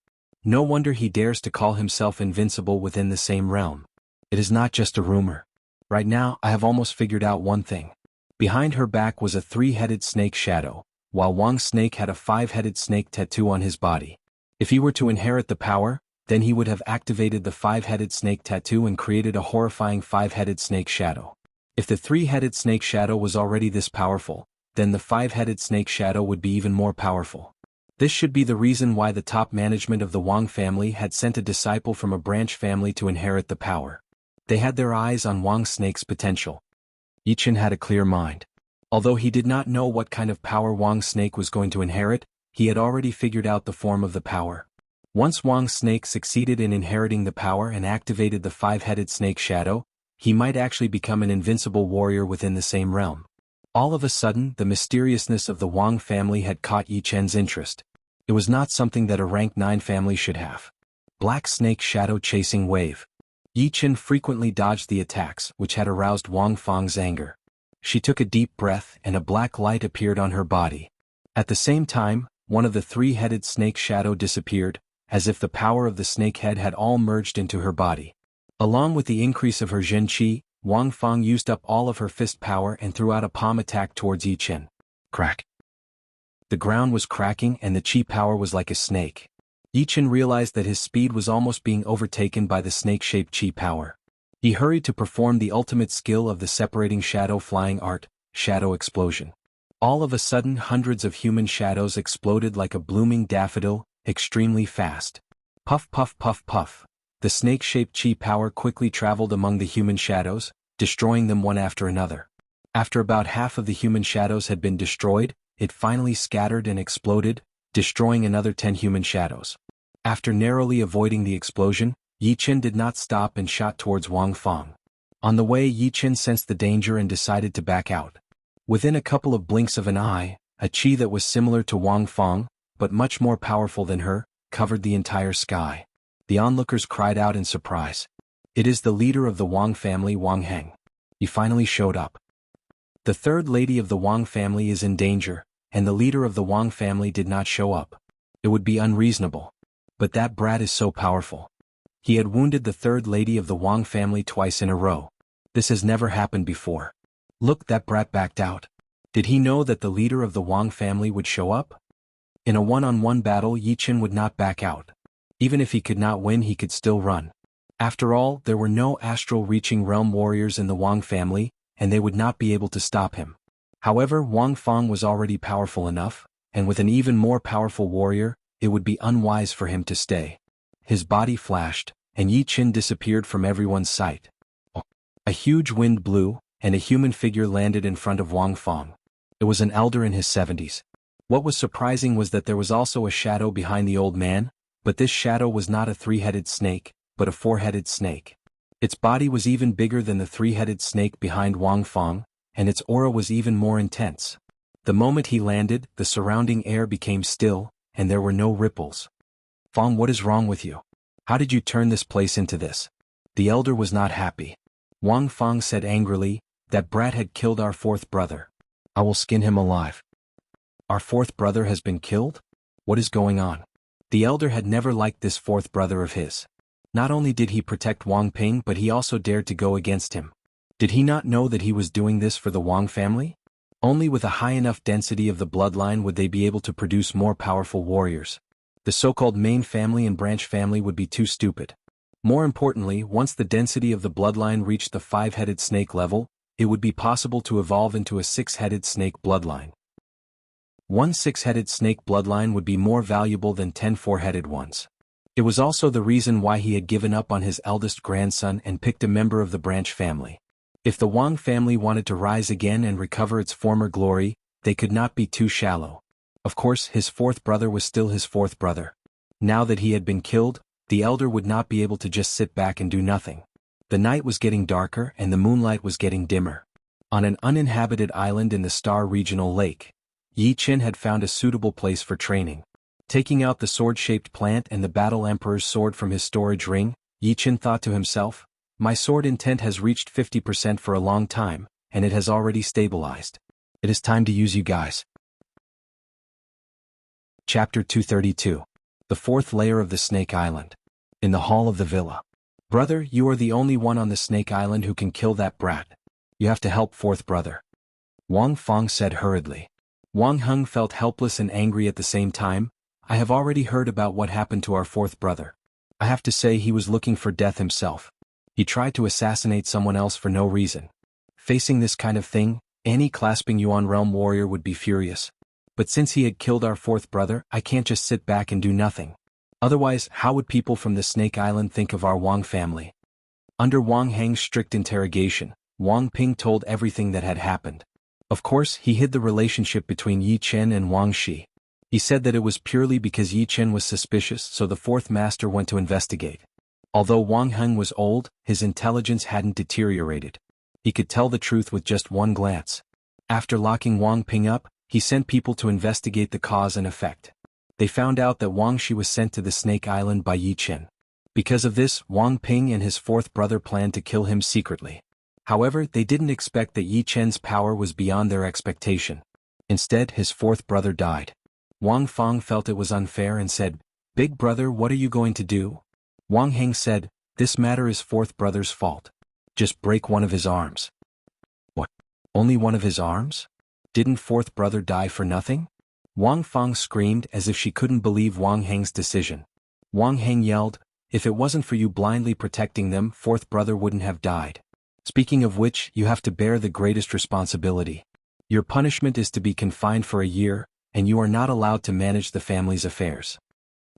No wonder he dares to call himself invincible within the same realm. It is not just a rumor. Right now, I have almost figured out one thing. Behind her back was a three-headed snake shadow, while Wang's snake had a five-headed snake tattoo on his body. If he were to inherit the power, then he would have activated the five-headed snake tattoo and created a horrifying five-headed snake shadow. If the three-headed snake shadow was already this powerful, then the five-headed snake shadow would be even more powerful. This should be the reason why the top management of the Wang family had sent a disciple from a branch family to inherit the power. They had their eyes on Wang Snake's potential. Yi Qin had a clear mind. Although he did not know what kind of power Wang Snake was going to inherit, he had already figured out the form of the power. Once Wang Snake succeeded in inheriting the power and activated the five-headed snake shadow, he might actually become an invincible warrior within the same realm. All of a sudden, the mysteriousness of the Wang family had caught Yi Qin's interest. It was not something that a rank 9 family should have. Black Snake Shadow Chasing Wave. Yi Qin frequently dodged the attacks, which had aroused Wang Fang's anger. She took a deep breath and a black light appeared on her body. At the same time, one of the three-headed snake shadow disappeared, as if the power of the snake head had all merged into her body. Along with the increase of her Zhen Qi, Wang Fang used up all of her fist power and threw out a palm attack towards Yi Qin. Crack. The ground was cracking and the Qi power was like a snake. Yi Qin realized that his speed was almost being overtaken by the snake-shaped Qi power. He hurried to perform the ultimate skill of the separating shadow flying art, Shadow Explosion. All of a sudden hundreds of human shadows exploded like a blooming daffodil, extremely fast. Puff puff puff puff. The snake-shaped Qi power quickly traveled among the human shadows, destroying them one after another. After about half of the human shadows had been destroyed, it finally scattered and exploded, destroying another 10 human shadows. After narrowly avoiding the explosion, Yi Qin did not stop and shot towards Wang Fang. On the way, Yi Qin sensed the danger and decided to back out. Within a couple of blinks of an eye, a Qi that was similar to Wang Fang, but much more powerful than her, covered the entire sky. The onlookers cried out in surprise. It is the leader of the Wang family, Wang Heng. He finally showed up. The third lady of the Wang family is in danger, and the leader of the Wang family did not show up. It would be unreasonable. But that brat is so powerful. He had wounded the third lady of the Wang family twice in a row. This has never happened before. Look, that brat backed out. Did he know that the leader of the Wang family would show up? In a one-on-one battle, Yi Qin would not back out. Even if he could not win, he could still run. After all, there were no astral-reaching realm warriors in the Wang family, and they would not be able to stop him. However, Wang Fang was already powerful enough, and with an even more powerful warrior, it would be unwise for him to stay. His body flashed, and Yi Qin disappeared from everyone's sight. A huge wind blew, and a human figure landed in front of Wang Fang. It was an elder in his 70s. What was surprising was that there was also a shadow behind the old man, but this shadow was not a three-headed snake, but a four-headed snake. Its body was even bigger than the three-headed snake behind Wang Fang, and its aura was even more intense. The moment he landed, the surrounding air became still, and there were no ripples. Fang, what is wrong with you? How did you turn this place into this? The elder was not happy. Wang Fang said angrily, that brat had killed our fourth brother. I will skin him alive. Our fourth brother has been killed? What is going on? The elder had never liked this fourth brother of his. Not only did he protect Wang Ping, but he also dared to go against him. Did he not know that he was doing this for the Wang family? Only with a high enough density of the bloodline would they be able to produce more powerful warriors. The so-called main family and branch family would be too stupid. More importantly, once the density of the bloodline reached the 5-headed snake level, it would be possible to evolve into a 6-headed snake bloodline. One 6-headed snake bloodline would be more valuable than 10 4-headed ones. It was also the reason why he had given up on his eldest grandson and picked a member of the branch family. If the Wang family wanted to rise again and recover its former glory, they could not be too shallow. Of course, his 4th brother was still his 4th brother. Now that he had been killed, the elder would not be able to just sit back and do nothing. The night was getting darker and the moonlight was getting dimmer. On an uninhabited island in the Star Regional Lake, Yi Chen had found a suitable place for training. Taking out the sword-shaped plant and the Battle Emperor's sword from his storage ring, Yi Chen thought to himself, "My sword intent has reached 50% for a long time, and it has already stabilized. It is time to use you guys." Chapter 232. The 4th layer of the Snake Island. In the hall of the villa. "Brother, you are the only one on the Snake Island who can kill that brat. You have to help 4th brother," Wang Feng said hurriedly. Wang Heng felt helpless and angry at the same time. "I have already heard about what happened to our 4th brother. I have to say he was looking for death himself. He tried to assassinate someone else for no reason. Facing this kind of thing, any clasping Yuan realm warrior would be furious. But since he had killed our 4th brother, I can't just sit back and do nothing. Otherwise, how would people from the Snake Island think of our Wang family?" Under Wang Heng's strict interrogation, Wang Ping told everything that had happened. Of course, he hid the relationship between Yi Chen and Wang Shi. He said that it was purely because Yi Chen was suspicious, so the 4th master went to investigate. Although Wang Heng was old, his intelligence hadn't deteriorated. He could tell the truth with just one glance. After locking Wang Ping up, he sent people to investigate the cause and effect. They found out that Wang Shi was sent to the Snake Island by Yi Chen. Because of this, Wang Ping and his 4th brother planned to kill him secretly. However, they didn't expect that Yi Chen's power was beyond their expectation. Instead, his 4th brother died. Wang Feng felt it was unfair and said, "Big brother, what are you going to do?" Wang Heng said, "This matter is 4th brother's fault. Just break one of his arms." "What? Only one of his arms? Didn't 4th brother die for nothing?" Wang Feng screamed as if she couldn't believe Wang Heng's decision. Wang Heng yelled, "If it wasn't for you blindly protecting them, 4th brother wouldn't have died. Speaking of which, you have to bear the greatest responsibility. Your punishment is to be confined for a year, and you are not allowed to manage the family's affairs."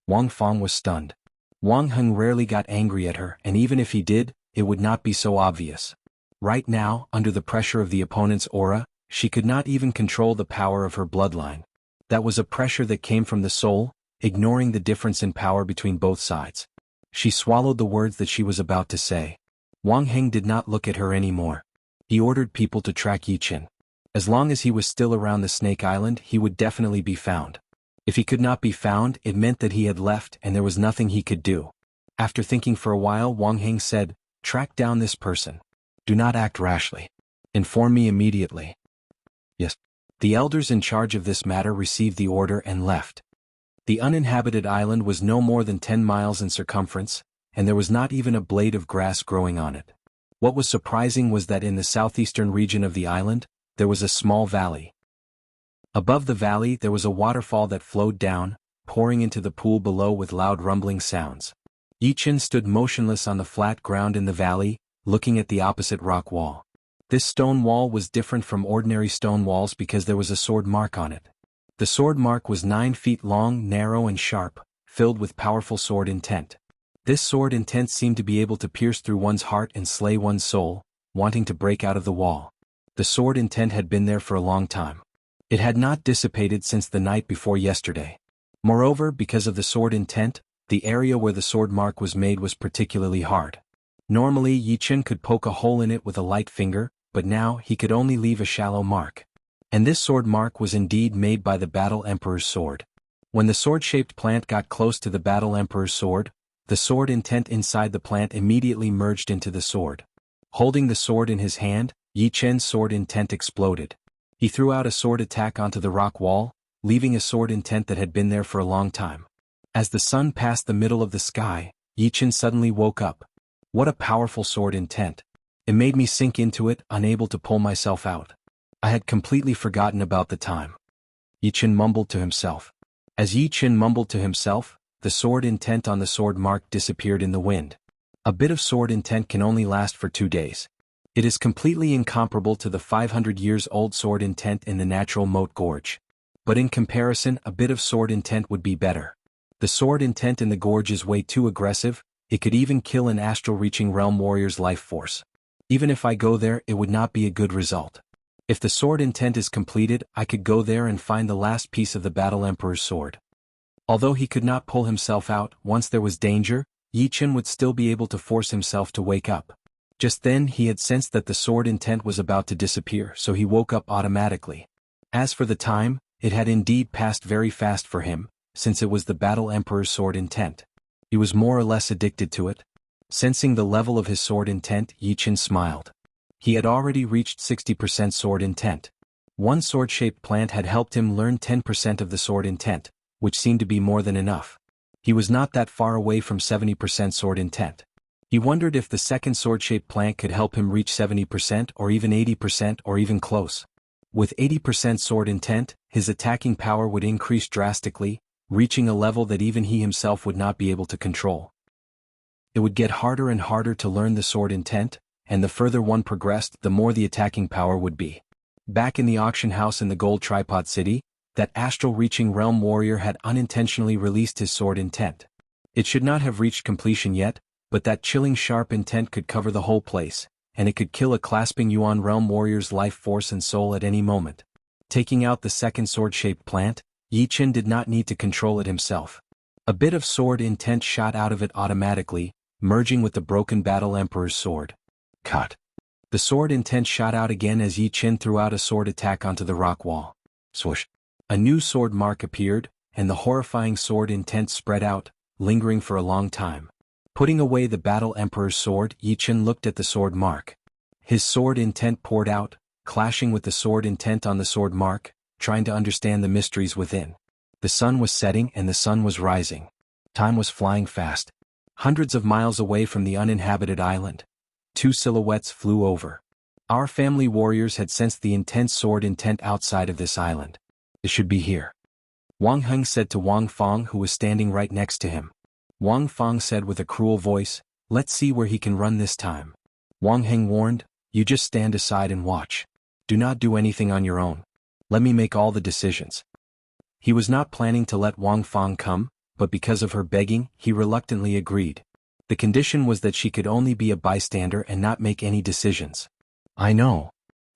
Wang Feng was stunned. Wang Heng rarely got angry at her, and even if he did, it would not be so obvious. Right now, under the pressure of the opponent's aura, she could not even control the power of her bloodline. That was a pressure that came from the soul, ignoring the difference in power between both sides. She swallowed the words that she was about to say. Wang Heng did not look at her anymore. He ordered people to track Yi Chen. As long as he was still around the Snake Island, he would definitely be found. If he could not be found, it meant that he had left and there was nothing he could do. After thinking for a while, Wang Heng said, "Track down this person. Do not act rashly. Inform me immediately." "Yes." The elders in charge of this matter received the order and left. The uninhabited island was no more than 10 miles in circumference, and there was not even a blade of grass growing on it. What was surprising was that in the southeastern region of the island, there was a small valley. Above the valley there was a waterfall that flowed down, pouring into the pool below with loud rumbling sounds. Yi Chen stood motionless on the flat ground in the valley, looking at the opposite rock wall. This stone wall was different from ordinary stone walls because there was a sword mark on it. The sword mark was 9 feet long, narrow and sharp, filled with powerful sword intent. This sword intent seemed to be able to pierce through one's heart and slay one's soul, wanting to break out of the wall. The sword intent had been there for a long time. It had not dissipated since the night before yesterday. Moreover, because of the sword intent, the area where the sword mark was made was particularly hard. Normally Yi Chen could poke a hole in it with a light finger, but now he could only leave a shallow mark. And this sword mark was indeed made by the Battle Emperor's sword. When the sword-shaped plant got close to the Battle Emperor's sword, the sword intent inside the plant immediately merged into the sword. Holding the sword in his hand, Yi Chen's sword intent exploded. He threw out a sword attack onto the rock wall, leaving a sword intent that had been there for a long time. As the sun passed the middle of the sky, Yi Chen suddenly woke up. What a powerful sword intent. It made me sink into it, unable to pull myself out. I had completely forgotten about the time. Yi Chen mumbled to himself. As Yi Chen mumbled to himself, the sword intent on the sword mark disappeared in the wind. A bit of sword intent can only last for 2 days. It is completely incomparable to the 500 years old sword intent in the natural moat gorge. But in comparison, a bit of sword intent would be better. The sword intent in the gorge is way too aggressive, it could even kill an astral-reaching realm warrior's life force. Even if I go there, it would not be a good result. If the sword intent is completed, I could go there and find the last piece of the Battle Emperor's sword. Although he could not pull himself out, once there was danger, Yi Chen would still be able to force himself to wake up. Just then he had sensed that the sword intent was about to disappear, so he woke up automatically. As for the time, it had indeed passed very fast for him, since it was the Battle Emperor's sword intent. He was more or less addicted to it. Sensing the level of his sword intent, Yi Chen smiled. He had already reached 60% sword intent. One sword-shaped plant had helped him learn 10% of the sword intent, which seemed to be more than enough. He was not that far away from 70% sword intent. He wondered if the second sword-shaped plant could help him reach 70% or even 80% or even close. With 80% sword intent, his attacking power would increase drastically, reaching a level that even he himself would not be able to control. It would get harder and harder to learn the sword intent, and the further one progressed, the more the attacking power would be. Back in the auction house in the Gold Tripod City, that astral-reaching realm warrior had unintentionally released his sword intent. It should not have reached completion yet, but that chilling sharp intent could cover the whole place, and it could kill a clasping Yuan realm warrior's life force and soul at any moment. Taking out the second sword-shaped plant, Yi Chen did not need to control it himself. A bit of sword intent shot out of it automatically, merging with the broken Battle Emperor's sword. Cut. The sword intent shot out again as Yi Chen threw out a sword attack onto the rock wall. Swoosh. A new sword mark appeared, and the horrifying sword intent spread out, lingering for a long time. Putting away the Battle Emperor's sword, Yi Chen looked at the sword mark. His sword intent poured out, clashing with the sword intent on the sword mark, trying to understand the mysteries within. The sun was setting and the sun was rising. Time was flying fast. Hundreds of miles away from the uninhabited island, two silhouettes flew over. Our family warriors had sensed the intense sword intent outside of this island. It should be here. Wang Heng said to Wang Fong, who was standing right next to him. Wang Fong said with a cruel voice, "Let's see where he can run this time." Wang Heng warned, "You just stand aside and watch. Do not do anything on your own. Let me make all the decisions." He was not planning to let Wang Fong come, but because of her begging, he reluctantly agreed. The condition was that she could only be a bystander and not make any decisions. I know.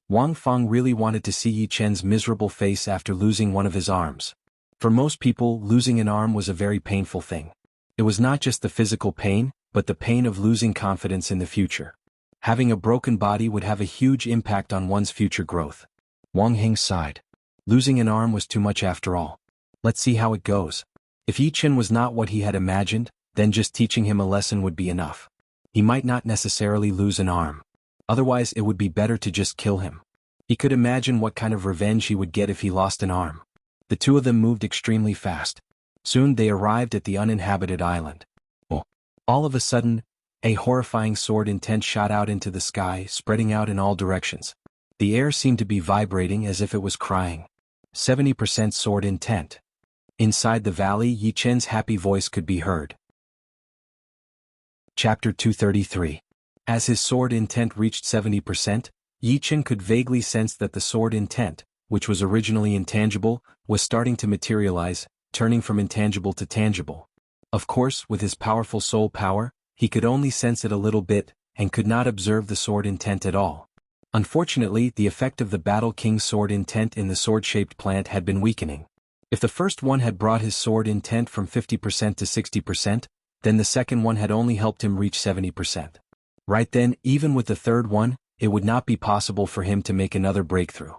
Wang Fong really wanted to see Yi Chen's miserable face after losing one of his arms. For most people, losing an arm was a very painful thing. It was not just the physical pain, but the pain of losing confidence in the future. Having a broken body would have a huge impact on one's future growth. Wang Heng sighed. Losing an arm was too much after all. Let's see how it goes. If Yi Chen was not what he had imagined, then just teaching him a lesson would be enough. He might not necessarily lose an arm. Otherwise it would be better to just kill him. He could imagine what kind of revenge he would get if he lost an arm. The two of them moved extremely fast. Soon they arrived at the uninhabited island. Oh. All of a sudden, a horrifying sword intent shot out into the sky, spreading out in all directions. The air seemed to be vibrating as if it was crying. 70% sword intent. Inside the valley, Yi Chen's happy voice could be heard. Chapter 233. As his sword intent reached 70%, Yi Chen could vaguely sense that the sword intent, which was originally intangible, was starting to materialize, turning from intangible to tangible. Of course, with his powerful soul power, he could only sense it a little bit, and could not observe the sword intent at all. Unfortunately, the effect of the Battle King's sword intent in the sword-shaped plant had been weakening. If the first one had brought his sword intent from 50% to 60%, then the second one had only helped him reach 70%. Right then, even with the third one, it would not be possible for him to make another breakthrough.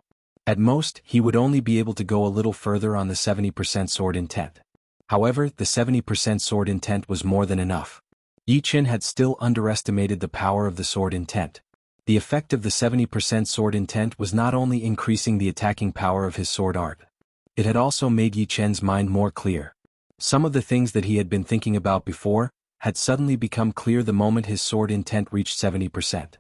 At most, he would only be able to go a little further on the 70% sword intent. However, the 70% sword intent was more than enough. Yi Chen had still underestimated the power of the sword intent. The effect of the 70% sword intent was not only increasing the attacking power of his sword art. It had also made Yi Chen's mind more clear. Some of the things that he had been thinking about before had suddenly become clear the moment his sword intent reached 70%.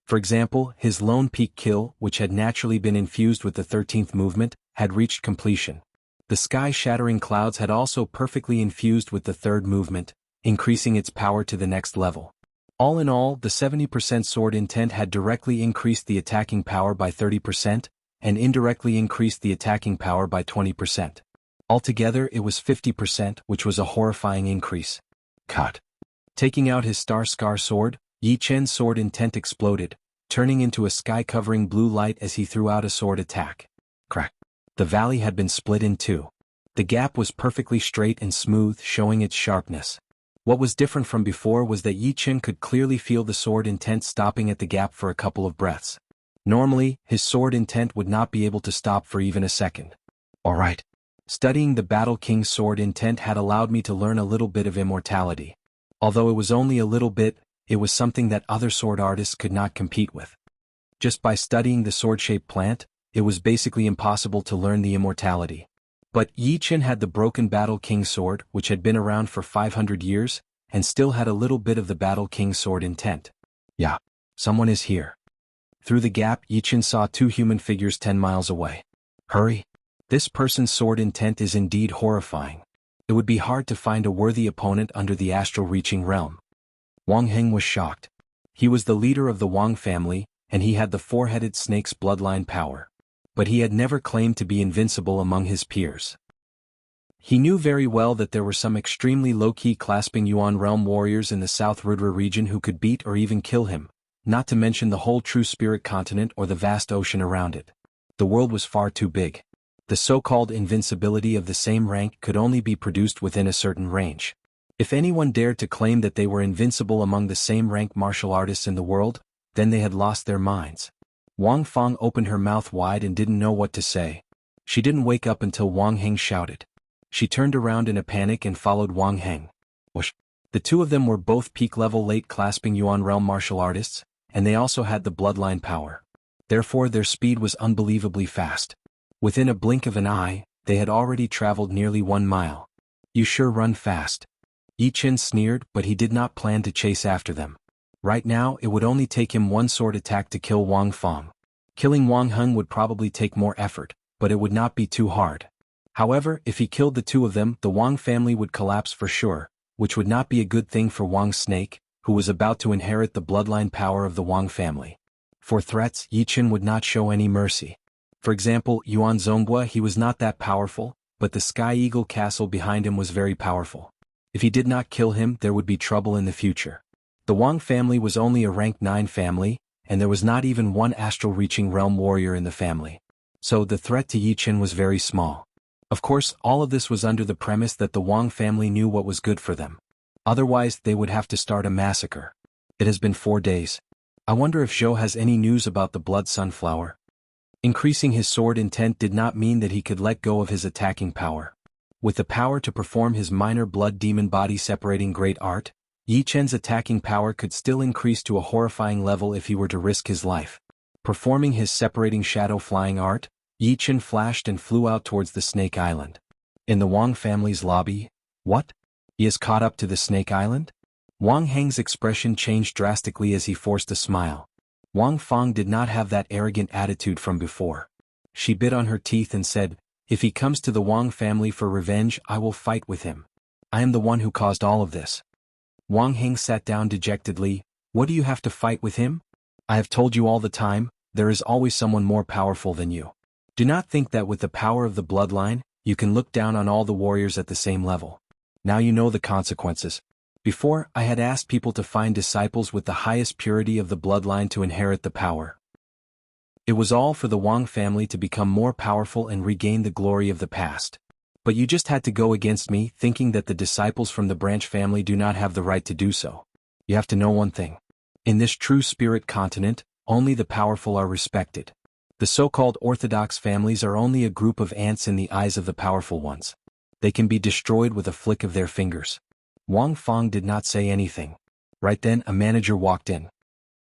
For example, his lone peak kill, which had naturally been infused with the 13th movement, had reached completion. The sky-shattering clouds had also perfectly infused with the third movement, increasing its power to the next level. All in all, the 70% sword intent had directly increased the attacking power by 30%, and indirectly increased the attacking power by 20%. Altogether it was 50%, which was a horrifying increase. Cut. Taking out his Star Scar sword, Yi Chen's sword intent exploded, turning into a sky-covering blue light as he threw out a sword attack. Crack. The valley had been split in two. The gap was perfectly straight and smooth, showing its sharpness. What was different from before was that Yi Chen could clearly feel the sword intent stopping at the gap for a couple of breaths. Normally, his sword intent would not be able to stop for even a second. Alright. Studying the Battle King's sword intent had allowed me to learn a little bit of immortality. Although it was only a little bit, it was something that other sword artists could not compete with. Just by studying the sword-shaped plant, it was basically impossible to learn the immortality. But Yi Chen had the broken Battle King sword, which had been around for 500 years, and still had a little bit of the Battle King sword intent. Yeah, someone is here. Through the gap, Yi Chen saw two human figures 10 miles away. Hurry! This person's sword intent is indeed horrifying. It would be hard to find a worthy opponent under the astral-reaching realm. Wang Heng was shocked. He was the leader of the Wang family, and he had the four-headed snake's bloodline power. But he had never claimed to be invincible among his peers. He knew very well that there were some extremely low-key clasping Yuan realm warriors in the South Rudra region who could beat or even kill him, not to mention the whole True Spirit continent or the vast ocean around it. The world was far too big. The so-called invincibility of the same rank could only be produced within a certain range. If anyone dared to claim that they were invincible among the same rank martial artists in the world, then they had lost their minds. Wang Fang opened her mouth wide and didn't know what to say. She didn't wake up until Wang Heng shouted. She turned around in a panic and followed Wang Heng. Whoosh. The two of them were both peak-level late-clasping Yuan realm martial artists, and they also had the bloodline power. Therefore their speed was unbelievably fast. Within a blink of an eye, they had already traveled nearly 1 mile. You sure run fast. Yi Chen sneered, but he did not plan to chase after them. Right now it would only take him one sword attack to kill Wang Fang. Killing Wang Heng would probably take more effort, but it would not be too hard. However, if he killed the two of them, the Wang family would collapse for sure, which would not be a good thing for Wang Snake, who was about to inherit the bloodline power of the Wang family. For threats, Yi Chen would not show any mercy. For example, Yuan Zonghua, he was not that powerful, but the Sky Eagle castle behind him was very powerful. If he did not kill him, there would be trouble in the future. The Wang family was only a rank 9 family, and there was not even one astral-reaching realm warrior in the family. So the threat to Yi Chen was very small. Of course, all of this was under the premise that the Wang family knew what was good for them. Otherwise, they would have to start a massacre. It has been 4 days. I wonder if Zhou has any news about the blood sunflower. Increasing his sword intent did not mean that he could let go of his attacking power. With the power to perform his minor blood demon body separating great art, Yi Chen's attacking power could still increase to a horrifying level if he were to risk his life. Performing his separating shadow flying art, Yi Chen flashed and flew out towards the Snake Island. In the Wang family's lobby, what? He is caught up to the Snake Island? Wang Heng's expression changed drastically as he forced a smile. Wang Fang did not have that arrogant attitude from before. She bit on her teeth and said, "If he comes to the Wang family for revenge, I will fight with him. I am the one who caused all of this." Wang Heng sat down dejectedly. "What do you have to fight with him? I have told you all the time, there is always someone more powerful than you. Do not think that with the power of the bloodline, you can look down on all the warriors at the same level. Now you know the consequences. Before, I had asked people to find disciples with the highest purity of the bloodline to inherit the power. It was all for the Wang family to become more powerful and regain the glory of the past. But you just had to go against me, thinking that the disciples from the branch family do not have the right to do so. You have to know one thing. In this true spirit continent, only the powerful are respected. The so-called orthodox families are only a group of ants in the eyes of the powerful ones. They can be destroyed with a flick of their fingers." Wang Fang did not say anything. Right then, a manager walked in.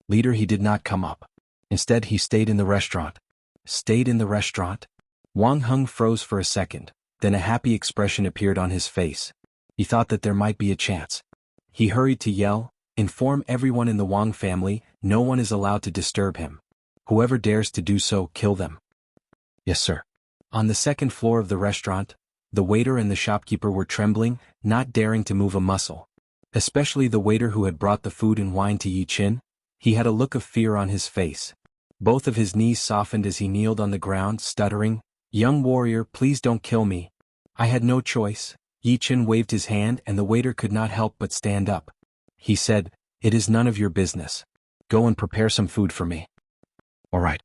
Leader, he did not come up. Instead, he stayed in the restaurant. Stayed in the restaurant? Wang Heng froze for a second, then a happy expression appeared on his face. He thought that there might be a chance. He hurried to yell, "Inform everyone in the Wang family, no one is allowed to disturb him. Whoever dares to do so, kill them." "Yes, sir." On the second floor of the restaurant, the waiter and the shopkeeper were trembling, not daring to move a muscle. Especially the waiter who had brought the food and wine to Yi Qin. He had a look of fear on his face. Both of his knees softened as he kneeled on the ground, stuttering, "Young warrior, please don't kill me." "I had no choice." Yi Qin waved his hand and the waiter could not help but stand up. He said, "It is none of your business. Go and prepare some food for me." All right.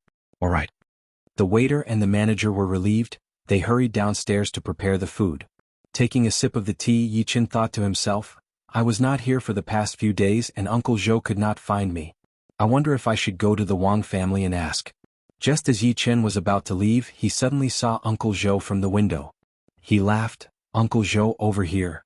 The waiter and the manager were relieved. They hurried downstairs to prepare the food. Taking a sip of the tea, Yi Qin thought to himself, "I was not here for the past few days and Uncle Zhou could not find me. I wonder if I should go to the Wang family and ask." Just as Yi Qin was about to leave, he suddenly saw Uncle Zhou from the window. He laughed, "Uncle Zhou over here."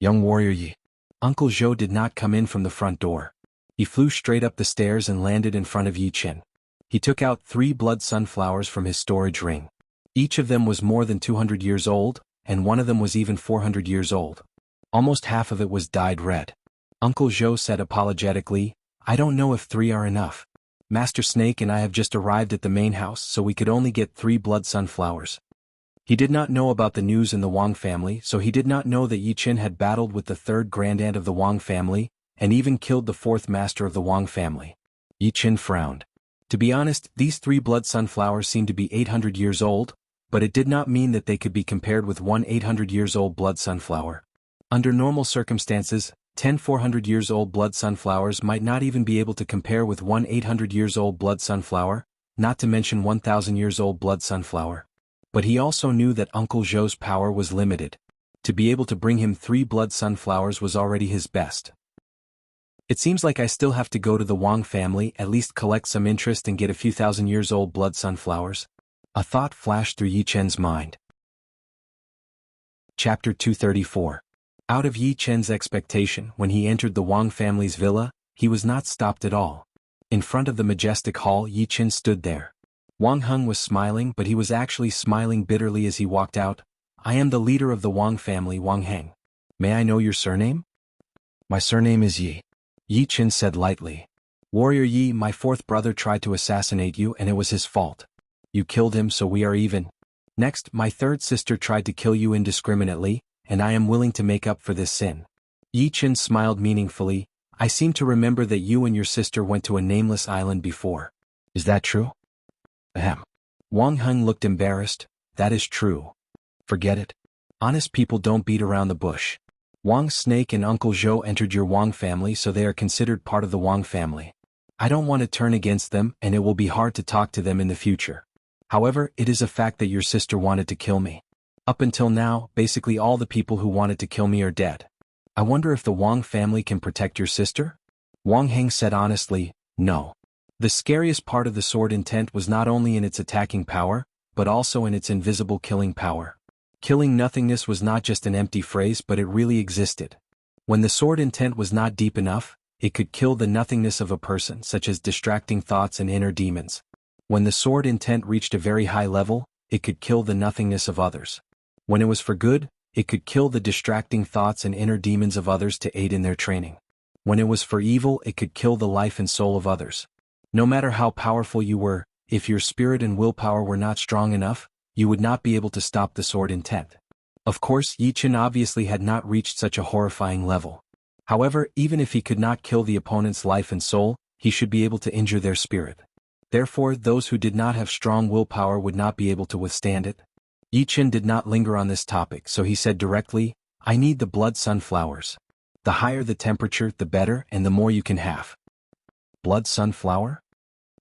"Young warrior Yi." Uncle Zhou did not come in from the front door. He flew straight up the stairs and landed in front of Yi Qin. He took out 3 blood sunflowers from his storage ring. Each of them was more than 200 years old, and one of them was even 400 years old. Almost half of it was dyed red. Uncle Zhou said apologetically, "I don't know if 3 are enough. Master Snake and I have just arrived at the main house, so we could only get 3 blood sunflowers." He did not know about the news in the Wang family, so he did not know that Yi Qin had battled with the 3rd grandaunt of the Wang family, and even killed the 4th master of the Wang family. Yi Qin frowned. To be honest, these 3 blood sunflowers seemed to be 800 years old, but it did not mean that they could be compared with one 800 years old blood sunflower. Under normal circumstances, 10 400 years old blood sunflowers might not even be able to compare with one 800 years old blood sunflower, not to mention 1,000 years old blood sunflower. But he also knew that Uncle Zhou's power was limited. To be able to bring him 3 blood sunflowers was already his best. "It seems like I still have to go to the Wang family, at least collect some interest and get a few thousand years old blood sunflowers." A thought flashed through Yi Chen's mind. Chapter 234. Out of Yi Chen's expectation, when he entered the Wang family's villa, he was not stopped at all. In front of the majestic hall, Yi Chen stood there. Wang Heng was smiling, but he was actually smiling bitterly as he walked out. "I am the leader of the Wang family, Wang Heng. May I know your surname?" "My surname is Yi," Yi Chen said lightly. "Warrior Yi, my 4th brother tried to assassinate you and it was his fault. You killed him, so we are even. Next, my 3rd sister tried to kill you indiscriminately, and I am willing to make up for this sin." Yi Chen smiled meaningfully. "I seem to remember that you and your sister went to a nameless island before. Is that true?" Ahem. Wang Heng looked embarrassed. "That is true. Forget it. Honest people don't beat around the bush. Wang Snake and Uncle Zhou entered your Wang family, so they are considered part of the Wang family. I don't want to turn against them, and it will be hard to talk to them in the future. However, it is a fact that your sister wanted to kill me. Up until now, basically all the people who wanted to kill me are dead. I wonder if the Wang family can protect your sister?" Wang Heng said honestly, "No." The scariest part of the sword intent was not only in its attacking power, but also in its invisible killing power. Killing nothingness was not just an empty phrase, but it really existed. When the sword intent was not deep enough, it could kill the nothingness of a person, such as distracting thoughts and inner demons. When the sword intent reached a very high level, it could kill the nothingness of others. When it was for good, it could kill the distracting thoughts and inner demons of others to aid in their training. When it was for evil, it could kill the life and soul of others. No matter how powerful you were, if your spirit and willpower were not strong enough, you would not be able to stop the sword intent. Of course, Yi Chen obviously had not reached such a horrifying level. However, even if he could not kill the opponent's life and soul, he should be able to injure their spirit. Therefore, those who did not have strong willpower would not be able to withstand it. Yi Chen did not linger on this topic, so he said directly, "I need the blood sunflowers. The higher the temperature, the better, and the more you can have." Blood sunflower?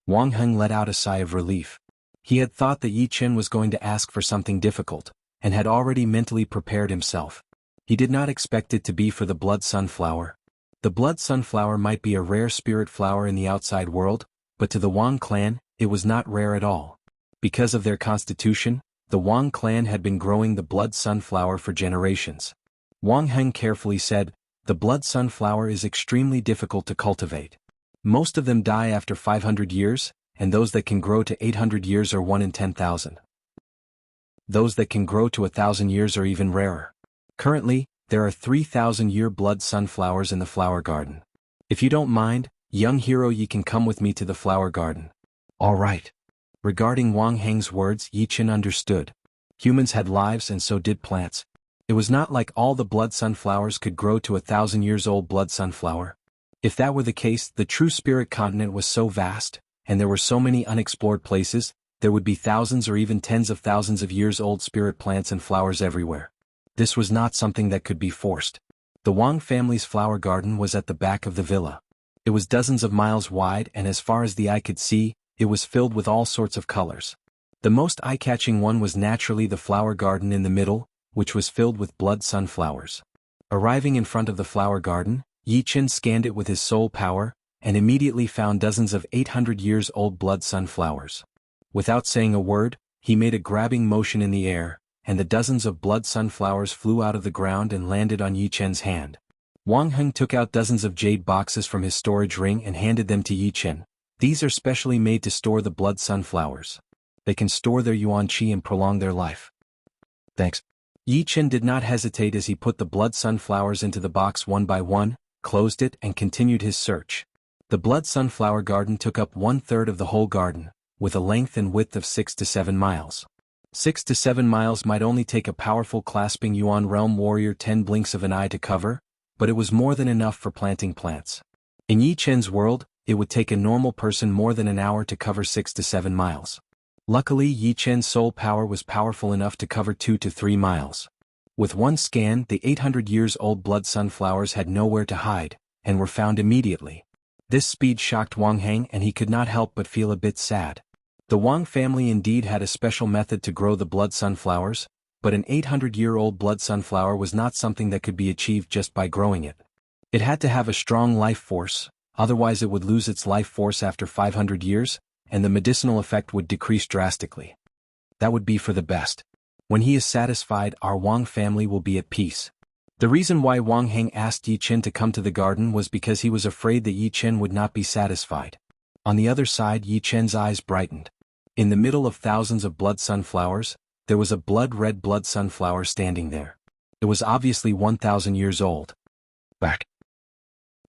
Wang Heng let out a sigh of relief. He had thought that Yi Chen was going to ask for something difficult, and had already mentally prepared himself. He did not expect it to be for the blood sunflower. The blood sunflower might be a rare spirit flower in the outside world, but to the Wang clan, it was not rare at all. Because of their constitution, the Wang clan had been growing the blood sunflower for generations. Wang Heng carefully said, "The blood sunflower is extremely difficult to cultivate. Most of them die after 500 years, and those that can grow to 800 years are 1 in 10,000. Those that can grow to 1,000 years are even rarer. Currently, there are 3,000-year blood sunflowers in the flower garden. If you don't mind, young hero, you can come with me to the flower garden." "All right." Regarding Wang Heng's words, Yi Chen understood. Humans had lives and so did plants. It was not like all the blood sunflowers could grow to 1,000 years old blood sunflower. If that were the case, the true spirit continent was so vast, and there were so many unexplored places, there would be thousands or even tens of thousands of years old spirit plants and flowers everywhere. This was not something that could be forced. The Wang family's flower garden was at the back of the villa. It was dozens of miles wide, and as far as the eye could see, it was filled with all sorts of colors. The most eye-catching one was naturally the flower garden in the middle, which was filled with blood sunflowers. Arriving in front of the flower garden, Yi Chen scanned it with his soul power, and immediately found dozens of 800-years-old blood sunflowers. Without saying a word, he made a grabbing motion in the air, and the dozens of blood sunflowers flew out of the ground and landed on Yi Chen's hand. Wang Heng took out dozens of jade boxes from his storage ring and handed them to Yi Chen. These are specially made to store the blood sunflowers. They can store their yuan qi and prolong their life. Thanks. Yi Chen did not hesitate as he put the blood sunflowers into the box one by one, closed it and continued his search. The blood sunflower garden took up 1/3 of the whole garden, with a length and width of 6 to 7 miles. 6 to 7 miles might only take a powerful clasping Yuan realm warrior 10 blinks of an eye to cover, but it was more than enough for planting plants. In Yi Chen's world, it would take a normal person more than an hour to cover 6 to 7 miles. Luckily, Yi Chen's soul power was powerful enough to cover 2 to 3 miles. With one scan, the 800-years-old blood sunflowers had nowhere to hide, and were found immediately. This speed shocked Wang Heng, and he could not help but feel a bit sad. The Wang family indeed had a special method to grow the blood sunflowers, but an 800-year-old blood sunflower was not something that could be achieved just by growing it. It had to have a strong life force, otherwise it would lose its life force after 500 years, and the medicinal effect would decrease drastically. That would be for the best. When he is satisfied, our Wang family will be at peace. The reason why Wang Heng asked Yi Chen to come to the garden was because he was afraid that Yi Chen would not be satisfied. On the other side, Yi Chen's eyes brightened. In the middle of thousands of blood sunflowers, there was a blood-red blood sunflower standing there. It was obviously 1,000 years old. Back.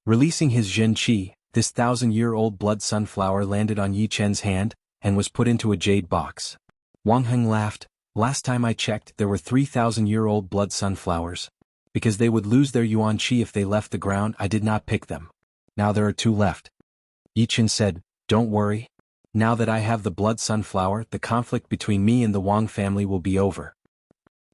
Releasing his Zhen Qi, this 1,000-year-old blood sunflower landed on Yi Chen's hand, and was put into a jade box. Wang Heng laughed. Last time I checked, there were 3,000-year-old blood sunflowers. Because they would lose their yuan qi if they left the ground, I did not pick them. Now there are 2 left. Yi Chen said, "Don't worry. Now that I have the blood sunflower, the conflict between me and the Wang family will be over."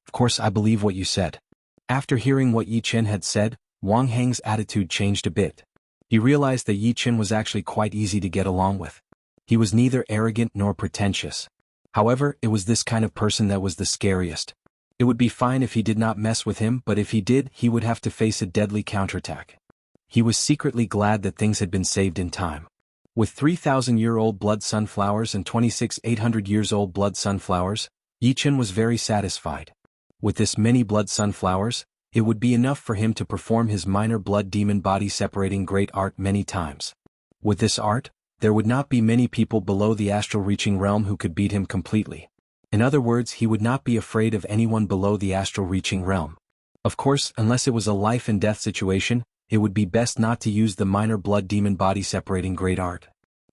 Of course, I believe what you said. After hearing what Yi Chen had said, Wang Heng's attitude changed a bit. He realized that Yi Chen was actually quite easy to get along with. He was neither arrogant nor pretentious. However, it was this kind of person that was the scariest. It would be fine if he did not mess with him, but if he did, he would have to face a deadly counterattack. He was secretly glad that things had been saved in time. With 3,000-year-old blood sunflowers and 26 800-years-old blood sunflowers, Yi Chen was very satisfied. With this many blood sunflowers, it would be enough for him to perform his minor blood demon body separating great art many times. With this art, there would not be many people below the astral reaching realm who could beat him completely. In other words, he would not be afraid of anyone below the astral reaching realm. Of course, unless it was a life and death situation, it would be best not to use the minor blood demon body separating great art.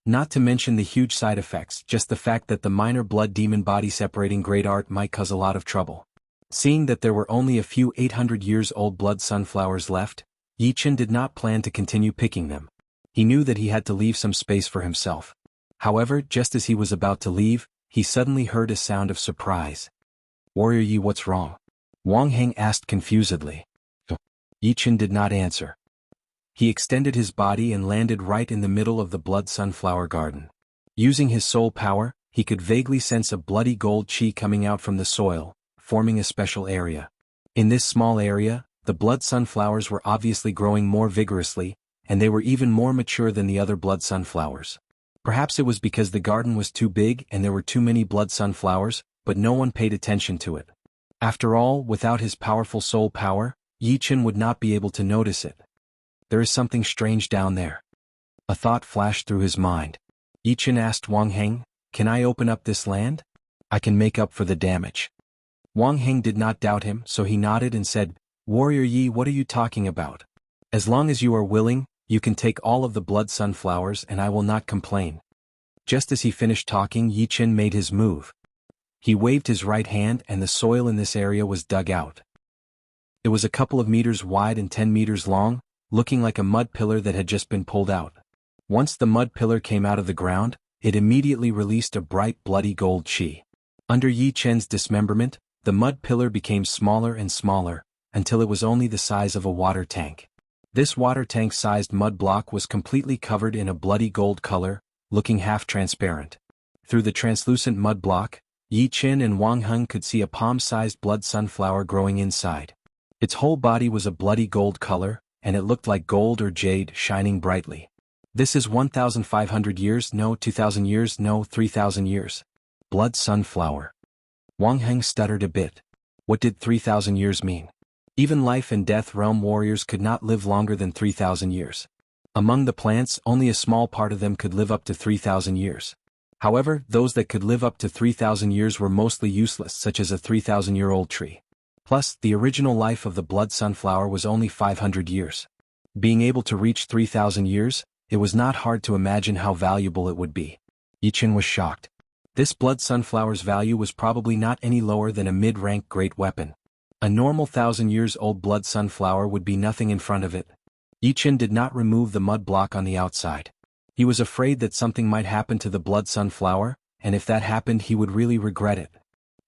Not to mention the huge side effects, just the fact that the minor blood demon body separating great art might cause a lot of trouble. Seeing that there were only a few 800-years-old blood sunflowers left, Yi Chen did not plan to continue picking them. He knew that he had to leave some space for himself. However, just as he was about to leave, he suddenly heard a sound of surprise. "Warrior Yi, what's wrong?" Wang Heng asked confusedly. Yi Chen did not answer. He extended his body and landed right in the middle of the blood sunflower garden. Using his soul power, he could vaguely sense a bloody gold qi coming out from the soil, forming a special area. In this small area, the blood sunflowers were obviously growing more vigorously, and they were even more mature than the other blood sunflowers. Perhaps it was because the garden was too big and there were too many blood sunflowers, but no one paid attention to it. After all, without his powerful soul power, Yi Chen would not be able to notice it. There is something strange down there. A thought flashed through his mind. Yi Chen asked Wang Heng, "Can I open up this land? I can make up for the damage." Wang Heng did not doubt him, so he nodded and said, "Warrior Yi, what are you talking about? As long as you are willing, you can take all of the blood sunflowers and I will not complain." Just as he finished talking, Yi Chen made his move. He waved his right hand and the soil in this area was dug out. It was a couple of meters wide and 10 meters long, looking like a mud pillar that had just been pulled out. Once the mud pillar came out of the ground, it immediately released a bright bloody gold chi. Under Yi Chen's dismemberment, the mud pillar became smaller and smaller, until it was only the size of a water tank. This water tank-sized mud block was completely covered in a bloody gold color, looking half-transparent. Through the translucent mud block, Yi Chen and Wang Heng could see a palm-sized blood sunflower growing inside. Its whole body was a bloody gold color, and it looked like gold or jade shining brightly. This is 1,500 years, no 2,000 years, no 3,000 years. Blood sunflower. Wang Heng stuttered a bit. What did 3,000 years mean? Even life and death realm warriors could not live longer than 3,000 years. Among the plants, only a small part of them could live up to 3,000 years. However, those that could live up to 3,000 years were mostly useless, such as a 3,000-year-old tree. Plus, the original life of the blood sunflower was only 500 years. Being able to reach 3,000 years, it was not hard to imagine how valuable it would be. Yi Chen was shocked. This blood sunflower's value was probably not any lower than a mid-rank great weapon. A normal 1,000-years-old blood sunflower would be nothing in front of it. Yi Chen did not remove the mud block on the outside. He was afraid that something might happen to the blood sunflower, and if that happened he would really regret it.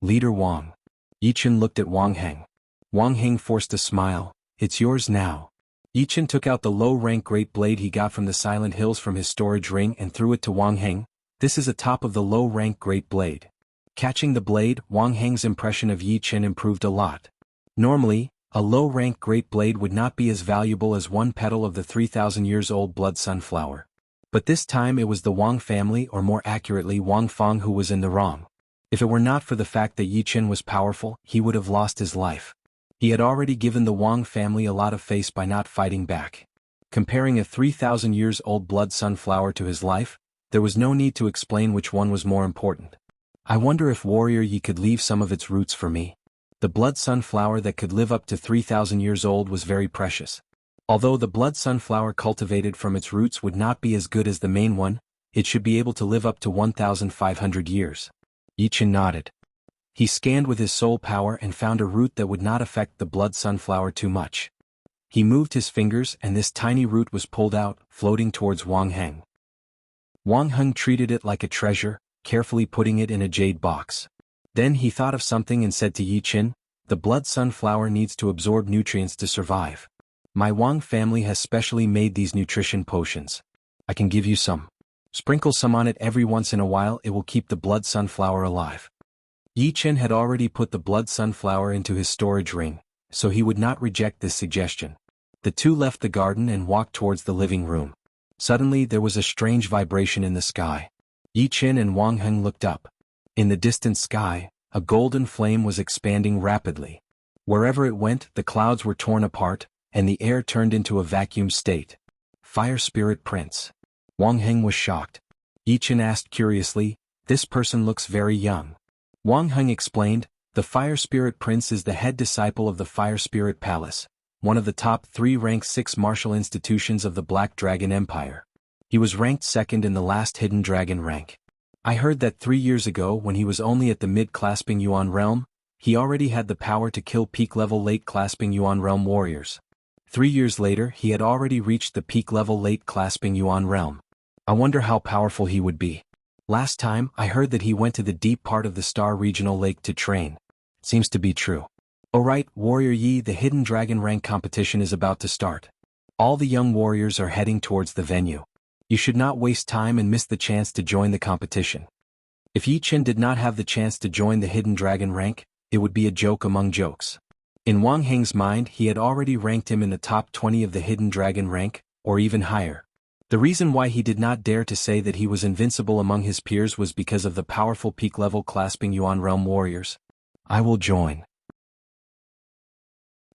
Leader Wang. Yi Chen looked at Wang Heng. Wang Heng forced a smile. It's yours now. Yi Chen took out the low-rank great blade he got from the Silent Hills from his storage ring and threw it to Wang Heng. This is a top of the low-rank great blade. Catching the blade, Wang Heng's impression of Yi Chen improved a lot. Normally, a low-rank great blade would not be as valuable as one petal of the 3,000-years-old blood sunflower. But this time it was the Wang family, or more accurately Wang Feng, who was in the wrong. If it were not for the fact that Yi Chen was powerful, he would have lost his life. He had already given the Wang family a lot of face by not fighting back. Comparing a 3,000-years-old blood sunflower to his life, there was no need to explain which one was more important. I wonder if Warrior Yi could leave some of its roots for me. The blood sunflower that could live up to 3,000 years old was very precious. Although the blood sunflower cultivated from its roots would not be as good as the main one, it should be able to live up to 1,500 years. Yi Chen nodded. He scanned with his soul power and found a root that would not affect the blood sunflower too much. He moved his fingers and this tiny root was pulled out, floating towards Wang Heng. Wang Heng treated it like a treasure, carefully putting it in a jade box. Then he thought of something and said to Yi Chen, the blood sunflower needs to absorb nutrients to survive. My Wang family has specially made these nutrition potions. I can give you some. Sprinkle some on it every once in a while, it will keep the blood sunflower alive. Yi Chen had already put the blood sunflower into his storage ring, so he would not reject this suggestion. The two left the garden and walked towards the living room. Suddenly there was a strange vibration in the sky. Yi Chen and Wang Heng looked up. In the distant sky, a golden flame was expanding rapidly. Wherever it went, the clouds were torn apart, and the air turned into a vacuum state. Fire Spirit Prince. Wang Heng was shocked. Yi Chen asked curiously, this person looks very young. Wang Heng explained, the Fire Spirit Prince is the head disciple of the Fire Spirit Palace, one of the top 3 rank 6 martial institutions of the Black Dragon Empire. He was ranked second in the last Hidden Dragon rank. I heard that 3 years ago when he was only at the mid-clasping Yuan realm, he already had the power to kill peak-level late-clasping Yuan realm warriors. 3 years later he had already reached the peak-level late-clasping Yuan realm. I wonder how powerful he would be. Last time I heard that he went to the deep part of the Star Regional Lake to train. Seems to be true. Alright, Warrior Yi, the Hidden Dragon rank competition is about to start. All the young warriors are heading towards the venue. You should not waste time and miss the chance to join the competition. If Yi Chen did not have the chance to join the Hidden Dragon rank, it would be a joke among jokes. In Wang Heng's mind he had already ranked him in the top 20 of the Hidden Dragon rank, or even higher. The reason why he did not dare to say that he was invincible among his peers was because of the powerful peak-level clasping Yuan realm warriors. I will join.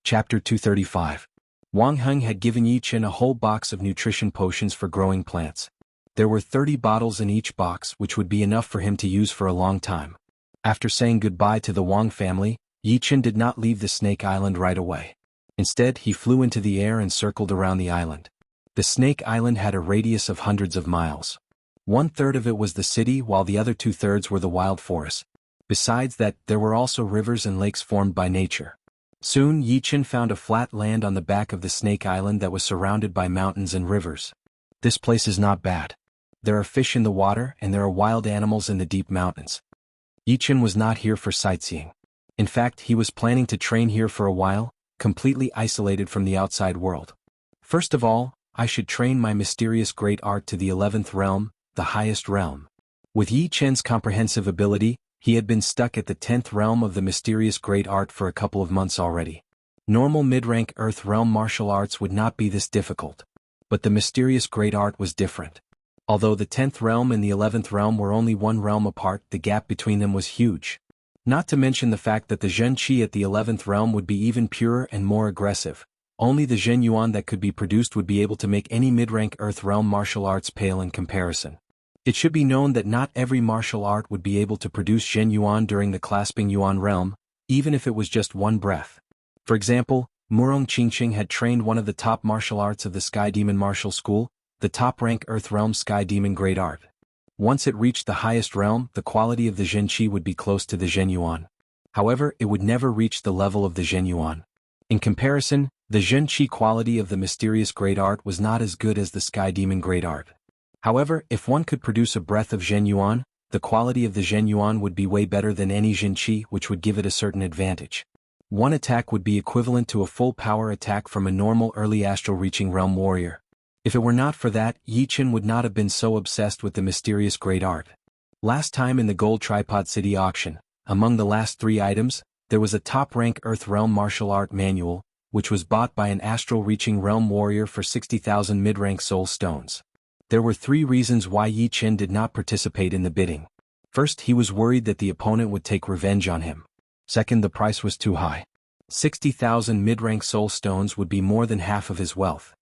Chapter 235. Wang Heng had given Yi Chen a whole box of nutrition potions for growing plants. There were 30 bottles in each box, which would be enough for him to use for a long time. After saying goodbye to the Wang family, Yi Chen did not leave the Snake Island right away. Instead, he flew into the air and circled around the island. The Snake Island had a radius of hundreds of miles. 1/3 of it was the city, while the other 2/3 were the wild forest. Besides that, there were also rivers and lakes formed by nature. Soon Yi Chen found a flat land on the back of the Snake Island that was surrounded by mountains and rivers. This place is not bad. There are fish in the water and there are wild animals in the deep mountains. Yi Chen was not here for sightseeing. In fact, he was planning to train here for a while, completely isolated from the outside world. First of all, I should train my mysterious great art to the 11th realm, the highest realm. With Yi Chen's comprehensive ability, he had been stuck at the 10th realm of the mysterious great art for a couple of months already. Normal mid-rank Earth realm martial arts would not be this difficult. But the mysterious great art was different. Although the 10th realm and the 11th realm were only one realm apart, the gap between them was huge. Not to mention the fact that the Zhen Qi at the 11th realm would be even purer and more aggressive. Only the Zhen Yuan that could be produced would be able to make any mid-rank Earth realm martial arts pale in comparison. It should be known that not every martial art would be able to produce Zhen Yuan during the clasping Yuan realm, even if it was just one breath. For example, Murong Qingqing had trained one of the top martial arts of the Sky Demon Martial School, the top-rank Earth realm Sky Demon Great Art. Once it reached the highest realm, the quality of the Zhen Qi would be close to the Zhen Yuan. However, it would never reach the level of the Zhen Yuan. In comparison, the Zhen Qi quality of the mysterious Great Art was not as good as the Sky Demon Great Art. However, if one could produce a breath of Zhen Yuan, the quality of the Zhen Yuan would be way better than any Zhen Qi, which would give it a certain advantage. One attack would be equivalent to a full power attack from a normal early astral reaching realm warrior. If it were not for that, Yi Chen would not have been so obsessed with the mysterious great art. Last time in the Gold Tripod City auction, among the last 3 items, there was a top-rank Earth Realm martial art manual, which was bought by an astral-reaching realm warrior for 60,000 mid-rank soul stones. There were 3 reasons why Yi Chen did not participate in the bidding. First, he was worried that the opponent would take revenge on him. Second, the price was too high. 60,000 mid-rank soul stones would be more than half of his wealth.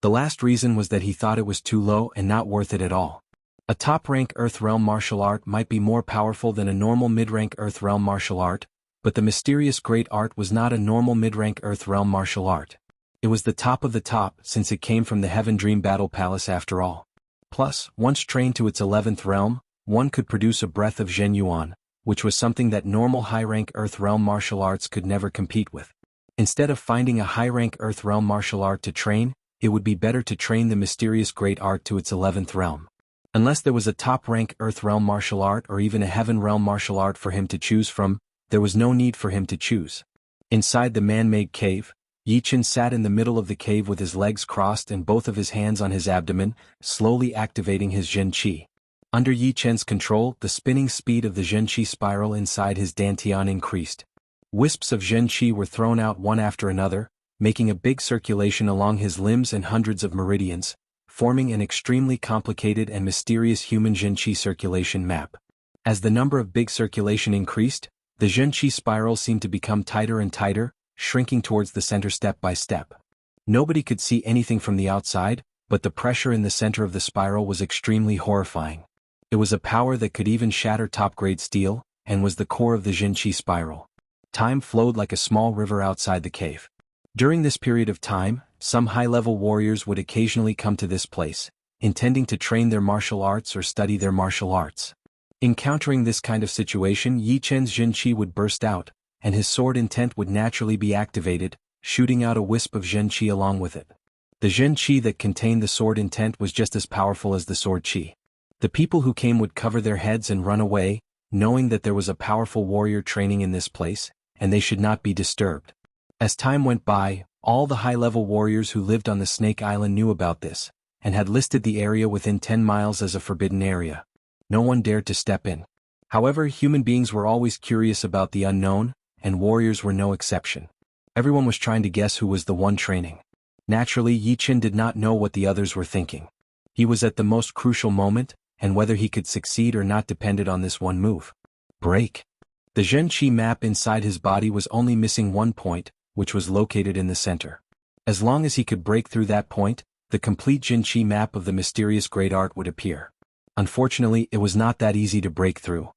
The last reason was that he thought it was too low and not worth it at all. A top-rank Earth Realm martial art might be more powerful than a normal mid-rank Earth Realm martial art, but the mysterious great art was not a normal mid-rank Earth Realm martial art. It was the top of the top since it came from the Heaven Dream Battle Palace after all. Plus, once trained to its 11th realm, one could produce a breath of Zhen Yuan, which was something that normal high-rank Earth Realm martial arts could never compete with. Instead of finding a high-rank Earth Realm martial art to train, it would be better to train the mysterious great art to its 11th realm. Unless there was a top-rank Earth Realm martial art or even a Heaven Realm martial art for him to choose from, there was no need for him to choose. Inside the man-made cave, Yi Chen sat in the middle of the cave with his legs crossed and both of his hands on his abdomen, slowly activating his Zhen Qi. Under Yi Chen's control, the spinning speed of the Zhen Qi spiral inside his dantian increased. Wisps of Zhen Qi were thrown out one after another, making a big circulation along his limbs and hundreds of meridians, forming an extremely complicated and mysterious human Zhen Qi circulation map. As the number of big circulation increased, the Zhen Qi spiral seemed to become tighter and tighter, shrinking towards the center step by step. Nobody could see anything from the outside, but the pressure in the center of the spiral was extremely horrifying. It was a power that could even shatter top-grade steel, and was the core of the Zhen Qi spiral. Time flowed like a small river outside the cave. During this period of time, some high-level warriors would occasionally come to this place, intending to train their martial arts or study their martial arts. Encountering this kind of situation, Yi Chen's Zhen Qi would burst out, and his sword intent would naturally be activated, shooting out a wisp of Zhen Qi along with it. The Zhen Qi that contained the sword intent was just as powerful as the sword Qi. The people who came would cover their heads and run away, knowing that there was a powerful warrior training in this place, and they should not be disturbed. As time went by, all the high-level warriors who lived on the Snake Island knew about this, and had listed the area within 10 miles as a forbidden area. No one dared to step in. However, human beings were always curious about the unknown, and warriors were no exception. Everyone was trying to guess who was the one training. Naturally, Yi Chen did not know what the others were thinking. He was at the most crucial moment, and whether he could succeed or not depended on this one move. Break. The Zhen Qi map inside his body was only missing one point, which was located in the center. As long as he could break through that point, the complete Zhen Qi map of the mysterious great art would appear. Unfortunately, it was not that easy to break through.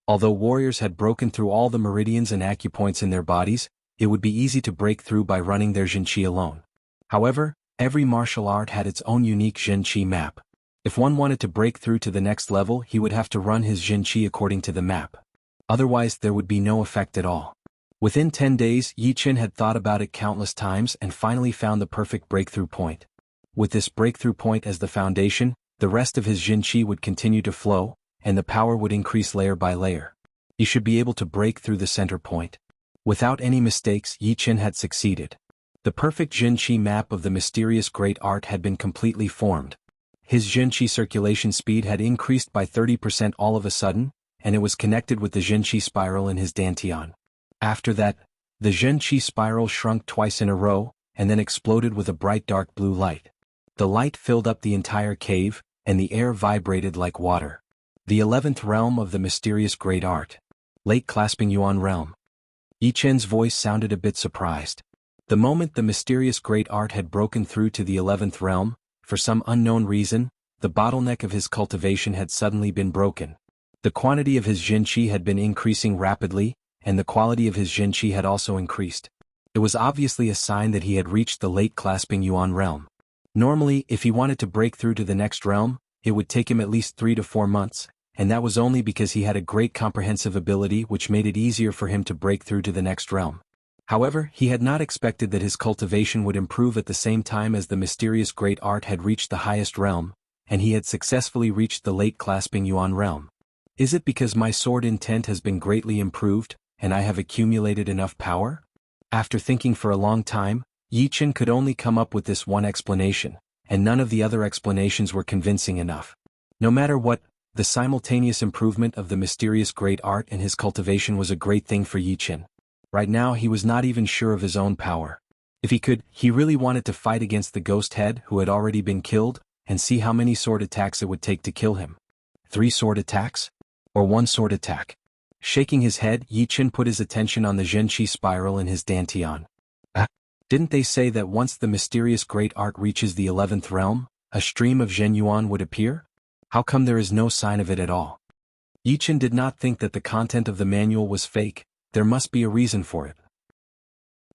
Although warriors had broken through all the meridians and acupoints in their bodies, it would be easy to break through by running their Zhen Qi alone. However, every martial art had its own unique Zhen Qi map. If one wanted to break through to the next level, he would have to run his Zhen Qi according to the map. Otherwise, there would be no effect at all. Within 10 days, Yi Chen had thought about it countless times and finally found the perfect breakthrough point. With this breakthrough point as the foundation, the rest of his Jin Qi would continue to flow, and the power would increase layer by layer. He should be able to break through the center point. Without any mistakes, Yi Chen had succeeded. The perfect Jin Qi map of the mysterious great art had been completely formed. His Jin Qi circulation speed had increased by 30% all of a sudden, and it was connected with the Jin Qi spiral in his dantian. After that, the Jin Qi spiral shrunk twice in a row, and then exploded with a bright dark blue light. The light filled up the entire cave, and the air vibrated like water. The 11th realm of the mysterious great art. Late clasping Yuan realm. Yi Chen's voice sounded a bit surprised. The moment the mysterious great art had broken through to the 11th realm, for some unknown reason, the bottleneck of his cultivation had suddenly been broken. The quantity of his Jin Qi had been increasing rapidly, and the quality of his Jin Qi had also increased. It was obviously a sign that he had reached the late clasping Yuan realm. Normally, if he wanted to break through to the next realm, it would take him at least 3 to 4 months, and that was only because he had a great comprehensive ability which made it easier for him to break through to the next realm. However, he had not expected that his cultivation would improve at the same time as the mysterious great art had reached the highest realm, and he had successfully reached the late clasping Yuan realm. Is it because my sword intent has been greatly improved, and I have accumulated enough power? After thinking for a long time, Yi Chen could only come up with this one explanation, and none of the other explanations were convincing enough. No matter what, the simultaneous improvement of the mysterious great art and his cultivation was a great thing for Yi Chen. Right now he was not even sure of his own power. If he could, he really wanted to fight against the ghost head who had already been killed, and see how many sword attacks it would take to kill him. 3 sword attacks? Or 1 sword attack? Shaking his head, Yi Chen put his attention on the Jin Qi spiral in his dantian. Didn't they say that once the mysterious great art reaches the 11th realm, a stream of Zhen Yuan would appear? How come there is no sign of it at all? Yi Chen did not think that the content of the manual was fake. There must be a reason for it.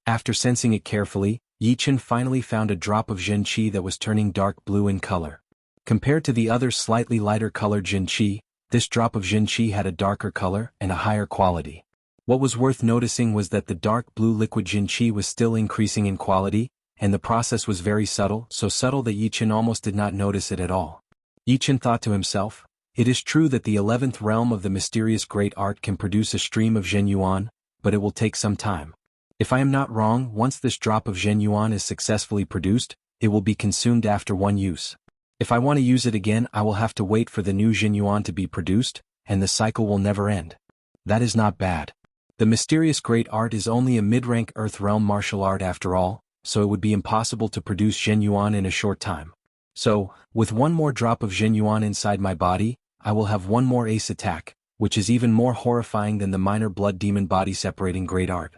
After sensing it carefully, Yi Chen finally found a drop of Jin Qi that was turning dark blue in color. Compared to the other slightly lighter colored Jin Qi, this drop of Jin Qi had a darker color and a higher quality. What was worth noticing was that the dark blue liquid Jin Qi was still increasing in quality, and the process was very subtle, so subtle that Yi Chen almost did not notice it at all. Yi Chen thought to himself, it is true that the 11th realm of the mysterious great art can produce a stream of Zhen Yuan, but it will take some time. If I am not wrong, once this drop of Zhen Yuan is successfully produced, it will be consumed after one use. If I want to use it again, I will have to wait for the new Zhen Yuan to be produced, and the cycle will never end. That is not bad. The mysterious great art is only a mid-rank Earth realm martial art after all, so it would be impossible to produce Zhen Yuan in a short time. So, with one more drop of Zhen Yuan inside my body, I will have one more ace attack, which is even more horrifying than the minor blood demon body separating great art.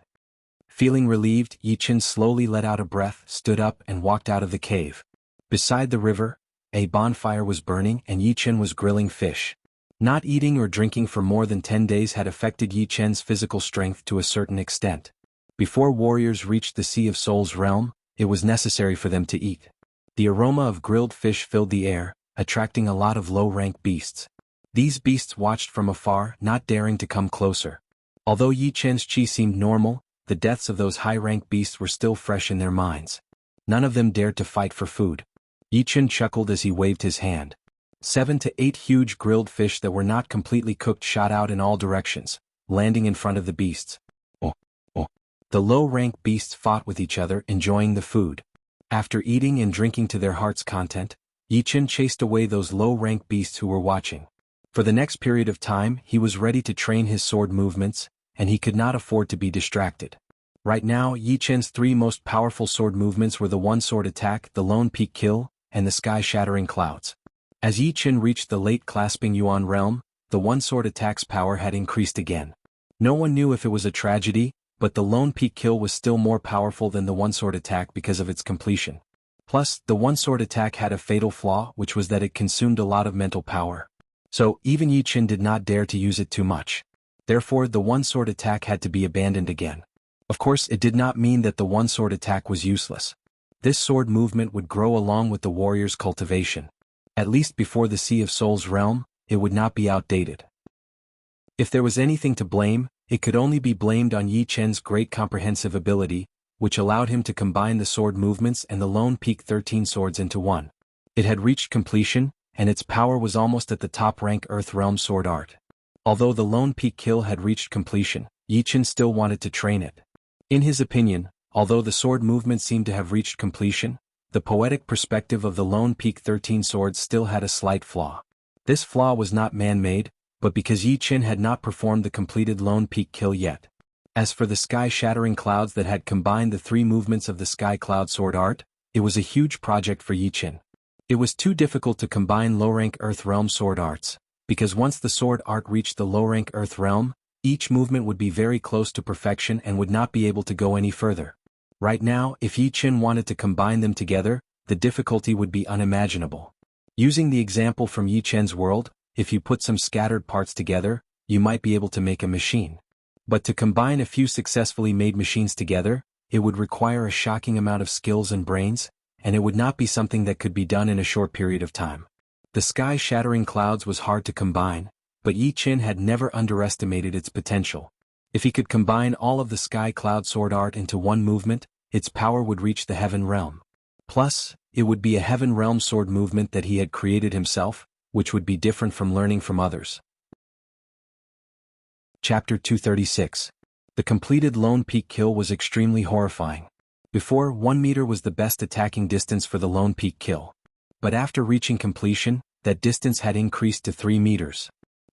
Feeling relieved, Yi Chen slowly let out a breath, stood up and walked out of the cave. Beside the river, a bonfire was burning and Yi Chen was grilling fish. Not eating or drinking for more than 10 days had affected Yi Chen's physical strength to a certain extent. Before warriors reached the Sea of Souls realm, it was necessary for them to eat. The aroma of grilled fish filled the air, attracting a lot of low-rank beasts. These beasts watched from afar, not daring to come closer. Although Yi Chen's qi seemed normal, the deaths of those high-rank beasts were still fresh in their minds. None of them dared to fight for food. Yi Chen chuckled as he waved his hand. 7 to 8 huge grilled fish that were not completely cooked shot out in all directions, landing in front of the beasts. The low-rank beasts fought with each other, enjoying the food. After eating and drinking to their heart's content, Yi Chen chased away those low-rank beasts who were watching. For the next period of time, he was ready to train his sword movements, and he could not afford to be distracted. Right now, Yi Chen's 3 most powerful sword movements were the one-sword attack, the lone peak kill, and the sky-shattering clouds. As Yi Chen reached the late clasping Yuan realm, the one-sword attack's power had increased again. No one knew if it was a tragedy, but the lone peak kill was still more powerful than the one-sword attack because of its completion. Plus, the one-sword attack had a fatal flaw, which was that it consumed a lot of mental power. So, even Yi Chen did not dare to use it too much. Therefore, the one-sword attack had to be abandoned again. Of course, it did not mean that the one-sword attack was useless. This sword movement would grow along with the warrior's cultivation. At least before the Sea of Souls realm, it would not be outdated. If there was anything to blame, it could only be blamed on Yi Chen's great comprehensive ability, which allowed him to combine the sword movements and the Lone Peak 13 swords into one. It had reached completion, and its power was almost at the top-rank Earth Realm sword art. Although the Lone Peak kill had reached completion, Yi Chen still wanted to train it. In his opinion, although the sword movement seemed to have reached completion, the poetic perspective of the Lone Peak 13 swords still had a slight flaw. This flaw was not man-made, but because Yi Chen had not performed the completed Lone Peak kill yet. As for the sky-shattering clouds that had combined the three movements of the Sky Cloud sword art, it was a huge project for Yi Chen. It was too difficult to combine low-rank Earth Realm sword arts, because once the sword art reached the low-rank Earth Realm, each movement would be very close to perfection and would not be able to go any further. Right now, if Yi Chen wanted to combine them together, the difficulty would be unimaginable. Using the example from Yi Chen's world, if you put some scattered parts together, you might be able to make a machine. But to combine a few successfully made machines together, it would require a shocking amount of skills and brains, and it would not be something that could be done in a short period of time. The sky-shattering clouds was hard to combine, but Yi Chen had never underestimated its potential. If he could combine all of the Sky Cloud sword art into one movement, its power would reach the Heaven Realm. Plus, it would be a Heaven Realm sword movement that he had created himself, which would be different from learning from others. Chapter 236. The completed Lone Peak kill was extremely horrifying. Before, 1 meter was the best attacking distance for the Lone Peak kill. But after reaching completion, that distance had increased to 3 meters.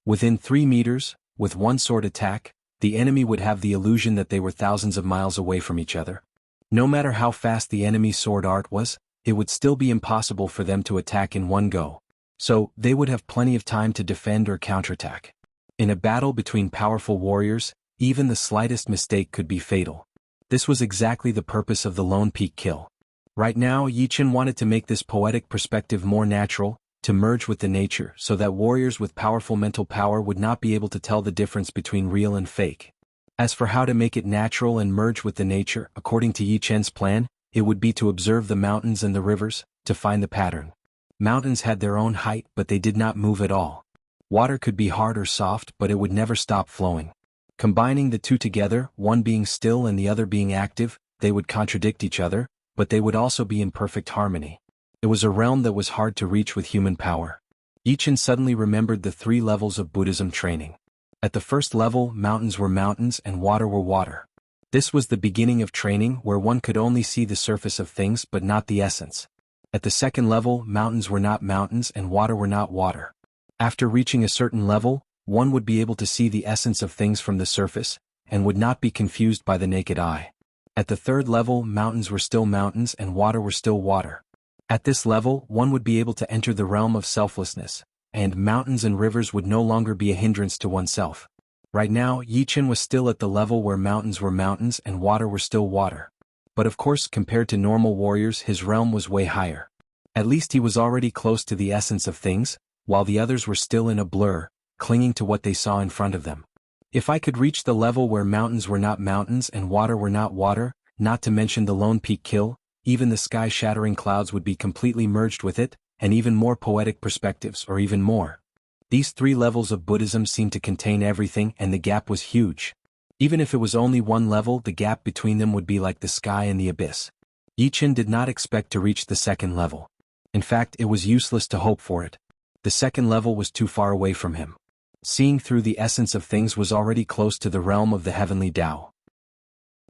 Within 3 meters, with one sword attack, the enemy would have the illusion that they were thousands of miles away from each other. No matter how fast the enemy's sword art was, it would still be impossible for them to attack in one go. So, they would have plenty of time to defend or counterattack. In a battle between powerful warriors, even the slightest mistake could be fatal. This was exactly the purpose of the Lone Peak kill. Right now, Yi Chen wanted to make this poetic perspective more natural, to merge with the nature so that warriors with powerful mental power would not be able to tell the difference between real and fake. As for how to make it natural and merge with the nature, according to Yi Chen's plan, it would be to observe the mountains and the rivers, to find the pattern. Mountains had their own height but they did not move at all. Water could be hard or soft but it would never stop flowing. Combining the two together, one being still and the other being active, they would contradict each other, but they would also be in perfect harmony. It was a realm that was hard to reach with human power. Yi Chen suddenly remembered the 3 levels of Buddhism training. At the first level, mountains were mountains and water were water. This was the beginning of training where one could only see the surface of things but not the essence. At the second level, mountains were not mountains and water were not water. After reaching a certain level, one would be able to see the essence of things from the surface, and would not be confused by the naked eye. At the third level, mountains were still mountains and water were still water. At this level, one would be able to enter the realm of selflessness, and mountains and rivers would no longer be a hindrance to oneself. Right now, Yi Chen was still at the level where mountains were mountains and water were still water. But of course, compared to normal warriors, his realm was way higher. At least he was already close to the essence of things, while the others were still in a blur, clinging to what they saw in front of them. If I could reach the level where mountains were not mountains and water were not water, not to mention the Lone Peak kill, even the sky-shattering clouds would be completely merged with it, and even more poetic perspectives or even more. These 3 levels of Buddhism seemed to contain everything and the gap was huge. Even if it was only one level, the gap between them would be like the sky and the abyss. Yi Chen did not expect to reach the second level. In fact, it was useless to hope for it. The second level was too far away from him. Seeing through the essence of things was already close to the realm of the heavenly Tao.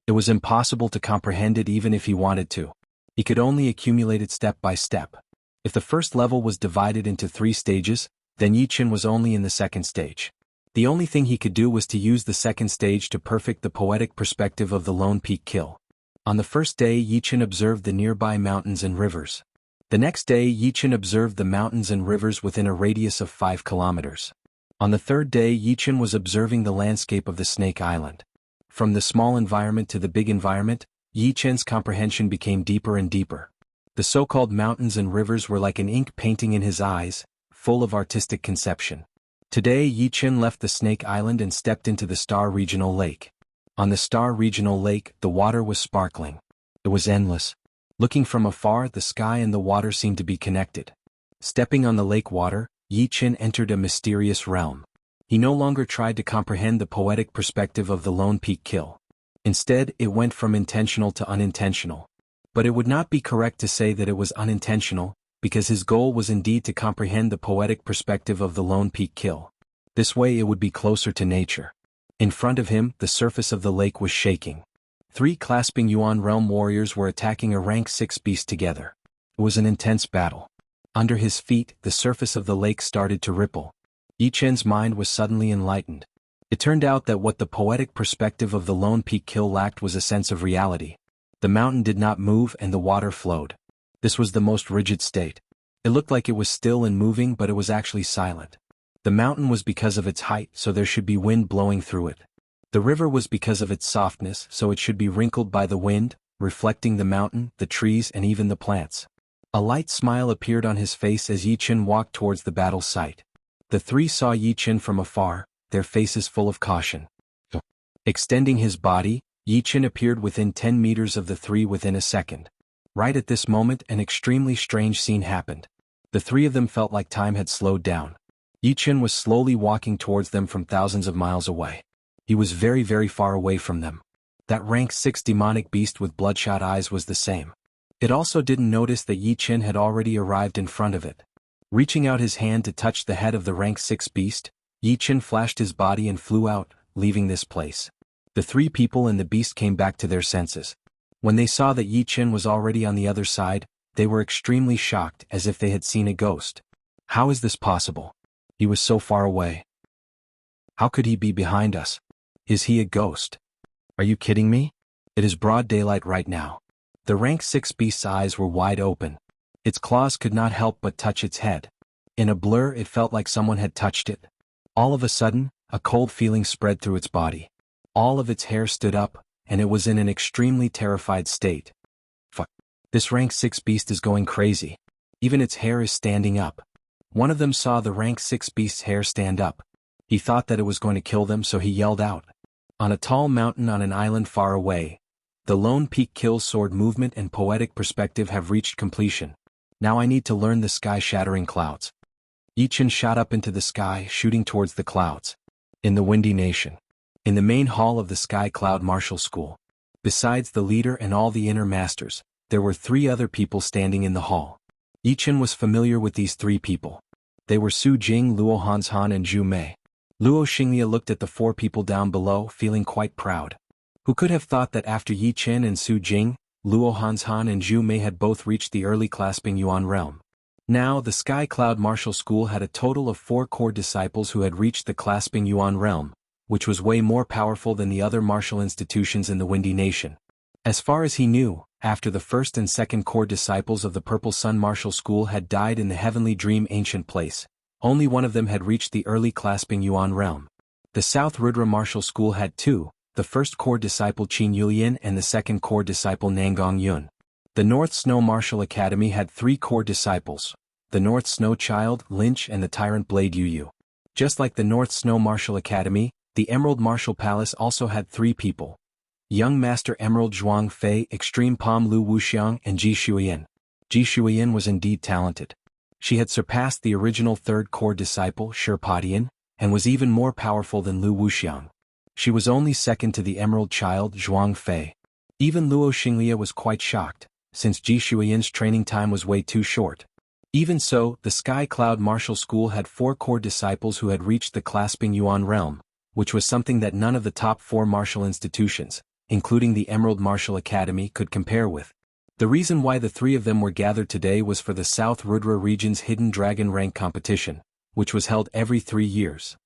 It was impossible to comprehend it even if he wanted to. He could only accumulate it step by step. If the first level was divided into 3 stages, then Yi Chen was only in the second stage. The only thing he could do was to use the second stage to perfect the poetic perspective of the Lone Peak kill. On the first day, Yi Chen observed the nearby mountains and rivers. The next day, Yi Chen observed the mountains and rivers within a radius of 5 kilometers. On the third day, Yi Chen was observing the landscape of the Snake Island. From the small environment to the big environment, Yi Chen's comprehension became deeper and deeper. The so-called mountains and rivers were like an ink painting in his eyes, full of artistic conception. Today, Yi Chen left the Snake Island and stepped into the Star Regional Lake. On the Star Regional Lake, the water was sparkling. It was endless. Looking from afar, the sky and the water seemed to be connected. Stepping on the lake water, Yi Chen entered a mysterious realm. He no longer tried to comprehend the poetic perspective of the lone peak kill. Instead, it went from intentional to unintentional. But it would not be correct to say that it was unintentional, because his goal was indeed to comprehend the poetic perspective of the lone peak kill. This way it would be closer to nature. In front of him, the surface of the lake was shaking. 3 clasping Yuan realm warriors were attacking a rank 6 beast together. It was an intense battle. Under his feet, the surface of the lake started to ripple. Yi Chen's mind was suddenly enlightened. It turned out that what the poetic perspective of the lone peak kill lacked was a sense of reality. The mountain did not move and the water flowed. This was the most rigid state. It looked like it was still and moving, but it was actually silent. The mountain was because of its height, so there should be wind blowing through it. The river was because of its softness, so it should be wrinkled by the wind, reflecting the mountain, the trees, and even the plants. A light smile appeared on his face as Yi Chen walked towards the battle site. The 3 saw Yi Chen from afar, their faces full of caution. Extending his body, Yi Chen appeared within 10 meters of the 3 within a second. Right at this moment, an extremely strange scene happened. The 3 of them felt like time had slowed down. Yi Chen was slowly walking towards them from thousands of miles away. He was very, very far away from them. That rank 6 demonic beast with bloodshot eyes was the same. It also didn't notice that Yi Chen had already arrived in front of it. Reaching out his hand to touch the head of the rank 6 beast, Yi Chen flashed his body and flew out, leaving this place. The 3 people and the beast came back to their senses. When they saw that Yi Chen was already on the other side, they were extremely shocked, as if they had seen a ghost. How is this possible? He was so far away. How could he be behind us? Is he a ghost? Are you kidding me? It is broad daylight right now. The rank 6 beast's eyes were wide open. Its claws could not help but touch its head. In a blur, it felt like someone had touched it. All of a sudden, a cold feeling spread through its body. All of its hair stood up, and it was in an extremely terrified state. Fuck. This rank 6 beast is going crazy. Even its hair is standing up. One of them saw the rank 6 beast's hair stand up. He thought that it was going to kill them, so he yelled out. On a tall mountain on an island far away, the lone peak kill's sword movement and poetic perspective have reached completion. Now I need to learn the sky-shattering clouds. Yi Chen shot up into the sky, shooting towards the clouds. In the Windy Nation. In the main hall of the Sky Cloud Martial School. Besides the leader and all the inner masters, there were 3 other people standing in the hall. Yi Chen was familiar with these 3 people. They were Su Jing, Luo Hanshan and Zhu Mei. Luo Xinglia looked at the 4 people down below, feeling quite proud. Who could have thought that after Yi Chen and Su Jing, Luo Hanshan and Zhu Mei had both reached the early clasping Yuan realm. Now, the Sky Cloud Martial School had a total of 4 core disciples who had reached the clasping Yuan realm, which was way more powerful than the other martial institutions in the Windy Nation. As far as he knew, after the 1st and 2nd core disciples of the Purple Sun Martial School had died in the Heavenly Dream Ancient Place, only one of them had reached the early clasping Yuan realm. The South Rudra Martial School had 2, the 1st core disciple Qin Yulian and the 2nd core disciple Nangong Yun. The North Snow Martial Academy had 3 core disciples, the North Snow Child, Lynch and the Tyrant Blade Yu Yu. Just like the North Snow Martial Academy, the Emerald Martial Palace also had 3 people. Young Master Emerald Zhuang Fei, Extreme Palm Lu Wuxiang and Ji Shuiyan. Ji Shuiyan was indeed talented. She had surpassed the original 3rd core disciple, Shirpadian, and was even more powerful than Lu Wuxiang. She was only second to the Emerald Child, Zhuang Fei. Even Luo Xinglia was quite shocked, since Ji Shuiyan's training time was way too short. Even so, the Sky Cloud Martial School had 4 core disciples who had reached the clasping Yuan realm, which was something that none of the top 4 martial institutions, including the Emerald Martial Academy, could compare with. The reason why the 3 of them were gathered today was for the South Rudra region's Hidden Dragon Rank competition, which was held every 3 years.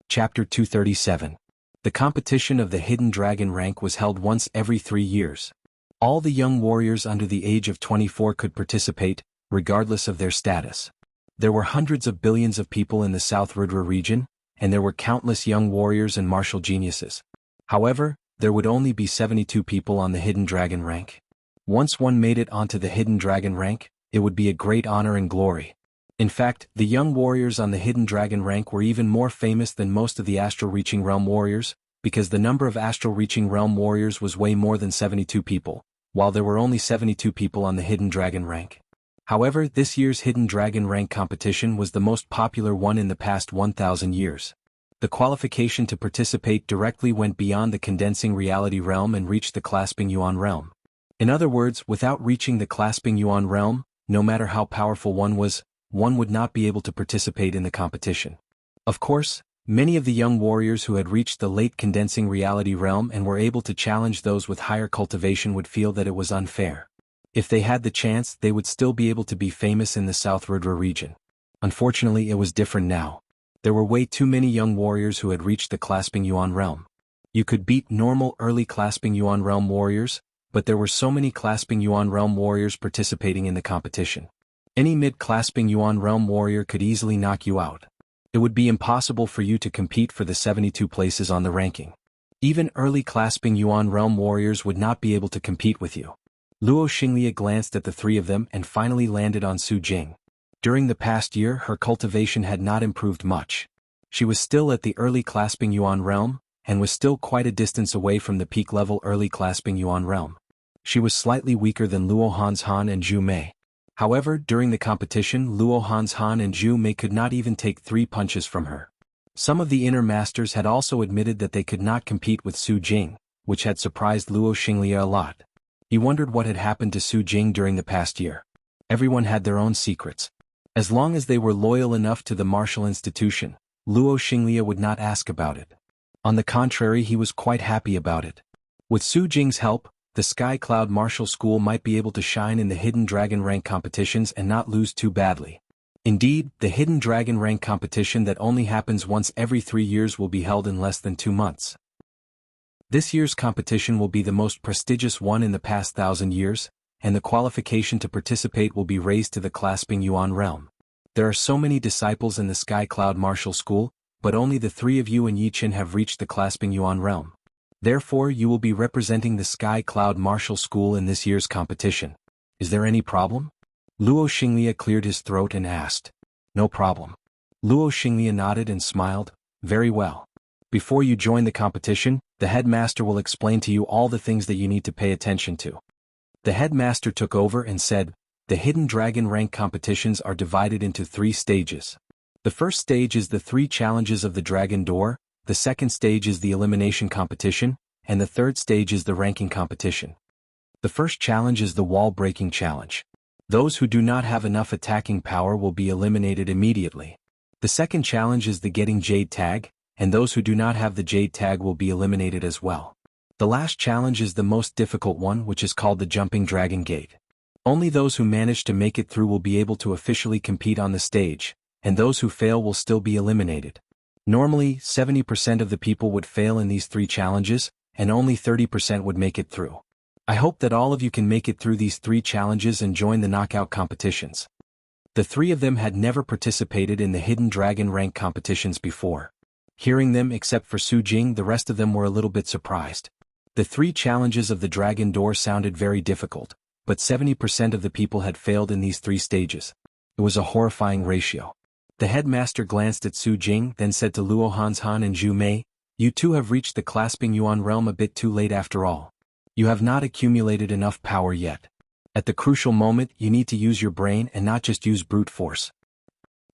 Chapter 237. The competition of the Hidden Dragon Rank was held once every 3 years. All the young warriors under the age of 24 could participate, regardless of their status. There were hundreds of billions of people in the South Rudra region, and there were countless young warriors and martial geniuses. However, there would only be 72 people on the Hidden Dragon Rank. Once one made it onto the Hidden Dragon Rank, it would be a great honor and glory. In fact, the young warriors on the Hidden Dragon Rank were even more famous than most of the Astral Reaching Realm warriors, because the number of Astral Reaching Realm warriors was way more than 72 people, while there were only 72 people on the Hidden Dragon Rank. However, this year's Hidden Dragon rank competition was the most popular one in the past 1,000 years. The qualification to participate directly went beyond the condensing reality realm and reached the clasping yuan realm. In other words, without reaching the clasping yuan realm, no matter how powerful one would not be able to participate in the competition. Of course, many of the young warriors who had reached the late condensing reality realm and were able to challenge those with higher cultivation would feel that it was unfair. If they had the chance, they would still be able to be famous in the South Rudra region. Unfortunately, it was different now. There were way too many young warriors who had reached the clasping yuan realm. You could beat normal early clasping yuan realm warriors, but there were so many clasping yuan realm warriors participating in the competition. Any mid-clasping yuan realm warrior could easily knock you out. It would be impossible for you to compete for the 72 places on the ranking. Even early clasping yuan realm warriors would not be able to compete with you. Luo Xinglia glanced at the three of them and finally landed on Su Jing. During the past year, her cultivation had not improved much. She was still at the early clasping yuan realm, and was still quite a distance away from the peak level early clasping yuan realm. She was slightly weaker than Luo Hanshan and Zhu Mei. However, during the competition, Luo Hanshan and Zhu Mei could not even take 3 punches from her. Some of the inner masters had also admitted that they could not compete with Su Jing, which had surprised Luo Xinglia a lot. He wondered what had happened to Su Jing during the past year. Everyone had their own secrets. As long as they were loyal enough to the martial institution, Luo Xinglia would not ask about it. On the contrary, he was quite happy about it. With Su Jing's help, the Sky Cloud Martial School might be able to shine in the Hidden Dragon rank competitions and not lose too badly. Indeed, the Hidden Dragon rank competition that only happens once every 3 years will be held in less than 2 months. This year's competition will be the most prestigious one in the past 1,000 years, and the qualification to participate will be raised to the clasping yuan realm. There are so many disciples in the Sky Cloud Martial School, but only the 3 of you and Yichen have reached the clasping yuan realm. Therefore, you will be representing the Sky Cloud Martial School in this year's competition. Is there any problem? Luo Xinglia cleared his throat and asked. No problem. Luo Xinglia nodded and smiled. Very well. Before you join the competition, the headmaster will explain to you all the things that you need to pay attention to. The headmaster took over and said, the Hidden Dragon rank competitions are divided into 3 stages. The first stage is the 3 challenges of the Dragon Door, the second stage is the elimination competition, and the third stage is the ranking competition. The first challenge is the wall breaking challenge. Those who do not have enough attacking power will be eliminated immediately. The second challenge is the getting Jade Tag, and those who do not have the Jade Tag will be eliminated as well. The last challenge is the most difficult one, which is called the Jumping Dragon Gate. Only those who manage to make it through will be able to officially compete on the stage, and those who fail will still be eliminated. Normally, 70% of the people would fail in these 3 challenges, and only 30% would make it through. I hope that all of you can make it through these 3 challenges and join the knockout competitions. The 3 of them had never participated in the Hidden Dragon rank competitions before. Hearing them except for Su Jing, the rest of them were a little bit surprised. The 3 challenges of the Dragon Door sounded very difficult, but 70% of the people had failed in these 3 stages. It was a horrifying ratio. The headmaster glanced at Su Jing, then said to Luo Hanshan and Zhu Mei, you 2 have reached the clasping yuan realm a bit too late after all. You have not accumulated enough power yet. At the crucial moment, you need to use your brain and not just use brute force.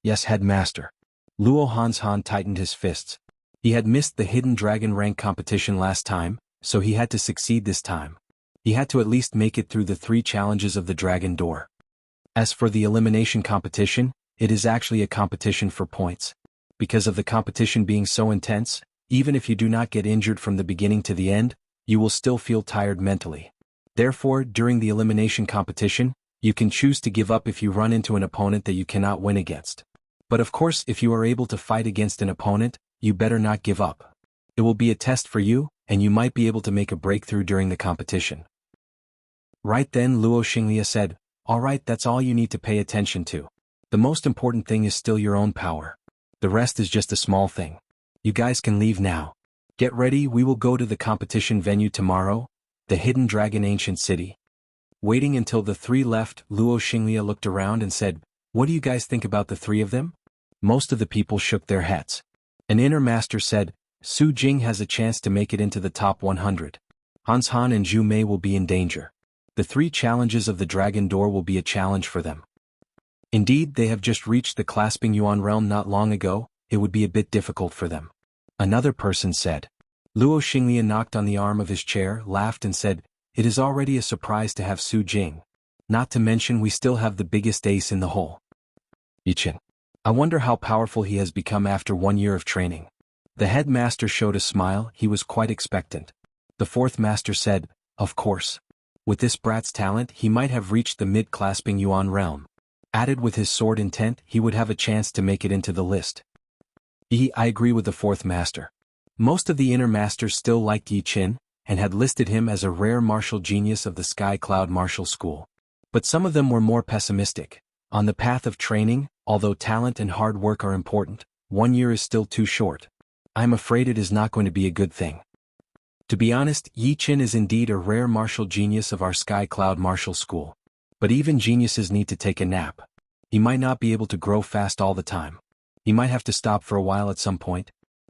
Yes, headmaster. Luo Hanshan tightened his fists. He had missed the Hidden Dragon rank competition last time, so he had to succeed this time. He had to at least make it through the 3 challenges of the Dragon Door. As for the elimination competition, it is actually a competition for points. Because of the competition being so intense, even if you do not get injured from the beginning to the end, you will still feel tired mentally. Therefore, during the elimination competition, you can choose to give up if you run into an opponent that you cannot win against. But of course, if you are able to fight against an opponent, you better not give up. It will be a test for you, and you might be able to make a breakthrough during the competition. Right then, Luo Xinglia said, alright, that's all you need to pay attention to. The most important thing is still your own power. The rest is just a small thing. You guys can leave now. Get ready, we will go to the competition venue tomorrow, the Hidden Dragon Ancient City. Waiting until the 3 left, Luo Xinglia looked around and said, what do you guys think about the 3 of them? Most of the people shook their heads. An inner master said, Su Jing has a chance to make it into the top 100. Hanshan and Zhu Mei will be in danger. The 3 challenges of the Dragon Door will be a challenge for them. Indeed, they have just reached the clasping yuan realm not long ago, it would be a bit difficult for them. Another person said. Luo Xinglia knocked on the arm of his chair, laughed and said, "It is already a surprise to have Su Jing. Not to mention we still have the biggest ace in the hole. Yichin. I wonder how powerful he has become after 1 year of training." The headmaster showed a smile, he was quite expectant. The fourth master said, "Of course. With this brat's talent he might have reached the mid-clasping yuan realm. Added with his sword intent he would have a chance to make it into the list." I agree with the fourth master. Most of the inner masters still liked Yi Qin, and had listed him as a rare martial genius of the Sky Cloud Martial School. But some of them were more pessimistic. On the path of training, although talent and hard work are important, 1 year is still too short. I'm afraid it is not going to be a good thing. To be honest, Yi Qin is indeed a rare martial genius of our Sky Cloud Martial School. But even geniuses need to take a nap. He might not be able to grow fast all the time. He might have to stop for a while at some point.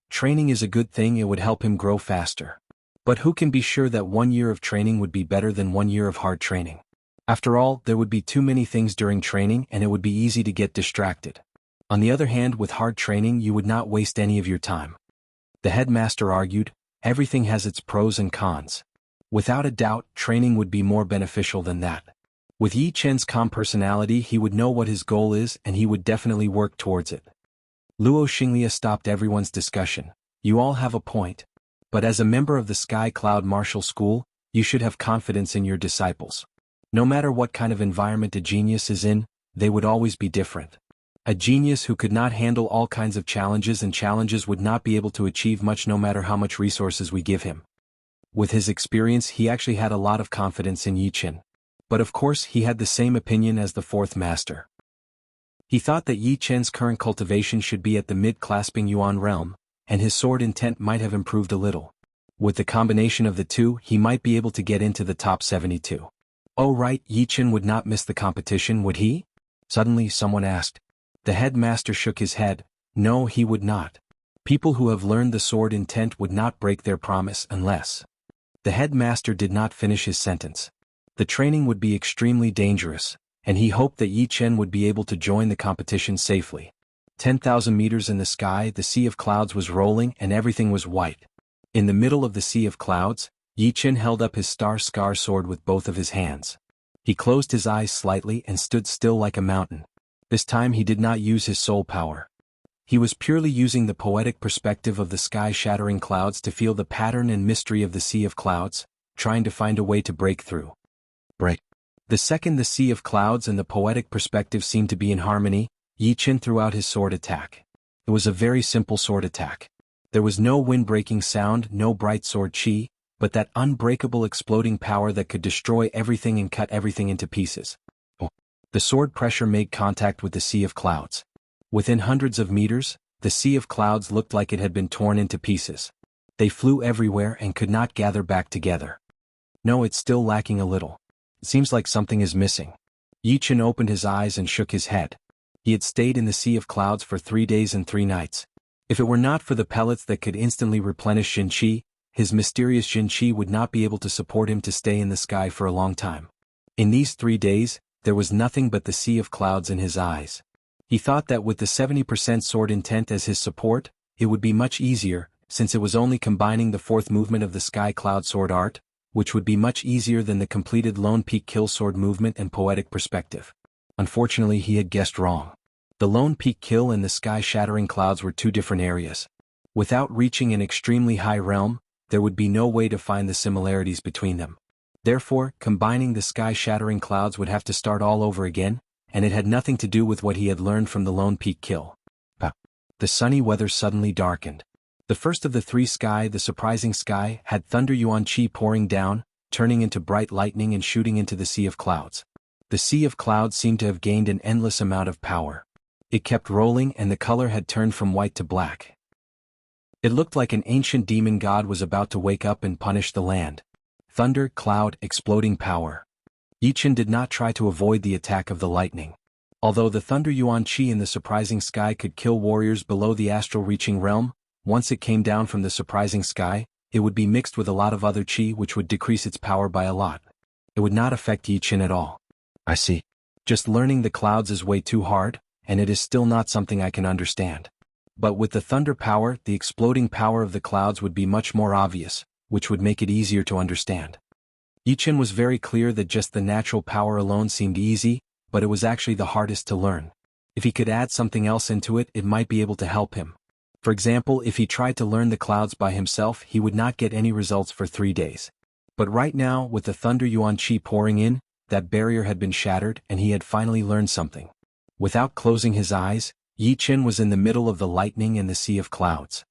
Training is a good thing, it would help him grow faster. But who can be sure that 1 year of training would be better than 1 year of hard training? After all, there would be too many things during training and it would be easy to get distracted. On the other hand, with hard training you would not waste any of your time. The headmaster argued, everything has its pros and cons. Without a doubt, training would be more beneficial than that. With Yi Chen's calm personality he would know what his goal is and he would definitely work towards it. Luo Xinglia stopped everyone's discussion. You all have a point. But as a member of the Sky Cloud Martial School, you should have confidence in your disciples. No matter what kind of environment a genius is in, they would always be different. A genius who could not handle all kinds of challenges would not be able to achieve much no matter how much resources we give him. With his experience he actually had a lot of confidence in Yi Qin. But of course he had the same opinion as the fourth master. He thought that Yi Chen's current cultivation should be at the mid-clasping yuan realm, and his sword intent might have improved a little. With the combination of the two he might be able to get into the top 72. Oh right, Yi Qin would not miss the competition, would he? Suddenly someone asked. The headmaster shook his head. No, he would not. People who have learned the sword intent would not break their promise unless. The headmaster did not finish his sentence. The training would be extremely dangerous, and he hoped that Yi Chen would be able to join the competition safely. 10,000 meters in the sky, the sea of clouds was rolling and everything was white. In the middle of the sea of clouds, Yi Chen held up his star-scar sword with both of his hands. He closed his eyes slightly and stood still like a mountain. This time he did not use his soul power. He was purely using the poetic perspective of the sky-shattering clouds to feel the pattern and mystery of the sea of clouds, trying to find a way to break through. The second the sea of clouds and the poetic perspective seemed to be in harmony, Yi Qin threw out his sword attack. It was a very simple sword attack. There was no wind-breaking sound, no bright sword chi, but that unbreakable exploding power that could destroy everything and cut everything into pieces. The sword pressure made contact with the sea of clouds. Within hundreds of meters, the sea of clouds looked like it had been torn into pieces. They flew everywhere and could not gather back together. No, it's still lacking a little. It seems like something is missing. Yi Qin opened his eyes and shook his head. He had stayed in the sea of clouds for 3 days and 3 nights. If it were not for the pellets that could instantly replenish Jin Qi, his mysterious Jin Qi would not be able to support him to stay in the sky for a long time. In these 3 days, there was nothing but the sea of clouds in his eyes. He thought that with the 70% sword intent as his support, it would be much easier, since it was only combining the 4th movement of the Sky Cloud Sword Art, which would be much easier than the completed Lone Peak Kill Sword movement and poetic perspective. Unfortunately he had guessed wrong. The Lone Peak Kill and the Sky-Shattering Clouds were 2 different areas. Without reaching an extremely high realm, there would be no way to find the similarities between them. Therefore, combining the Sky-Shattering Clouds would have to start all over again, and it had nothing to do with what he had learned from the Lone Peak Kill. The sunny weather suddenly darkened. The first of the 3 sky, the surprising sky, had thunder yuan chi pouring down, turning into bright lightning and shooting into the sea of clouds. The sea of clouds seemed to have gained an endless amount of power. It kept rolling and the color had turned from white to black. It looked like an ancient demon god was about to wake up and punish the land. Thunder, cloud, exploding power. Yi Qin did not try to avoid the attack of the lightning. Although the thunder yuan chi in the surprising sky could kill warriors below the astral reaching realm, once it came down from the surprising sky, it would be mixed with a lot of other chi which would decrease its power by a lot. It would not affect Yi Qin at all. I see. Just learning the clouds is way too hard, and it is still not something I can understand. But with the thunder power, the exploding power of the clouds would be much more obvious, which would make it easier to understand. Yi Chen was very clear that just the natural power alone seemed easy, but it was actually the hardest to learn. If he could add something else into it, it might be able to help him. For example, if he tried to learn the clouds by himself, he would not get any results for 3 days. But right now, with the thunder yuan qi pouring in, that barrier had been shattered and he had finally learned something. Without closing his eyes, Yi Chen was in the middle of the lightning and the sea of clouds.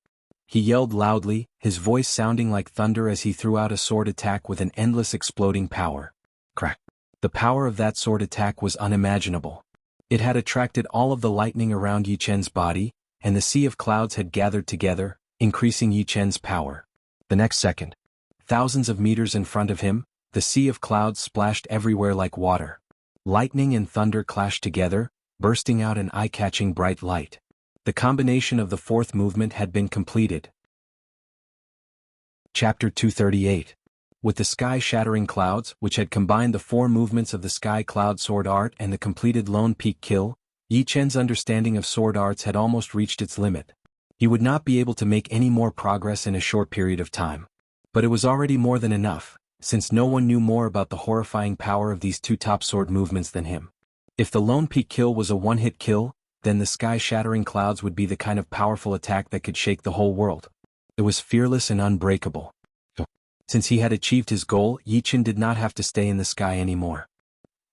He yelled loudly, his voice sounding like thunder as he threw out a sword attack with an endless exploding power. Crack! The power of that sword attack was unimaginable. It had attracted all of the lightning around Yi Chen's body, and the sea of clouds had gathered together, increasing Yi Chen's power. The next second, thousands of meters in front of him, the sea of clouds splashed everywhere like water. Lightning and thunder clashed together, bursting out an eye-catching bright light. The combination of the fourth movement had been completed. Chapter 238. With the sky-shattering clouds, which had combined the 4 movements of the Sky Cloud Sword Art and the completed Lone Peak Kill, Yi Chen's understanding of sword arts had almost reached its limit. He would not be able to make any more progress in a short period of time. But it was already more than enough, since no one knew more about the horrifying power of these 2 top sword movements than him. If the Lone Peak Kill was a one-hit kill, then the sky-shattering clouds would be the kind of powerful attack that could shake the whole world. It was fearless and unbreakable. Since he had achieved his goal, Yi Chen did not have to stay in the sky anymore.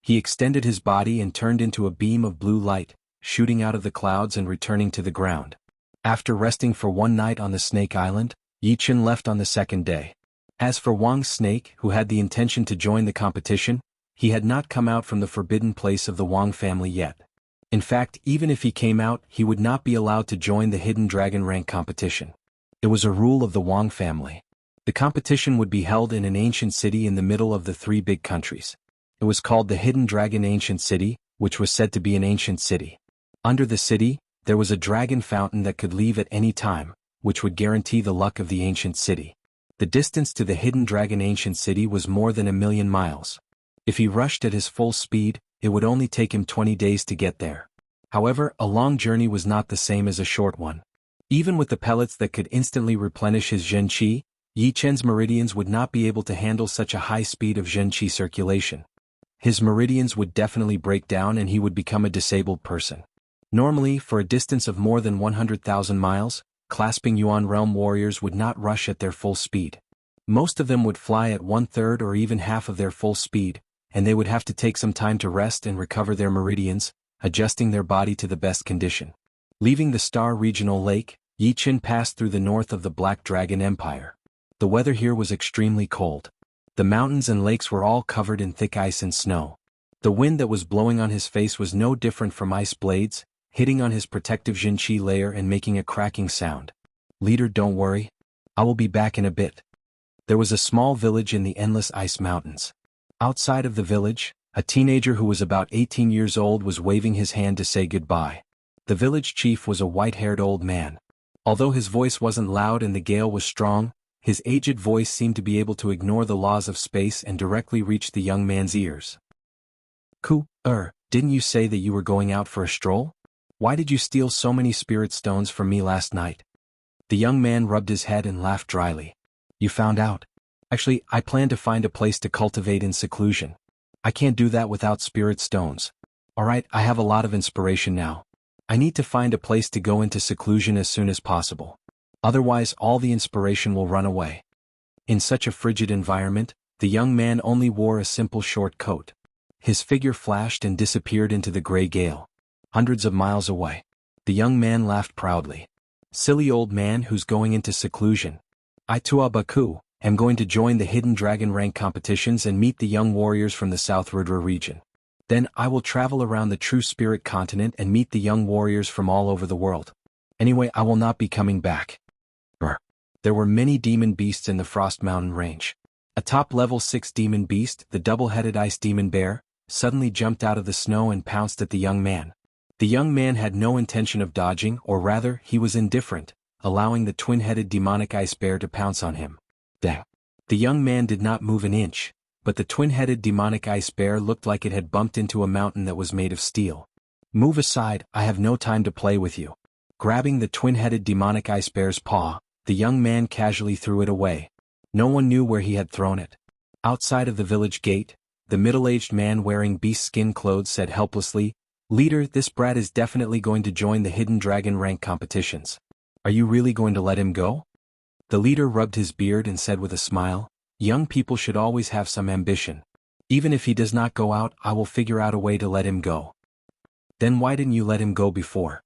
He extended his body and turned into a beam of blue light, shooting out of the clouds and returning to the ground. After resting for 1 night on the Snake Island, Yi Chen left on the 2nd day. As for Wang's snake, who had the intention to join the competition, he had not come out from the forbidden place of the Wang family yet. In fact, even if he came out, he would not be allowed to join the Hidden Dragon rank competition. It was a rule of the Wang family. The competition would be held in an ancient city in the middle of the 3 big countries. It was called the Hidden Dragon Ancient City, which was said to be an ancient city. Under the city, there was a dragon fountain that could leave at any time, which would guarantee the luck of the ancient city. The distance to the Hidden Dragon Ancient City was more than 1,000,000 miles. If he rushed at his full speed, it would only take him 20 days to get there. However, a long journey was not the same as a short one. Even with the pellets that could instantly replenish his Zhen Qi, Yi Chen's meridians would not be able to handle such a high speed of Zhen Qi circulation. His meridians would definitely break down and he would become a disabled person. Normally, for a distance of more than 100,000 miles, clasping Yuan Realm warriors would not rush at their full speed. Most of them would fly at 1/3 or even half of their full speed, and they would have to take some time to rest and recover their meridians, adjusting their body to the best condition. Leaving the Star Regional Lake, Yi Chen passed through the north of the Black Dragon Empire. The weather here was extremely cold. The mountains and lakes were all covered in thick ice and snow. The wind that was blowing on his face was no different from ice blades, hitting on his protective Zhen Qi layer and making a cracking sound. "Leader, don't worry. I will be back in a bit." There was a small village in the endless ice mountains. Outside of the village, a teenager who was about 18 years old was waving his hand to say goodbye. The village chief was a white-haired old man. Although his voice wasn't loud and the gale was strong, his aged voice seemed to be able to ignore the laws of space and directly reach the young man's ears. Didn't you say that you were going out for a stroll? Why did you steal so many spirit stones from me last night?" The young man rubbed his head and laughed dryly. "You found out? Actually, I plan to find a place to cultivate in seclusion. I can't do that without spirit stones. Alright, I have a lot of inspiration now. I need to find a place to go into seclusion as soon as possible. Otherwise, all the inspiration will run away." In such a frigid environment, the young man only wore a simple short coat. His figure flashed and disappeared into the gray gale. Hundreds of miles away. The young man laughed proudly. "Silly old man who's going into seclusion. I Baku am going to join the Hidden Dragon rank competitions and meet the young warriors from the South Rudra region. Then I will travel around the True Spirit continent and meet the young warriors from all over the world. Anyway, I will not be coming back." There were many demon beasts in the Frost Mountain range. A top level 6 demon beast, the double-headed ice demon bear, suddenly jumped out of the snow and pounced at the young man. The young man had no intention of dodging, or rather, he was indifferent, allowing the twin-headed demonic ice bear to pounce on him. Dang! The young man did not move an inch. but the twin-headed demonic ice bear looked like it had bumped into a mountain that was made of steel. "Move aside, I have no time to play with you." Grabbing the twin-headed demonic ice bear's paw, the young man casually threw it away. No one knew where he had thrown it. Outside of the village gate, the middle-aged man wearing beast skin clothes said helplessly, "Leader, this brat is definitely going to join the hidden dragon rank competitions. Are you really going to let him go?" The leader rubbed his beard and said with a smile, "Young people should always have some ambition. Even if he does not go out, I will figure out a way to let him go." "Then why didn't you let him go before?"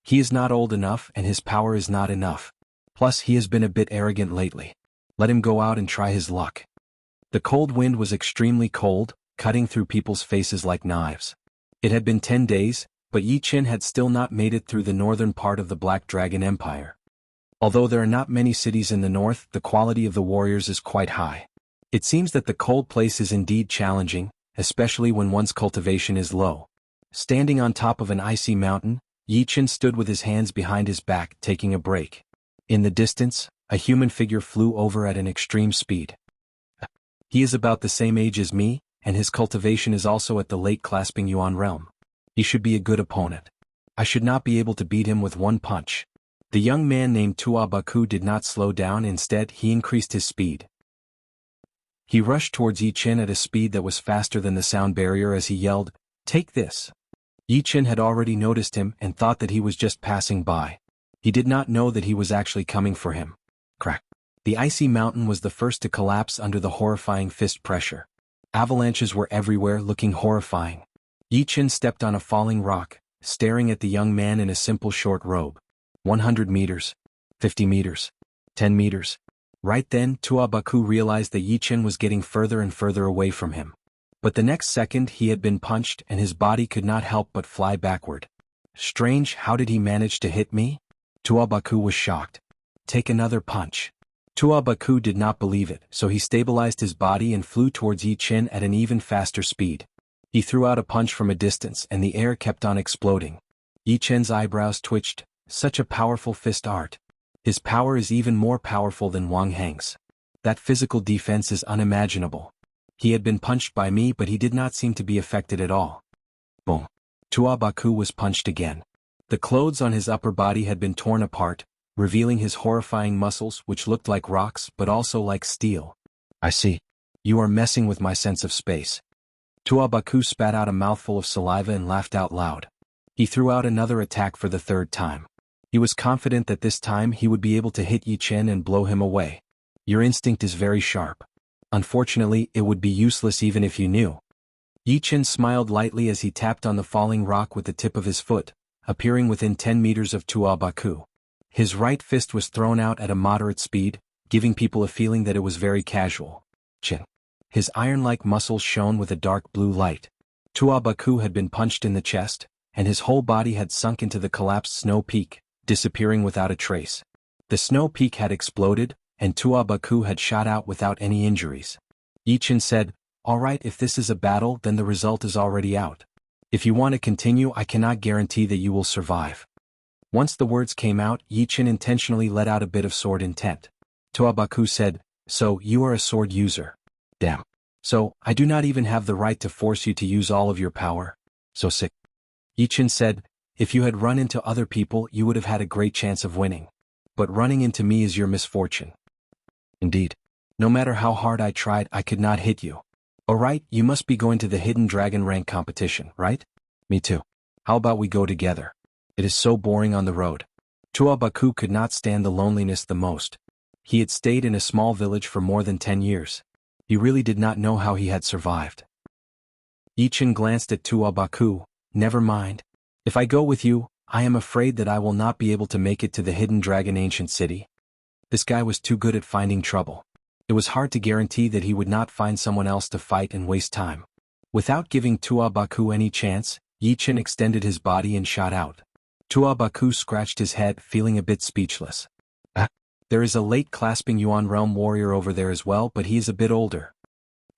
"He is not old enough and his power is not enough. Plus he has been a bit arrogant lately. Let him go out and try his luck." The cold wind was extremely cold, cutting through people's faces like knives. It had been 10 days, but Yi Qin had still not made it through the northern part of the Black Dragon Empire. Although there are not many cities in the north, the quality of the warriors is quite high. It seems that the cold place is indeed challenging, especially when one's cultivation is low. Standing on top of an icy mountain, Yi Qin stood with his hands behind his back, taking a break. In the distance, a human figure flew over at an extreme speed. He is about the same age as me, and his cultivation is also at the late clasping yuan realm. He should be a good opponent. I should not be able to beat him with one punch. The young man named Tua Baku did not slow down, instead he increased his speed. He rushed towards Yi Qin at a speed that was faster than the sound barrier as he yelled, "Take this!" Yi Qin had already noticed him and thought that he was just passing by. He did not know that he was actually coming for him. Crack! The icy mountain was the first to collapse under the horrifying fist pressure. Avalanches were everywhere, looking horrifying. Yi Qin stepped on a falling rock, staring at the young man in a simple short robe. 100 meters. 50 meters. 10 meters. Right then, Tua Baku realized that Yi Qin was getting further and further away from him. But the next second he had been punched and his body could not help but fly backward. Strange, how did he manage to hit me? Tua Baku was shocked. Take another punch. Tua Baku did not believe it, so he stabilized his body and flew towards Yi Qin at an even faster speed. He threw out a punch from a distance and the air kept on exploding. Yi Qin's eyebrows twitched. Such a powerful fist art. His power is even more powerful than Wang Heng's. That physical defense is unimaginable. He had been punched by me, but he did not seem to be affected at all. Boom. Tua Baku was punched again. The clothes on his upper body had been torn apart, revealing his horrifying muscles which looked like rocks but also like steel. "I see. You are messing with my sense of space." Tua Baku spat out a mouthful of saliva and laughed out loud. He threw out another attack for the third time. He was confident that this time he would be able to hit Yi Qin and blow him away. "Your instinct is very sharp. Unfortunately, it would be useless even if you knew." Yi Qin smiled lightly as he tapped on the falling rock with the tip of his foot, appearing within 10 meters of Tua Baku. His right fist was thrown out at a moderate speed, giving people a feeling that it was very casual. Chin. His iron-like muscles shone with a dark blue light. Tua Baku had been punched in the chest, and his whole body had sunk into the collapsed snow peak, disappearing without a trace. The snow peak had exploded, and Tua Baku had shot out without any injuries. Yi Qin said, "All right, if this is a battle, then the result is already out. If you want to continue, I cannot guarantee that you will survive." Once the words came out, Yi Qin intentionally let out a bit of sword intent. Tua Baku said, "So, you are a sword user. Damn. So, I do not even have the right to force you to use all of your power. So sick." Yi Qin said, "If you had run into other people, you would have had a great chance of winning. But running into me is your misfortune." "Indeed. No matter how hard I tried, I could not hit you." "Alright, you must be going to the Hidden Dragon rank competition, right?" "Me too. How about we go together? It is so boring on the road." Tua Baku could not stand the loneliness the most. He had stayed in a small village for more than 10 years. He really did not know how he had survived. Yi Qin glanced at Tua Baku. "Never mind. If I go with you, I am afraid that I will not be able to make it to the Hidden Dragon Ancient City." This guy was too good at finding trouble. It was hard to guarantee that he would not find someone else to fight and waste time. Without giving Tua Baku any chance, Yi Qin extended his body and shot out. Tua Baku scratched his head, feeling a bit speechless. There is a late clasping Yuan realm warrior over there as well, but he is a bit older."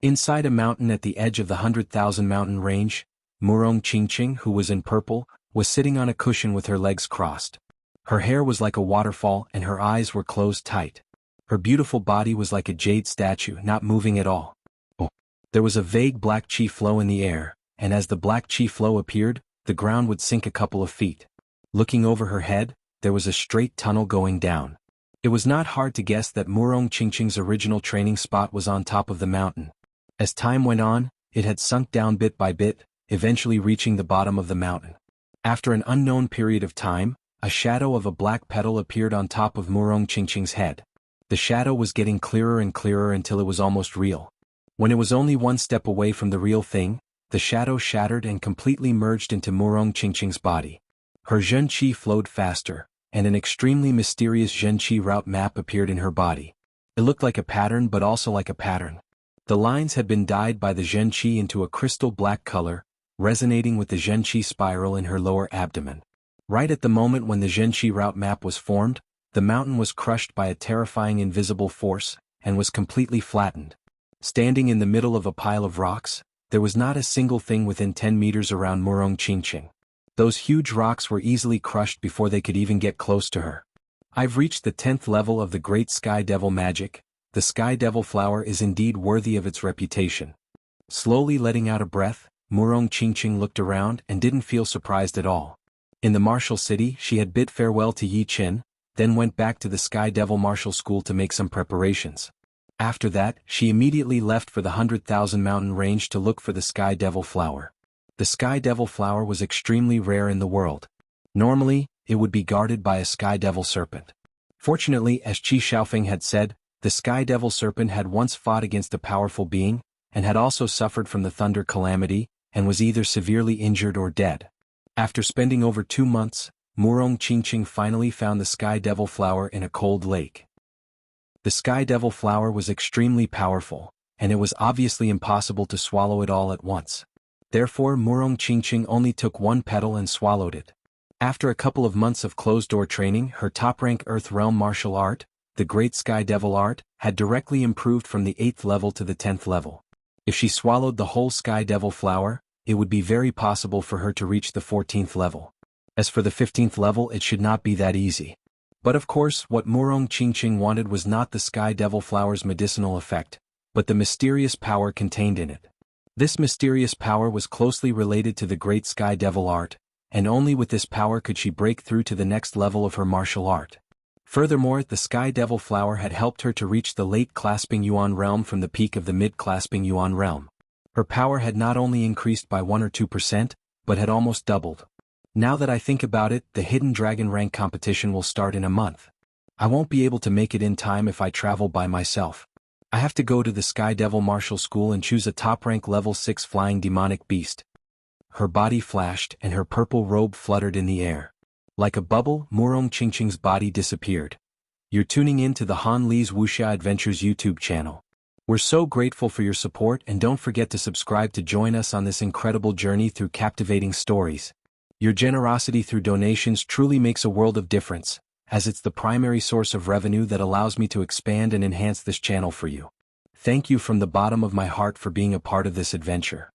Inside a mountain at the edge of the 100,000 mountain range, Murong Qingqing, who was in purple, was sitting on a cushion with her legs crossed. Her hair was like a waterfall and her eyes were closed tight. Her beautiful body was like a jade statue, not moving at all. "Oh, There was a vague black chi flow in the air, and as the black chi flow appeared, the ground would sink a couple of feet. Looking over her head, there was a straight tunnel going down. It was not hard to guess that Murong Qingqing's original training spot was on top of the mountain. As time went on, it had sunk down bit by bit, eventually reaching the bottom of the mountain. After an unknown period of time, a shadow of a black petal appeared on top of Murong Qingqing's head. The shadow was getting clearer and clearer until it was almost real. When it was only one step away from the real thing, the shadow shattered and completely merged into Murong Qingqing's body. Her Zhen Qi flowed faster, and an extremely mysterious Zhen Qi route map appeared in her body. It looked like a pattern but also like a pattern. The lines had been dyed by the Zhen Qi into a crystal black color, resonating with the Zhen Qi spiral in her lower abdomen. Right at the moment when the Zhen Qi route map was formed, the mountain was crushed by a terrifying invisible force, and was completely flattened. Standing in the middle of a pile of rocks, there was not a single thing within 10 meters around Murong Qingqing. Those huge rocks were easily crushed before they could even get close to her. I've reached the 10th level of the Great Sky Devil magic. The Sky Devil flower is indeed worthy of its reputation. Slowly letting out a breath, Murong Qingqing looked around and didn't feel surprised at all. In the martial city, she had bid farewell to Yi Qin, then went back to the Sky Devil martial school to make some preparations. After that, she immediately left for the 100,000 mountain range to look for the Sky Devil flower. The Sky Devil flower was extremely rare in the world. Normally, it would be guarded by a Sky Devil serpent. Fortunately, as Qi Xiaofeng had said, the Sky Devil serpent had once fought against a powerful being, and had also suffered from the thunder calamity, and was either severely injured or dead. After spending over 2 months, Murong Qingqing finally found the Sky Devil flower in a cold lake. The Sky Devil flower was extremely powerful, and it was obviously impossible to swallow it all at once. Therefore Murong Qingqing only took one petal and swallowed it. After a couple of months of closed-door training, her top-rank Earth Realm martial art, the Great Sky Devil art, had directly improved from the 8th level to the 10th level. If she swallowed the whole Sky Devil flower, it would be very possible for her to reach the 14th level. As for the 15th level, it should not be that easy. But of course, what Murong Qingqing wanted was not the Sky Devil flower's medicinal effect, but the mysterious power contained in it. This mysterious power was closely related to the Great Sky Devil art, and only with this power could she break through to the next level of her martial art. Furthermore, the Sky Devil flower had helped her to reach the late Clasping Yuan realm from the peak of the mid Clasping Yuan realm. Her power had not only increased by 1 or 2%, but had almost doubled. Now that I think about it, the Hidden Dragon rank competition will start in a month. I won't be able to make it in time if I travel by myself. I have to go to the Sky Devil martial school and choose a top-rank level 6 flying demonic beast. Her body flashed and her purple robe fluttered in the air. Like a bubble, Murong Qingqing's body disappeared. You're tuning in to the Han Li's Wuxia Adventures YouTube channel. We're so grateful for your support, and don't forget to subscribe to join us on this incredible journey through captivating stories. Your generosity through donations truly makes a world of difference, as it's the primary source of revenue that allows me to expand and enhance this channel for you. Thank you from the bottom of my heart for being a part of this adventure.